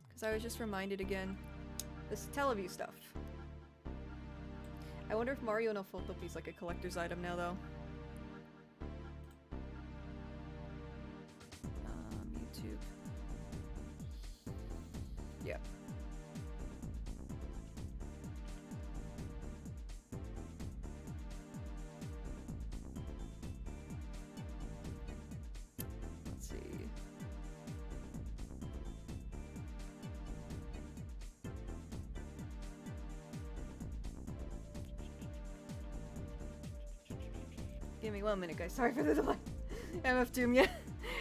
Because I was just reminded again, this Teleview stuff. I wonder if Mario no Photopi's like a collector's item now, though. YouTube. Yeah. Let's see. Give me 1 minute, guys. Sorry for the delay. MF Doom, yeah.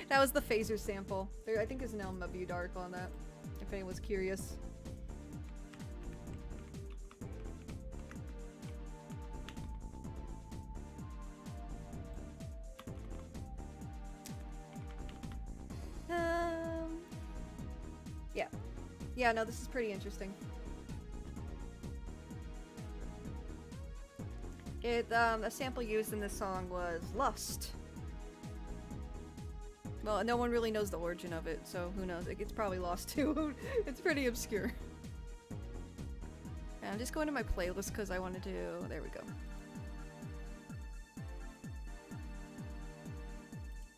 That was the phaser sample. There, I think there's an LMW article on that, if anyone's curious. Yeah. Yeah, no, this is pretty interesting. A sample used in this song was Lust. Well, no one really knows the origin of it, so who knows? It's probably lost too. It's pretty obscure. And I'm just going to my playlist because I wanted to... There we go.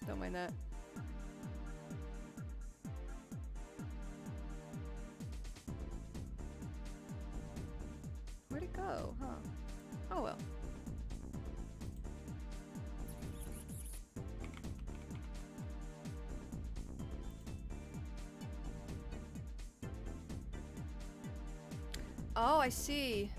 Don't mind that. Where'd it go? Huh. Oh well. Oh, I see.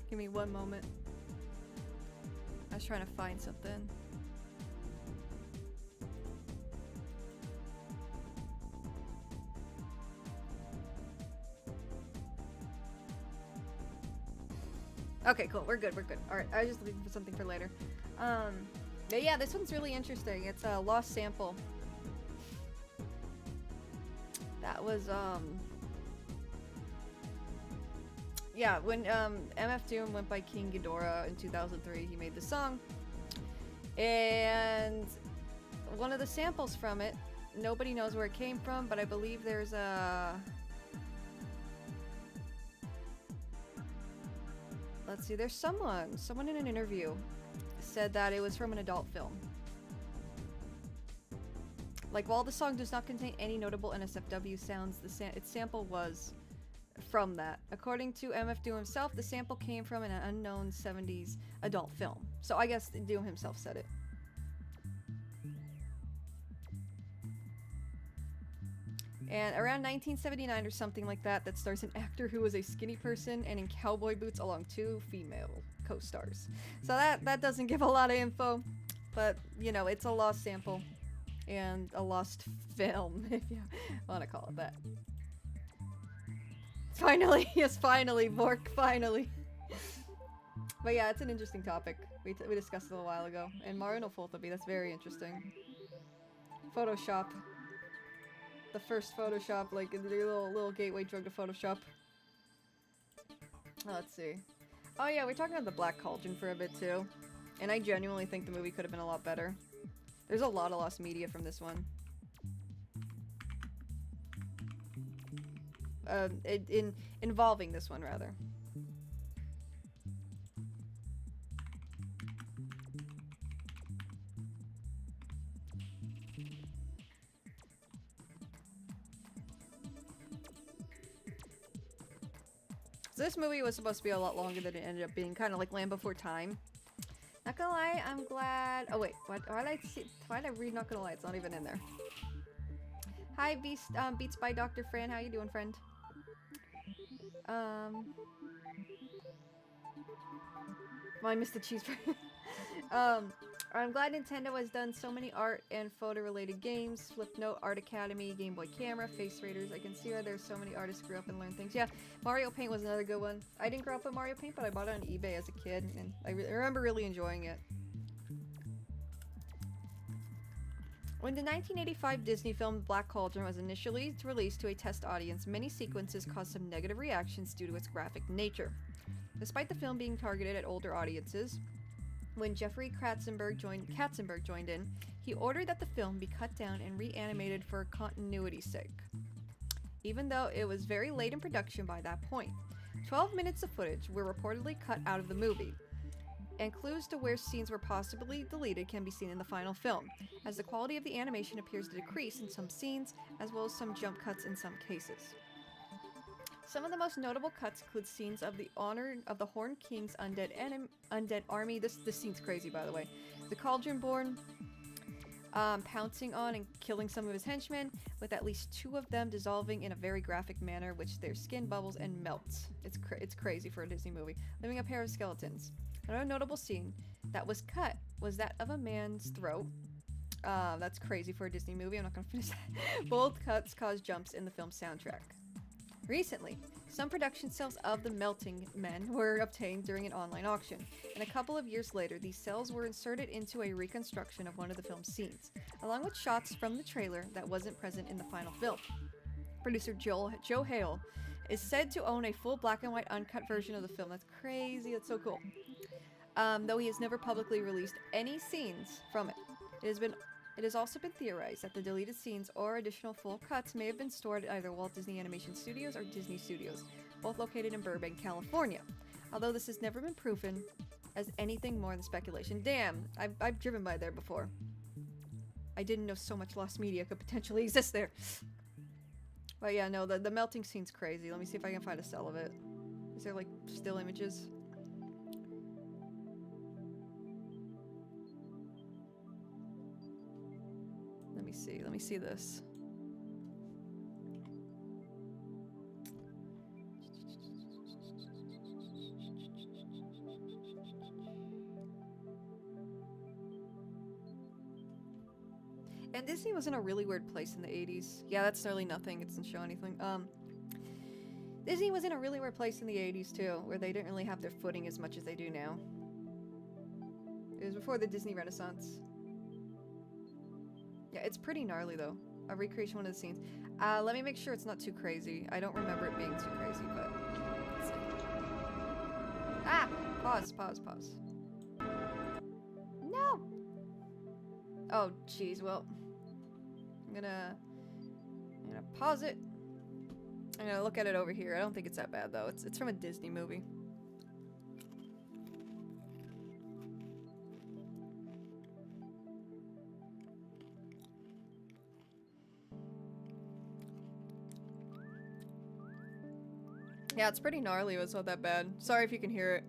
Give me one moment. I was trying to find something. Okay, cool. We're good. We're good. All right. I was just looking for something for later. But yeah, this one's really interesting. It's a lost sample. That was yeah, when MF Doom went by King Ghidorah in 2003, he made the song. And one of the samples from it, nobody knows where it came from, but I believe there's a... Let's see, there's someone in an interview said that it was from an adult film. Like, while the song does not contain any notable NSFW sounds, its sample was from that. According to MF Doom himself, the sample came from an unknown 70s adult film. So I guess Doom himself said it. And around 1979 or something like that, that stars an actor who was a skinny person and in cowboy boots along two female co-stars. So that doesn't give a lot of info, but you know, it's a lost sample and a lost film, if you want to call it that. Finally, yes, finally, Bork, finally. But yeah, it's an interesting topic. We discussed it a little while ago. And Mario no Photopi, that's very interesting. Photoshop. The first Photoshop, like the little gateway drug to Photoshop. Oh, let's see. Oh yeah, we're talking about the Black Cauldron for a bit too. And I genuinely think the movie could have been a lot better. There's a lot of lost media from this one. Involving this one, rather. So this movie was supposed to be a lot longer than it ended up being, kind of like Land Before Time. Not gonna lie, I'm glad. Oh wait, why did I read Not Gonna Lie? It's not even in there. Hi, Beats by Dr. Fran. How you doing, friend? Well, I missed the cheeseburger. I'm glad Nintendo has done so many art and photo related games. Flipnote, Art Academy, Game Boy Camera, Face Raiders. I can see why there's so many artists grew up and learned things. Yeah, Mario Paint was another good one. I didn't grow up with Mario Paint, but I bought it on eBay as a kid, and I remember really enjoying it. When the 1985 Disney film Black Cauldron was initially released to a test audience, many sequences caused some negative reactions due to its graphic nature. Despite the film being targeted at older audiences, when Jeffrey Katzenberg joined in, he ordered that the film be cut down and reanimated for continuity's sake, even though it was very late in production by that point. 12 minutes of footage were reportedly cut out of the movie, and clues to where scenes were possibly deleted can be seen in the final film, as the quality of the animation appears to decrease in some scenes, as well as some jump cuts in some cases. Some of the most notable cuts include scenes of the honor of the Horned King's undead army. This scene's crazy, by the way. The Cauldron-born pouncing on and killing some of his henchmen, with at least 2 of them dissolving in a very graphic manner, which their skin bubbles and melts. It's crazy for a Disney movie. Leaving a pair of skeletons. Another notable scene that was cut was that of a man's throat. That's crazy for a Disney movie. I'm not gonna finish that. Both cuts caused jumps in the film's soundtrack. Recently, some production cells of the Melting Men were obtained during an online auction, and a couple of years later, these cells were inserted into a reconstruction of one of the film's scenes, along with shots from the trailer that wasn't present in the final film. Producer Joe Hale is said to own a full black and white uncut version of the film. That's crazy. That's so cool. Though he has never publicly released any scenes from it. It has also been theorized that the deleted scenes or additional full cuts may have been stored at either Walt Disney Animation Studios or Disney Studios, both located in Burbank, California. Although this has never been proven as anything more than speculation. Damn, I've driven by there before. I didn't know so much lost media could potentially exist there. But yeah, no, the melting scene's crazy. Let me see if I can find a cell of it. Is there like still images? Let me see this. And Disney was in a really weird place in the 80s. Yeah, that's nearly nothing. It doesn't show anything. Disney was in a really weird place in the 80s too, where they didn't really have their footing as much as they do now. It was before the Disney Renaissance. Yeah, it's pretty gnarly though. A recreation of one of the scenes. Let me make sure it's not too crazy. I don't remember it being too crazy, but let's see. Ah! Pause. No! Oh, jeez, well. I'm gonna pause it. I'm gonna look at it over here. I don't think it's that bad though. It's from a Disney movie. Yeah, it's pretty gnarly, but it's not that bad. Sorry if you can hear it.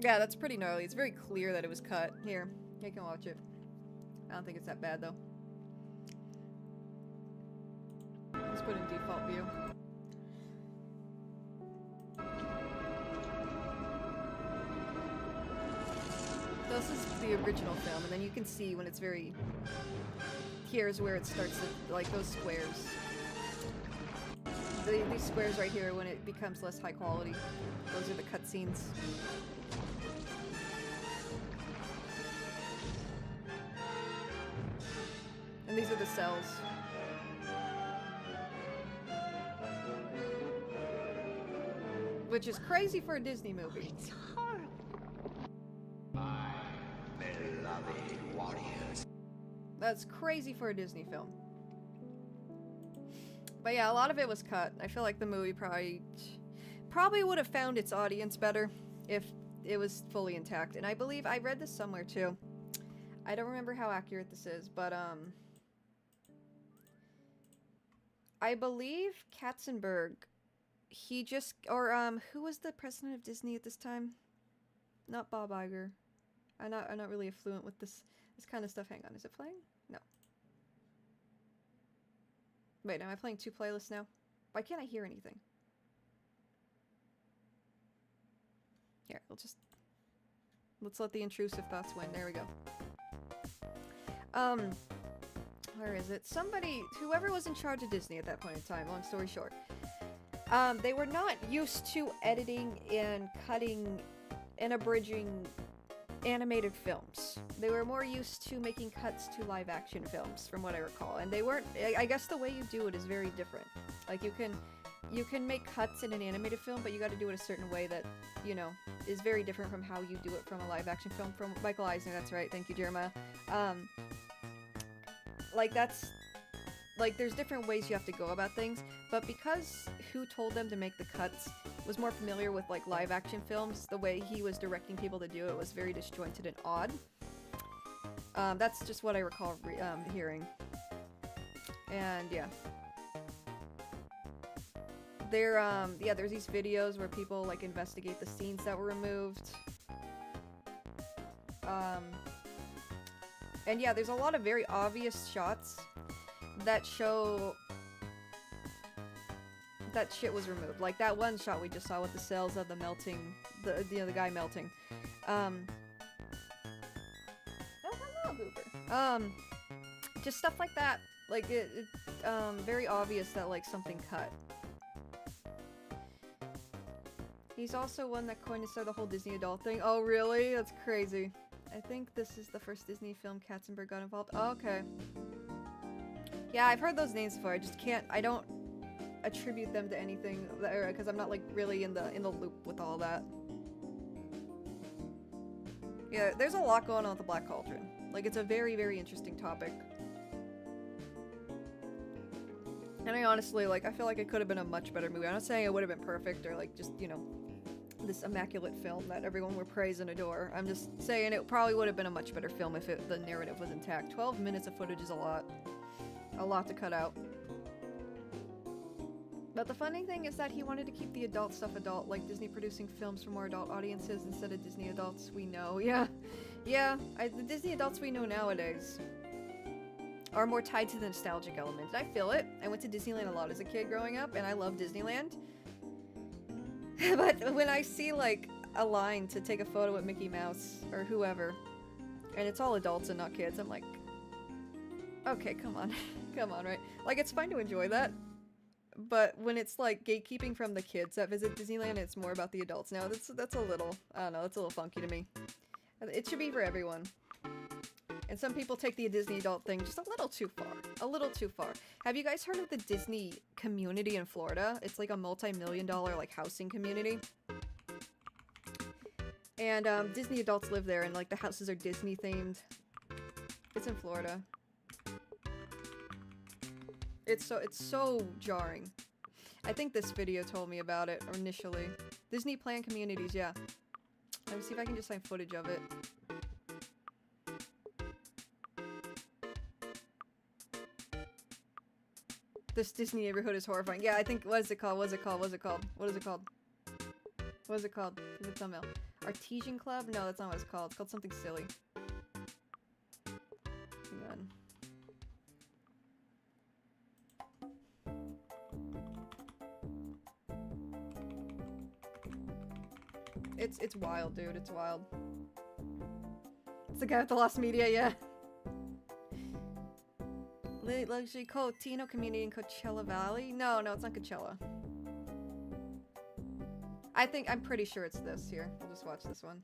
Yeah, that's pretty gnarly. It's very clear that it was cut. Here, you can watch it. I don't think it's that bad, though. Let's put it in default view. This is the original film, and then you can see when it's very... Here's where it starts to, like, those squares. These squares right here, when it becomes less high quality. Those are the cutscenes. And these are the cells. Which is crazy for a Disney movie. It's horrible. My beloved warriors. That's crazy for a Disney film. But yeah, a lot of it was cut. I feel like the movie probably would have found its audience better if it was fully intact. And I believe I read this somewhere too. I don't remember how accurate this is, but I believe Katzenberg, he just, or who was the president of Disney at this time? Not Bob Iger. I'm not really fluent with this kind of stuff. Hang on, is it playing? No. Wait, am I playing two playlists now? Why can't I hear anything? Here, let's let the intrusive thoughts win. There we go. Where is it? Whoever was in charge of Disney at that point in time, long story short, they were not used to editing and cutting and abridging animated films. They were more used to making cuts to live action films, from what I recall. And they weren't, I guess the way you do it is very different. Like, you can make cuts in an animated film, but you gotta do it a certain way that, you know, is very different from how you do it from a live action film. From Michael Eisner, that's right. Thank you, Jeremiah. There's different ways you have to go about things, but because who told them to make the cuts was more familiar with, like, live action films, the way he was directing people to do it was very disjointed and odd. That's just what I recall hearing. And, yeah. There's these videos where people, like, investigate the scenes that were removed. And yeah, there's a lot of very obvious shots that show that shit was removed. Like that one shot we just saw with the cells of the melting, the guy melting. Oh, hello, Boober. Just stuff like that. Like, very obvious that, like, something cut. He's also one that coined the whole Disney adult thing. Oh, really? That's crazy. I think this is the first Disney film Katzenberg got involved. Oh, okay. Yeah, I've heard those names before. I don't attribute them to anything because I'm not, like, really in the loop with all that. Yeah, there's a lot going on with the Black Cauldron. Like, it's a very, very interesting topic. And I honestly, like, I feel like it could have been a much better movie. I'm not saying it would have been perfect or, like, just, you know, this immaculate film that everyone would praise and adore. I'm just saying it probably would have been a much better film if the narrative was intact. 12 minutes of footage is a lot. A lot to cut out. But the funny thing is that he wanted to keep the adult stuff adult, like Disney producing films for more adult audiences instead of Disney adults we know. Yeah. Yeah, the Disney adults we know nowadays are more tied to the nostalgic element. I feel it. I went to Disneyland a lot as a kid growing up, and I love Disneyland. But when I see, like, a line to take a photo with Mickey Mouse or whoever, and it's all adults and not kids, I'm like, okay, come on. Come on, right? Like, it's fine to enjoy that, but when it's, like, gatekeeping from the kids that visit Disneyland, it's more about the adults now. That's a little, I don't know, that's a little funky to me. It should be for everyone. And some people take the Disney adult thing just a little too far. A little too far. Have you guys heard of the Disney community in Florida? It's like a multi-million-dollar, like, housing community. And, Disney adults live there, and, like, the houses are Disney-themed. It's in Florida. It's so jarring. I think this video told me about it initially. Disney planned communities, yeah. Let me see if I can just find footage of it. This Disney neighborhood is horrifying. Yeah, I think, what is it called? What is it called? What is it called? What is it called? What is it called? Give it a thumbnail. Artesian Club? No, that's not what it's called. It's called something silly. Hang on. It's wild, dude. It's wild. It's the guy with the lost media, yeah. Luxury Latino community in Coachella Valley? No, it's not Coachella. I'm pretty sure it's this here. We'll just watch this one.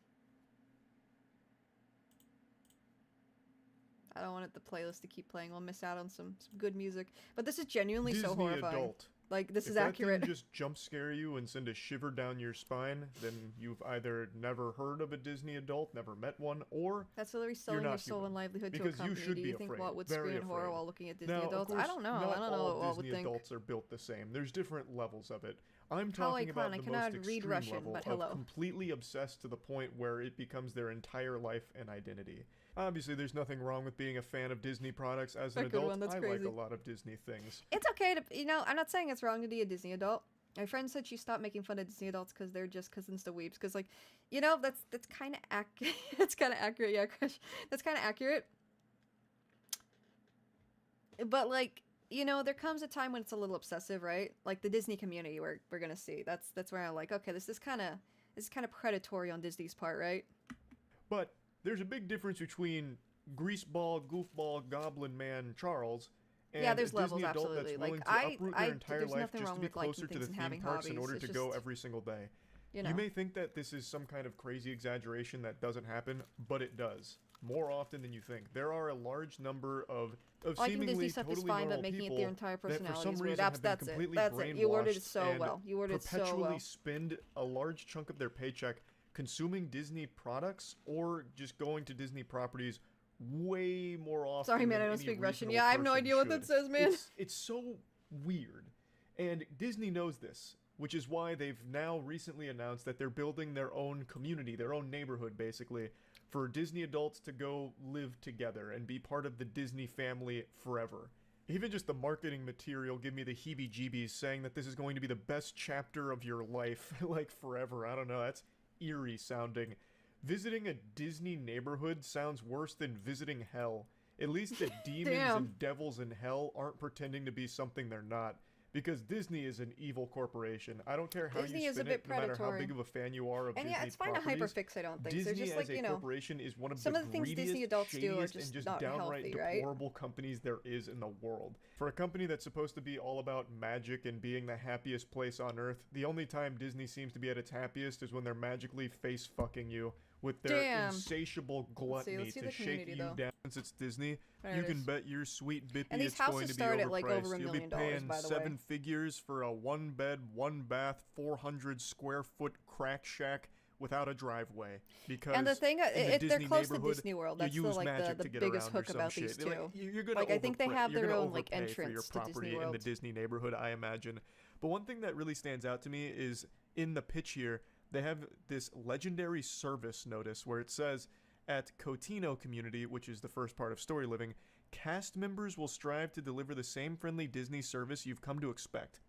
I don't want the playlist to keep playing. We'll miss out on some good music. But this is genuinely Disney so horrifying. Adult. Like, this is If accurate. that thing just jump scare you and send a shiver down your spine, then you've either never heard of a Disney adult, never met one, or That's literally selling your soul and livelihood to a because company. you should Do be you think afraid. what would Very scream in horror afraid. while looking at Disney Now, of adults? course, I don't know. Not I don't know all what would Disney think. adults are built the same. There's different levels of it. I'm How talking about iconic. I the cannot most read extreme Russian, level but of hello. completely obsessed to the point where it becomes their entire life and identity. Obviously, there's nothing wrong with being a fan of Disney products as an A good adult. one, that's I crazy. like a lot of Disney things. It's okay to, I'm not saying it's wrong to be a Disney adult. My friend said she stopped making fun of Disney adults because they're just cousins to weebs. Because, like, that's kind of accurate. It's kind of accurate, yeah, Crush. That's kind of accurate. But, like, you know, there comes a time when it's a little obsessive, right? Like the Disney community we're gonna see. That's where I'm like, okay, this is kind of predatory on Disney's part, right? But there's a big difference between greaseball, goofball, goblin man Charles and Yeah, there's a Disney levels, adult absolutely. that's Like, willing to uproot their entire there's life nothing just wrong to be with liking closer to things the and theme having parks in hobbies. order It's to go just, every single day. you know. You may think that this is some kind of crazy exaggeration that doesn't happen, but it does. More often than you think. There are a large number of Liking seemingly Disney stuff totally is fine, normal but making it people their entire that for some personality is weird. reason have been That's it. completely That's it. You worded it brainwashed so and well. You worded it so perpetually well. spend a large chunk of their paycheck consuming Disney products or just going to Disney properties way more often. Sorry, man, than I don't any speak Russian. reasonable Yeah, I have no person idea what that should. says, man. It's so weird. And Disney knows this, which is why they've now recently announced that they're building their own community, their own neighborhood, basically, for Disney adults to go live together and be part of the Disney family forever. Even just the marketing material give me the heebie-jeebies, saying that this is going to be the best chapter of your life, like forever. I don't know, that's eerie sounding. Visiting a Disney neighborhood sounds worse than visiting hell. At least the demons and devils in hell aren't pretending to be something they're not. Because Disney is an evil corporation. I don't care how Disney you is a spin bit it, no matter how predatory. big of a fan you are of And Disney yeah, it's fine to properties. hyperfixate on things. Disney They're just as like, a you know, corporation is one of some the of the things greediest, Disney adults do are shadiest, just and just not downright healthy, right? deplorable companies there is in the world. For a company that's supposed to be all about magic and being the happiest place on earth, the only time Disney seems to be at its happiest is when they're magically face-fucking you with their insatiable gluttony let's see to the shake community, you though. down. Since it's Disney, There you it can is. bet your sweet bippy And these it's going houses to be start overpriced. at, like, over $1 You'll million, be paying by the way. 7 figures for a 1-bed, 1-bath, 400 square foot crack shack without a driveway. Because And the thing, in the they're Disney close to neighborhood, Disney World. you That's use the magic the to get biggest around or hook some about shit. these two. Like, you're gonna Like, I think they have you're their gonna own like overpay for your entrance to property Disney in World. the Disney neighborhood, I imagine. But one thing that really stands out to me is in the pitch here, they have this legendary service notice where it says, at Cotino Community, which is the first part of Story Living, cast members will strive to deliver the same friendly Disney service you've come to expect.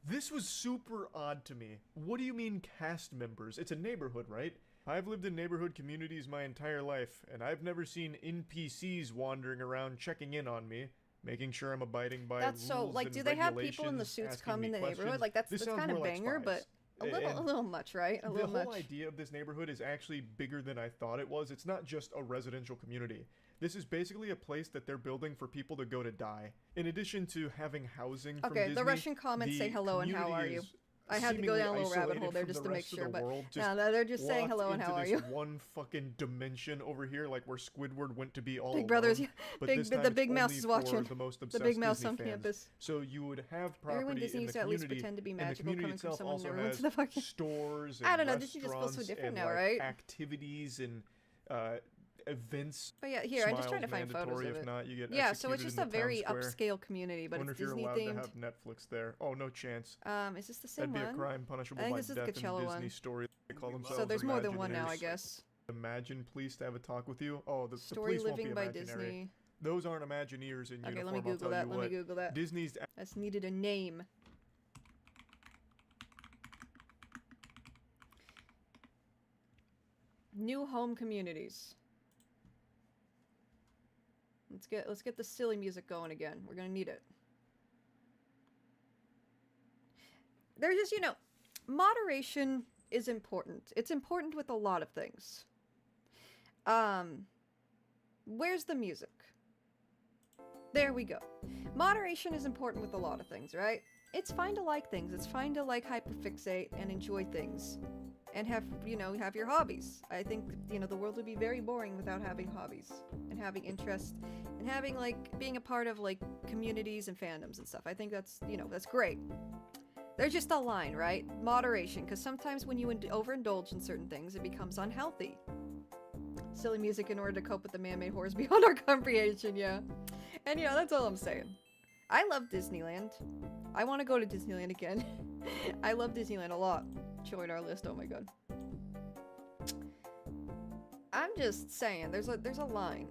This was super odd to me. What do you mean cast members? It's a neighborhood, right? I've lived in neighborhood communities my entire life, and I've never seen NPCs wandering around checking in on me, making sure I'm abiding by That's so rules like, and do they have people in the regulations, suits asking come me in the neighborhood? questions. Like that's This sounds kind of more like banger, but Spies. a little much, right? A little The whole much. idea of this neighborhood is actually bigger than I thought it was. It's not just a residential community. This is basically a place that they're building for people to go to die. In addition to having housing from Okay, Disney, the Russian comments say the hello and how are community you. is I had to go down a little seemingly rabbit hole isolated there from just the to make rest of sure, the but world, no, they're just saying locked hello and into how are this you. one fucking dimension over here, like where Squidward went to be all Big Brother's, alone, but big, this time the it's big mouse only is watching. for the most The obsessed big mouse Disney on fans. campus. So you would have Everyone property Disney in used the to at least community, pretend to be and the magical community coming from itself someone who also never went has to the fucking stores and I don't know, Disney just feels so restaurants different and now, like right? activities and events. But yeah, here I'm just trying to Smile's find photos mandatory, of if it. not, you get Yeah, so it's executed just in a the town very square. upscale community, but Wonder it's if you're Disney allowed themed. to have Netflix there. Oh, no chance. Is this the same That'd be one? a crime punishable I think by this is the death in Coachella Disney one. story. They call themselves So there's more than one now, I Imagineers. guess. Imagine police to have a talk with you. Oh, the Story police won't Living be by imaginary. Disney. Those aren't Imagineers in Okay, uniform. let me I'll Google tell that. you Let me what. Google that. Disney's That's needed a name. New home communities. Let's get the silly music going again. We're gonna need it. There's just, you know, moderation is important. It's important with a lot of things. Where's the music? There we go. Moderation is important with a lot of things, right? It's fine to like things. It's fine to like hyperfixate and enjoy things. And have, you know, have your hobbies. I think, you know, the world would be very boring without having hobbies. And having interest. And having, like, being a part of, like, communities and fandoms and stuff. I think that's, you know, that's great. There's just a line, right? Moderation. Because sometimes when you overindulge in certain things, it becomes unhealthy. Silly music in order to cope with the man-made horrors beyond our comprehension, yeah. And, you know, that's all I'm saying. I love Disneyland. I want to go to Disneyland again. I love Disneyland a lot. Showing our list, oh my god. I'm just saying, there's a line.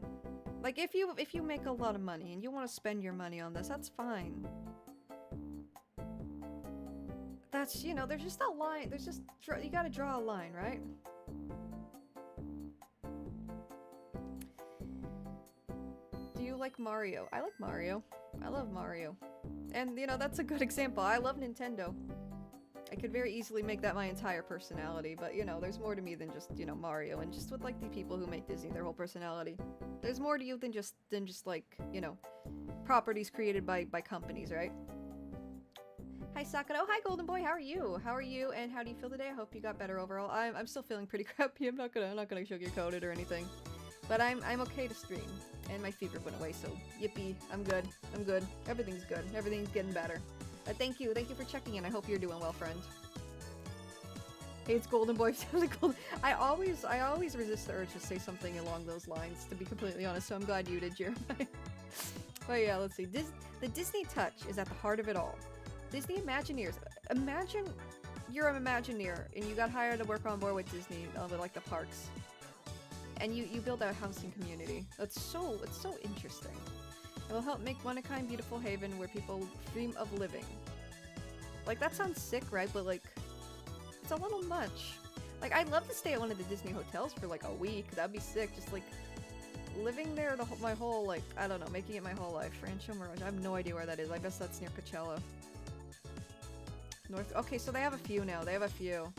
Like, if you make a lot of money and you want to spend your money on this, that's fine. That's, you know, there's just a line. There's just, you gotta draw a line, right? Do you like Mario. I like Mario. I love Mario. And, you know, that's a good example. I love Nintendo. I could very easily make that my entire personality, but, you know, there's more to me than just, you know, Mario. And just with, like, the people who make Disney their whole personality. There's more to you than just like, you know, properties created by companies, right? Hi, Sakura. Oh, hi, Golden Boy. How are you? How are you, and how do you feel today? I hope you got better overall. I'm still feeling pretty crappy. I'm not gonna sugarcoat it or anything. But I'm okay to stream. And my fever went away, so yippee. I'm good. I'm good. Everything's good. Everything's getting better. Thank you. Thank you for checking in. I hope you're doing well, friend. Hey, it's Golden Boy. I always resist the urge to say something along those lines, to be completely honest, so I'm glad you did, Jeremiah. But yeah, let's see. The Disney touch is at the heart of it all. Disney Imagineers. Imagine you're an Imagineer and you got hired to work on board with Disney, with like the parks. And you build a housing community. It's so interesting. It will help make one-of-a-kind beautiful haven where people dream of living. Like, that sounds sick, right? But like, it's a little much. Like, I'd love to stay at one of the Disney hotels for like a week. That'd be sick. Just like living there my whole, like, I don't know, making it my whole life. Rancho Mirage. I have no idea where that is. I guess that's near Coachella. North. Okay, so they have a few now. They have a few.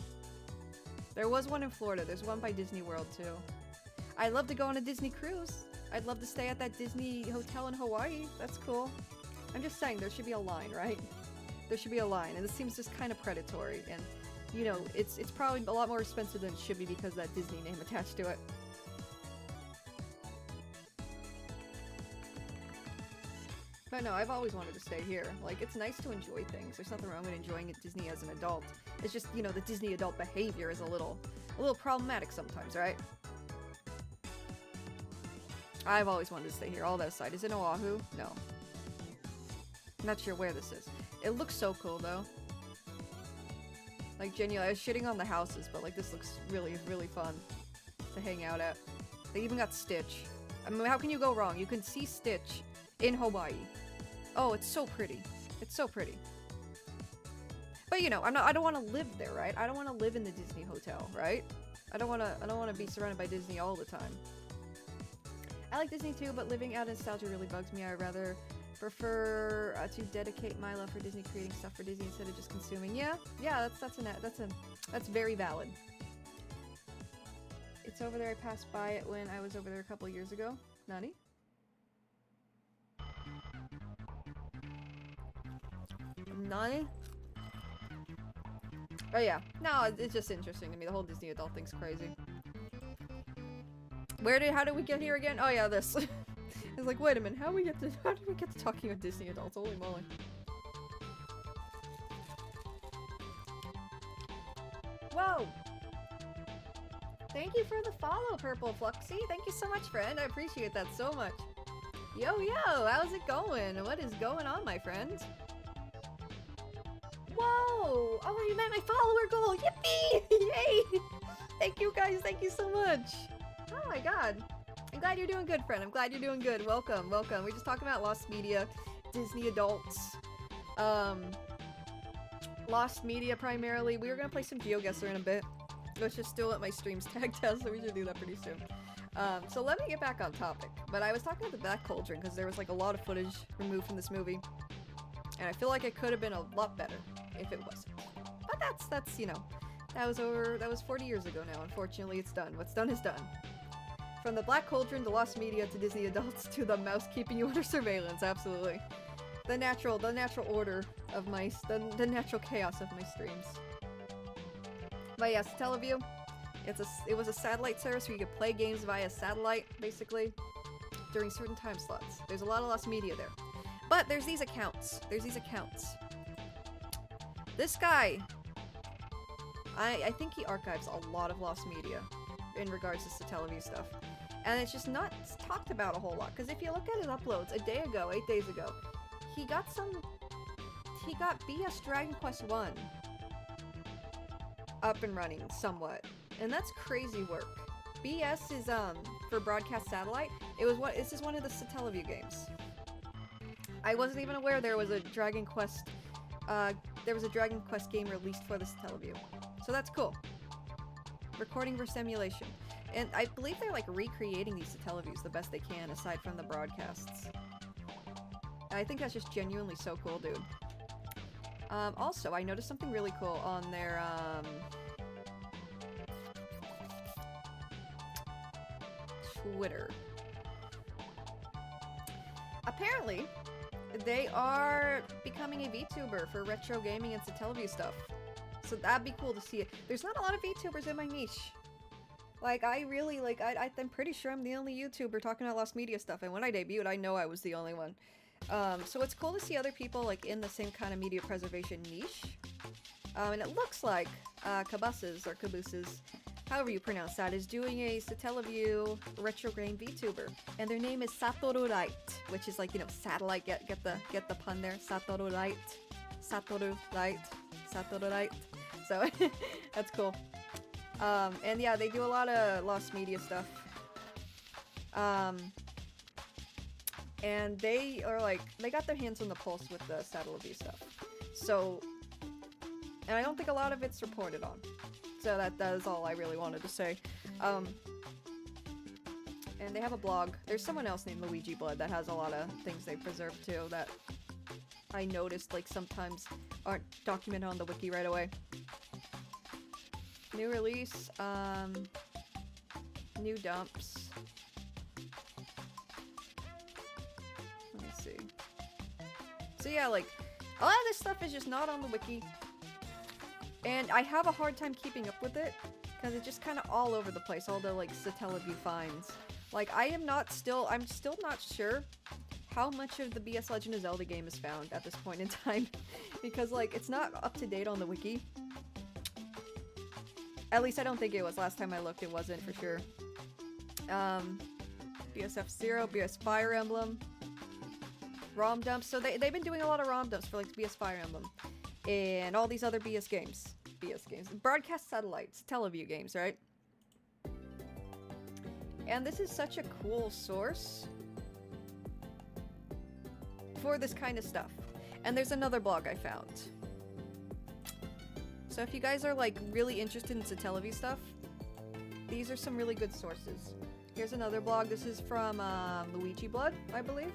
There was one in Florida. There's one by Disney World too. I'd love to go on a Disney cruise. I'd love to stay at that Disney hotel in Hawaii. That's cool. I'm just saying there should be a line, right? There should be a line, and this seems just kind of predatory. And you know, it's probably a lot more expensive than it should be because of that Disney name attached to it. But no, I've always wanted to stay here. Like, it's nice to enjoy things. There's nothing wrong with enjoying Disney as an adult. It's just, you know, the Disney adult behavior is a little problematic sometimes, right? I've always wanted to stay here. All that aside. Is it Oahu? No. I'm not sure where this is. It looks so cool, though. Like, genuinely, I was shitting on the houses, but, like, this looks really, really fun to hang out at. They even got Stitch. I mean, how can you go wrong? You can see Stitch in Hawaii. Oh, it's so pretty. It's so pretty. But you know, I don't want to live there, right? I don't want to live in the Disney hotel, right? I don't want to be surrounded by Disney all the time. I like Disney too, but living out in nostalgia really bugs me. I rather prefer to dedicate my love for Disney creating stuff for Disney instead of just consuming. Yeah, that's very valid. It's over there. I passed by it when I was over there a couple years ago. Nani? Nani? Oh yeah. No, it's just interesting to me. The whole Disney adult thing's crazy. How did we get here again? Oh yeah, this. It's like, wait a minute, how did we get to talking about Disney adults? Holy moly. Whoa! Thank you for the follow, Purple Fluxy. Thank you so much, friend. I appreciate that so much. Yo, how's it going? What is going on, my friend? Whoa! Oh, you met my follower goal! Yippee! Yay! Thank you guys, thank you so much. Oh my god. I'm glad you're doing good, friend. I'm glad you're doing good. Welcome, welcome. We're just talking about Lost Media, Disney adults. Lost Media primarily. We were gonna play some GeoGuessr in a bit. Let's just still let my streams tag test, so we should do that pretty soon. So let me get back on topic. But I was talking about the Black Cauldron because there was like a lot of footage removed from this movie. And I feel like it could have been a lot better if it wasn't. But that's, you know, that was 40 years ago now. Unfortunately, it's done. What's done is done. From the Black Cauldron to Lost Media to Disney adults to the mouse keeping you under surveillance, absolutely. The natural order of my, the natural chaos of my streams. But yes, Teleview, it was a satellite service where you could play games via satellite, basically, during certain time slots. There's a lot of Lost Media there. But there's these accounts. This guy, I think he archives a lot of Lost Media in regards to Teleview stuff. And it's just not talked about a whole lot. Because if you look at his uploads, 8 days ago, he got BS Dragon Quest 1 up and running somewhat. And that's crazy work. BS is, for broadcast satellite, this is one of the Teleview games. I wasn't even aware there was a Dragon Quest game released for this Teleview. So that's cool. Recording versus emulation. And I believe they're like recreating these Satellaviews the best they can aside from the broadcasts. I think that's just genuinely so cool, dude. Also, I noticed something really cool on their, Twitter. Apparently, they are becoming a VTuber for retro gaming and Satellaview stuff. So that'd be cool to see it. There's not a lot of VTubers in my niche. Like, I really, like, I'm pretty sure I'm the only YouTuber talking about lost media stuff, and when I debuted, I know I was the only one. So it's cool to see other people, like, in the same kind of media preservation niche. And it looks like, Cabooses, or Cabooses, however you pronounce that, is doing a Satellaview retro game VTuber. And their name is SakuraDay, which is like, you know, satellite, get the pun there, SakuraDay. SakuraDay. So, that's cool. And yeah, they do a lot of lost media stuff. And they are like, they got their hands on the pulse with the Satellaview stuff. So, and I don't think a lot of it's reported on. So that is all I really wanted to say. And they have a blog. There's someone else named Luigi Blood that has a lot of things they preserve too that I noticed like sometimes aren't documented on the wiki right away. New release, new dumps. Let me see. So yeah, like, a lot of this stuff is just not on the wiki. And I have a hard time keeping up with it, because it's just kind of all over the place, all the, like, Satellaview finds. Like, I'm still not sure how much of the BS Legend of Zelda game is found at this point in time. Because, like, it's not up to date on the wiki. At least I don't think it was. Last time I looked, it wasn't for sure. BS F-Zero, BS Fire Emblem, ROM dumps. So they've been doing a lot of ROM dumps for like BS Fire Emblem and all these other BS games. Broadcast satellites, Satellaview games, right? And this is such a cool source for this kind of stuff. And there's another blog I found. So if you guys are like really interested in Satellaview stuff, these are some really good sources. Here's another blog. This is from Luigi Blood, I believe.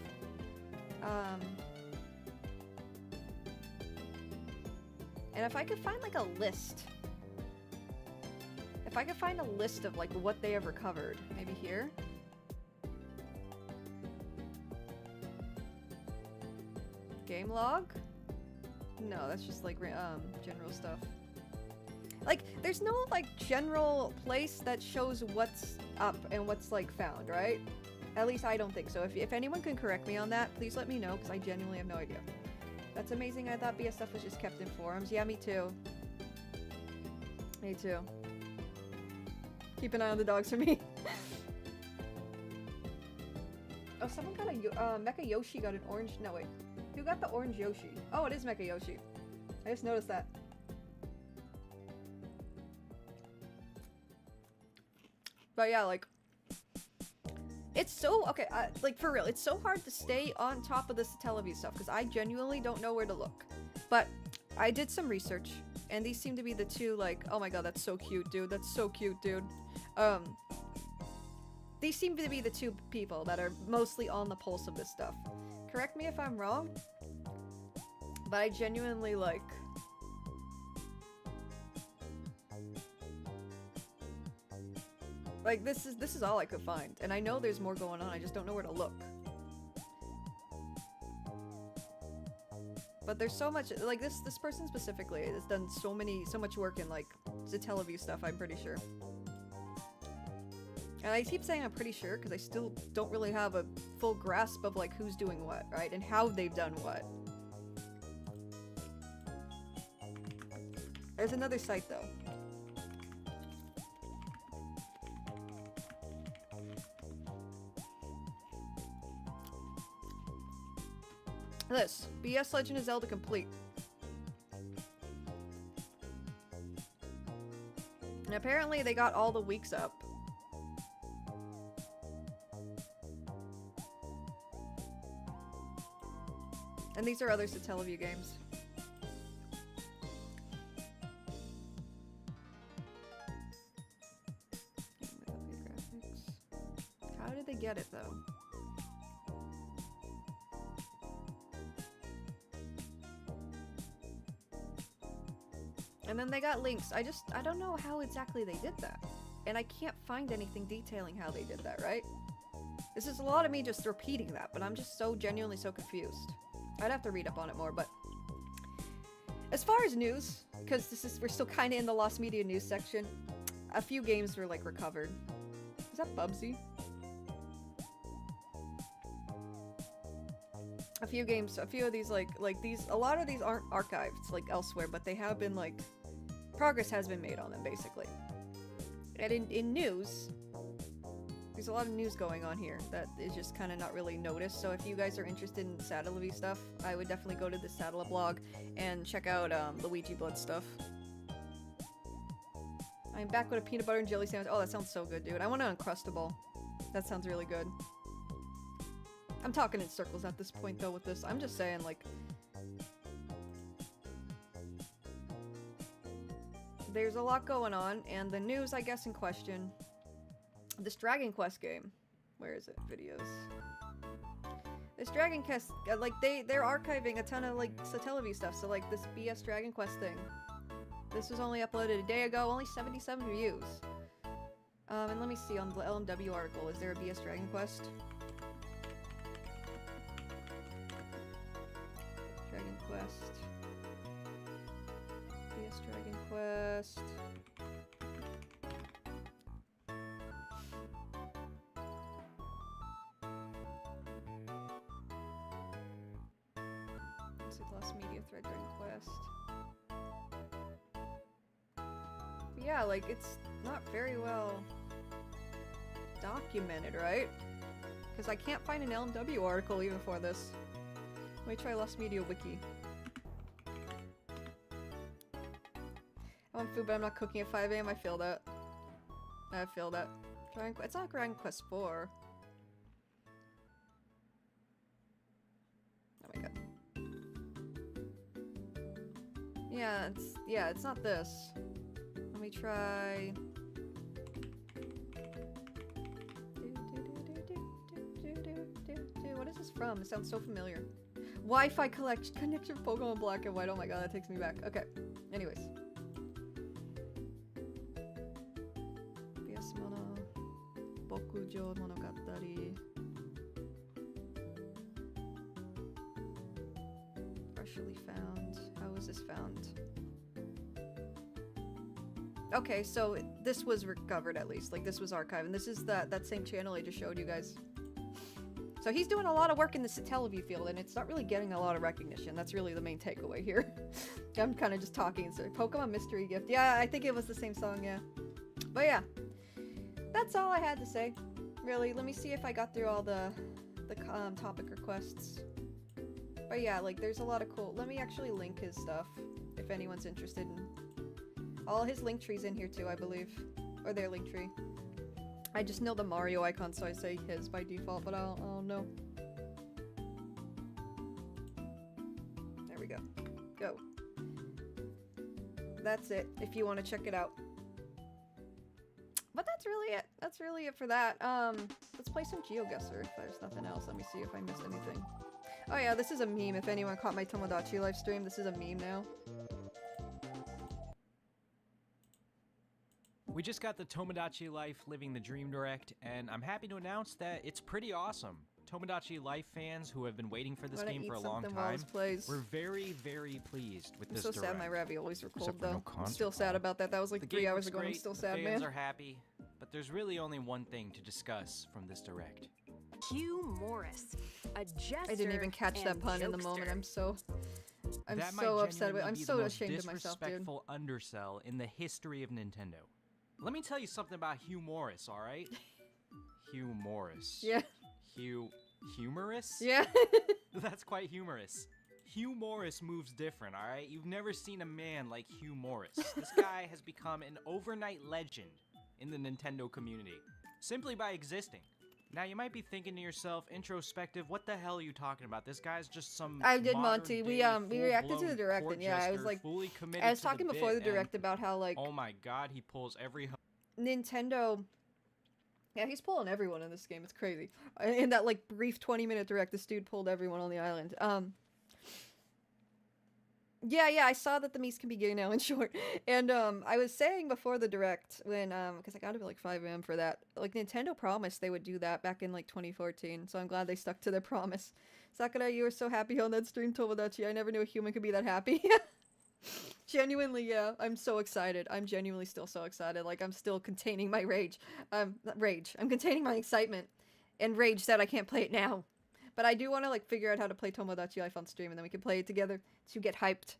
And if I could find like a list. If I could find a list of like what they have recovered. Maybe here. Game log? No, that's just like general stuff. Like, there's no like general place that shows what's up and what's like found, right? At least I don't think so. If anyone can correct me on that, please let me know, because I genuinely have no idea. That's amazing. I thought BS stuff was just kept in forums. Yeah, me too. Me too. Keep an eye on the dogs for me. Oh, someone got a Mecha Yoshi got an orange. No, wait. Who got the orange Yoshi? Oh, it is Mecha Yoshi. I just noticed that. But yeah, like, it's so, okay, like, for real, it's so hard to stay on top of the Satellaview stuff, because I genuinely don't know where to look. But I did some research, and these seem to be the two, like, oh my god, that's so cute, dude, that's so cute, dude. These seem to be the two people that are mostly on the pulse of this stuff. Correct me if I'm wrong, but I genuinely, like, this is all I could find, and I know there's more going on, I just don't know where to look. But there's so much, like, this person specifically has done so much work in, like, Satellaview stuff, I'm pretty sure. And I keep saying I'm pretty sure, because I still don't really have a full grasp of, like, who's doing what, right? And how they've done what. There's another site, though. This, BS Legend of Zelda Complete. And apparently they got all the weeks up. And these are other Satellaview games. get it though. And then they got links. I don't know how exactly they did that. And I can't find anything detailing how they did that, right? This is a lot of me just repeating that, but I'm just so genuinely so confused. I'd have to read up on it more, but as far as news, because we're still kind of in the Lost Media news section, a few games were like recovered. Is that Bubsy? A few games, a few of these like these, a lot of these aren't archived like elsewhere, but they have been like, progress has been made on them basically. And in news, there's a lot of news going on here that is just kind of not really noticed. So if you guys are interested in Saddle-y stuff, I would definitely go to the Saddle blog and check out Luigi Blood stuff. I'm back with a peanut butter and jelly sandwich. Oh, that sounds so good, dude. I want an Uncrustable. That sounds really good. I'm talking in circles at this point, though, with this. I'm just saying, like... There's a lot going on, and the news, I guess, in question... This Dragon Quest game. Where is it? Videos. This Dragon Quest... like, they're archiving a ton of, like, Satellaview stuff, so, like, this BS Dragon Quest thing. This was only uploaded a day ago, only 77 views. And let me see, on the LMW article, is there a BS Dragon Quest? Dragon Quest. BS Dragon Quest. Let's see, Lost Media Thread Dragon Quest. But yeah, like, it's not very well documented, right? Because I can't find an LMW article even for this. Let me try Lost Media Wiki. I want food, but I'm not cooking at 5 AM. I feel that. I feel that. It's not Dragon Quest 4. Oh my god. Yeah, it's not this. Let me try. What is this from? It sounds so familiar. Wi-Fi connection Pokemon Black and White. Oh my god, that takes me back. Okay. Anyways. BS Mono. Bokujo Monogatari. Partially found. How was this found? Okay, so this was recovered at least. Like, this was archived. And this is that same channel I just showed you guys. So he's doing a lot of work in the Satellaview field, and it's not really getting a lot of recognition. That's really the main takeaway here. I'm kind of just talking. So Pokemon Mystery Gift. Yeah, I think it was the same song, yeah. But yeah, that's all I had to say. Really, let me see if I got through all the topic requests. But yeah, like, there's a lot of cool... Let me actually link his stuff, if anyone's interested in... All his link trees in here too, I believe. Or their link tree. I just know the Mario icon, so I say his by default, but I don't know. There we go. Go. That's it, if you want to check it out. But that's really it. That's really it for that. Let's play some GeoGuessr if there's nothing else. Let me see if I missed anything. Oh yeah, this is a meme. If anyone caught my Tomodachi live stream, this is a meme now. We just got the Tomodachi Life Living the Dream Direct, and I'm happy to announce that it's pretty awesome. Tomodachi Life fans who have been waiting for this game for a long time, we're very, very pleased with this direct. I'm so sad my raviolis were cold, Except for though. no I'm still sad about that. That was like 3 hours ago. I'm still sad, man. Fans are happy, but there's really only one thing to discuss from this direct. Hugh Morris, a jester. I didn't even catch that pun in the moment. I'm so upset with it. I'm so ashamed of myself, dude. Disrespectful undersell in the history of Nintendo. Let me tell you something about Hugh Morris, alright? Hugh Morris. Yeah. Humorous? Yeah. That's quite humorous. Hugh Morris moves different, alright? You've never seen a man like Hugh Morris. This guy has become an overnight legend in the Nintendo community, simply by existing. Now, you might be thinking to yourself, introspective, what the hell are you talking about? This guy's just some I did, Monty. We reacted to the direct, and yeah, I was like, I was talking before the direct about how, like, oh my god, he pulls every... Nintendo Yeah, he's pulling everyone in this game. It's crazy. In that like brief 20-minute direct, this dude pulled everyone on the island. Yeah, I saw that the memes can be gay now in short. And I was saying before the direct when because I got up at like 5 a.m. for that. Like Nintendo promised they would do that back in like 2014. So I'm glad they stuck to their promise. Sakura, you were so happy on that stream, Tomodachi. I never knew a human could be that happy. Genuinely, yeah. I'm so excited. I'm genuinely still so excited. Like I'm still containing my rage. Not rage. I'm containing my excitement and rage that I can't play it now. But I do want to like figure out how to play Tomodachi Life on stream, and then we can play it together to get hyped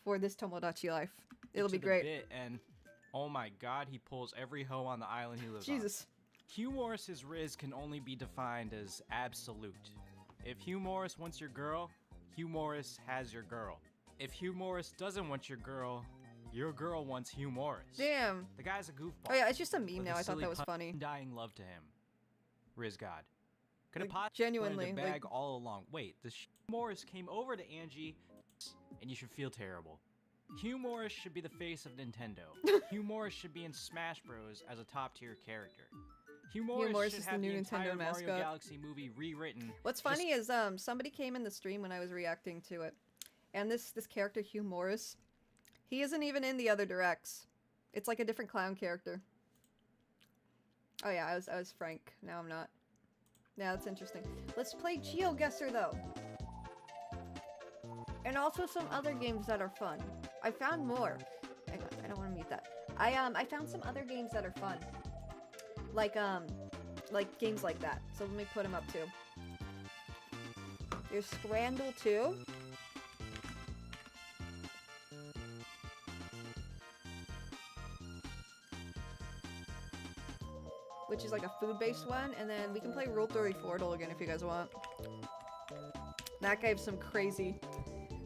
for this Tomodachi Life. It'll be great. And oh my god, he pulls every hoe on the island he lives on. Jesus. Hugh Morris's Riz can only be defined as absolute. If Hugh Morris wants your girl, Hugh Morris has your girl. If Hugh Morris doesn't want your girl wants Hugh Morris. Damn. The guy's a goofball. Oh yeah, it's just a meme with now. I thought silly that was pun- funny. Dying love to him. Riz God. Could have Like, possibly genuinely, in the bag like- all along. Wait, Morris came over to Angie, and you should feel terrible. Hugh Morris should be the face of Nintendo. Hugh Morris should be in Smash Bros. As a top-tier character. Hugh Morris is should the have new the entire Nintendo Mario mascot. Galaxy movie rewritten. What's funny is somebody came in the stream when I was reacting to it, and this character Hugh Morris, he isn't even in the other directs. It's like a different clown character. Oh yeah, I was Frank. Now I'm not. Yeah, that's interesting. Let's play GeoGuessr though. And also some other games that are fun. I found more. Hang on, I don't want to mute that. I found some other games that are fun. Like games like that. So let me put them up too. There's Scrandle 2. Which is like a food-based one, and then we can play Rule 34 again if you guys want. That gave some crazy...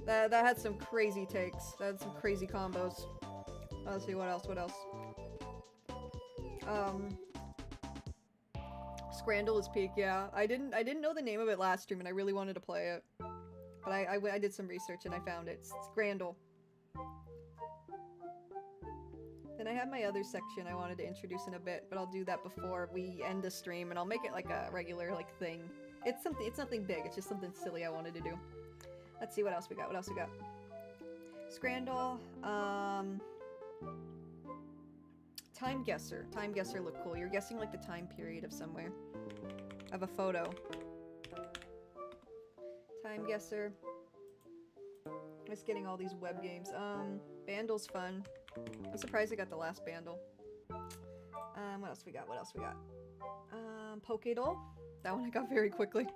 That had some crazy takes. That had some crazy combos. Let's see, what else? Scrandle is peak, yeah. I didn't know the name of it last stream, and I really wanted to play it. But I did some research, and I found it. Scrandle. Then I have my other section I wanted to introduce in a bit, but I'll do that before we end the stream, and I'll make it like a regular thing. It's nothing big, it's just something silly I wanted to do. Let's see what else we got. Scrandle, Time Guesser. Time Guesser look cool. You're guessing like the time period of somewhere. Of a photo. Time Guesser. Just getting all these web games. Bandle's fun. I'm surprised I got the last Bandle. What else we got? Poké-Doll. That one I got very quickly.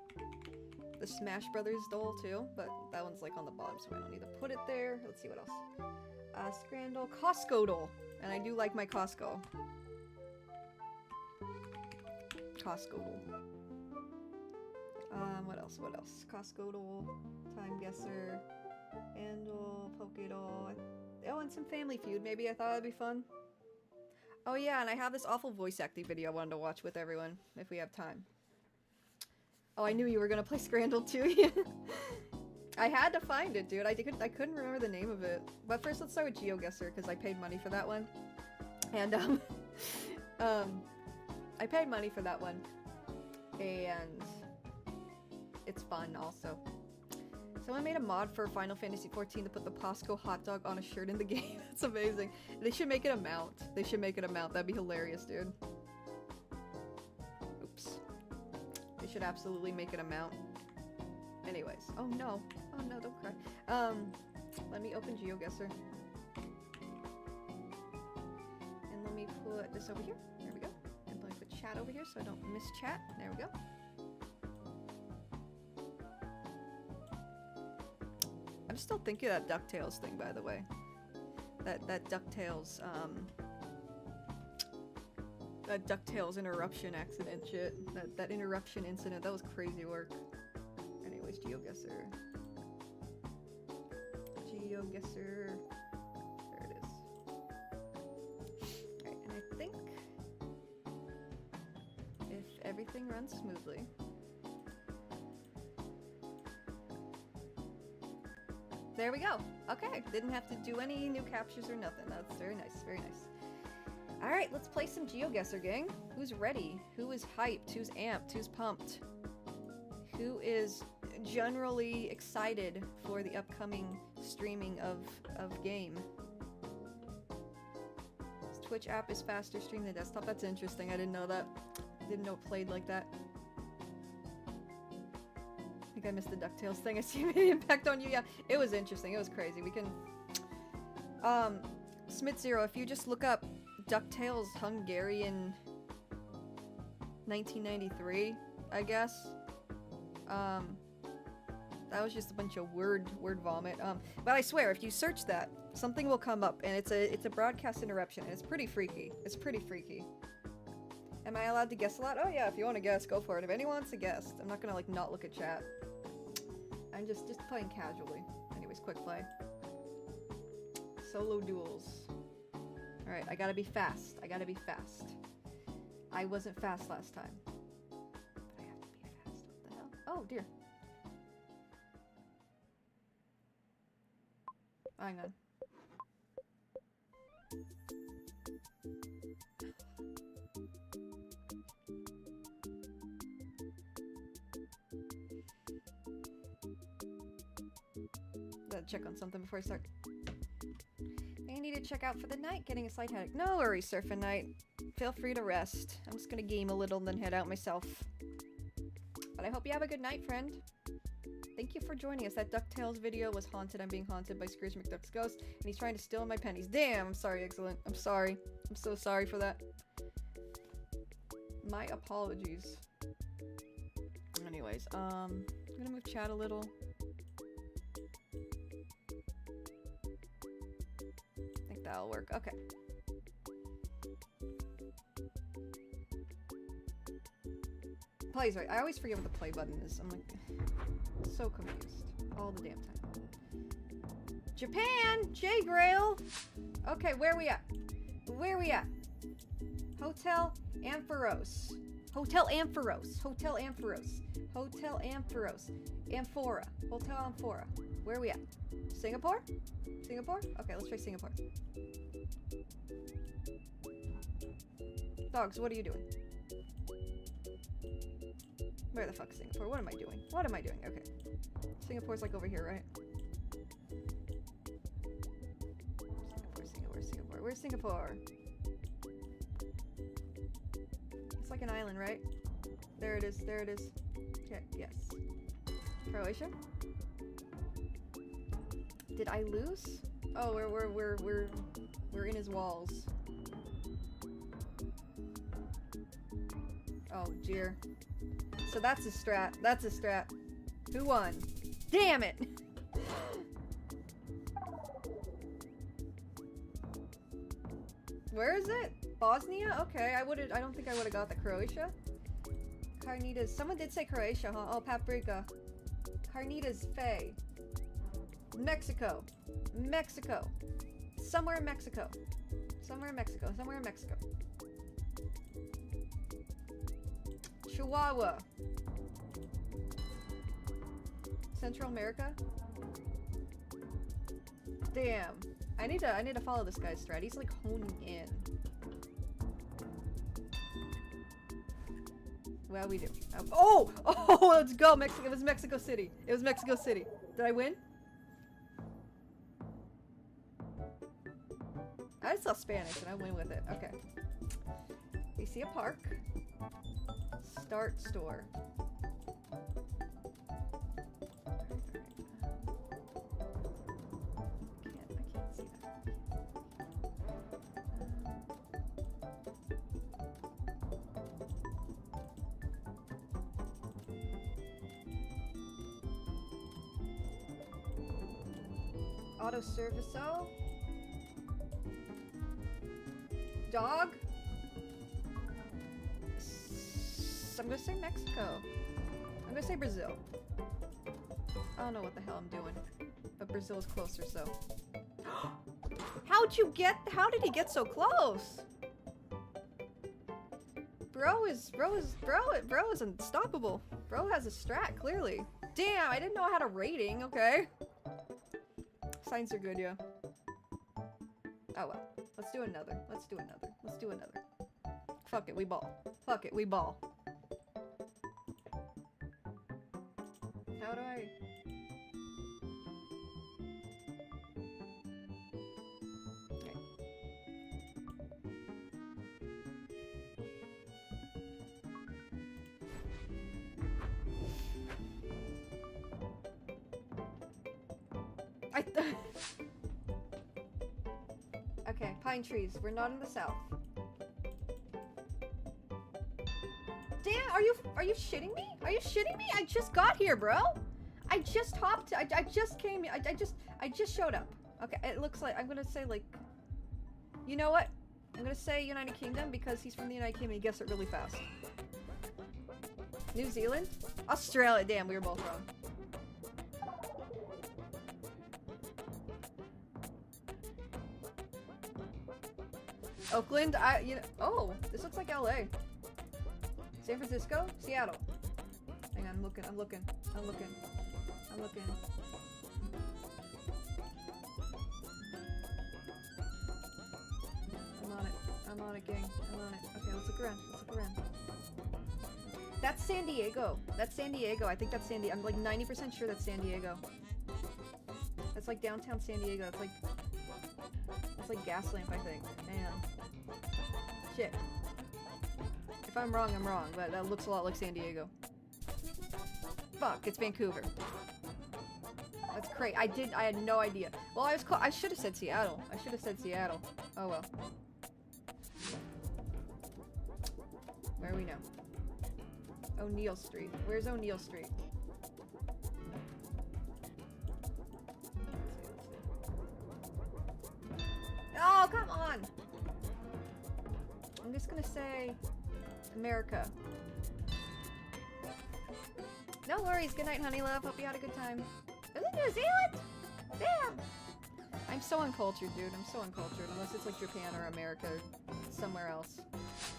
The Smash Brothers doll too, but that one's like on the bottom, so I don't need to put it there. Let's see what else. Scrandle. Costco doll. And I do like my Costco. Costco doll. What else? Costco doll. Time Guesser. Bandle. Poké-Doll. Oh, and some Family Feud, maybe. I thought that'd be fun. Oh yeah, and I have this awful voice acting video I wanted to watch with everyone, if we have time. Oh, I knew you were gonna play Scrandle too. I had to find it, dude. I couldn't remember the name of it. But first, let's start with GeoGuessr, because I paid money for that one. And, I paid money for that one. And it's fun, also. Someone made a mod for Final Fantasy XIV to put the Posco hot dog on a shirt in the game. That's amazing. They should make it a mount. That'd be hilarious, dude. Oops. They should absolutely make it a mount. Anyways. Oh no, don't cry. Let me open GeoGuessr. And let me put this over here. There we go. And let me put chat over here so I don't miss chat. There we go. I'm still thinking of that DuckTales thing, by the way. That DuckTales, that DuckTales interruption accident shit. That interruption incident, that was crazy work. Anyways, GeoGuessr. There it is. Alright, and I think if everything runs smoothly, there we go. Okay, didn't have to do any new captures or nothing. That's very nice, very nice. Alright, let's play some GeoGuessr, gang. Who's ready? Who is hyped? Who's amped? Who's pumped? Who is generally excited for the upcoming streaming of game? This Twitch app is faster stream than desktop. That's interesting. I didn't know that. Didn't know it played like that. I think I missed the DuckTales thing. I see the impact on you. Yeah, it was interesting. It was crazy. We can... Smith Zero, if you just look up DuckTales Hungarian 1993, I guess. That was just a bunch of word vomit. But I swear, if you search that, something will come up, and it's a broadcast interruption, and it's pretty freaky. It's pretty freaky. Am I allowed to guess a lot? Oh yeah, if you want to guess, go for it. If anyone wants to guess, I'm not gonna like not look at chat. I'm just playing casually. Anyways, quick play. Solo duels. Alright, I gotta be fast. I gotta be fast. I wasn't fast last time. But I have to be fast. What the hell? Oh dear. Hang on. Gotta check on something before I start. I need to check out for the night, getting a slight headache. No worries, Surfing Night. Feel free to rest. I'm just gonna game a little and then head out myself. But I hope you have a good night, friend. Thank you for joining us. That DuckTales video was haunted. I'm being haunted by Scrooge McDuck's ghost, and he's trying to steal my pennies. Damn, I'm sorry, Excellent. I'm sorry. I'm so sorry for that. My apologies. Anyways, I'm gonna move chat a little. I think that'll work. Okay. Plays right. I always forget what the play button is. I'm like so confused all the damn time. Japan! J-Grail! Okay, where we at? Where we at? Hotel Ampharos. Hotel Ampharos. Hotel Ampharos. Hotel Ampharos. Amphora. Hotel Amphora. Where we at? Singapore? Singapore? Okay, let's try Singapore. Dogs, what are you doing? Where the fuck, Singapore? What am I doing? What am I doing? Okay. Singapore's like over here, right? Singapore, Singapore, Singapore. Where's Singapore? It's like an island, right? There it is, there it is. Okay, yes. Croatia? Did I lose? Oh, we're in his walls. Oh, dear. So that's a strat. That's a strat. Who won? Damn it! Where is it? Bosnia? Okay, I don't think I would've got the Croatia. Carnitas. Someone did say Croatia, huh? Oh, Paprika. Carnitas Faye. Mexico. Mexico. Somewhere in Mexico. Somewhere in Mexico. Somewhere in Mexico. Chihuahua. Central America? Damn. I need to follow this guy's strat. He's like honing in. Well, we do. Oh! Oh, let's go! Mexico. It was Mexico City. It was Mexico City. Did I win? I saw Spanish and I went with it. Okay. We see a park. Start store. I can't see that. Auto service-o. Dog? I'm gonna say Mexico. I'm gonna say Brazil. I don't know what the hell I'm doing. But Brazil is closer, so. How did he get so close? Bro is unstoppable. Bro has a strat, clearly. Damn, I didn't know I had a rating, okay. Signs are good, yeah. Oh well. Let's do another. Let's do another. Let's do another. Fuck it, we ball. Fuck it, we ball. How do I... Okay, pine trees. We're not in the south. Damn, are you shitting me? Are you shitting me? I just got here, bro. I just hopped. I just came. I just showed up. Okay, it looks like I'm gonna say like. You know what? I'm gonna say United Kingdom because he's from the United Kingdom and he guessed it really fast. New Zealand? Australia. Damn, we were both wrong. Oakland, oh, this looks like LA. San Francisco? Seattle. Hang on, I'm looking. I'm on it, gang. I'm on it. Okay, let's look around. That's San Diego. I think that's San Diego. I'm like 90% sure that's San Diego. That's like downtown San Diego. It's like Gaslamp, I think. Man. Shit. If I'm wrong, I'm wrong, but that looks a lot like San Diego. Fuck, it's Vancouver. That's crazy. I had no idea. Well, I should have said Seattle. Oh well. Where are we now? O'Neill Street. Where's O'Neill Street? Oh, come on! I'm just gonna say America. No worries. Good night, honey love. Hope you had a good time. Is it New Zealand? Damn! I'm so uncultured, dude. I'm so uncultured. Unless it's like Japan or America or somewhere else.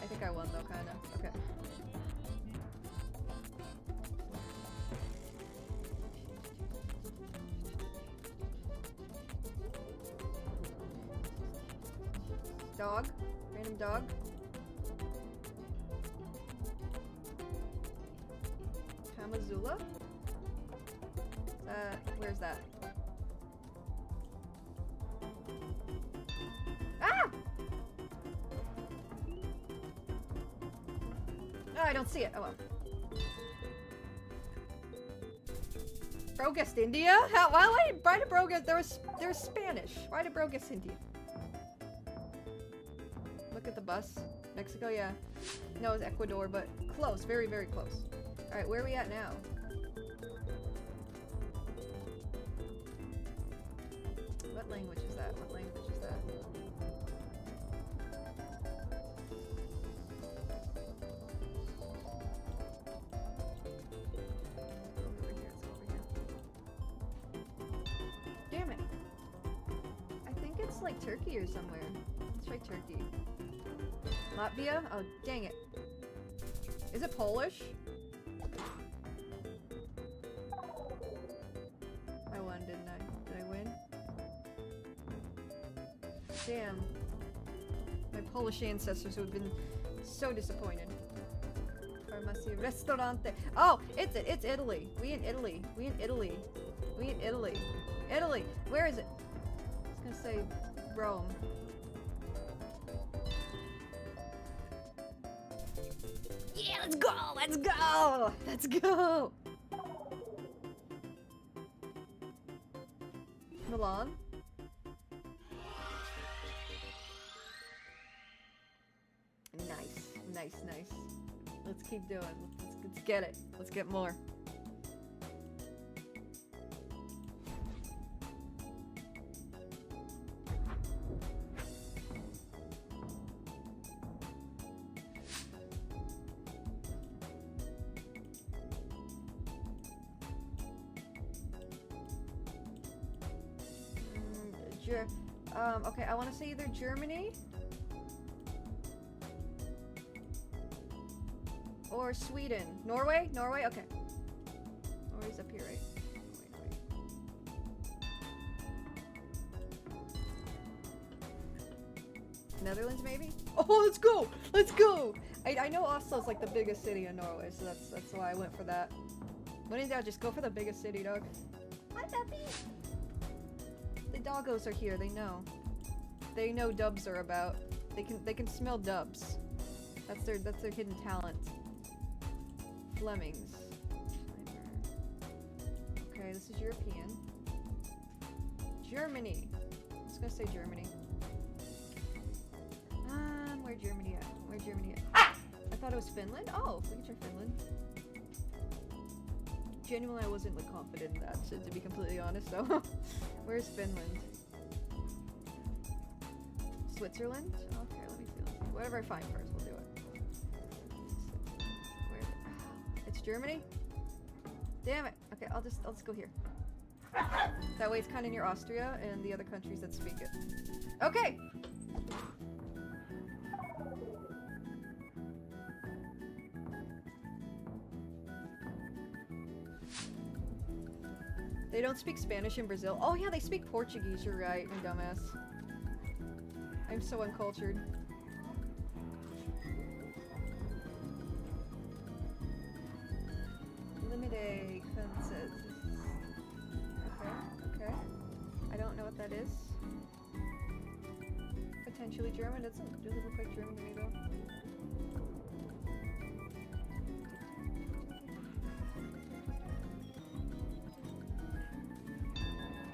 I think I won though, kinda. Okay. Dog? Random dog? Kamazula? Where's that? Ah! Oh, I don't see it. Oh well. Bro guessed India? Why did Bro guess? There's Spanish. Why did Bro guess India? Look at the bus. Mexico, yeah. No, it's Ecuador, but close. Very, very close. Alright, where are we at now? What language is that? Over here. Damn it. I think it's like Turkey or somewhere. Let's try Turkey. Latvia? Oh, dang it. Is it Polish? I won, didn't I? Did I win? Damn. My Polish ancestors would have been so disappointed. Farmacia Ristorante. Oh, it's Italy. We in Italy. Italy. Where is it? I was gonna say Rome. Yeah, let's go! Milan? Nice. Let's keep doing. Let's get it. Let's get more. Okay, I want to say either Germany or Sweden. Norway? Okay. Norway's up here, right? Netherlands, maybe? Oh, let's go! Let's go! I know Oslo's like the biggest city in Norway, so that's why I went for that. When in doubt, just go for the biggest city, dog. Hi, puppy! The doggos are here, they know. They know dubs are about. They can smell dubs. That's their hidden talent. Flemings. Okay, this is European. Germany. I was gonna say Germany. Where Germany at? Where Germany at? Ah! I thought it was Finland. Oh, look at your Finland. Genuinely, I wasn't like confident in that, to be completely honest. So, where's Finland? Switzerland? Okay, let me feel. Whatever I find first, we'll do it. Where is it? It's Germany? Damn it. Okay, I'll just go here. That way it's kind of near Austria and the other countries that speak it. Okay! They don't speak Spanish in Brazil. Oh yeah, they speak Portuguese, you're right, you dumbass. I'm so uncultured. Limited consensus. Okay. I don't know what that is. Potentially German. Doesn't really look like German to me though.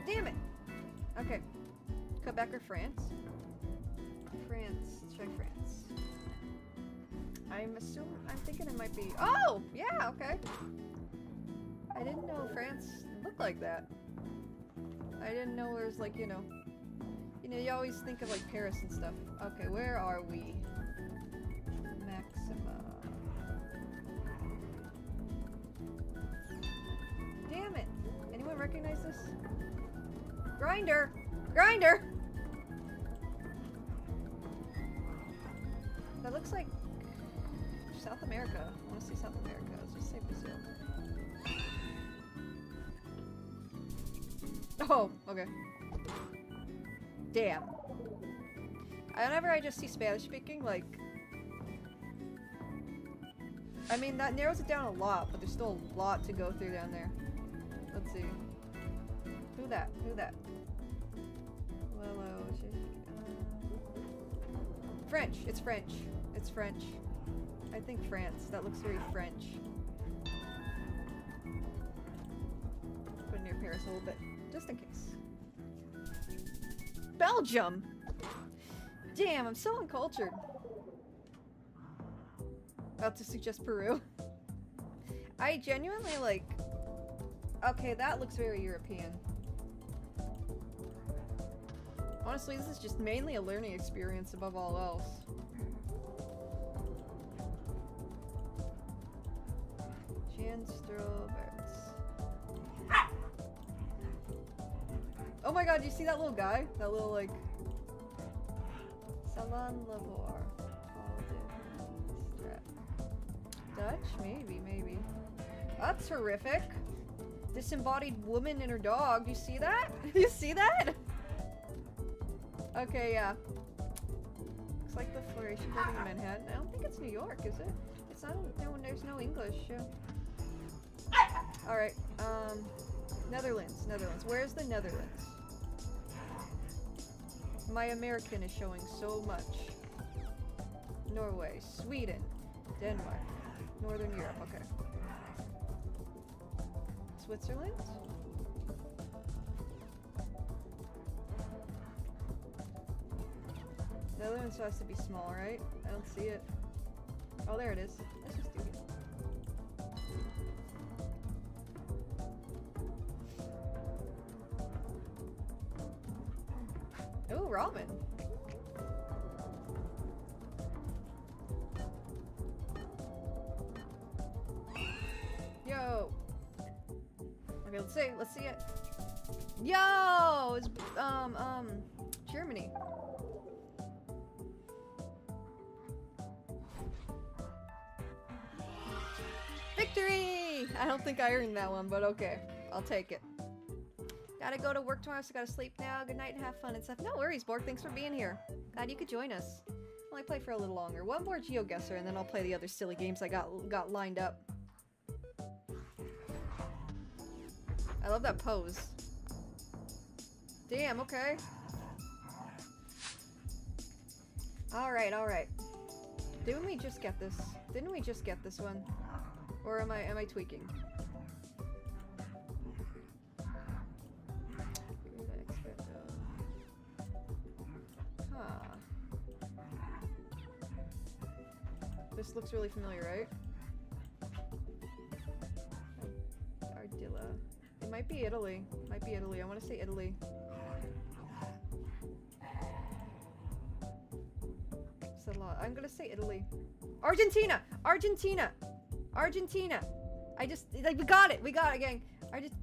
Damn it! Okay. Quebec or France? France. Check France. I'm thinking it might be. Oh! Yeah, okay. I didn't know France looked like that. I didn't know there's like, you know, you always think of like Paris and stuff. Okay, where are we? Maxima. Damn it! Anyone recognize this? Grinder! Grinder! That looks like South America. I want to say South America. Let's just say Brazil. Oh, okay. Damn. Whenever I just see Spanish speaking, like... I mean, that narrows it down a lot, but there's still a lot to go through down there. Let's see. Who that? Who that? French. It's French. It's French. I think France. That looks very French. Put it near Paris a little bit, just in case. Belgium! Damn, I'm so uncultured. About to suggest Peru. I genuinely like... Okay, that looks very European. Honestly, this is just mainly a learning experience above all else. Oh my god, do you see that little guy? That little, like... Salon Labor. Dutch? Maybe. That's horrific. Disembodied woman and her dog. You see that? You see that? Okay, yeah. Looks like the Floration Building in Manhattan. I don't think it's New York, is it? It's not. No, there's no English. Yeah. All right. Netherlands. Where's the Netherlands? My American is showing so much. Norway, Sweden, Denmark, Northern Europe. Okay. Switzerland. Netherlands has to be small, right? I don't see it. Oh, there it is. Let's just do it. Oh, ramen. Yo. Okay, let's see it. Yo, it's Germany. Victory! I don't think I earned that one, but okay. I'll take it. Gotta go to work tomorrow, so gotta sleep now. Good night and have fun and stuff. No worries, Borg. Thanks for being here. Glad you could join us. only play for a little longer. One more GeoGuessr, and then I'll play the other silly games I got lined up. I love that pose. Damn, okay. Alright, alright. Didn't we just get this? Didn't we just get this one? Or am I tweaking? Huh. This looks really familiar, right? Ardilla. It might be Italy. Might be Italy. I want to say Italy. It's a lot. I'm gonna say Italy. Argentina! Argentina! Argentina! I just, like, we got it, gang.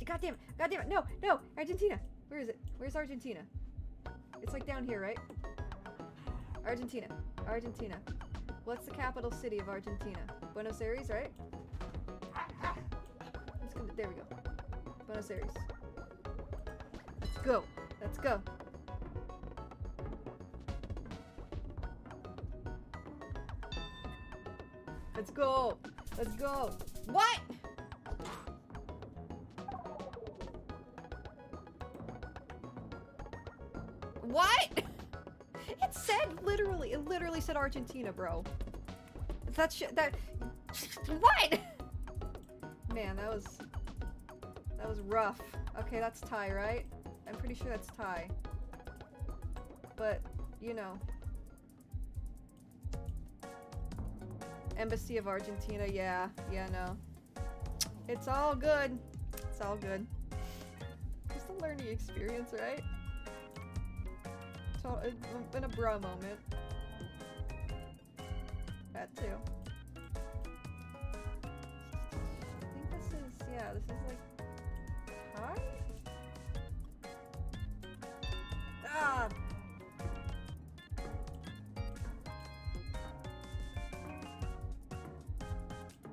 God damn it, no, Argentina. Where is it? Where's Argentina? It's like down here, right? Argentina. What's the capital city of Argentina? Buenos Aires, right? There we go. Buenos Aires. Let's go. Let's go. Let's go. Let's go. What? What? It said literally. It literally said Argentina, bro. That what? Man, that was rough. Okay, that's Thai, right? I'm pretty sure that's Thai. But, you know. Embassy of Argentina, yeah, no. It's all good. It's all good. Just a learning experience, right? So, it's been a bro moment. That too. I think this is, yeah, this is like Thai? Ah!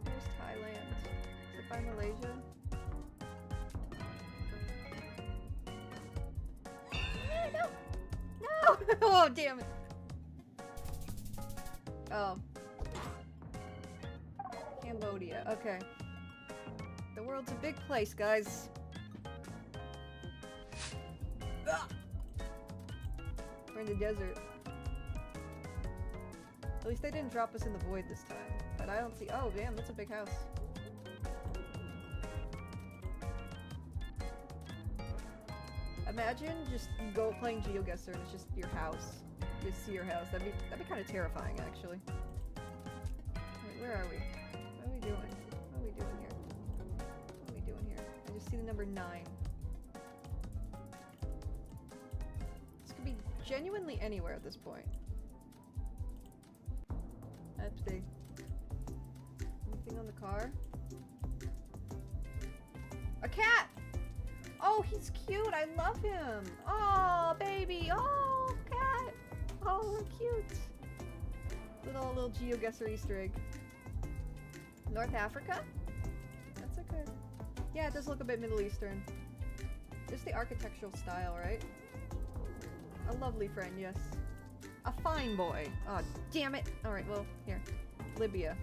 Here's Thailand. Is it by Malaysia? No! No! Oh, damn it. Oh. Cambodia. Okay. The world's a big place, guys. Ah! We're in the desert. At least they didn't drop us in the void this time. But I don't see. Oh, damn, that's a big house. Imagine just playing GeoGuessr and it's just your house. You see your house. That'd be kind of terrifying, actually. Wait, where are we? What are we doing? What are we doing here? What are we doing here? I just see the number 9. This could be genuinely anywhere at this point. That's big. Anything on the car? A cat! Oh, he's cute. I love him. Oh, baby. Oh, cat. Oh, cute. Little GeoGuessr Easter egg. North Africa? That's okay. Yeah, it does look a bit Middle Eastern. Just the architectural style, right? A lovely friend, yes. A fine boy. Oh, damn it. Alright, well, here. Libya.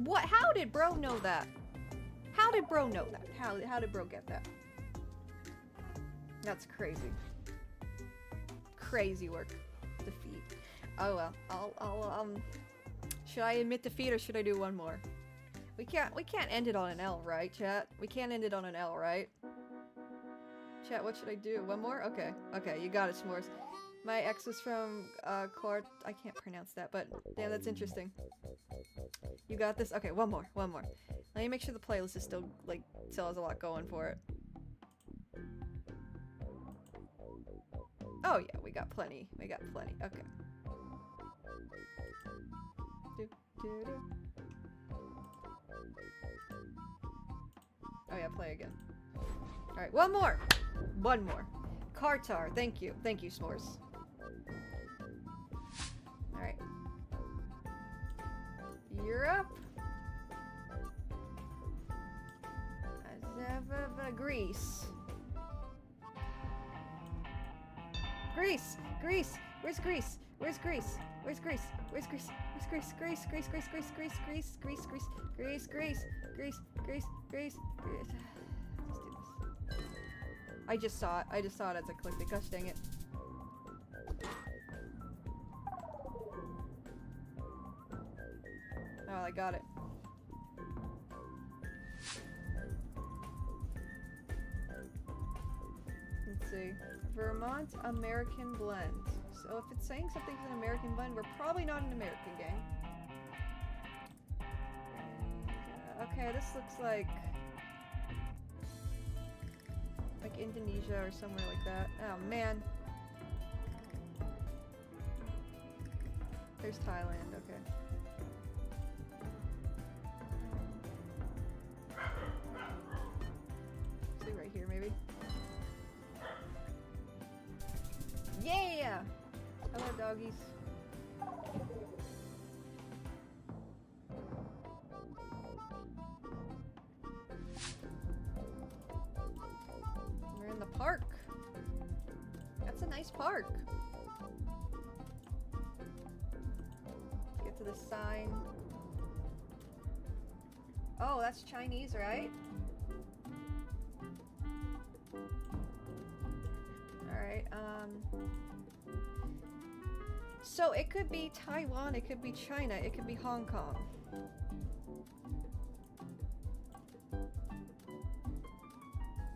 What? How did bro know that? How did bro know that? How did bro get that? That's crazy. Crazy work. Defeat. Oh well. I'll should I admit defeat or should I do one more? We can't end it on an L, right, chat? We can't end it on an L, right? Chat, what should I do? One more? Okay. Okay, you got it, S'mores. My ex was from Court. I can't pronounce that, but damn, that's interesting. You got this? Okay, one more. Let me make sure the playlist is still, like, still has a lot going for it. Oh yeah, we got plenty. Okay. Oh yeah, play again. Alright, one more! Kartar, thank you, S'mores. Alright. Europe. Greece. Greece? Greece? Where's Greece? Where's Greece? Where's Greece? Where's Greece? Where's Greece? Greece, Greece, Greece, Greece, Greece, Greece, Greece, Greece, Greece, Greece, Greece, Greece, Greece, Greece. Let's do this. I just saw it. I just saw it as I clicked it. Gosh dang it. Oh, I got it. Let's see. Vermont American blend. So if it's saying something's an American blend, we're probably not an American game. Okay, this looks like Indonesia or somewhere like that. Oh man. There's Thailand, okay. See right here maybe. Yeah! Hello doggies. We're in the park. That's a nice park. Get to the sign. Oh, that's Chinese, right? Alright, so it could be Taiwan, it could be China, it could be Hong Kong.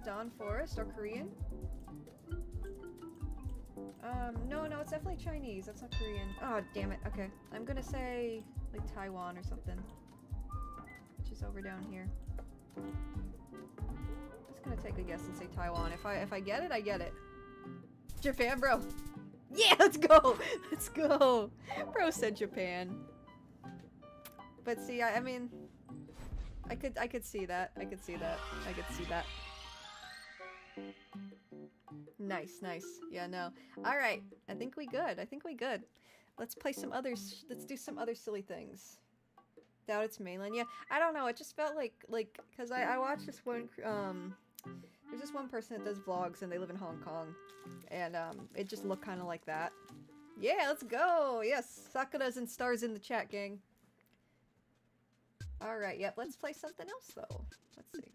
Dawn Forest or Korean? No, it's definitely Chinese. That's not Korean. Oh, damn it. Okay. I'm gonna say, like, Taiwan or something. Which is over down here. Just gonna take a guess and say Taiwan. If I get it, I get it. Japan, bro! Yeah, let's go! Let's go! Bro said Japan. But see, I mean... I could see that. I could see that. I could see that. Nice, nice. Yeah, no. Alright. I think we good. I think we good. Let's play some others. Let's do some other silly things. Doubt it's mainland. Yeah, I don't know. It just felt like, because I watched this one, there's this one person that does vlogs and they live in Hong Kong. And, it just looked kind of like that. Yeah, let's go! Yes, Sakura's and stars in the chat, gang. Alright, yep, let's play something else, though. Let's see.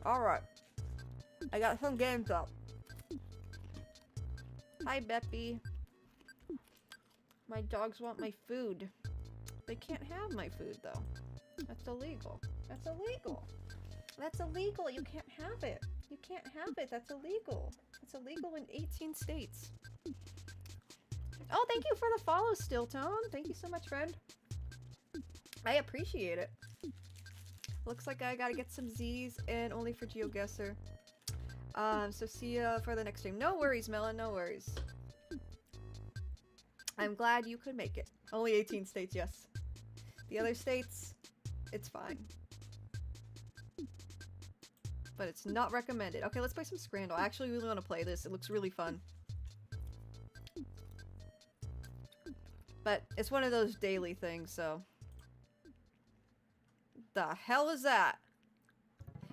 Alright. I got some games up. Hi, Beppy. My dogs want my food. They can't have my food, though. That's illegal. That's illegal. That's illegal. You can't have it. You can't have it. That's illegal. It's illegal in 18 states. Oh, thank you for the follow, Stilltone. Thank you so much, friend. I appreciate it. Looks like I gotta get some Z's and only for GeoGuessr. So see ya for the next stream. No worries, Melon. No worries. I'm glad you could make it. Only 18 states, yes. The other states, it's fine. But it's not recommended. Okay, let's play some Scrandle. I actually really want to play this. It looks really fun. But it's one of those daily things, so... The hell is that?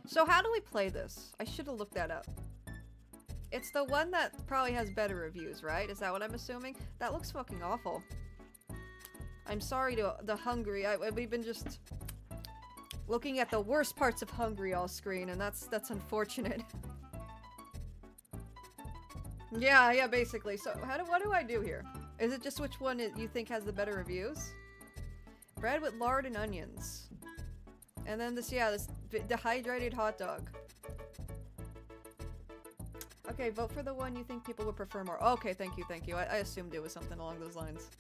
So how do we play this? I should have looked that up. It's the one that probably has better reviews, right? Is that what I'm assuming? That looks fucking awful. I'm sorry to the Hungary. We've been just looking at the worst parts of Hungary all screen, and that's unfortunate. Yeah, basically. So what do I do here? Is it just which one you think has the better reviews? Bread with lard and onions. And then this dehydrated hot dog. Okay, vote for the one you think people would prefer more. Okay, thank you. I assumed it was something along those lines.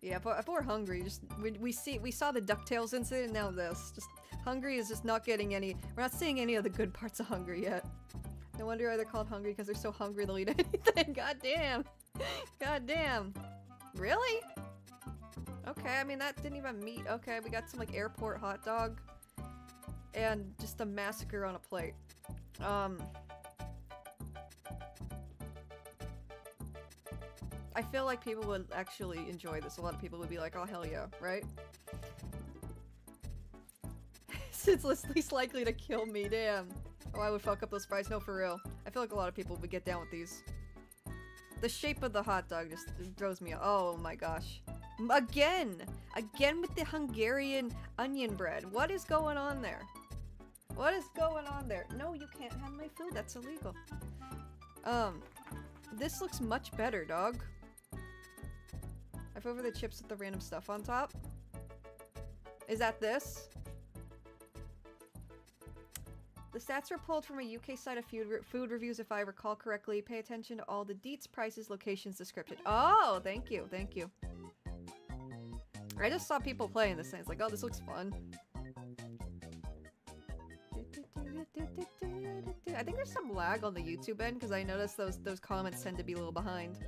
Yeah, if we're hungry, just we saw the DuckTales incident, and now this. Just Hungary is just not getting any. We're not seeing any of the good parts of Hungary yet. No wonder why they're called hungry, because they're so hungry they'll eat anything. God damn. God damn. Really? Okay, I mean that didn't even meet. Okay, we got some like airport hot dog and just a massacre on a plate. I feel like people would actually enjoy this. A lot of people would be like, oh hell yeah, right? It's least likely to kill me, damn. Oh, I would fuck up those fries. No, for real. I feel like a lot of people would get down with these. The shape of the hot dog just throws me off. Oh my gosh. Again! Again with the Hungarian onion bread. What is going on there? What is going on there? No, you can't have my food. That's illegal. This looks much better, dog. I favor the chips with the random stuff on top. Is that this? The stats were pulled from a UK site of food reviews, if I recall correctly. Pay attention to all the deets, prices, locations, description. Oh, thank you, thank you. I just saw people playing this thing. It's like, oh, this looks fun. I think there's some lag on the YouTube end because I noticed those comments tend to be a little behind.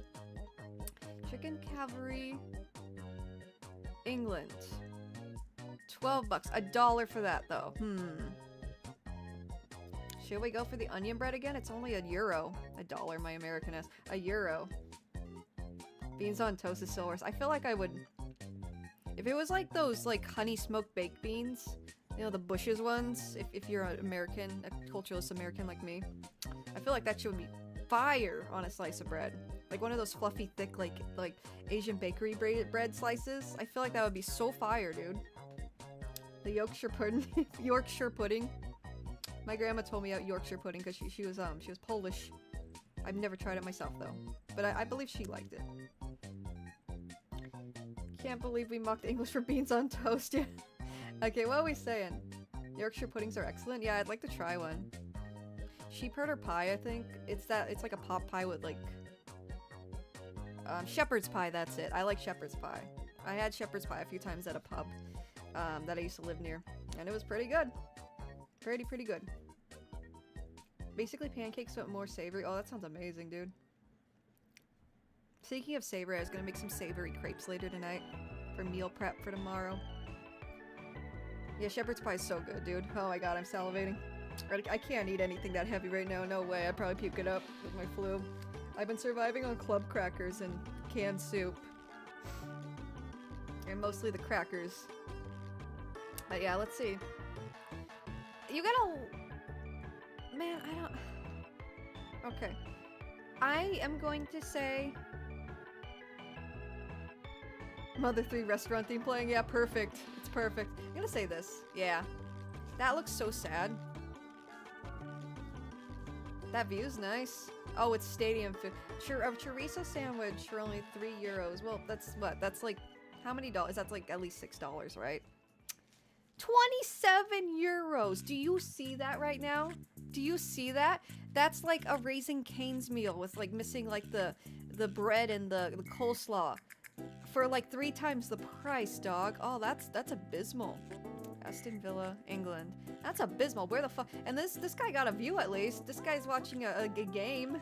Chicken Cavalry, England. $12. $1 for that though. Should we go for the onion bread again? It's only €1. $1, my American ass. €1. Beans on toast is so worse. I feel like I would... If it was like those like honey smoked baked beans, you know, the Bush's ones, if you're an American, a culturalist American like me, I feel like that shit would be fire on a slice of bread. Like one of those fluffy, thick, like Asian bakery bread slices. I feel like that would be so fire, dude. The Yorkshire pudding. Yorkshire pudding. My grandma told me about Yorkshire pudding because she was Polish. I've never tried it myself though, but I believe she liked it. Can't believe we mocked English for beans on toast. Yeah. Okay, what are we saying? Yorkshire puddings are excellent. Yeah, I'd like to try one. Sheepherder pie, I think. It's like a pot pie with like shepherd's pie. That's it. I like shepherd's pie. I had shepherd's pie a few times at a pub that I used to live near, and it was pretty good. Pretty good. Basically pancakes but more savory. Oh, that sounds amazing, dude. Speaking of savory, I was gonna make some savory crepes later tonight for meal prep for tomorrow. Yeah, shepherd's pie is so good, dude. Oh my god, I'm salivating. I can't eat anything that heavy right now. No way. I'd probably puke it up with my flu. I've been surviving on club crackers and canned soup. And mostly the crackers. But yeah, let's see. You gotta... Man, I don't... Okay. I am going to say... Mother 3 restaurant theme playing. Yeah, perfect. It's perfect. I'm gonna say this. Yeah. That looks so sad. That view's nice. Oh, it's stadium food. A chorizo sandwich for only €3. Well, that's what? That's like... How many dollars? That's like at least $6, right? 27 euros. Do you see that right now? Do you see that? That's like a Raising Cane's meal with like missing like the bread and the coleslaw for like 3 times the price, dog. Oh, that's abysmal. Aston Villa, England. That's abysmal. Where the fuck? And this guy got a view at least. This guy's watching a game.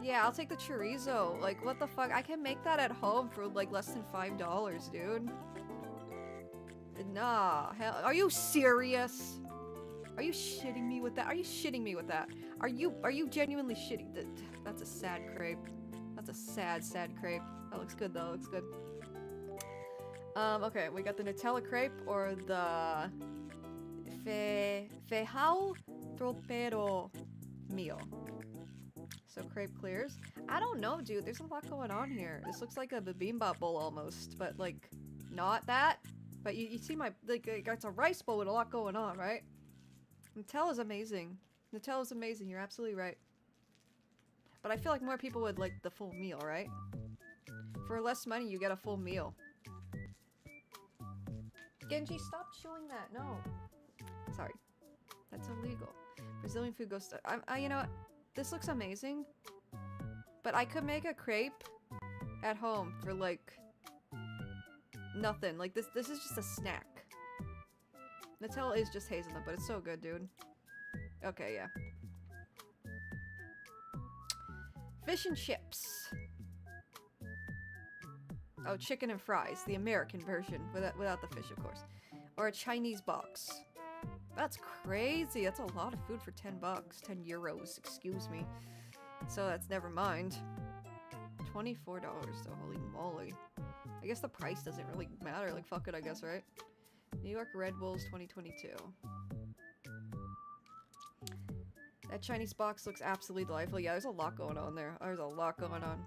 Yeah, I'll take the chorizo. Like, what the fuck? I can make that at home for like less than $5, dude. Nah, hell, are you serious? Are you shitting me with that? Are you shitting me with that? Are you genuinely shitting? That's a sad crepe. That's a sad crepe. That looks good though, looks good. Okay, we got the Nutella crepe or the Feijão Tropeiro meal. So crepe clears. I don't know, dude. There's a lot going on here. This looks like a bibimbap bowl almost, but like not that. But you see my, like, it's a rice bowl with a lot going on, right? Nutella's amazing. Nutella's amazing, you're absolutely right. But I feel like more people would like the full meal, right? For less money, you get a full meal. Genji, stop chewing that, no. Sorry. That's illegal. Brazilian food goes to, you know what? This looks amazing. But I could make a crepe at home for like... nothing. Like, this is just a snack. Nutella is just hazelnut, but it's so good, dude. Okay, yeah. Fish and chips. Oh, chicken and fries. The American version. Without the fish, of course. Or a Chinese box. That's crazy. That's a lot of food for $10. 10 euros, excuse me. So that's never mind. $24 though, holy moly. I guess the price doesn't really matter. Like, fuck it, I guess, right? New York Red Bulls 2022. That Chinese box looks absolutely delightful. Yeah, there's a lot going on there. There's a lot going on.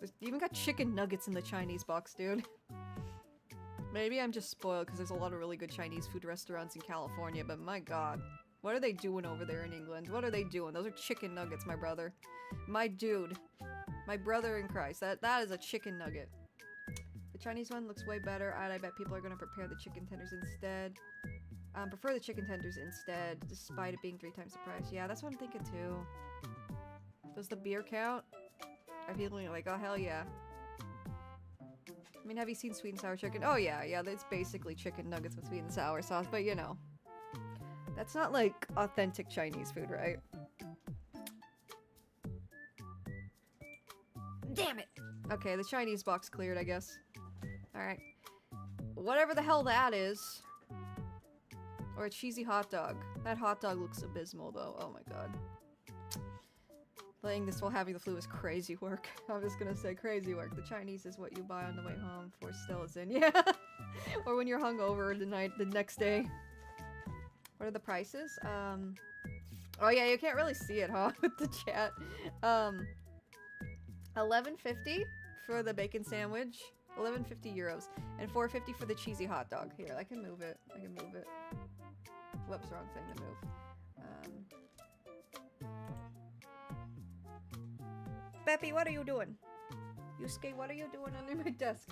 You even got chicken nuggets in the Chinese box, dude. Maybe I'm just spoiled because there's a lot of really good Chinese food restaurants in California, but my god. What are they doing over there in England? What are they doing? Those are chicken nuggets, my brother. My dude. My brother in Christ. That is a chicken nugget. The Chinese one looks way better. I bet people are going to prepare the chicken tenders instead. Prefer the chicken tenders instead, despite it being 3 times the price. Yeah, that's what I'm thinking too. Does the beer count? Are people like, oh hell yeah. I mean, have you seen sweet and sour chicken? Oh yeah, it's basically chicken nuggets with sweet and sour sauce, but you know. That's not like authentic Chinese food, right? Damn it! Okay, the Chinese box cleared, I guess. Alright. Whatever the hell that is. Or a cheesy hot dog. That hot dog looks abysmal, though. Oh my god. Playing this while having the flu is crazy work. I'm just gonna say crazy work. The Chinese is what you buy on the way home for still is in. Yeah! Or when you're hungover the next day. What are the prices? Oh yeah, you can't really see it, huh? With the chat. $11.50 for the bacon sandwich. 11.50 euros. And 4.50 for the cheesy hot dog. Here, I can move it. I can move it. Whoops, wrong thing to move. Beppy, what are you doing? Yusuke, what are you doing under my desk?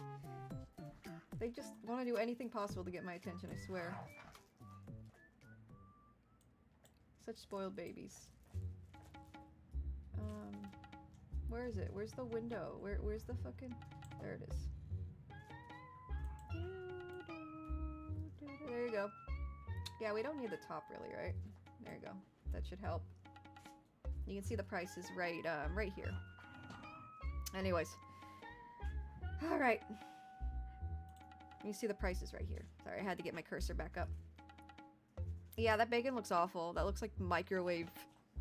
They just want to do anything possible to get my attention, I swear. Such spoiled babies. Where is it? Where's the window? Where's the fucking... There it is. There you go. Yeah, we don't need the top really, right? There you go. That should help. You can see the prices right here. Anyways. Alright. You see the prices right here. Sorry, I had to get my cursor back up. Yeah, that bacon looks awful. That looks like microwave.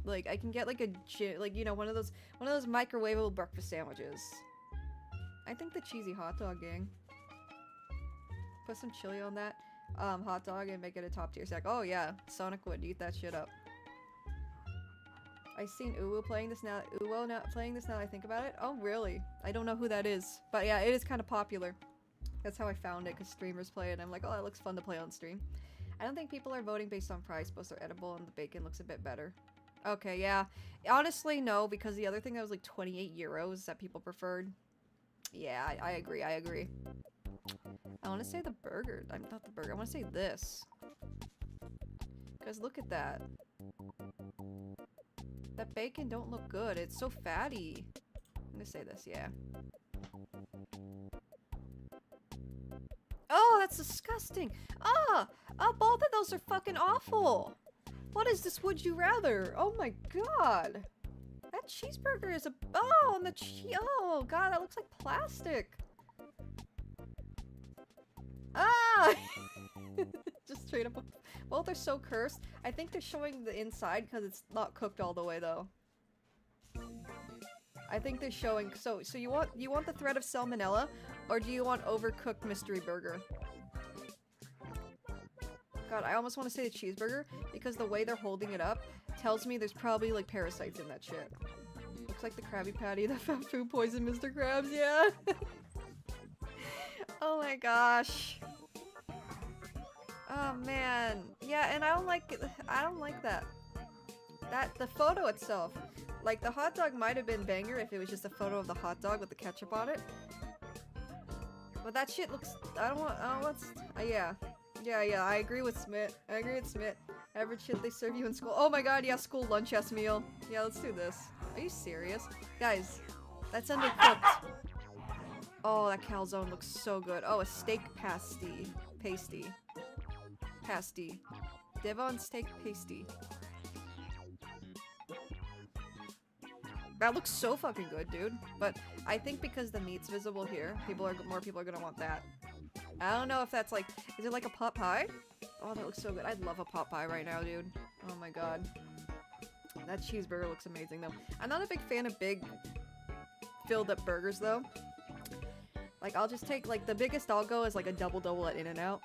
Like, I can get like you know, one of those microwavable breakfast sandwiches. I think the cheesy hot dog, gang. Put some chili on that hot dog and make it a top tier snack. Oh yeah, Sonic would eat that shit up. I've seen Uwu playing this now. Uwu not playing this now that I think about it. Oh really? I don't know who that is, but yeah, it is kind of popular. That's how I found it, because streamers play it. And I'm like, oh, that looks fun to play on stream. I don't think people are voting based on price. Both are edible, and the bacon looks a bit better. Okay, yeah. Honestly, no, because the other thing that was like 28 euros that people preferred. Yeah, I agree. I agree. I want to say the burger. I'm not the burger. I want to say this. Because look at that. That bacon don't look good. It's so fatty. I'm going to say this, yeah. Oh, that's disgusting. Oh, both of those are fucking awful. What is this would you rather? Oh my god. That cheeseburger is a... Oh, and the oh god, that looks like plastic. Ah! Just straight up. Both are so cursed. I think they're showing the inside because it's not cooked all the way though. I think they're showing... So you want the threat of salmonella? Or do you want overcooked mystery burger? God, I almost want to say the cheeseburger because the way they're holding it up tells me there's probably like parasites in that shit. Looks like the Krabby Patty that found food poison Mr. Krabs, yeah. Oh my gosh. Oh man. Yeah, and I don't like that. The photo itself. Like the hot dog might have been banger if it was just a photo of the hot dog with the ketchup on it. But that shit looks... yeah. Yeah, I agree with Smith. Average shit they serve you in school. Oh my god, yeah, school lunch ass meal. Yeah, let's do this. Are you serious? Guys, that's undercooked. Oh, that calzone looks so good. Oh, a steak pasty. Devon steak pasty. That looks so fucking good, dude. But I think because the meat's visible here, more people are gonna want that. I don't know if that's like... Is it like a pot pie? Oh, that looks so good. I'd love a pot pie right now, dude. Oh my god. That cheeseburger looks amazing, though. I'm not a big fan of big filled-up burgers, though. Like, I'll just take... Like, the biggest I'll go is like a double-double at In-N-Out.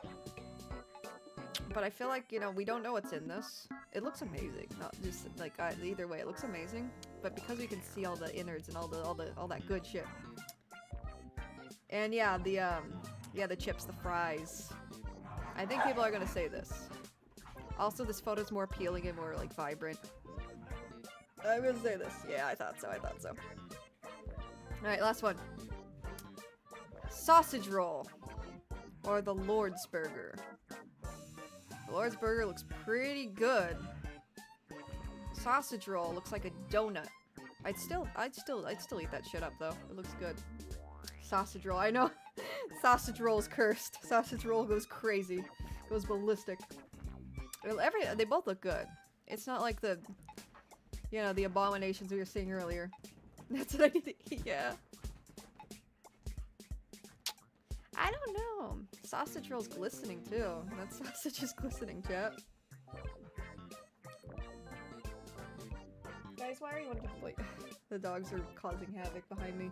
But I feel like, you know, we don't know what's in this. It looks amazing. Not just like either way, it looks amazing. But because we can see all the innards and all that good shit. And yeah, the chips, the fries. I think people are gonna say this. Also, this photo's more appealing and more like vibrant. I'm gonna say this. Yeah, I thought so. Alright, last one. Sausage roll. Or the Lord's burger. The Lord's burger looks pretty good. Sausage roll looks like a donut. I'd still eat that shit up though. It looks good. Sausage roll, I know. Sausage roll is cursed. Sausage roll goes crazy. Goes ballistic. They both look good. It's not like the, you know, the abominations we were seeing earlier. That's what I need to eat, yeah. I don't know. Sausage roll's glistening too. That sausage is glistening, chat. Guys, why are you wanting to play? The dogs are causing havoc behind me.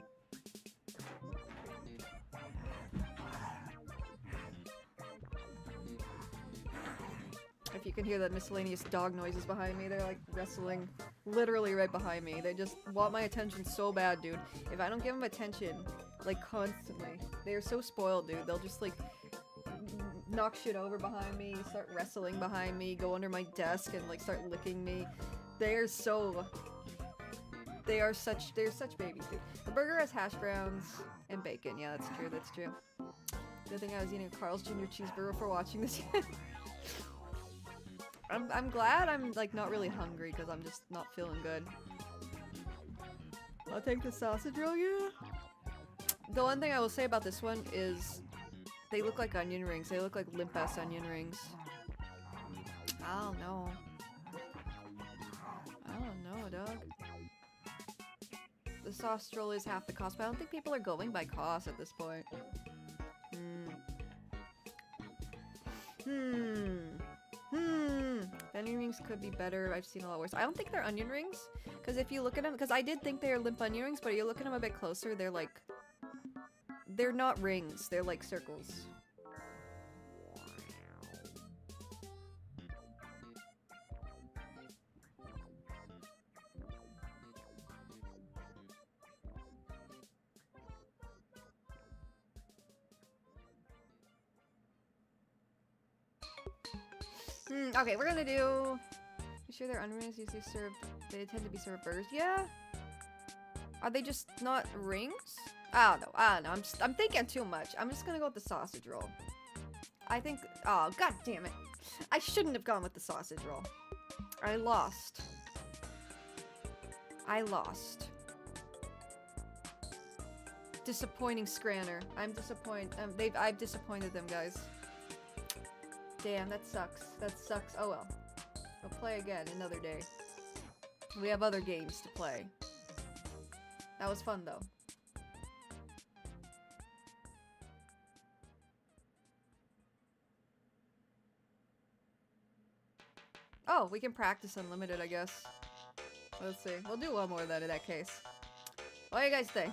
If you can hear that miscellaneous dog noises behind me, they're like wrestling literally right behind me. They just want my attention so bad, dude. If I don't give them attention, like constantly, they're so spoiled, dude. They'll just like knock shit over behind me, start wrestling behind me, go under my desk and like start licking me. They're such babies, dude. The burger has hash browns and bacon. Yeah, that's true. Good thing I was eating a Carl's Jr. cheeseburger before watching this. I'm glad I'm like not really hungry because I'm just not feeling good. I'll take the sausage roll, yeah. The one thing I will say about this one is they look like onion rings. They look like limp ass onion rings. I don't know. Dog. The sausage roll is half the cost, but I don't think people are going by cost at this point. Onion rings could be better. I've seen a lot worse. I don't think they're onion rings, because if you look at them, because I did think they were limp onion rings, but you look at them a bit closer, they're like, they're not rings. They're like circles. Okay, we're gonna do... You sure they're onion rings usually served... They tend to be served burgers? Yeah? Are they just not rings? I don't know. I'm thinking too much. I'm just gonna go with the sausage roll. I think... Oh, god damn it. I shouldn't have gone with the sausage roll. I lost. Disappointing Scranner. I'm disappointed. I've disappointed them, guys. Damn, that sucks. Oh well. We'll play again another day. We have other games to play. That was fun, though. Oh, we can practice unlimited, I guess. Let's see. We'll do one more then in that case. What do you guys think?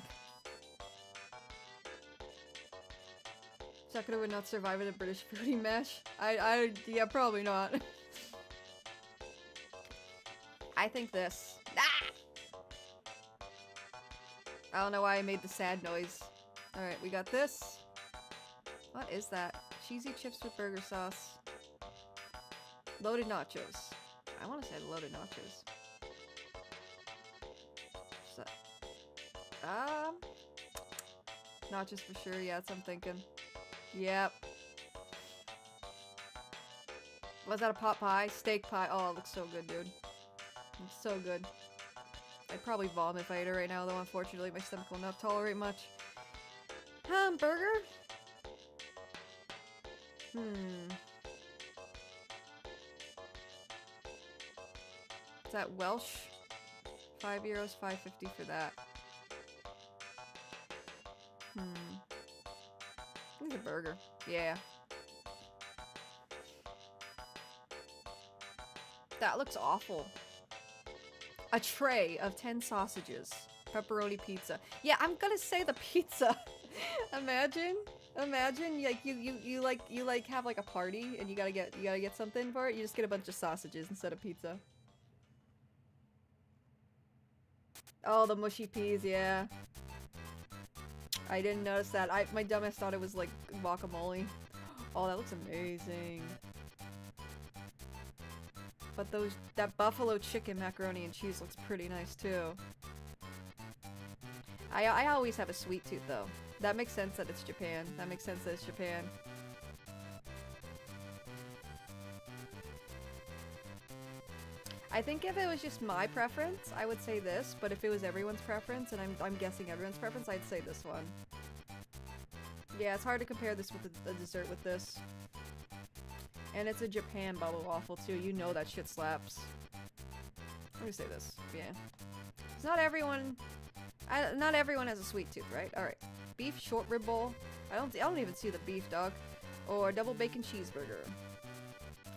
Sakura would not survive in a British fruity mash. Yeah, probably not. I think this. Ah! I don't know why I made the sad noise. Alright, we got this. What is that? Cheesy chips with burger sauce. Loaded nachos. I want to say loaded nachos. So, nachos for sure. Yeah, that's what I'm thinking. Yep. Was that a pot pie? Steak pie. Oh, it looks so good, dude. It's so good. I'd probably vomit if I ate it right now, though unfortunately my stomach will not tolerate much. Hamburger? Is that Welsh? €5, $5.50 for that. I think a burger. Yeah. That looks awful. A tray of 10 sausages. Pepperoni pizza. Yeah, I'm gonna say the pizza. Imagine. Imagine like you have like a party and you gotta get something for it. You just get a bunch of sausages instead of pizza. Oh, the mushy peas, yeah. I didn't notice that. My dumbass thought it was like guacamole. Oh, that looks amazing. But that buffalo chicken macaroni and cheese looks pretty nice too. I always have a sweet tooth though. That makes sense that it's Japan. That makes sense that it's Japan. I think if it was just my preference, I would say this, but if it was everyone's preference, and I'm guessing everyone's preference, I'd say this one. Yeah, it's hard to compare this with a dessert with this. And it's a Japan bubble waffle too, you know that shit slaps. Let me say this, yeah. 'Cause not everyone has a sweet tooth, right? Alright. Beef short rib bowl. I don't even see the beef, dog. Or double bacon cheeseburger.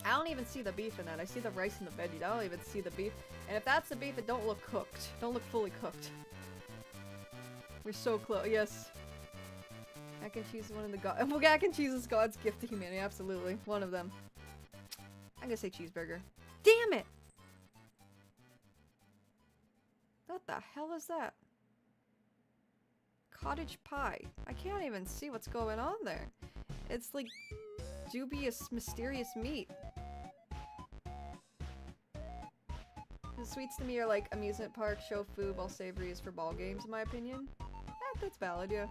I don't even see the beef in that. I see the rice and the veggies. I don't even see the beef. And if that's the beef, it don't look cooked. Don't look fully cooked. We're so close. Yes. Mac and cheese is one of the gods. Well, mac and cheese is God's gift to humanity. Absolutely. One of them. I'm gonna say cheeseburger. Damn it! What the hell is that? Cottage pie. I can't even see what's going on there. It's like dubious, mysterious meat. The sweets to me are like amusement park, show food, while savory is for ball games, in my opinion. That's valid, yeah.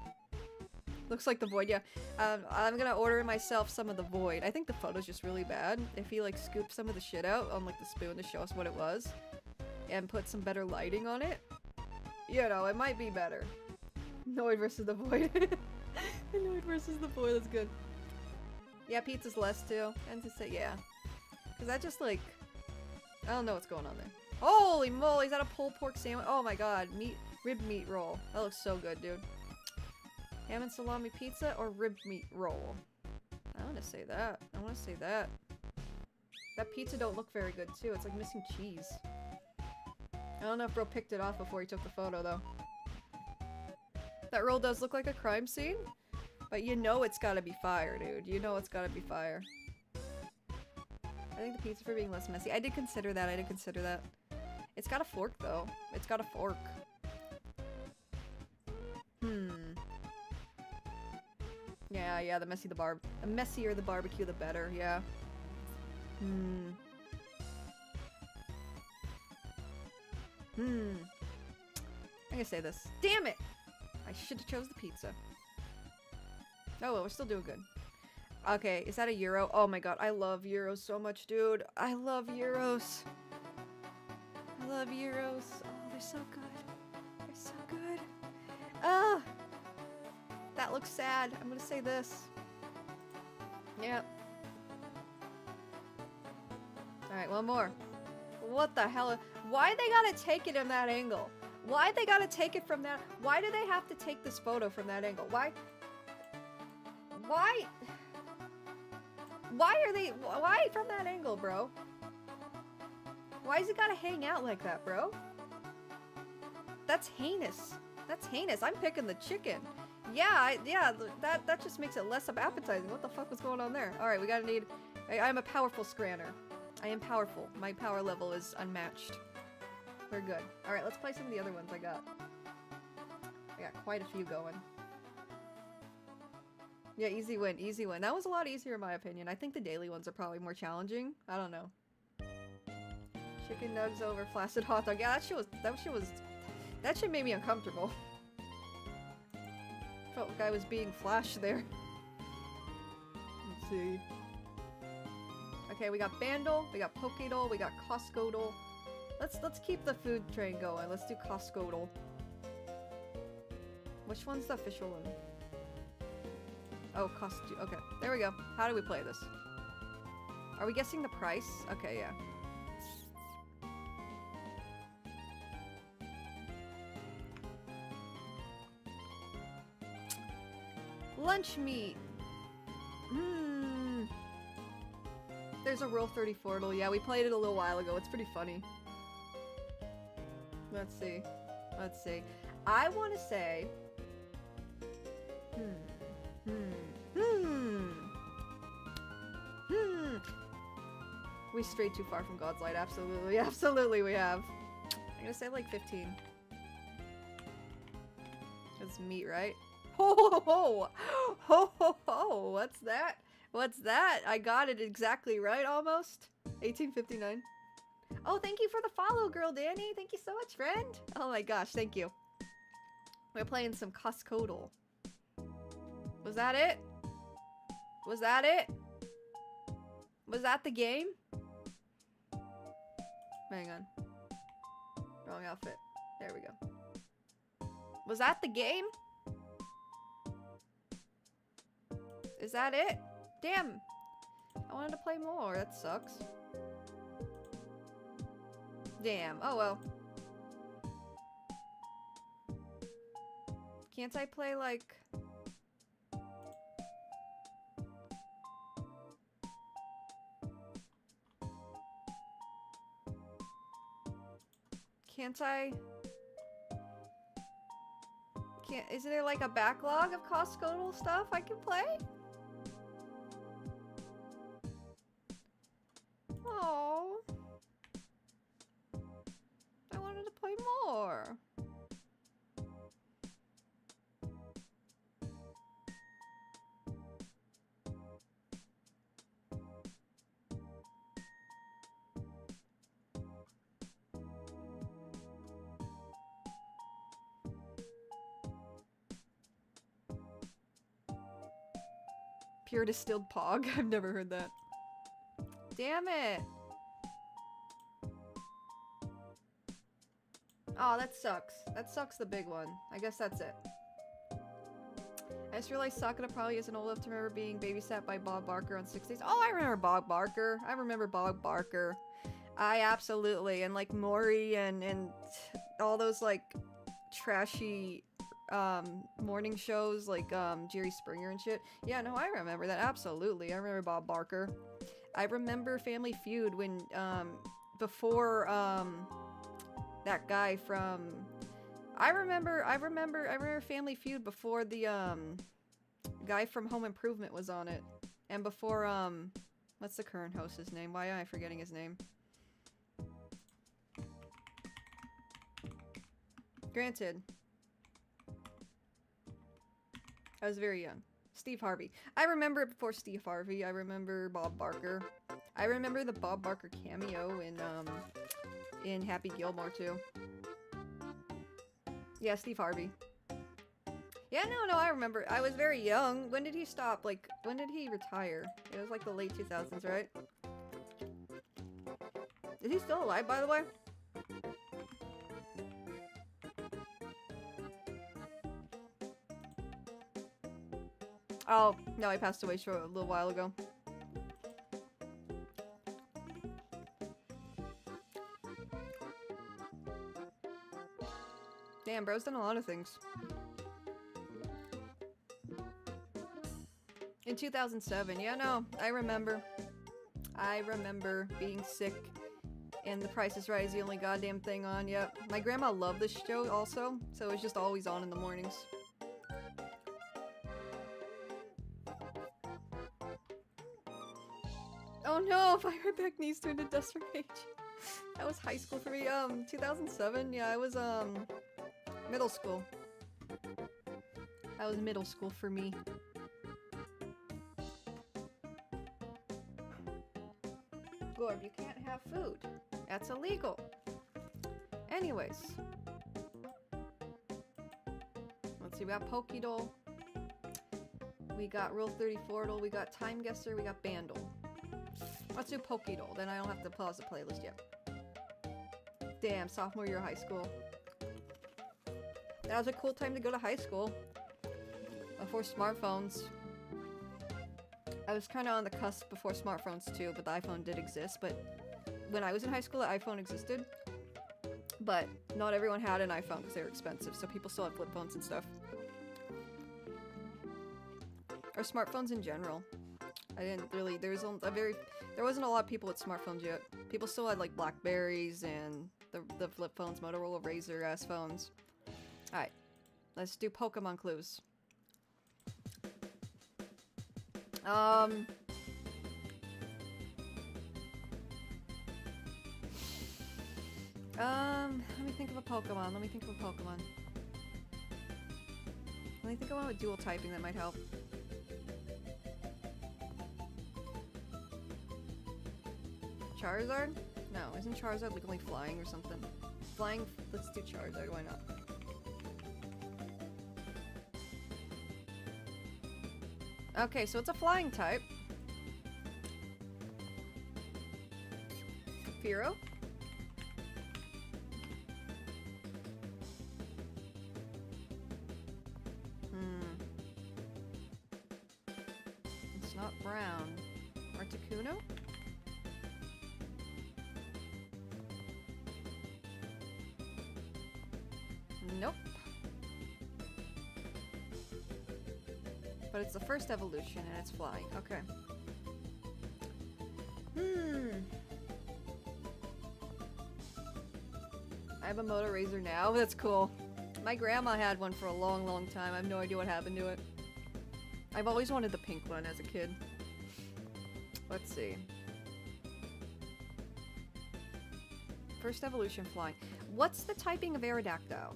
Looks like the void, yeah. I'm gonna order myself some of the void. I think the photo's just really bad. If he like scooped some of the shit out on like the spoon to show us what it was and put some better lighting on it, you know, it might be better. Noid versus the void. The Noid versus the void, that's good. Yeah, pizza's less too. And to say, yeah. Cause that just like, I don't know what's going on there. Holy moly, is that a pulled pork sandwich? Oh my god, rib meat roll. That looks so good, dude. Ham and salami pizza or rib meat roll? I wanna say that. I wanna say that. That pizza don't look very good too. It's like missing cheese. I don't know if bro picked it off before he took the photo though. That roll does look like a crime scene, but you know it's gotta be fire, dude. You know it's gotta be fire. I think the pizza for being less messy. I did consider that. I did consider that. It's got a fork though. It's got a fork. Yeah, the messier the barbecue, the better, yeah. I'm gonna say this. Damn it! I should have chose the pizza. Oh well, we're still doing good. Okay, is that a gyro? Oh my god, I love gyros so much, dude. I love gyros. I love gyros. Oh, they're so good. They're so good. Ah! That looks sad. I'm gonna say this. Yep. Alright, one more. What the hell? Why they gotta take it in that angle? Why they gotta take it from that? Why do they have to take this photo from that angle? Why from that angle, bro? Why is it gotta hang out like that, bro? That's heinous. That's heinous. I'm picking the chicken. Yeah, that just makes it less appetizing. What the fuck was going on there? Alright, we gotta need... I'm a powerful scranner. I am powerful. My power level is unmatched. We're good. Alright, let's play some of the other ones I got. I got quite a few going. Yeah, easy win, easy win. That was a lot easier in my opinion. I think the daily ones are probably more challenging. I don't know. Chicken nugs over flaccid hot dog. Yeah, that shit made me uncomfortable. Felt like I was being flashed there. Let's see. Okay, we got Bandle, we got Pokedol, we got Costco-dol. Let's keep the food train going. Let's do Costco-dol. Which one's the official one? Oh, costume. Okay, there we go. How do we play this? Are we guessing the price? Okay, yeah. Lunch meat. There's a Rule 34. Yeah, we played it a little while ago. It's pretty funny. Let's see. Let's see. I want to say... We strayed too far from God's light. Absolutely, absolutely, we have. I'm gonna say like 15. That's meat, right? Ho ho ho! Ho ho ho! What's that? What's that? I got it exactly right, almost. 1859. Oh, thank you for the follow, girl Danny. Thank you so much, friend. Oh my gosh, thank you. We're playing some Coscodal. Was that it? Was that it? Was that the game? Hang on. Wrong outfit. There we go. Was that the game? Is that it? Damn. I wanted to play more. That sucks. Damn. Oh well. Can't I play like... Can't I... Is there like a backlog of Coscodal stuff I can play? Oh, I wanted to play more. Pure distilled pog? I've never heard that. Damn it! Oh, that sucks. That sucks the big one. I guess that's it. I just realized Sakura probably isn't old enough to remember being babysat by Bob Barker on 6 Days. Oh, I remember Bob Barker. I remember Bob Barker. I absolutely. And like Maury and all those like trashy morning shows like Jerry Springer and shit. Yeah, no, I remember that. Absolutely. I remember Bob Barker. I remember Family Feud when before that guy from I remember Family Feud before the guy from Home Improvement was on it. And before what's the current host's name? Why am I forgetting his name? Granted, I was very young. Steve Harvey. I remember it before Steve Harvey. I remember Bob Barker. I remember the Bob Barker cameo in Happy Gilmore too. Yeah, Steve Harvey. Yeah, no, I remember. I was very young. When did he stop? Like, when did he retire? It was like the late 2000s, right? Is he still alive, by the way? Oh, no, he passed away a little while ago. Damn, bro's done a lot of things. In 2007, yeah, no, I remember. I remember being sick and The Price is Right is the only goddamn thing on, yep. My grandma loved this show also, so it was just always on in the mornings. Oh no, Fire Back Knees turned into Dust from Age. That was high school for me. 2007, yeah, I was, middle school. That was middle school for me. Gorb, you can't have food. That's illegal. Anyways. Let's see, we got Pokédoll. We got Rule 34 we got Time Guesser, we got Bandle. Let's do Pokédoll, then I don't have to pause the playlist yet. Damn, sophomore year of high school. That was a cool time to go to high school. Before smartphones. I was kind of on the cusp before smartphones too, but the iPhone did exist. But when I was in high school, the iPhone existed. But not everyone had an iPhone because they were expensive, so people still had flip phones and stuff. Or smartphones in general. I didn't really, there wasn't a lot of people with smartphones yet. People still had like Blackberries and the flip phones, Motorola Razr S phones. Alright, let's do Pokemon clues. Let me think of a Pokemon. Let me think of a Pokemon. Let me think of one with dual typing that might help. Charizard? No, isn't Charizard like only flying or something? Flying? Let's do Charizard, why not? Okay, so it's a flying type. Fearow? It's not brown. Articuno? Nope. But it's the first evolution and it's flying. Okay. I have a Moto Razor now. That's cool. My grandma had one for a long, long time. I have no idea what happened to it. I've always wanted the pink one as a kid. Let's see. First evolution flying. What's the typing of Aerodactyl?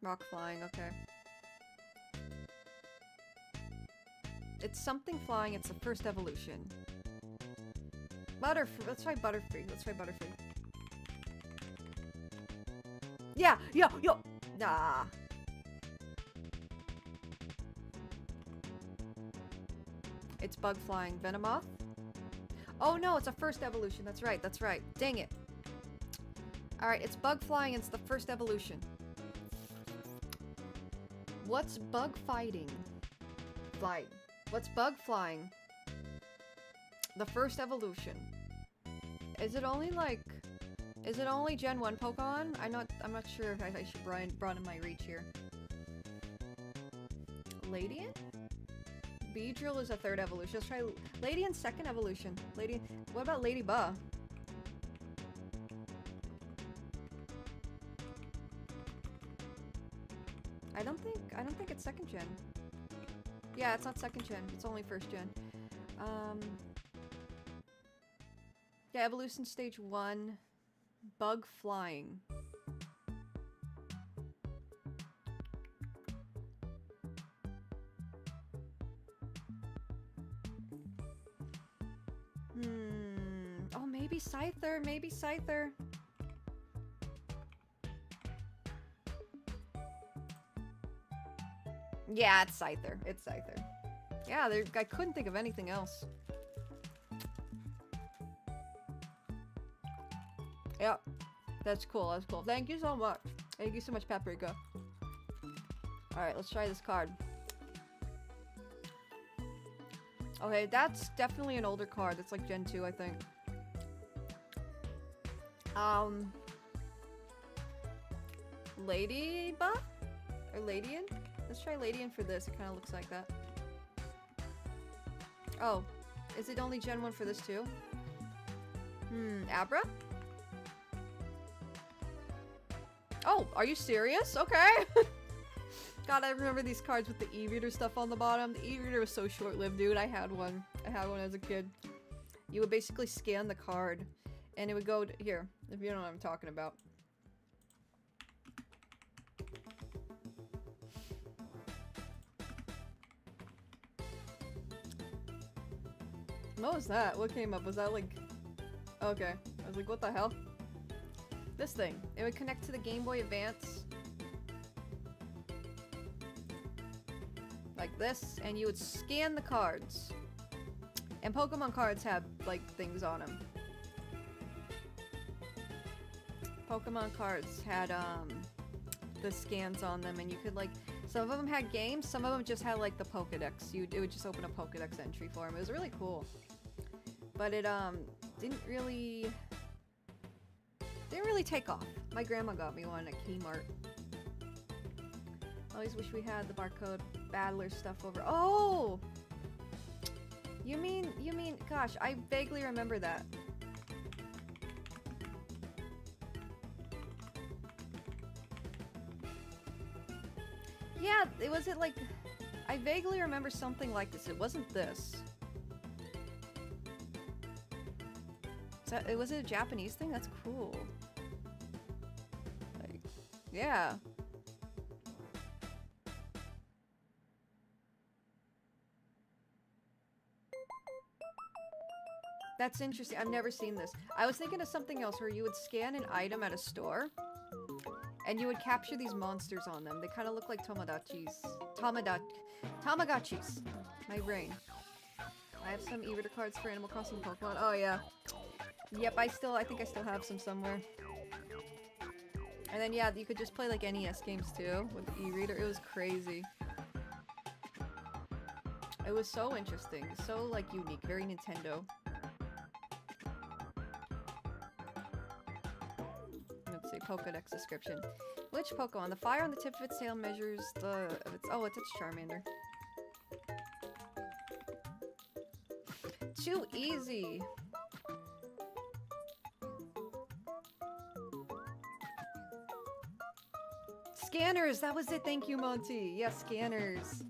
Rock flying, okay. It's something flying, it's the first evolution. Butterfree, let's try Butterfree, let's try Butterfree. Yeah, yo! Nah. It's bug flying. Venomoth? Oh no, it's a first evolution, that's right, dang it. Alright, it's bug flying, it's the first evolution. What's bug fighting? Flying. What's bug flying? The first evolution. Is it only like... Is it only Gen 1 Pokemon? I'm not sure if I should broaden my reach here. Ladian? Beedrill is a third evolution. Let's try Ladian's second evolution. What about Ladybug? I don't think it's second gen. Yeah, it's not second gen. It's only first gen. Yeah, evolution stage 1. Bug flying. Oh, maybe Scyther. Maybe Scyther. Yeah, it's Scyther. It's Scyther. Yeah, I couldn't think of anything else. Yep. That's cool. That's cool. Thank you so much. Thank you so much, Paprika. Alright, let's try this card. Okay, that's definitely an older card. That's like Gen 2, I think. Ladybug? Or Ladian? Let's try Ladian for this. It kind of looks like that. Oh. Is it only Gen 1 for this too? Abra? Oh, are you serious? Okay. God, I remember these cards with the e-reader stuff on the bottom. The e-reader was so short-lived, dude. I had one. I had one as a kid. You would basically scan the card, and it would go to, here, if you don't know what I'm talking about. What was that? What came up? Was that like... Okay. I was like, what the hell? This thing. It would connect to the Game Boy Advance. Like this, and you would scan the cards. And Pokemon cards have, like, things on them. Pokemon cards had, the scans on them, and you could, like... Some of them had games, some of them just had, like, the Pokedex. It would just open a Pokedex entry for them. It was really cool. But it, didn't really take off. My grandma got me one at Kmart. I always wish we had the barcode battler stuff over. Oh! You mean, gosh, I vaguely remember that. Yeah, was it like, I vaguely remember something like this. It wasn't this. Was it a Japanese thing? That's cool. Like, yeah. That's interesting. I've never seen this. I was thinking of something else where you would scan an item at a store and you would capture these monsters on them. They kind of look like Tamagotchis. Tamagotchis. My brain. I have some e-reader cards for Animal Crossing and Pokemon. Oh yeah. Yep, I think I still have some somewhere. And then yeah, you could just play like NES games too with the e-reader. It was crazy. It was so interesting. So like unique, very Nintendo. Let's see, Pokédex description. Which Pokemon? The fire on the tip of its tail measures the... Oh, it's Charmander. Too easy. Scanners! That was it, thank you, Monty. Yes, scanners.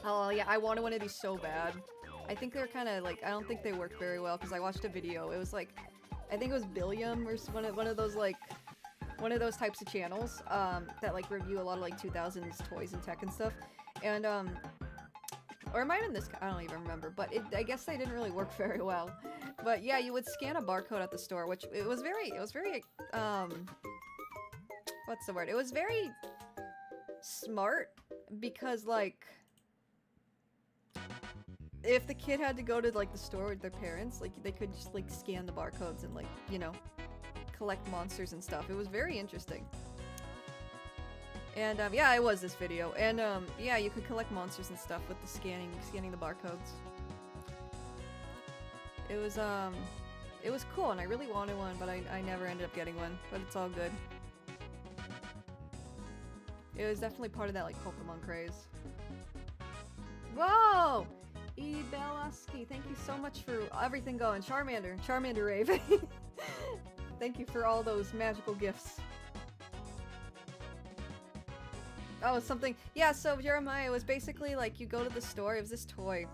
Oh, yeah, I wanted one of these so bad. I think they're kind of like, I don't think they work very well because I watched a video. It was like, I think it was Billiam or one of those like, one of those types of channels that like review a lot of like 2000s toys and tech and stuff. And or it might have been this, I don't even remember, but I guess they didn't really work very well. But yeah, you would scan a barcode at the store, which it was very, what's the word? It was very smart because like, if the kid had to go to like the store with their parents, like they could just like scan the barcodes and like, you know, collect monsters and stuff. It was very interesting. And yeah, it was this video. And yeah, you could collect monsters and stuff with the scanning the barcodes. It was cool, and I really wanted one, but I never ended up getting one. But it's all good. It was definitely part of that like Pokemon craze. Whoa! Belaski, thank you so much for everything going. Charmander Rave. Thank you for all those magical gifts. Oh, something. Yeah, so Jeremiah, was basically like you go to the store. It was this toy,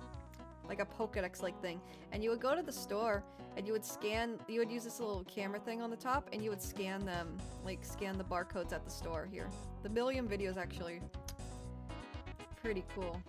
like a Pokédex-like thing, and you would go to the store and you would scan. You would use this little camera thing on the top, and you would scan them, like scan the barcodes at the store. Here, the Million video is actually pretty cool.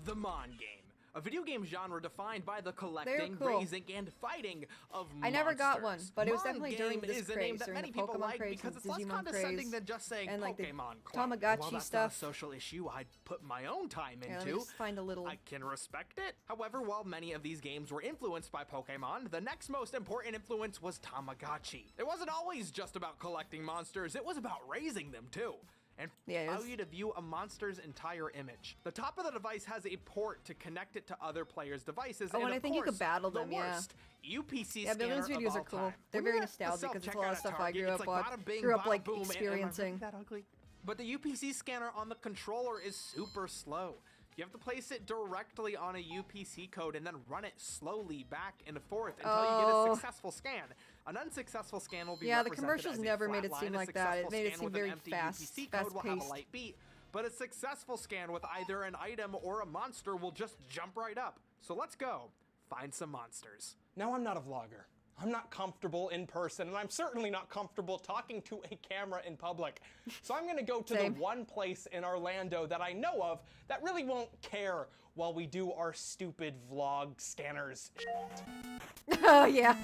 The Mon game. A video game genre defined by the collecting, cool. raising, and fighting of monsters. I never got one, but it was Mon definitely game during this is a name craze, that during many the people Pokemon like craze, because and it's less Digimon condescending craze, than just saying and like the Pokemon Club. Tamagotchi While that's stuff. not a social issue I'd put my own time Yeah, let me into, just find a little. I can respect it. However, while many of these games were influenced by Pokemon, the next most important influence was Tamagotchi. It wasn't always just about collecting monsters, it was about raising them too. And allow you to view a monster's entire image. The top of the device has a port to connect it to other players' devices. Oh, and of I think you course, could battle them, the worst, UPC yeah, scanner Billions videos of are all cool. time. They're When very you're at the nostalgic because it's a lot of self-checkout stuff I at grew Target, up it's like on, bada bing, grew up bada like boom, am I experiencing. really that ugly? But the UPC scanner on the controller is super slow. You have to place it directly on a UPC code and then run it slowly back and forth until you get a successful scan. An unsuccessful scan will be the represented commercials as a never flat made it line. seem A like that. It successful made it scan seem with an very empty fast, UPC code will have a fast-paced. light beat, but a successful scan with either an item or a monster will just jump right up. So let's go find some monsters. Now, I'm not a vlogger. I'm not comfortable in person, and I'm certainly not comfortable talking to a camera in public. So I'm gonna go to the one place in Orlando that I know of that really won't care while we do our stupid vlog scanners. Oh yeah,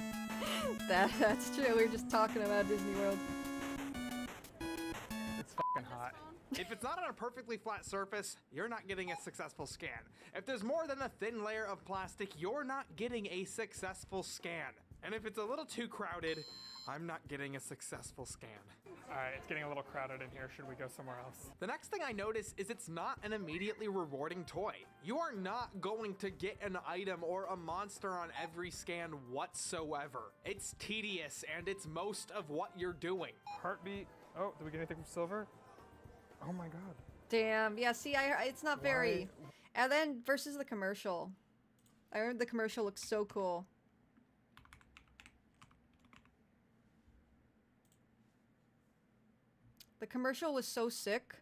that's true. We were just talking about Disney World. It's fucking hot. If it's not on a perfectly flat surface, you're not getting a successful scan. If there's more than a thin layer of plastic, you're not getting a successful scan. And if it's a little too crowded, I'm not getting a successful scan. Alright, it's getting a little crowded in here. Should we go somewhere else? The next thing I notice is it's not an immediately rewarding toy. You are not going to get an item or a monster on every scan whatsoever. It's tedious and it's most of what you're doing. Heartbeat. Oh, did we get anything from Silver? Oh my god. Damn. Yeah. See, it's not very. And then versus the commercial, I heard the commercial looks so cool. The commercial was so sick.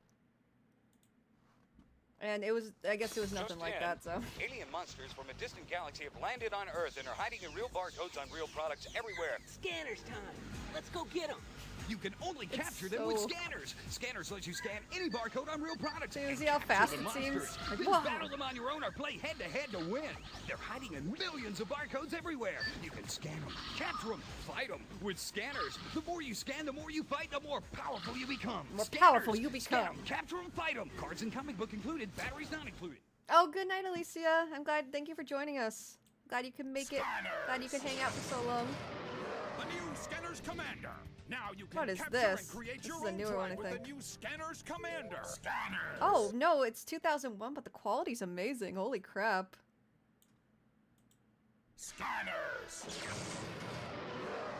And it was, I guess it was nothing like that, so. Alien monsters from a distant galaxy have landed on Earth and are hiding in real barcodes on real products everywhere. Scanners time. Let's go get them. You can only capture them with scanners. Scanners let you scan any barcode on real products. Dude, see how fast it seems? Like, Then whoa. battle them on your own or play head-to-head to win. They're hiding in millions of barcodes everywhere. You can scan them, capture them, fight them with scanners. The more you scan, the more you fight, the more powerful you become. The more powerful you become. Scan 'em, capture them, fight them. Cards and comic book included, batteries not included. Oh, good night, Alicia. I'm glad. Thank you for joining us. Glad you can make it. Glad you could hang out for so long. The new Scanners Commander. Now you can What is capture this? and create This your is a own newer one, I tribe with think. the new Scanners Commander. Scanners. Oh, no, it's 2001, but the quality's amazing. Holy crap. Scanners.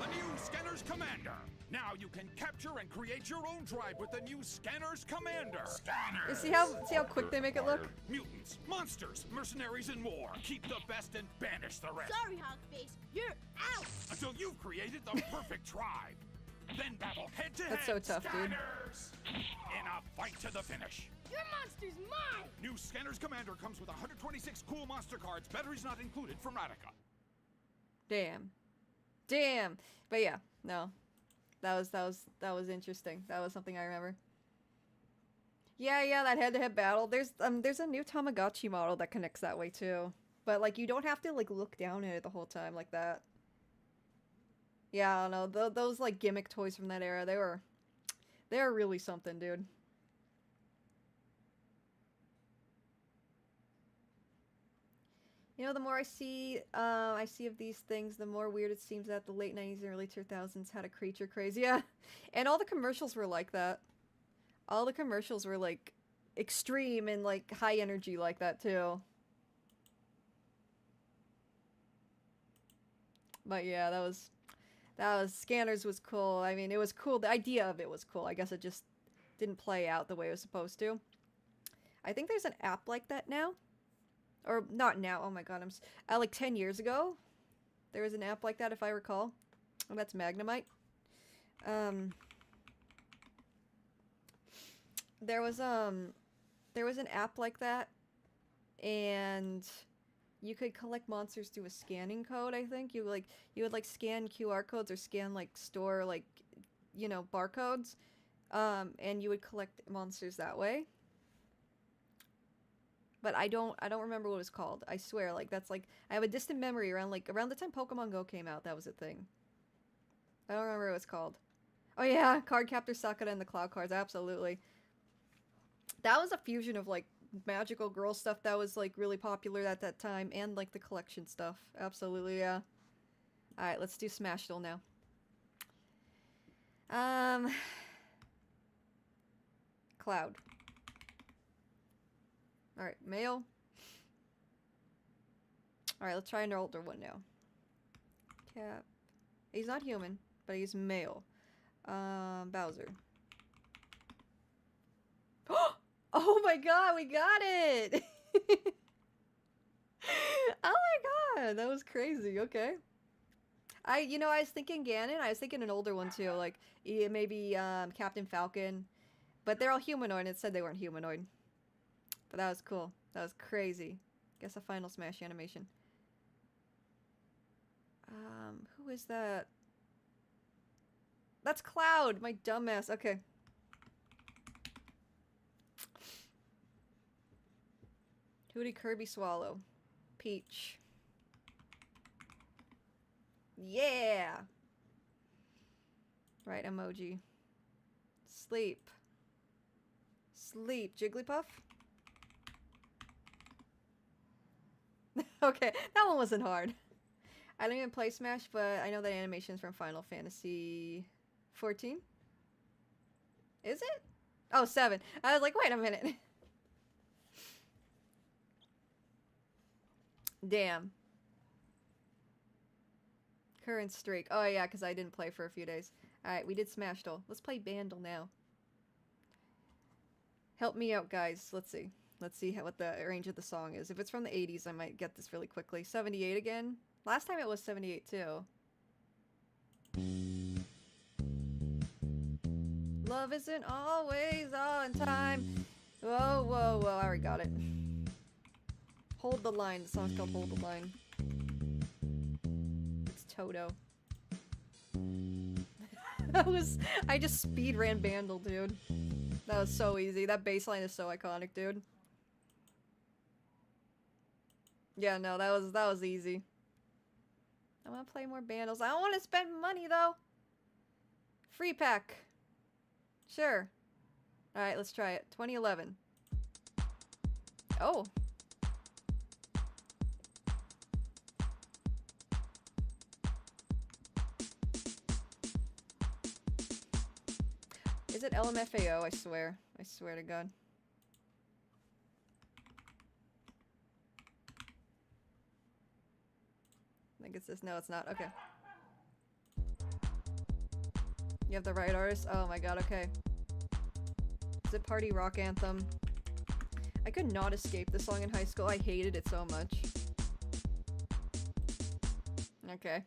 The new Scanners Commander. Now you can capture and create your own tribe with the new Scanners Commander. You see how quick they make it look? Mutants, monsters, mercenaries, and more. Keep the best and banish the rest. Sorry, Hogface. You're out. Until you've created the perfect tribe. Then battle head to head. That's so tough, dude. Scanners. In a fight to the finish. Your monster's mine. New Scanners Commander comes with 126 cool monster cards, batteries not included from Radica. Damn. Damn. But yeah, no. That was interesting. That was something I remember. Yeah, that head-to-head battle. There's a new Tamagotchi model that connects that way too. But like you don't have to like look down at it the whole time like that. Yeah, I don't know. Those like gimmick toys from that era, they were really something, dude. You know, the more I see of these things, the more weird it seems that the late 90s and early 2000s had a creature craze. Yeah, and all the commercials were like that. All the commercials were like extreme and like high energy like that too. But yeah, that was Scanners was cool. I mean, it was cool. The idea of it was cool. I guess it just didn't play out the way it was supposed to. I think there's an app like that now. Or not now. Oh my god, like 10 years ago, there was an app like that if I recall. Oh, that's Magnemite. There was an app like that, and you could collect monsters through a scanning code. I think you would like scan QR codes or scan like store like, you know, barcodes, and you would collect monsters that way. But I don't remember what it was called. I swear, like that's like I have a distant memory around the time Pokemon Go came out. That was a thing. I don't remember what it was called. Oh yeah, Card Captor Sakura and the Cloud Cards. Absolutely. That was a fusion of like magical girl stuff that was like really popular at that time and like the collection stuff. Absolutely, yeah. All right, let's do Smash Duel now. Cloud. Alright, male. Alright, let's try an older one now. Cap. He's not human, but he's male. Bowser. Oh my god, we got it! Oh my god, that was crazy, okay. I was thinking Ganon, I was thinking an older one too, like maybe Captain Falcon. But they're all humanoid, it said they weren't humanoid. But that was cool. That was crazy. Guess a Final Smash animation. Who is that? That's Cloud, my dumbass. Okay. Hootie Kirby Swallow. Peach. Yeah! Right, emoji. Sleep. Sleep. Jigglypuff? Okay, that one wasn't hard. I don't even play Smash, but I know that animation's from Final Fantasy 14. Is it? Oh, 7. I was like, wait a minute. Damn. Current streak. Oh yeah, because I didn't play for a few days. Alright, we did Smash Duel. Let's play Bandle now. Help me out, guys. Let's see. Let's see what the range of the song is. If it's from the 80s, I might get this really quickly. 78 again? Last time it was 78 too. Love isn't always on time. Whoa, whoa, whoa, I already got it. Hold the line. The song's called Hold the Line. It's Toto. I just speed ran Bandle, dude. That was so easy. That bass line is so iconic, dude. Yeah, no, that was easy. I want to play more Bandles. I don't want to spend money, though. Free pack. Sure. Alright, let's try it. 2011. Oh. Is it LMFAO? I swear. I swear to God. I think it's this. No, it's not. Okay. You have the right artist? Oh my god, okay. Is it Party Rock Anthem? I could not escape this song in high school. I hated it so much. Okay.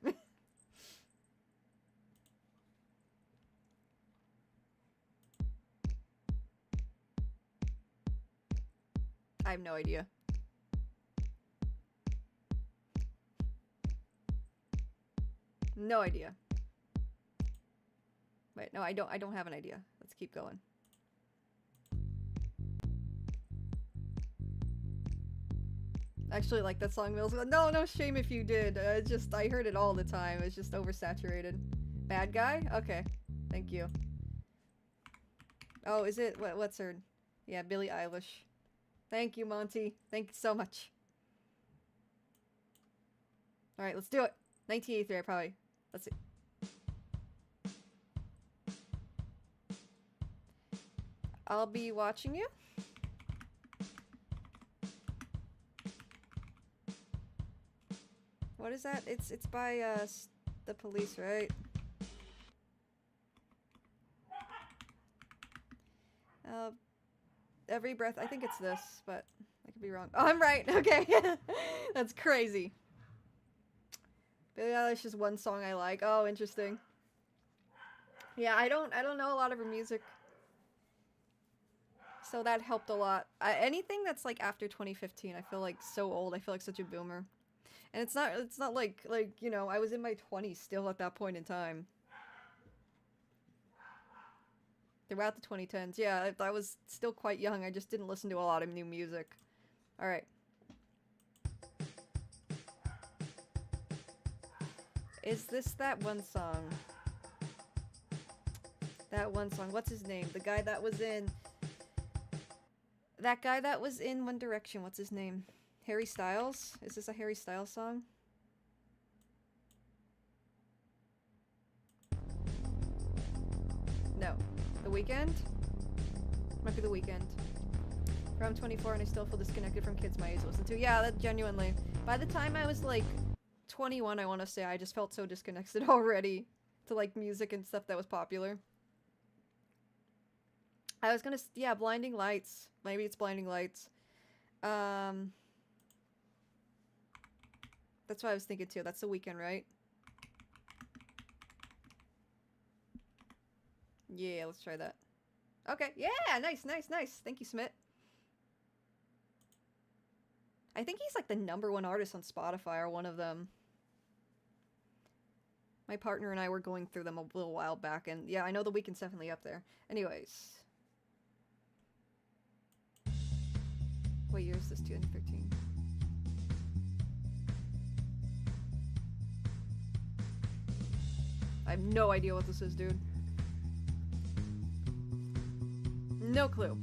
I have no idea. No idea. Wait, no, I don't have an idea. Let's keep going. Actually, like that song, Mills. No, no shame if you did. I heard it all the time. It's just oversaturated. Bad guy? Okay. Thank you. Oh, is it? What's her? Yeah, Billie Eilish. Thank you, Monty. Thank you so much. Alright, let's do it. 1983, I probably. Let's see. I'll be watching you. What is that? It's by the Police, right? Every breath. I think it's this, but I could be wrong. Oh, I'm right. Okay. That's crazy. Billie Eilish is one song I like. Oh, interesting. Yeah, I don't know a lot of her music. So that helped a lot. Anything that's like after 2015, I feel like so old. I feel like such a boomer. And it's not like, you know, I was in my 20s still at that point in time. Throughout the 2010s. Yeah, I was still quite young. I just didn't listen to a lot of new music. Alright. Is this that one song? That one song. What's his name? The guy that was in... That guy that was in One Direction. What's his name? Harry Styles? Is this a Harry Styles song? No. The Weeknd? Might be The Weeknd. I'm 24 and I still feel disconnected from kids my age to listen to. Yeah, that genuinely. By the time I was like 21, I want to say, I just felt so disconnected already to like music and stuff that was popular. I was gonna, yeah, Blinding Lights. Maybe it's Blinding Lights. That's what I was thinking too. That's The Weeknd, right? Yeah, let's try that. Okay, yeah, nice, nice, nice. Thank you, Smith. I think he's like the #1 artist on Spotify, or one of them. My partner and I were going through them a little while back, and yeah, I know The Weeknd's definitely up there. Anyways. What year is this? 2013. I have no idea what this is, dude. No clue.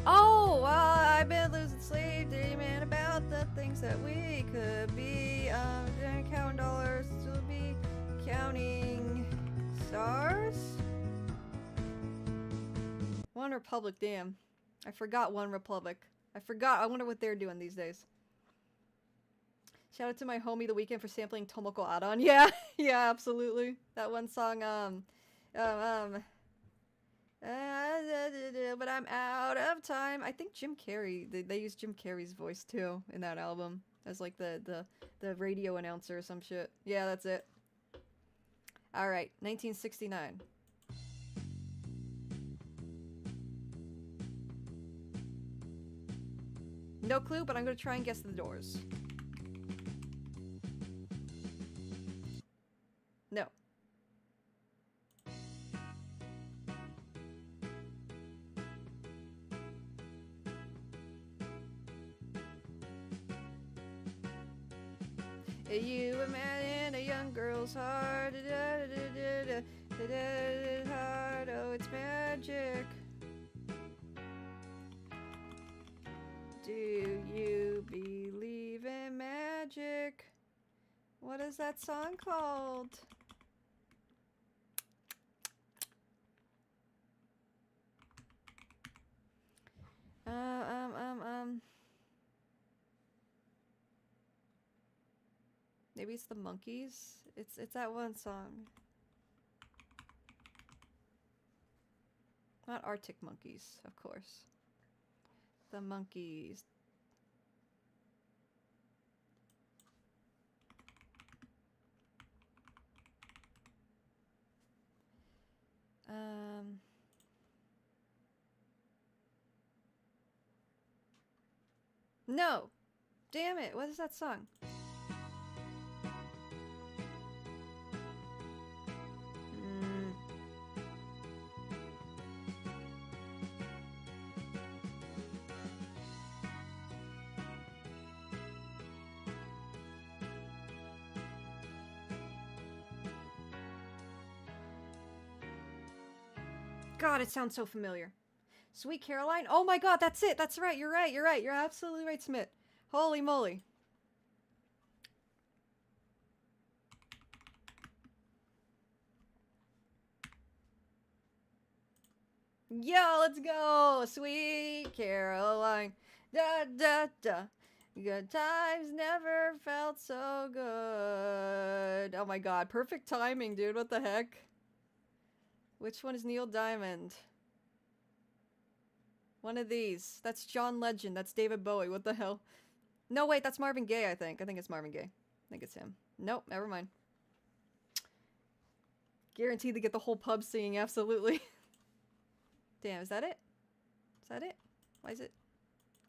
Oh, I've been losing sleep, dreaming about the things that we could be. Counting dollars to be counting stars. One Republic, damn. I forgot One Republic. I forgot. I wonder what they're doing these days. Shout out to my homie The Weeknd for sampling Tomoko Adan. Yeah, yeah, absolutely. That one song, But I'm out of time. I think Jim Carrey, they used Jim Carrey's voice too in that album as like the radio announcer or some shit. Yeah, that's it. All right, 1969. No clue, but I'm gonna try and guess the Doors. No. You imagine a young girl's heart, heart, oh, it's magic. Do you believe in magic? What is that song called? Maybe it's the Monkees. It's that one song. Not Arctic Monkeys, of course. The Monkees. No! Damn it, what is that song? God, it sounds so familiar. Sweet Caroline? Oh my god, that's it. That's right. You're right. You're right. You're absolutely right, Smith. Holy moly. Yo, let's go. Sweet Caroline. Da da da. Good times never felt so good. Oh my god, perfect timing, dude. What the heck? Which one is Neil Diamond? One of these. That's John Legend. That's David Bowie. What the hell? No, wait, that's Marvin Gaye, I think. I think it's Marvin Gaye. I think it's him. Nope, never mind. Guaranteed to get the whole pub singing, absolutely. Damn, is that it? Is that it? Why is it?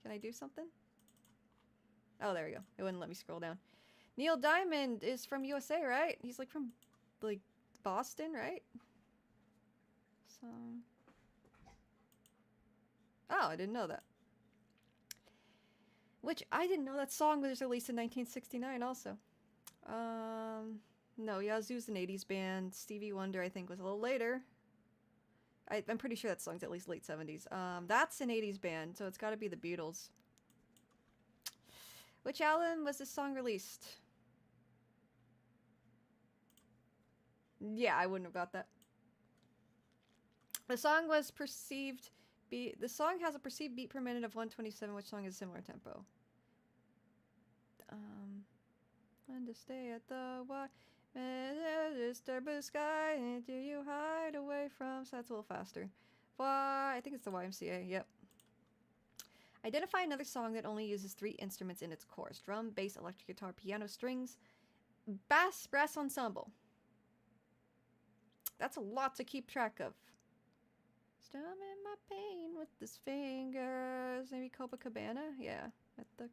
Can I do something? Oh, there we go. It wouldn't let me scroll down. Neil Diamond is from USA, right? He's like from, like, Boston, right? So... Oh, I didn't know that. Which, I didn't know that song was released in 1969 also. No, Yazoo's an 80s band. Stevie Wonder, I think, was a little later. I'm pretty sure that song's at least late 70s. That's an 80s band, so it's gotta be the Beatles. Which album was this song released? Yeah, I wouldn't have got that. The song was perceived... The song has a perceived beat per minute of 127, which song is similar tempo. When to stay at the disturb the sky, do you hide away from? So that's a little faster. Why? I think it's the YMCA. Yep. Identify another song that only uses 3 instruments in its chorus: drum, bass, electric guitar, piano, strings, brass ensemble. That's a lot to keep track of. Strumming my pain with his fingers. Maybe Copacabana? Yeah, at the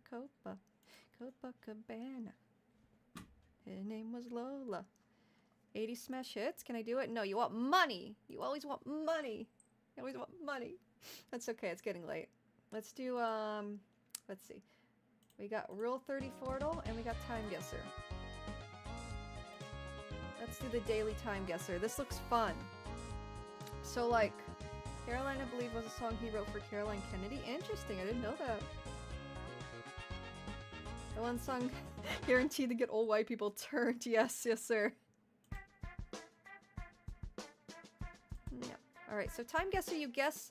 Copacabana. His name was Lola. 80 smash hits? Can I do it? No, you want money. You always want money. You always want money. That's okay, it's getting late. Let's do, let's see. We got Rule 34 and we got Time Guesser. Let's do the daily Time Guesser. This looks fun. So, like, Caroline, I believe, was a song he wrote for Caroline Kennedy. Interesting, I didn't know that. The one song guaranteed to get old white people turned. Yes, yes, sir. No. Alright, so Time Guesser, you guess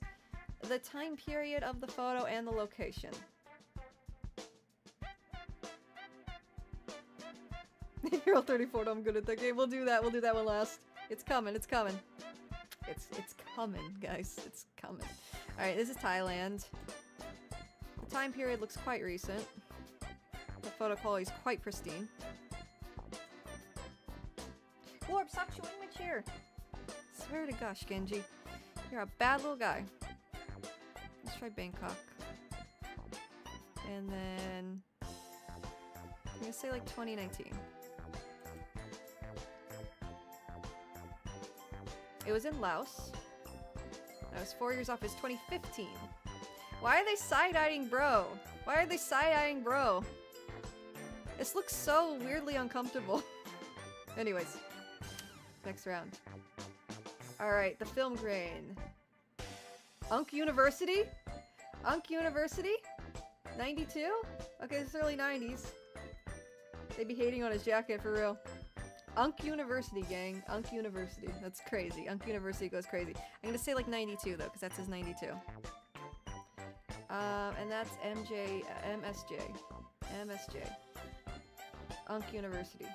the time period of the photo and the location. Hero 34, I'm good at that game. We'll do that one last. It's coming, it's coming. It's coming, guys. It's coming. Alright, this is Thailand. The time period looks quite recent. The photo quality is quite pristine. Warp, stop shooting my chair! Swear to gosh, Genji. You're a bad little guy. Let's try Bangkok. And then... I'm gonna say like 2019. It was in Laos. I was 4 years off. It's 2015. Why are they side-eyeing bro? Why are they side-eyeing bro? This looks so weirdly uncomfortable. Anyways. Next round. Alright, the film grain. Unk University? Unk University? 92? Okay, this is early 90s. They be hating on his jacket for real. Unk University, gang. Unk University. That's crazy. Unk University goes crazy. I'm gonna say like 92 though, because that says 92. And that's MSJ. MSJ. Unk University.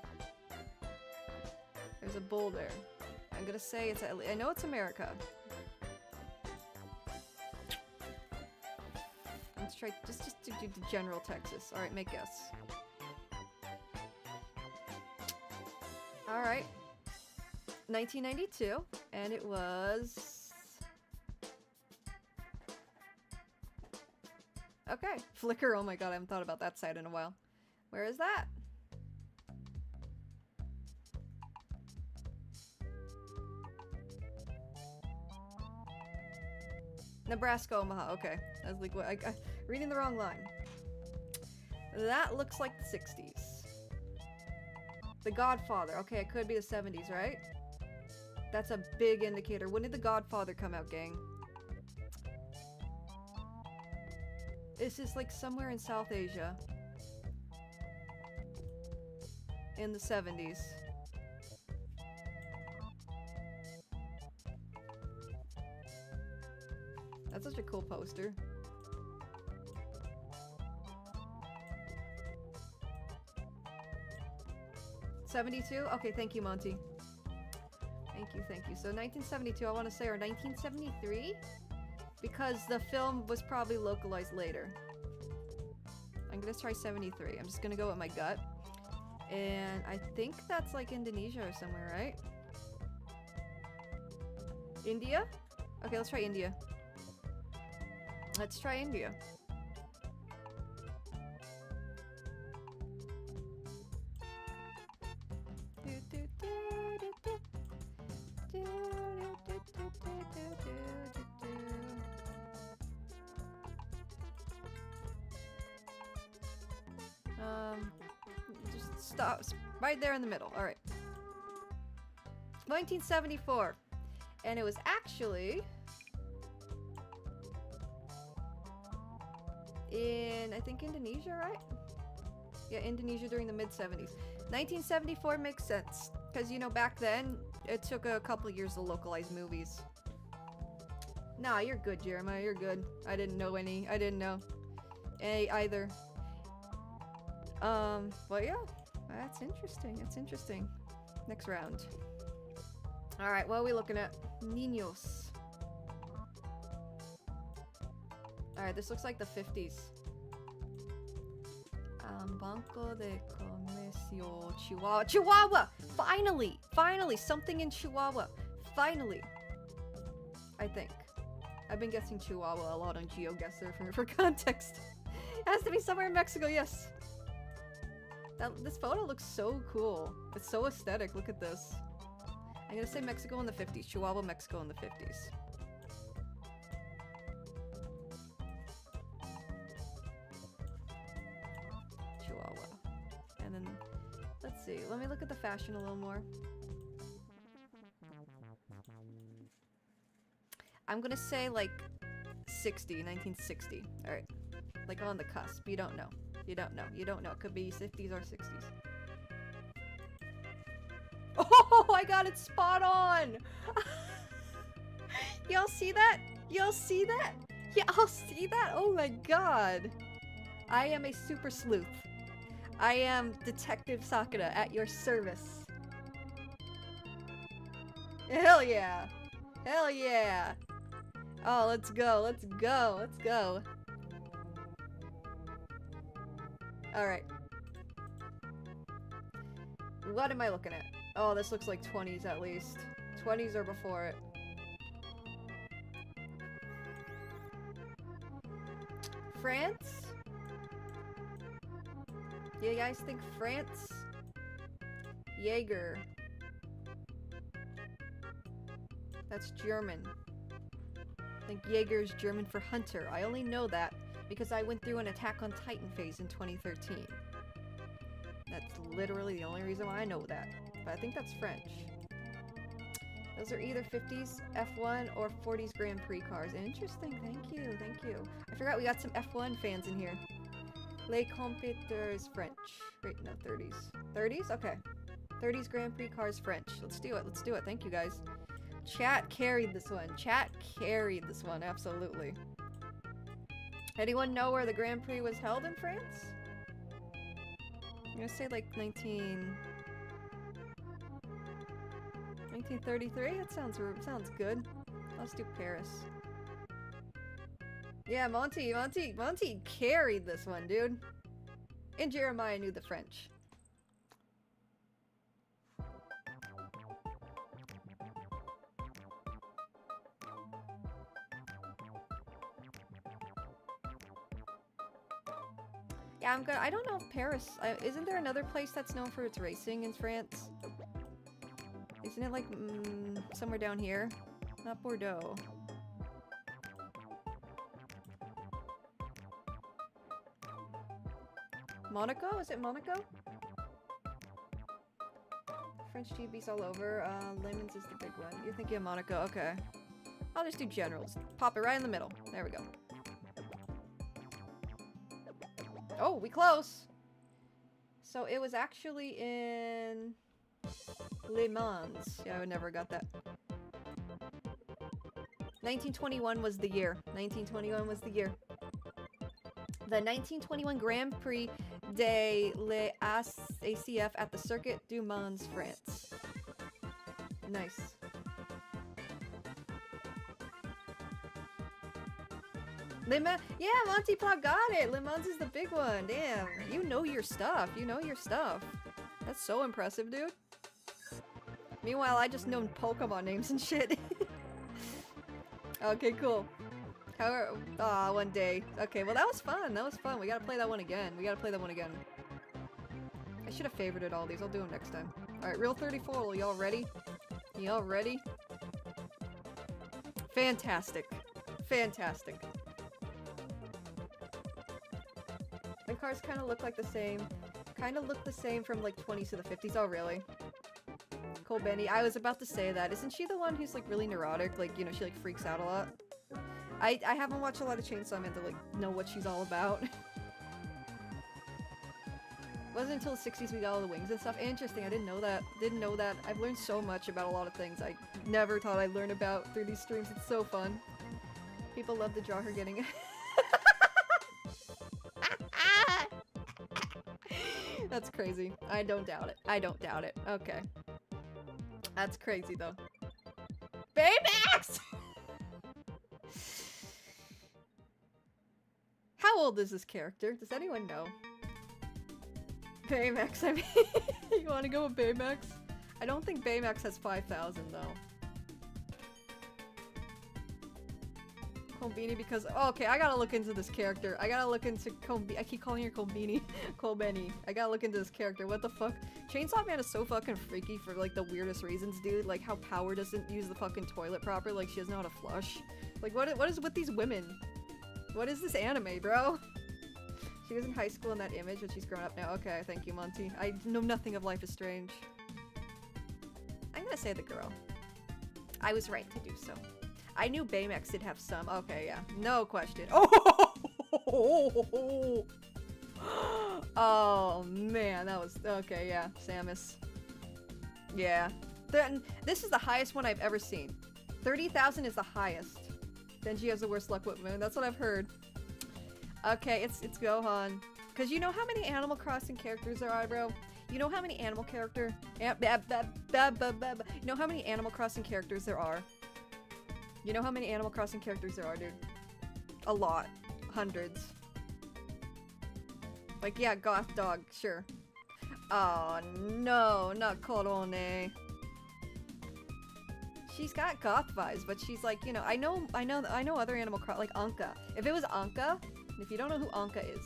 There's a bull there. I'm gonna say it's I know it's America. Let's try just to do the general Texas. Alright, make guess. Alright. 1992, and it was... Okay. Flickr, oh my god, I haven't thought about that site in a while. Where is that? Nebraska, Omaha, okay. I was like, what? I reading the wrong line. That looks like the 60s. The Godfather. Okay, it could be the 70s, right? That's a big indicator. When did The Godfather come out, gang? Is this like somewhere in South Asia? In the 70s. That's such a cool poster. '72? Okay, thank you, Monty. Thank you. So 1972, I want to say, or 1973? Because the film was probably localized later. I'm gonna try 73. I'm just gonna go with my gut. And I think that's like Indonesia or somewhere, right? India? Okay, let's try India. Let's try India. Just stop right there in the middle. All right. 1974. And it was actually in, I think, Indonesia, right? Yeah, Indonesia during the mid-70s. 1974 makes sense. Because, you know, back then, it took a couple years to localize movies. Nah, you're good, Jeremiah. You're good. I didn't know any. I didn't know either. But yeah. That's interesting. That's interesting. Next round. Alright, what are we looking at? Niños. Alright, this looks like the 50s. Banco de Comercio, Chihuahua. Chihuahua! Finally! Finally! Something in Chihuahua. Finally! I think. I've been guessing Chihuahua a lot on GeoGuessr for context. It has to be somewhere in Mexico, yes! This photo looks so cool. It's so aesthetic. Look at this. I'm gonna say Mexico in the 50s. Chihuahua, Mexico in the 50s. Chihuahua. And then, let's see. Let me look at the fashion a little more. I'm gonna say like 1960. Alright. Like on the cusp. You don't know. You don't know. You don't know. It could be 50s or 60s. Oh, I got it spot on! Y'all see that? Y'all see that? Y'all see that? Oh my god. I am a super sleuth. I am Detective Sakura at your service. Hell yeah. Hell yeah! Oh, let's go, let's go, let's go. Alright. What am I looking at? Oh, this looks like 20s at least. 20s or before it. France? You guys think France? Jaeger. That's German. I think Jaeger is German for hunter. I only know that because I went through an Attack on Titan phase in 2013. That's literally the only reason why I know that. But I think that's French. Those are either 50s F1 or 40s Grand Prix cars. Interesting, thank you, thank you. I forgot we got some F1 fans in here. Les compétiteurs French. Wait, no, 30s. 30s? Okay. 30s Grand Prix cars French. Let's do it, let's do it. Thank you guys. Chat carried this one. Chat carried this one, absolutely. Anyone know where the Grand Prix was held in France? I'm gonna say like 1933? That sounds good. Let's do Paris. Yeah, Monty carried this one, dude. And Jeremiah knew the French. Yeah, I'm good. I don't know if Paris... isn't there another place that's known for its racing in France? Isn't it like somewhere down here? Not Bordeaux. Monaco? Is it Monaco? French GB's all over. Lemons is the big one. You're thinking of Monaco. Okay. I'll just do generals. Pop it right in the middle. There we go. Oh, we close! So it was actually in... Le Mans. Yeah, I would never got that. 1921 was the year. 1921 was the year. The 1921 Grand Prix de l'ACF at the Circuit du Mans, France. Nice. Le Mans, yeah, Monty Plot got it! Le Mans is the big one, damn. You know your stuff, you know your stuff. That's so impressive, dude. Meanwhile, I just know Pokemon names and shit. Okay, cool. However, one day. Okay, well that was fun, that was fun. We gotta play that one again. We gotta play that one again. I should have favorited all these, I'll do them next time. Alright, Real 34, y'all ready? Y'all ready? Fantastic. Fantastic. The cars kind of look like the same. Kind of look the same from like 20s to the 50s. Oh, really? Cole Benny. I was about to say that. Isn't she the one who's like really neurotic? Like, you know, she like freaks out a lot. I haven't watched a lot of Chainsaw Man to like know what she's all about. Wasn't until the 60s we got all the wings and stuff. Interesting. I didn't know that. Didn't know that. I've learned so much about a lot of things I never thought I'd learn about through these streams. It's so fun. People love to draw her getting... That's crazy. I don't doubt it. I don't doubt it. Okay. That's crazy, though. Baymax! How old is this character? Does anyone know? Baymax, I mean... You want to go with Baymax? I don't think Baymax has 5,000, though. Colbini because okay, I gotta look into this character. I gotta look into I keep calling her Colbini. Colbeni. I gotta look into this character. What the fuck? Chainsaw Man is so fucking freaky for like the weirdest reasons, dude. Like how Power doesn't use the fucking toilet proper, like she doesn't know how to flush. Like what is with these women? What is this anime, bro? She was in high school in that image, but she's grown up now. Okay, thank you, Monty. I know nothing of Life is Strange. I'm gonna say the girl. I was right to do so. I knew Baymax did have some. Okay, yeah. No question. Oh! Oh, man. That was... Okay, yeah. Samus. Yeah. This is the highest one I've ever seen. 30,000 is the highest. Denji has the worst luck with women. That's what I've heard. Okay, it's Gohan. Because you know how many Animal Crossing characters there are, bro? You know how many You know how many Animal Crossing characters there are? You know how many Animal Crossing characters there are, dude? A lot. Hundreds. Like, yeah, goth dog, sure. Oh no, not Korone. She's got goth vibes, but she's like, you know, I know other Animal Crossing, like Anka. If it was Anka, if you don't know who Anka is,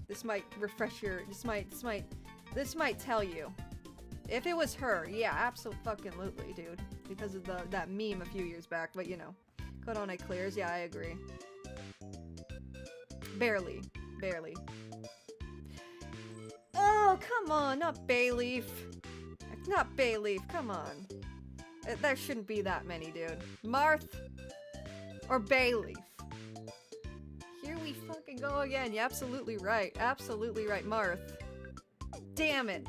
this might refresh your, this might tell you. If it was her, yeah, absolutely, dude. Because of that meme a few years back, but you know. Korone clears, yeah, I agree. Barely. Barely. Oh, come on, not Bayleaf. Not Bayleaf, come on. There shouldn't be that many, dude. Marth or Bayleaf. Here we fucking go again. You're absolutely right. Absolutely right, Marth. Damn it.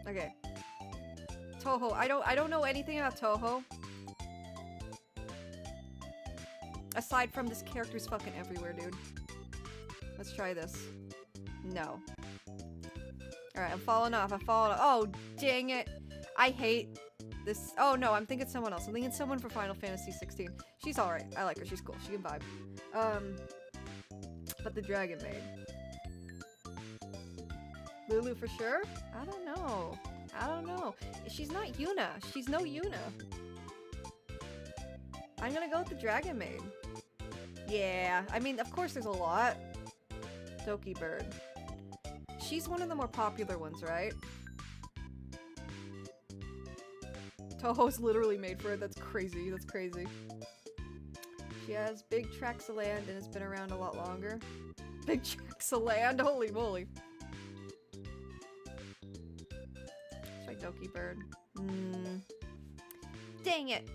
Okay. Toho. I don't know anything about Toho. Aside from this character's fucking everywhere, dude. Let's try this. No. Alright, I'm falling off. Oh, dang it. I hate this. Oh, no, I'm thinking someone else. I'm thinking someone for Final Fantasy 16. She's alright. I like her. She's cool. She can vibe. But the Dragon Maid. Lulu for sure? I don't know. She's not Yuna. She's no Yuna. I'm gonna go with the Dragon Maid. Yeah, I mean, of course there's a lot. Doki Bird. She's one of the more popular ones, right? Toho's literally made for it. That's crazy. That's crazy. She has big tracts of land and has been around a lot longer. Big tracts of land? Holy moly. Try Doki Bird. Dang it.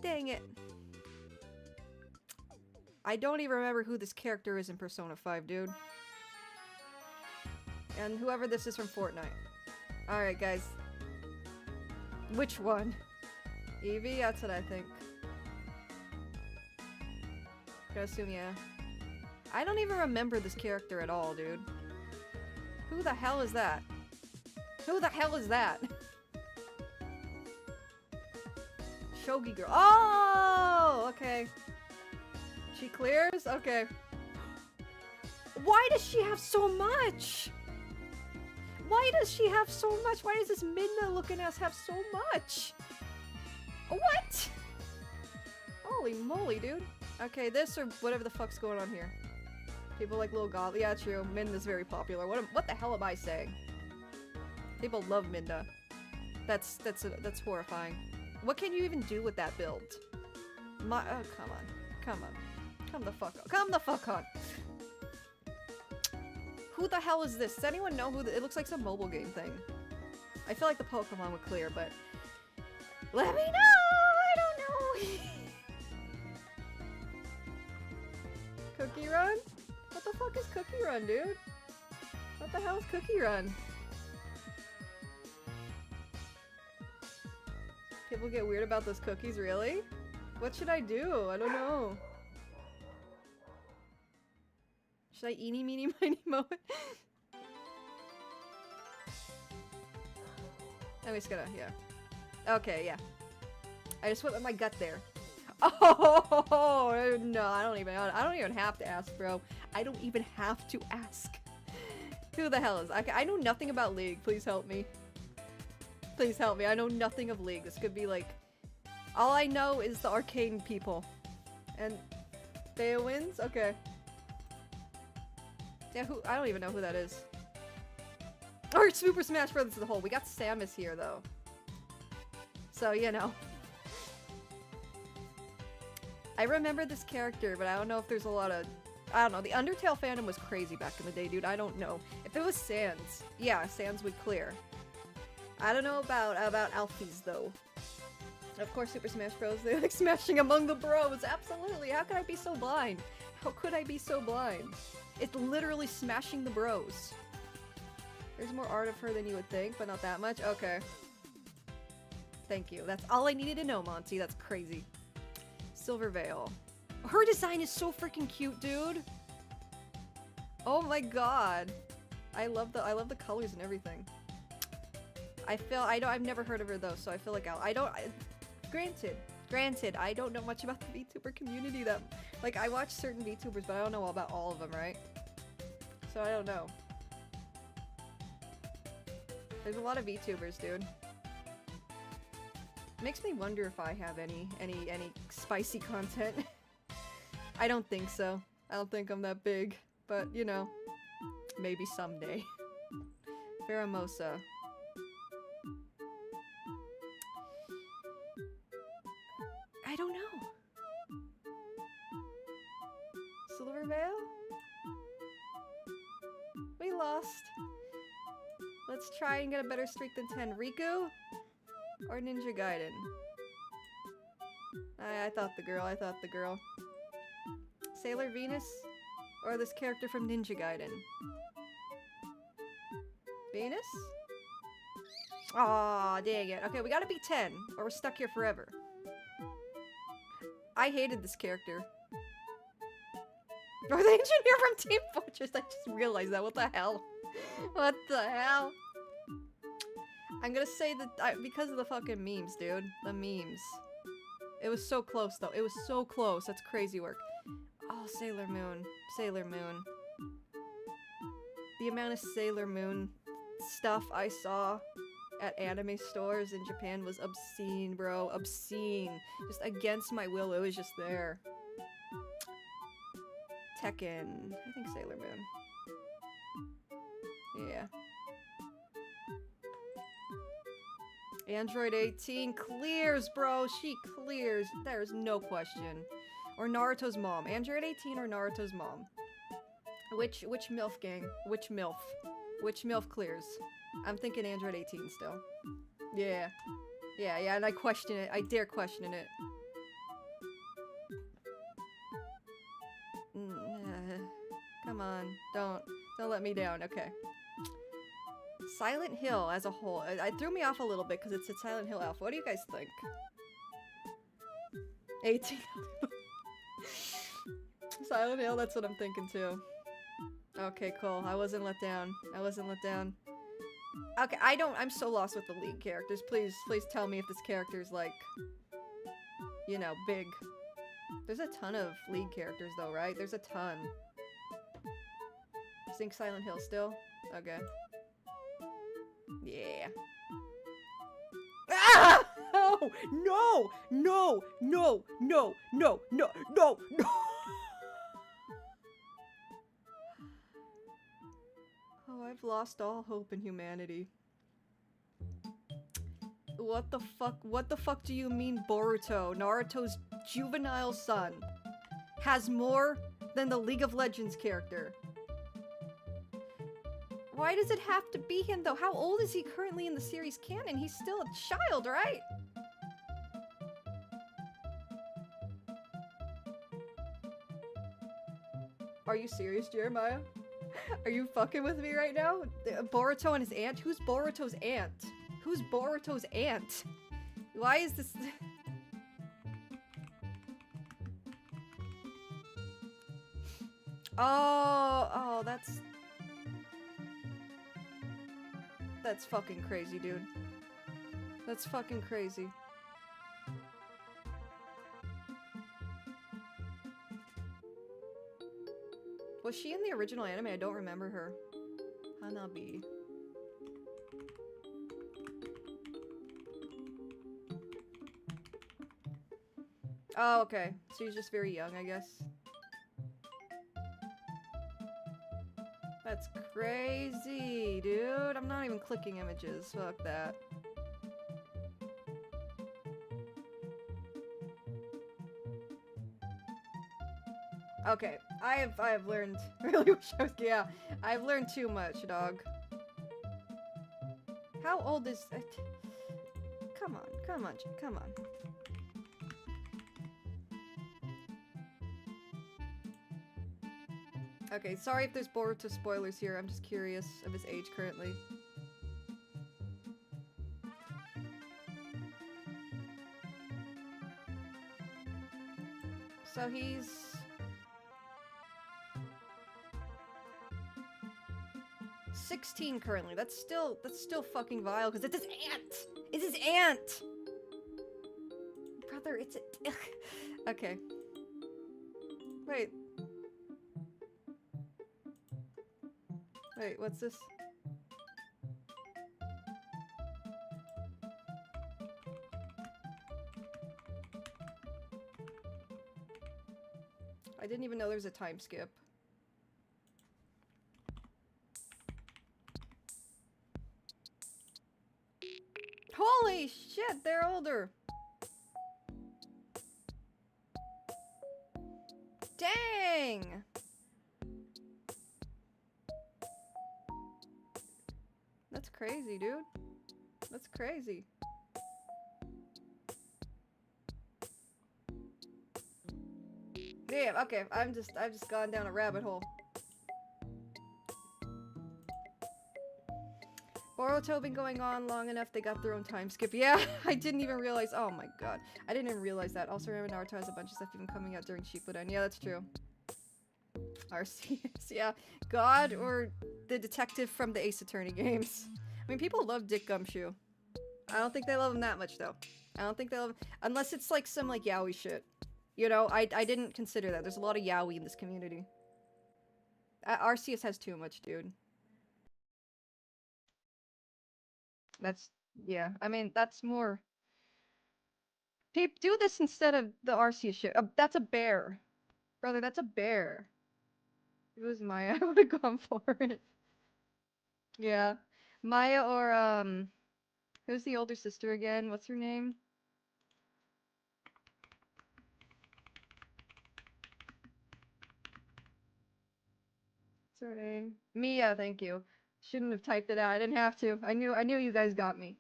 Dang it. I don't even remember who this character is in Persona 5, dude. And whoever this is from Fortnite. Alright, guys. Which one? Eevee? That's what I think. Gotta assume, yeah. I don't even remember this character at all, dude. Who the hell is that? Who the hell is that? Shogi girl. Oh! Okay. She clears? Okay. Why does she have so much? Why does she have so much? Why does this Midna looking ass have so much? What? Holy moly, dude. Okay, this or whatever the fuck's going on here. People like Lil Goblin. Yeah, true. Midna's very popular. What the hell am I saying? People love Midna. That's horrifying. What can you even do with that build? Oh, come on. Come on. Come the fuck on. Come the fuck on. Who the hell is this? Does anyone know who it looks like some mobile game thing. I feel like the Pokemon would clear, but let me know! I don't know! Cookie Run? What the fuck is Cookie Run, dude? What the hell is Cookie Run? People get weird about those cookies, really? What should I do? I don't know. Should I eeny meeny miny moe it? I'm just gonna, yeah. Okay, yeah. I just went with my gut there. Oh no, I don't even have to ask, bro. I don't even have to ask. Who the hell is? I know nothing about League. Please help me. Please help me. I know nothing of League. This could be like, all I know is the arcane people. And Thea wins? Okay. Yeah, I don't even know who that is. Or Super Smash Bros. As a whole. We got Samus here, though. So, you know. I remember this character, but I don't know if there's a lot of... I don't know. The Undertale fandom was crazy back in the day, dude. I don't know. If it was Sans, yeah, Sans would clear. I don't know about Alphys, though. Of course, Super Smash Bros. They like smashing among the bros. Absolutely. How could I be so blind? How could I be so blind? It's literally smashing the bros. There's more art of her than you would think, but not that much. Okay. Thank you. That's all I needed to know, Monty. That's crazy. Silver Veil. Her design is so freaking cute, dude. Oh my god. I love the colors and everything. I've never heard of her though, so I feel like granted, I don't know much about the VTuber community that, like, I watch certain VTubers, but I don't know about all of them, right? So I don't know. There's a lot of VTubers, dude. Makes me wonder if I have any spicy content. I don't think so. I don't think I'm that big, but you know, maybe someday. Pheromosa. I don't know. Silvervale? We lost. Let's try and get a better streak than 10. Riku? Or Ninja Gaiden? I thought the girl. Sailor Venus? Or this character from Ninja Gaiden? Venus? Aw, dang it. Okay, we gotta be 10, or we're stuck here forever. I hated this character. Or the engineer from Team Fortress, I just realized that. What the hell? What the hell? I'm gonna say that because of the fucking memes, dude. The memes. It was so close, though. It was so close. That's crazy work. Oh, Sailor Moon. Sailor Moon. The amount of Sailor Moon stuff I saw at anime stores in Japan was obscene, bro. Obscene. Just against my will, it was just there. Tekken. I think Sailor Moon. Yeah. Android 18 clears, bro. She clears. There's no question. Or Naruto's mom. Android 18 or Naruto's mom. Which MILF gang? Which MILF? Which MILF clears? I'm thinking Android 18 still. Yeah. Yeah, and I question it. I dare question it. Come on. Don't let me down. Okay. Silent Hill as a whole. It threw me off a little bit because it's a Silent Hill Alpha. What do you guys think? 18. Silent Hill, that's what I'm thinking too. Okay, cool. I wasn't let down. Okay, I'm so lost with the lead characters. Please tell me if this character is like, you know, big. There's a ton of lead characters though, right? There's a ton. Think Silent Hill still? Okay. Yeah. Ah! Oh, no! No! No! No! No! No! No! No! Oh, I've lost all hope in humanity. What the fuck? What the fuck do you mean Boruto, Naruto's juvenile son, has more than the League of Legends character? Why does it have to be him, though? How old is he currently in the series canon? He's still a child, right? Are you serious, Jeremiah? Are you fucking with me right now? Boruto and his aunt? Who's Boruto's aunt? Who's Boruto's aunt? Why is this... Oh, that's fucking crazy, dude. That's fucking crazy. Was she in the original anime? I don't remember her. Hanabi. Oh, okay. So she's just very young, I guess. That's crazy, dude. I'm not even clicking images. Fuck that. Okay, I have learned. Really wish I was. Yeah, I've learned too much, dog. How old is it? Come on, come on, come on. Okay, sorry if there's Boruto spoilers here. I'm just curious of his age currently. So he's... 16 currently. That's still fucking vile because it's his aunt. It's his aunt. Brother, it's a okay. Wait. Wait, what's this? I didn't even know there was a time skip. Holy shit, they're older. Dang. That's crazy, dude. That's crazy. Damn, okay, I've just gone down a rabbit hole. Boruto been going on long enough, they got their own time skip. Yeah, I didn't even realize. Oh my god. I didn't even realize that. Also, remember Naruto has a bunch of stuff even coming out during Shippuden. Yeah, that's true. RCS, yeah. God or the detective from the Ace Attorney games. I mean, people love Dick Gumshoe. I don't think they love him that much, though. I don't think they love him. Unless it's like some, like, yaoi shit. You know, I didn't consider that. There's a lot of yaoi in this community. RCS has too much, dude. That's, yeah. I mean, that's more... Do this instead of the RCS shit. That's a bear. Brother, that's a bear. If it was Maya, I would have gone for it. Yeah. Maya or, who's the older sister again? What's her name? What's her name? Mia, thank you. Shouldn't have typed it out. I didn't have to. I knew you guys got me.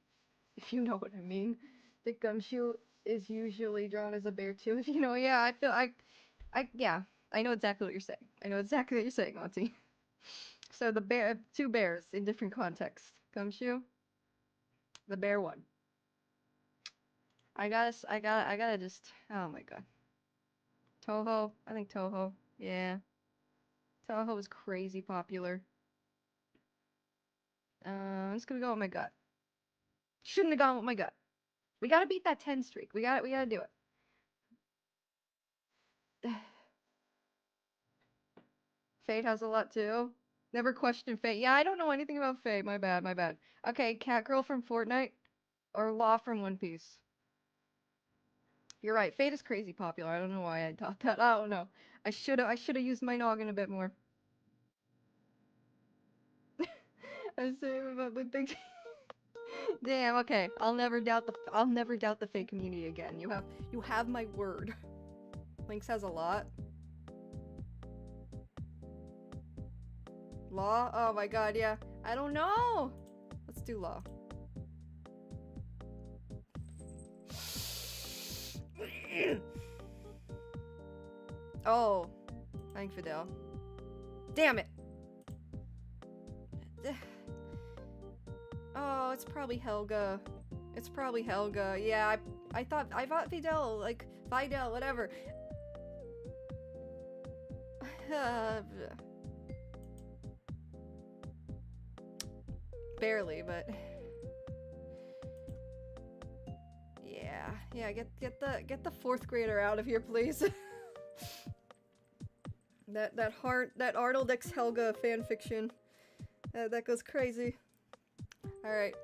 If you know what I mean. Dick Gumshoe is usually drawn as a bear too. If you know, yeah, I feel yeah. I know exactly what you're saying. I know exactly what you're saying, Monty. So the bear, two bears in different contexts. Gumshoe, the bear one. I gotta just, oh my god. Toho, I think Toho, yeah. Toho was crazy popular. I'm just gonna go with my gut. Shouldn't have gone with my gut. We gotta beat that 10 streak. We gotta do it. Fate has a lot too. Never questioned Fate. Yeah, I don't know anything about Fate. My bad, my bad. Okay, Catgirl from Fortnite or Law from One Piece. You're right. Fate is crazy popular. I don't know why I thought that. I don't know. I should have used my noggin a bit more. I say about the things. Damn. Okay. I'll never doubt the Fate community again. You have my word. Lynx has a lot. Law? Oh my god, yeah. I don't know! Let's do Law. Oh. I think Fidel. Damn it! Oh, it's probably Helga. It's probably Helga. Yeah, I thought Fidel, like, Fidel, whatever. Barely, but yeah, get the fourth grader out of here, please. that Arnold x Helga fanfiction, that goes crazy. All right,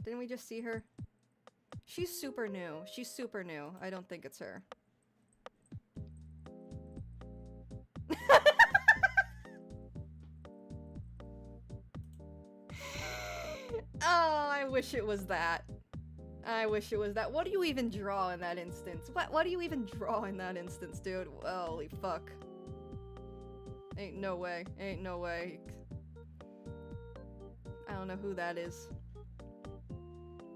didn't we just see her? She's super new. She's super new. I don't think it's her. Oh, I wish it was that. I wish it was that. What do you even draw in that instance? What do you even draw in that instance, dude? Holy fuck. Ain't no way. Ain't no way. I don't know who that is.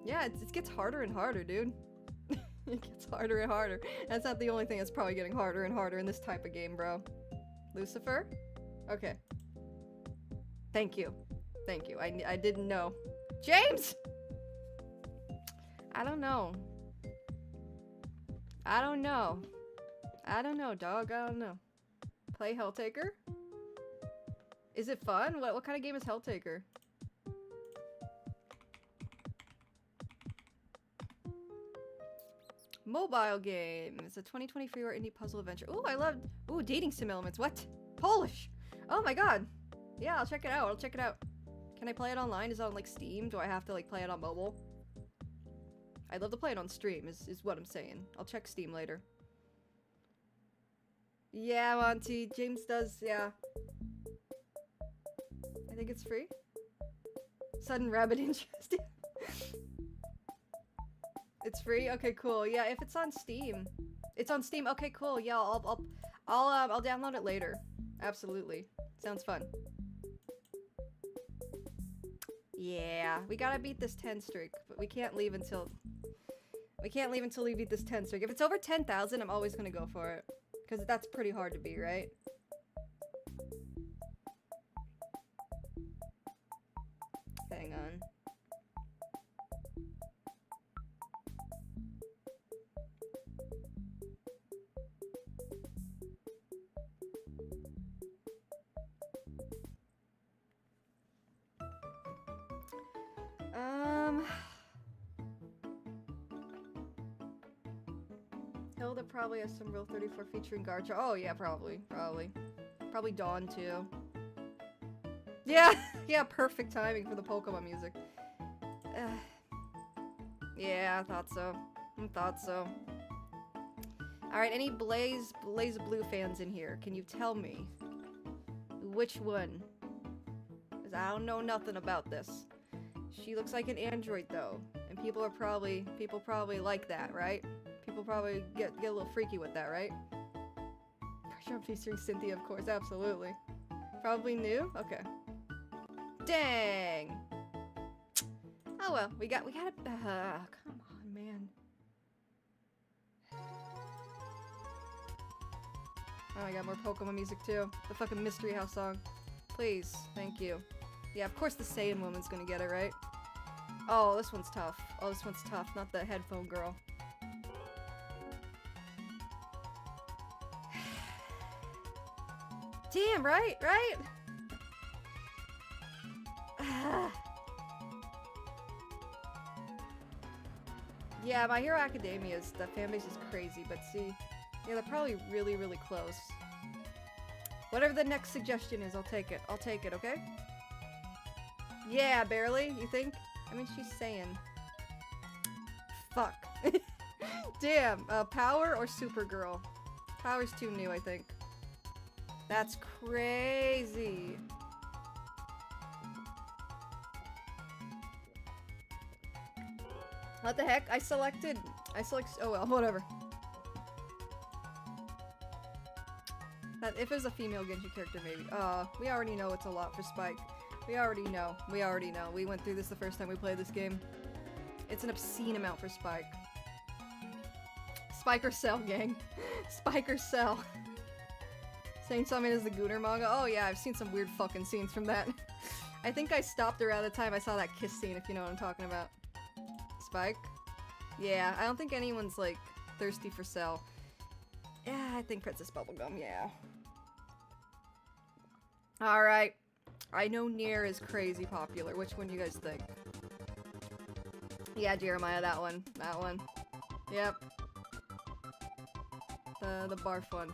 Yeah, it gets harder and harder, dude. It gets harder and harder. That's not the only thing that's probably getting harder and harder in this type of game, bro. Lucifer? Okay. Thank you. Thank you. I didn't know. James! I don't know. I don't know. I don't know, dog. I don't know. Play Helltaker? Is it fun? What kind of game is Helltaker? Mobile game. It's a 2024 indie puzzle adventure. Ooh, I love... Ooh, dating sim elements. What? Polish! Oh my god! Yeah, I'll check it out. I'll check it out. Can I play it online? Is it on, like, Steam? Do I have to, like, play it on mobile? I'd love to play it on stream, is what I'm saying. I'll check Steam later. Yeah, Monty. James does, yeah. I think it's free. Sudden rabbit interest. It's free? Okay, cool. Yeah, if it's on Steam. It's on Steam. Okay, cool. Yeah, I'll download it later. Absolutely. Sounds fun. Yeah, we gotta beat this 10 streak, but we can't leave until we beat this 10 streak. If it's over 10,000, I'm always gonna go for it. Because that's pretty hard to beat, right? Hang on. Hilda probably has some Real 34 featuring Garcha. Oh yeah, probably. Probably Dawn too. Yeah, yeah, perfect timing for the Pokemon music. Yeah, I thought so. Alright, any Blaze Blue fans in here? Can you tell me which one? Because I don't know nothing about this. She looks like an android though, and people probably like that, right? People probably get a little freaky with that, right? Pressure featuring Cynthia, of course, absolutely. Probably new? Okay. Dang! Oh well, we got it. Come on, man. Oh, I got more Pokemon music too. The fucking Mystery House song. Please, thank you. Yeah, of course the Saiyan woman's gonna get it, right? Oh, this one's tough. Oh, this one's tough, not the headphone girl. Damn, right? Yeah, My Hero Academia's, the fanbase is crazy, but see, yeah, they're probably really, really close. Whatever the next suggestion is, I'll take it, okay? Yeah, barely, you think? I mean, she's saying. Fuck. Damn, Power or Supergirl? Power's too new, I think. That's crazy. What the heck? I select, oh well, whatever. That, if it was a female Genji character, maybe. We already know it's a lot for Spike. We already know. We went through this the first time we played this game. It's an obscene amount for Spike. Spike or Cell, gang. Spike or Cell. Saying something is the Gooner manga? Oh yeah, I've seen some weird fucking scenes from that. I think I stopped around the time I saw that kiss scene, if you know what I'm talking about. Spike? Yeah, I don't think anyone's, like, thirsty for Cell. Yeah, I think Princess Bubblegum, yeah. Alright. I know Nier is crazy popular. Which one do you guys think? Yeah, Jeremiah, that one. Yep. The barf one.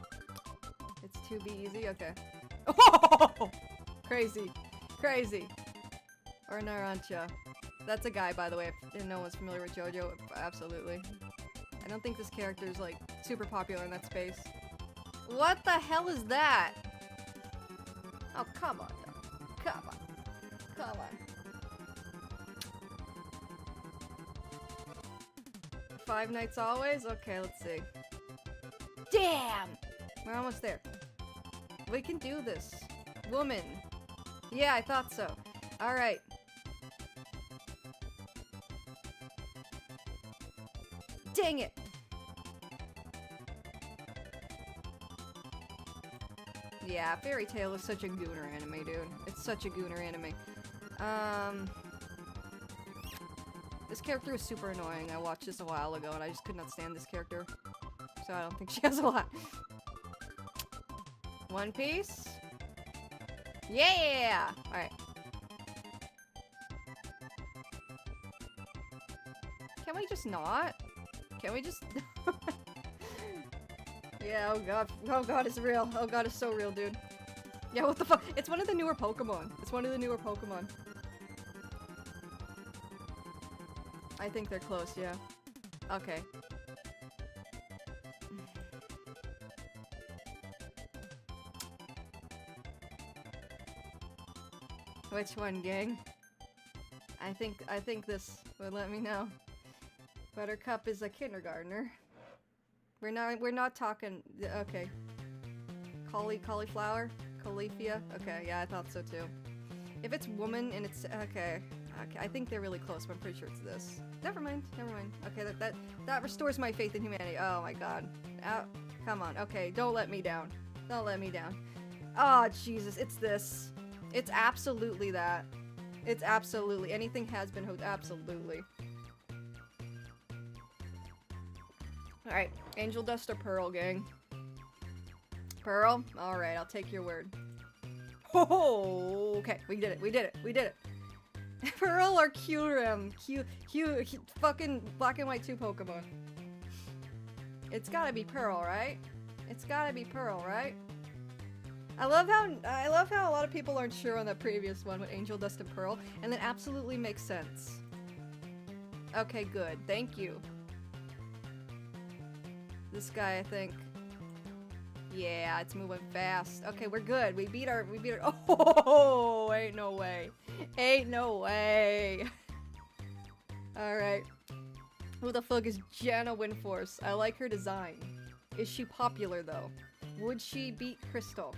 It's 2B easy? Okay. Oh! Crazy. Or Narancha. That's a guy, by the way, if no one's familiar with JoJo. Absolutely. I don't think this character is, like, super popular in that space. What the hell is that? Oh, come on. Come on. 5 Nights Always? Okay, let's see. Damn! We're almost there. We can do this. Woman. Yeah, I thought so. Alright. Dang it! Yeah, Fairy Tail is such a gooner anime, dude. It's such a gooner anime. This character was super annoying. I watched this a while ago and I just could not stand this character. So I don't think she has a lot. One Piece? Yeah! Alright. Can we just not? Can we just... Yeah, oh god. Oh god, it's real. Oh god, it's so real, dude. Yeah, what the fuck? It's one of the newer Pokemon. It's one of the newer Pokemon. I think they're close, yeah. Okay. Which one, gang? I think this would let me know. Buttercup is a kindergartner. We're not talking. Okay. Cauliflower? Caulifia? Okay, yeah, I thought so too. If it's woman and it's okay. Okay, I think they're really close, but I'm pretty sure it's this. Never mind. Okay, that restores my faith in humanity. Oh my god. Come on. Okay, don't let me down. Don't let me down. Oh Jesus, it's this. It's absolutely that. It's absolutely anything has been hooked. Absolutely. All right, Angel Dust or Pearl, gang. Pearl. All right, I'll take your word. Oh, okay, we did it. Pearl or Kyurem? Fucking Black and White 2 Pokemon. It's gotta be Pearl, right? It's gotta be Pearl, right? I love how a lot of people aren't sure on that previous one with Angel Dust and Pearl, and that absolutely makes sense. Okay, good. Thank you. This guy, I think. Yeah, it's moving fast. Okay, we're good. We beat our. Oh, ain't no way. Ain't no way. All right. Who the fuck is Jana Windforce? I like her design. Is she popular though? Would she beat Crystal?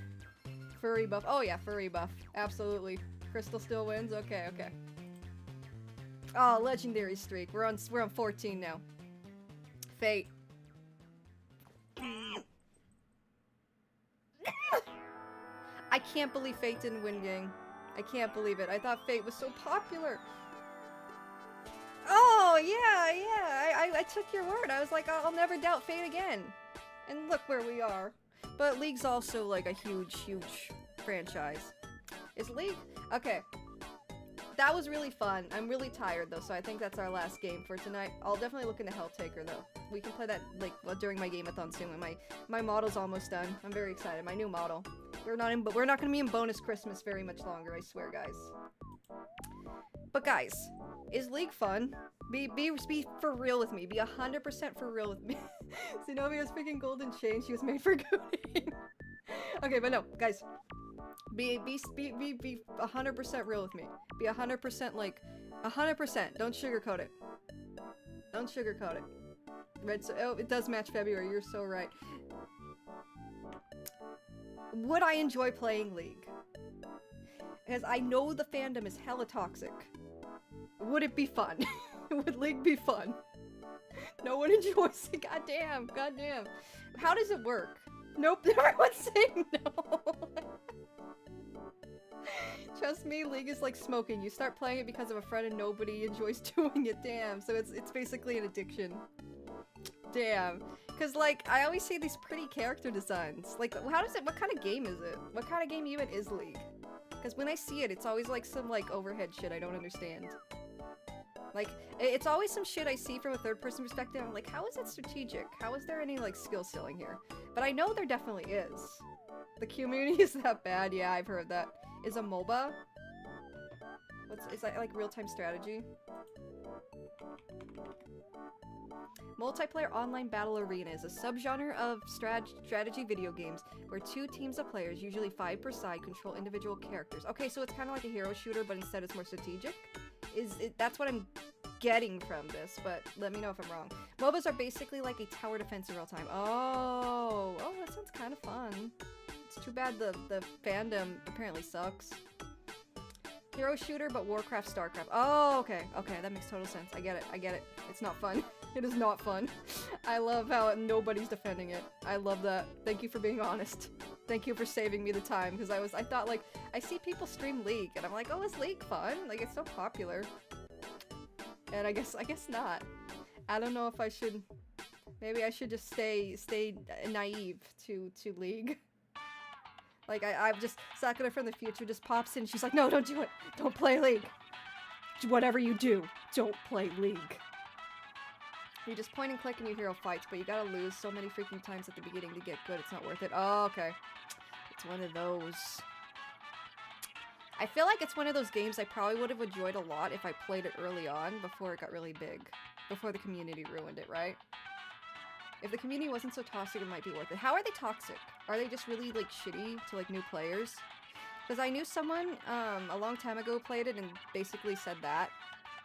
Furry buff. Oh yeah, furry buff. Absolutely. Crystal still wins. Okay, okay. Oh, legendary streak. We're on 14 now. Fate. I can't believe Fate didn't win, gang. I can't believe it. I thought Fate was so popular. Oh, yeah. I took your word. I was like, I'll never doubt Fate again. And look where we are. But League's also like a huge franchise. Is League? Okay. That was really fun. I'm really tired though, so I think that's our last game for tonight. I'll definitely look into Helltaker though. We can play that like during my game-a-thon soon when my model's almost done. I'm very excited. My new model. We're not gonna be in bonus Christmas very much longer, I swear, guys. But guys, is League fun? Be for real with me. Be 100% for real with me. Xenovia's freaking golden chain. She was made for gooning. Okay, but no, guys. Be 100% real with me. Be 100% like 100%. Don't sugarcoat it. Don't sugarcoat it. Oh, it does match February. You're so right. Would I enjoy playing League? Because I know the fandom is hella toxic. Would it be fun? Would League be fun? No one enjoys it. Goddamn. How does it work? Nope. Everyone's saying no. Trust me, League is like smoking. You start playing it because of a friend and nobody enjoys doing it. Damn. So it's basically an addiction. Damn. Because, like, I always see these pretty character designs. Like, what kind of game is it? What kind of game even is League? Because when I see it, it's always like some, like, overhead shit I don't understand. Like, it's always some shit I see from a third-person perspective. I'm like, how is it strategic? How is there any, like, skill ceiling here? But I know there definitely is. The community is that bad. Yeah, I've heard that. Is a MOBA? Is that, like, real-time strategy? Multiplayer online battle arena is a subgenre of strategy video games where 2 teams of players, usually 5 per side, control individual characters. Okay, so it's kind of like a hero shooter, but instead it's more strategic. That's what I'm getting from this, but let me know if I'm wrong. MOBAs are basically like a tower defense in real time. Oh, that sounds kind of fun. It's too bad the fandom apparently sucks. Hero shooter, but Warcraft, Starcraft. Oh, okay, that makes total sense. I get it. It's not fun. It is not fun. I love how nobody's defending it. I love that. Thank you for being honest. Thank you for saving me the time, because I thought, like, I see people stream League, and I'm like, oh, is League fun? Like, it's so popular. And I guess not. I don't know if I should... Maybe I should just stay naive to League. Like, I've just, Sakura from the future just pops in. She's like, no, don't do it. Don't play League. Whatever you do, don't play League. You just point and click and you hero fights, but you gotta lose so many freaking times at the beginning to get good. It's not worth it. Oh, okay. It's one of those. I feel like it's one of those games I probably would have enjoyed a lot if I played it early on before it got really big. Before the community ruined it, right? If the community wasn't so toxic, it might be worth it. How are they toxic? Are they just really, like, shitty to, like, new players? Because I knew someone, a long time ago played it and basically said that.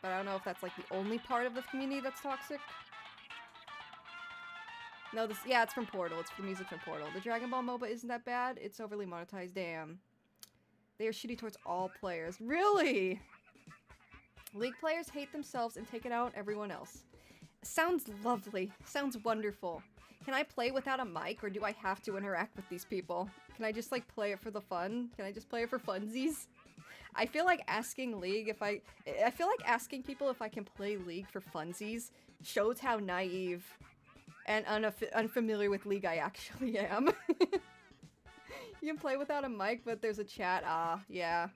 But I don't know if that's, like, the only part of the community that's toxic. No, this, yeah, it's from Portal. It's the music from Portal. The Dragon Ball MOBA isn't that bad. It's overly monetized. Damn. They are shitty towards all players. Really? League players hate themselves and take it out on everyone else. Sounds lovely. Sounds wonderful. Can I play without a mic, or do I have to interact with these people? Can I just, like, play it for the fun? Can I just play it for funsies? I feel like asking League if I feel like asking people if I can play League for funsies shows how naive and unfamiliar with League I actually am. You can play without a mic, but there's a chat. Ah, yeah.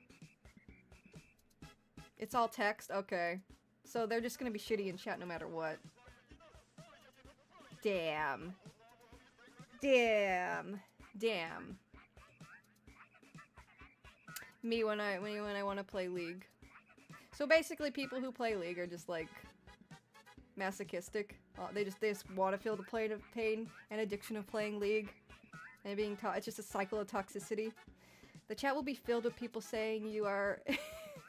It's all text? Okay. So they're just gonna be shitty in chat no matter what. Damn. Damn. Damn. Me when I want to play League. So basically people who play League are just like masochistic. They just want to feel the pain and addiction of playing League. And being it's just a cycle of toxicity. The chat will be filled with people saying you are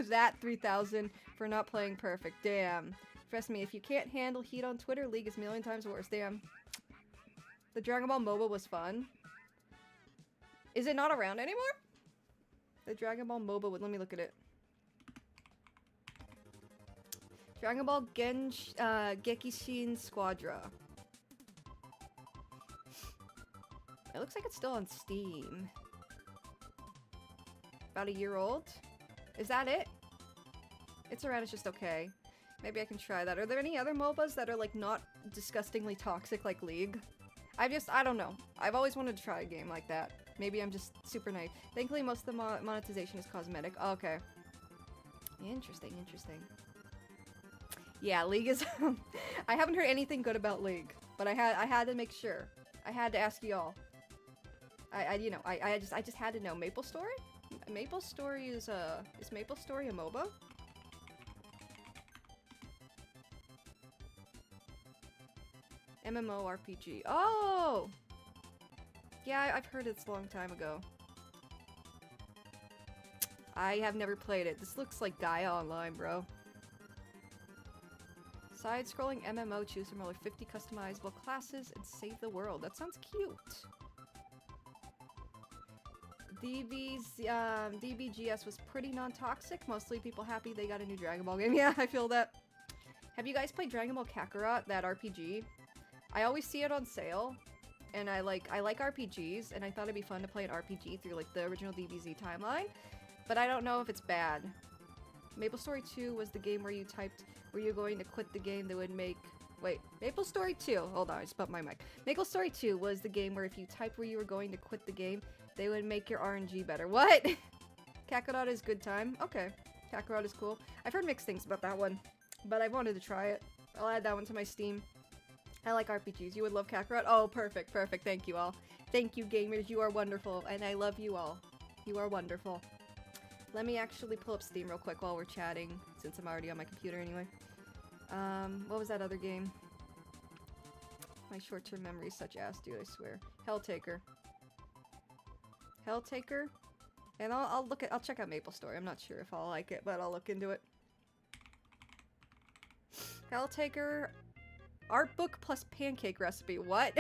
that 3000 for not playing perfect. Damn. Trust me, if you can't handle heat on Twitter, League is a million times worse. Damn. The Dragon Ball MOBA was fun. Is it not around anymore? The Dragon Ball MOBA, let me look at it. Dragon Ball Gekishin Squadra. It looks like it's still on Steam. About a year old? Is that it? It's around, it's just okay. Maybe I can try that. Are there any other MOBAs that are, like, not disgustingly toxic like League? I don't know. I've always wanted to try a game like that. Maybe I'm just super naive. Thankfully, most of the monetization is cosmetic. Oh, okay. Interesting, interesting. Yeah, League is... I haven't heard anything good about League, but I had to make sure. I had to ask y'all. I just had to know. Maple Story? Maple Story is Maple Story a MOBA? MMORPG. Oh! Yeah, I've heard it's a long time ago. I have never played it. This looks like Gaia Online, bro. Side-scrolling MMO, choose from over 50 customizable classes and save the world. That sounds cute. DBGS was pretty non-toxic. Mostly people happy they got a new Dragon Ball game. Yeah, I feel that. Have you guys played Dragon Ball Kakarot, that RPG? I always see it on sale, and I like RPGs, and I thought it'd be fun to play an RPG through like the original DBZ timeline, but I don't know if it's bad. Maple Story 2 was the game where you typed where you're going to quit the game that would make... Wait, Maple Story 2. Hold on, I just bumped my mic. Maple Story 2 was the game where if you typed where you were going to quit the game, they would make your RNG better. What? Kakarot is good time. Okay. Kakarot is cool. I've heard mixed things about that one, but I wanted to try it. I'll add that one to my Steam. I like RPGs. You would love Kakarot? Oh, perfect, perfect. Thank you all. Thank you, gamers. You are wonderful, and I love you all. You are wonderful. Let me actually pull up Steam real quick while we're chatting, since I'm already on my computer anyway. What was that other game? My short-term memory is such ass, dude, I swear. Helltaker. Helltaker? And I'll check out Maple Story. I'm not sure if I'll like it, but I'll look into it. Helltaker... Art book plus pancake recipe. What?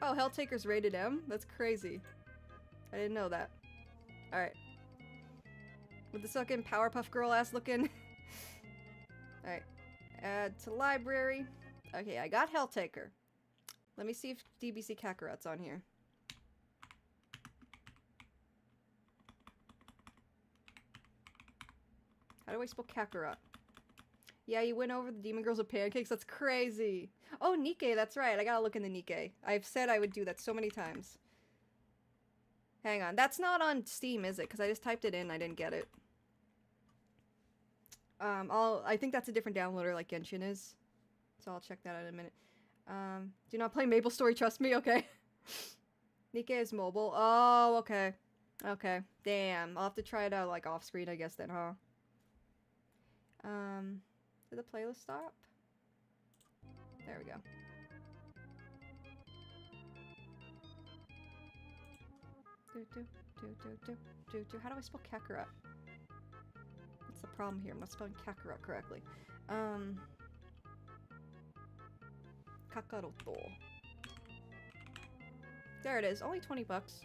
Oh, Helltaker's rated M? That's crazy. I didn't know that. Alright. With the fucking Powerpuff Girl ass looking. Alright. Add to library. Okay, I got Helltaker. Let me see if DBC Kakarot's on here. How do I spell Kakarot? Yeah, you went over the Demon Girls with pancakes. That's crazy. Oh, Nikkei, that's right. I gotta look in the Nikkei. I've said I would do that so many times. Hang on. That's not on Steam, is it? Because I just typed it in and I didn't get it. I think that's a different downloader like Genshin is. So I'll check that out in a minute. Do not play Maple Story, trust me? Okay. Nikkei is mobile. Oh, okay. Okay. Damn. I'll have to try it out like off screen, I guess, then, huh? Did the playlist stop? There we go. How do I spell Kakarot? What's the problem here? I'm not spelling Kakarot correctly. Kakaroto. There it is. Only 20 bucks.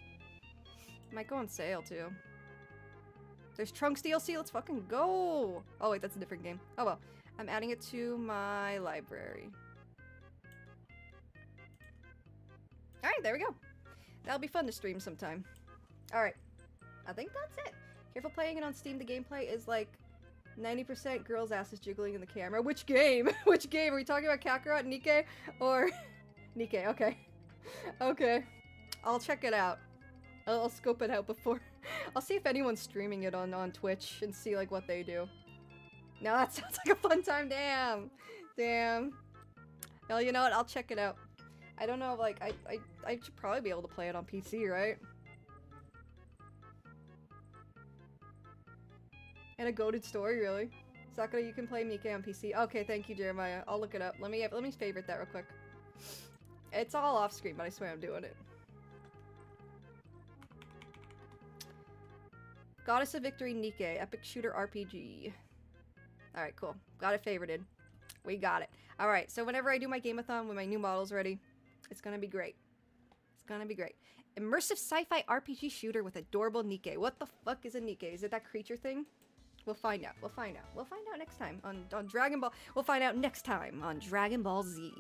Might go on sale too. There's Trunks DLC. Let's fucking go. Oh wait, that's a different game. Oh well. I'm adding it to my library. Alright, there we go. That'll be fun to stream sometime. Alright. I think that's it. Careful playing it on Steam. The gameplay is like 90% girls' asses jiggling in the camera. Which game? Which game? Are we talking about Kakarot, Nikkei, or Nikkei? Okay. Okay. I'll check it out. I'll scope it out before. I'll see if anyone's streaming it on Twitch and see like what they do. Now that sounds like a fun time. Damn. Damn. Well, you know what? I'll check it out. I don't know, like, I should probably be able to play it on PC, right? And a goated story, really? Sakura, you can play Nikkei on PC. Okay, thank you, Jeremiah. I'll look it up. Let me favorite that real quick. It's all off screen, but I swear I'm doing it. Goddess of Victory Nikkei, epic shooter RPG. Alright, cool. Got it favorited. We got it. Alright, so whenever I do my game-a-thon when my new model's ready, it's gonna be great. It's gonna be great. Immersive sci-fi RPG shooter with adorable Nikkei. What the fuck is a Nikkei? Is it that creature thing? We'll find out. We'll find out. We'll find out next time on Dragon Ball. We'll find out next time on Dragon Ball Z.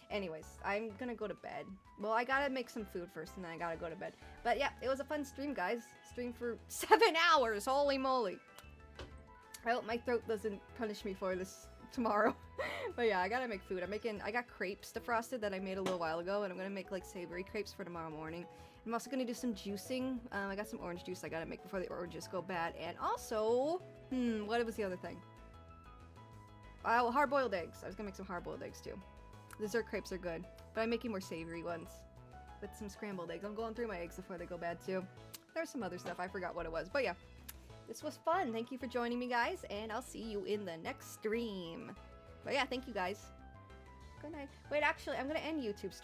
Anyways, I'm gonna go to bed. Well, I gotta make some food first, and then I gotta go to bed. But yeah, it was a fun stream, guys. Stream for 7 hours! Holy moly! I hope my throat doesn't punish me for this tomorrow. But yeah, I gotta make food. I got crepes defrosted that I made a little while ago, and I'm gonna make like savory crepes for tomorrow morning. I'm also gonna do some juicing. I got some orange juice I gotta make before the oranges go bad. And also, what was the other thing? Oh, hard-boiled eggs. I was gonna make some hard-boiled eggs too. Dessert crepes are good, but I'm making more savory ones with some scrambled eggs. I'm going through my eggs before they go bad too. There's some other stuff. I forgot what it was, but yeah. This was fun. Thank you for joining me, guys, and I'll see you in the next stream. But yeah, thank you, guys. Good night. Wait, actually, I'm gonna end YouTube stream.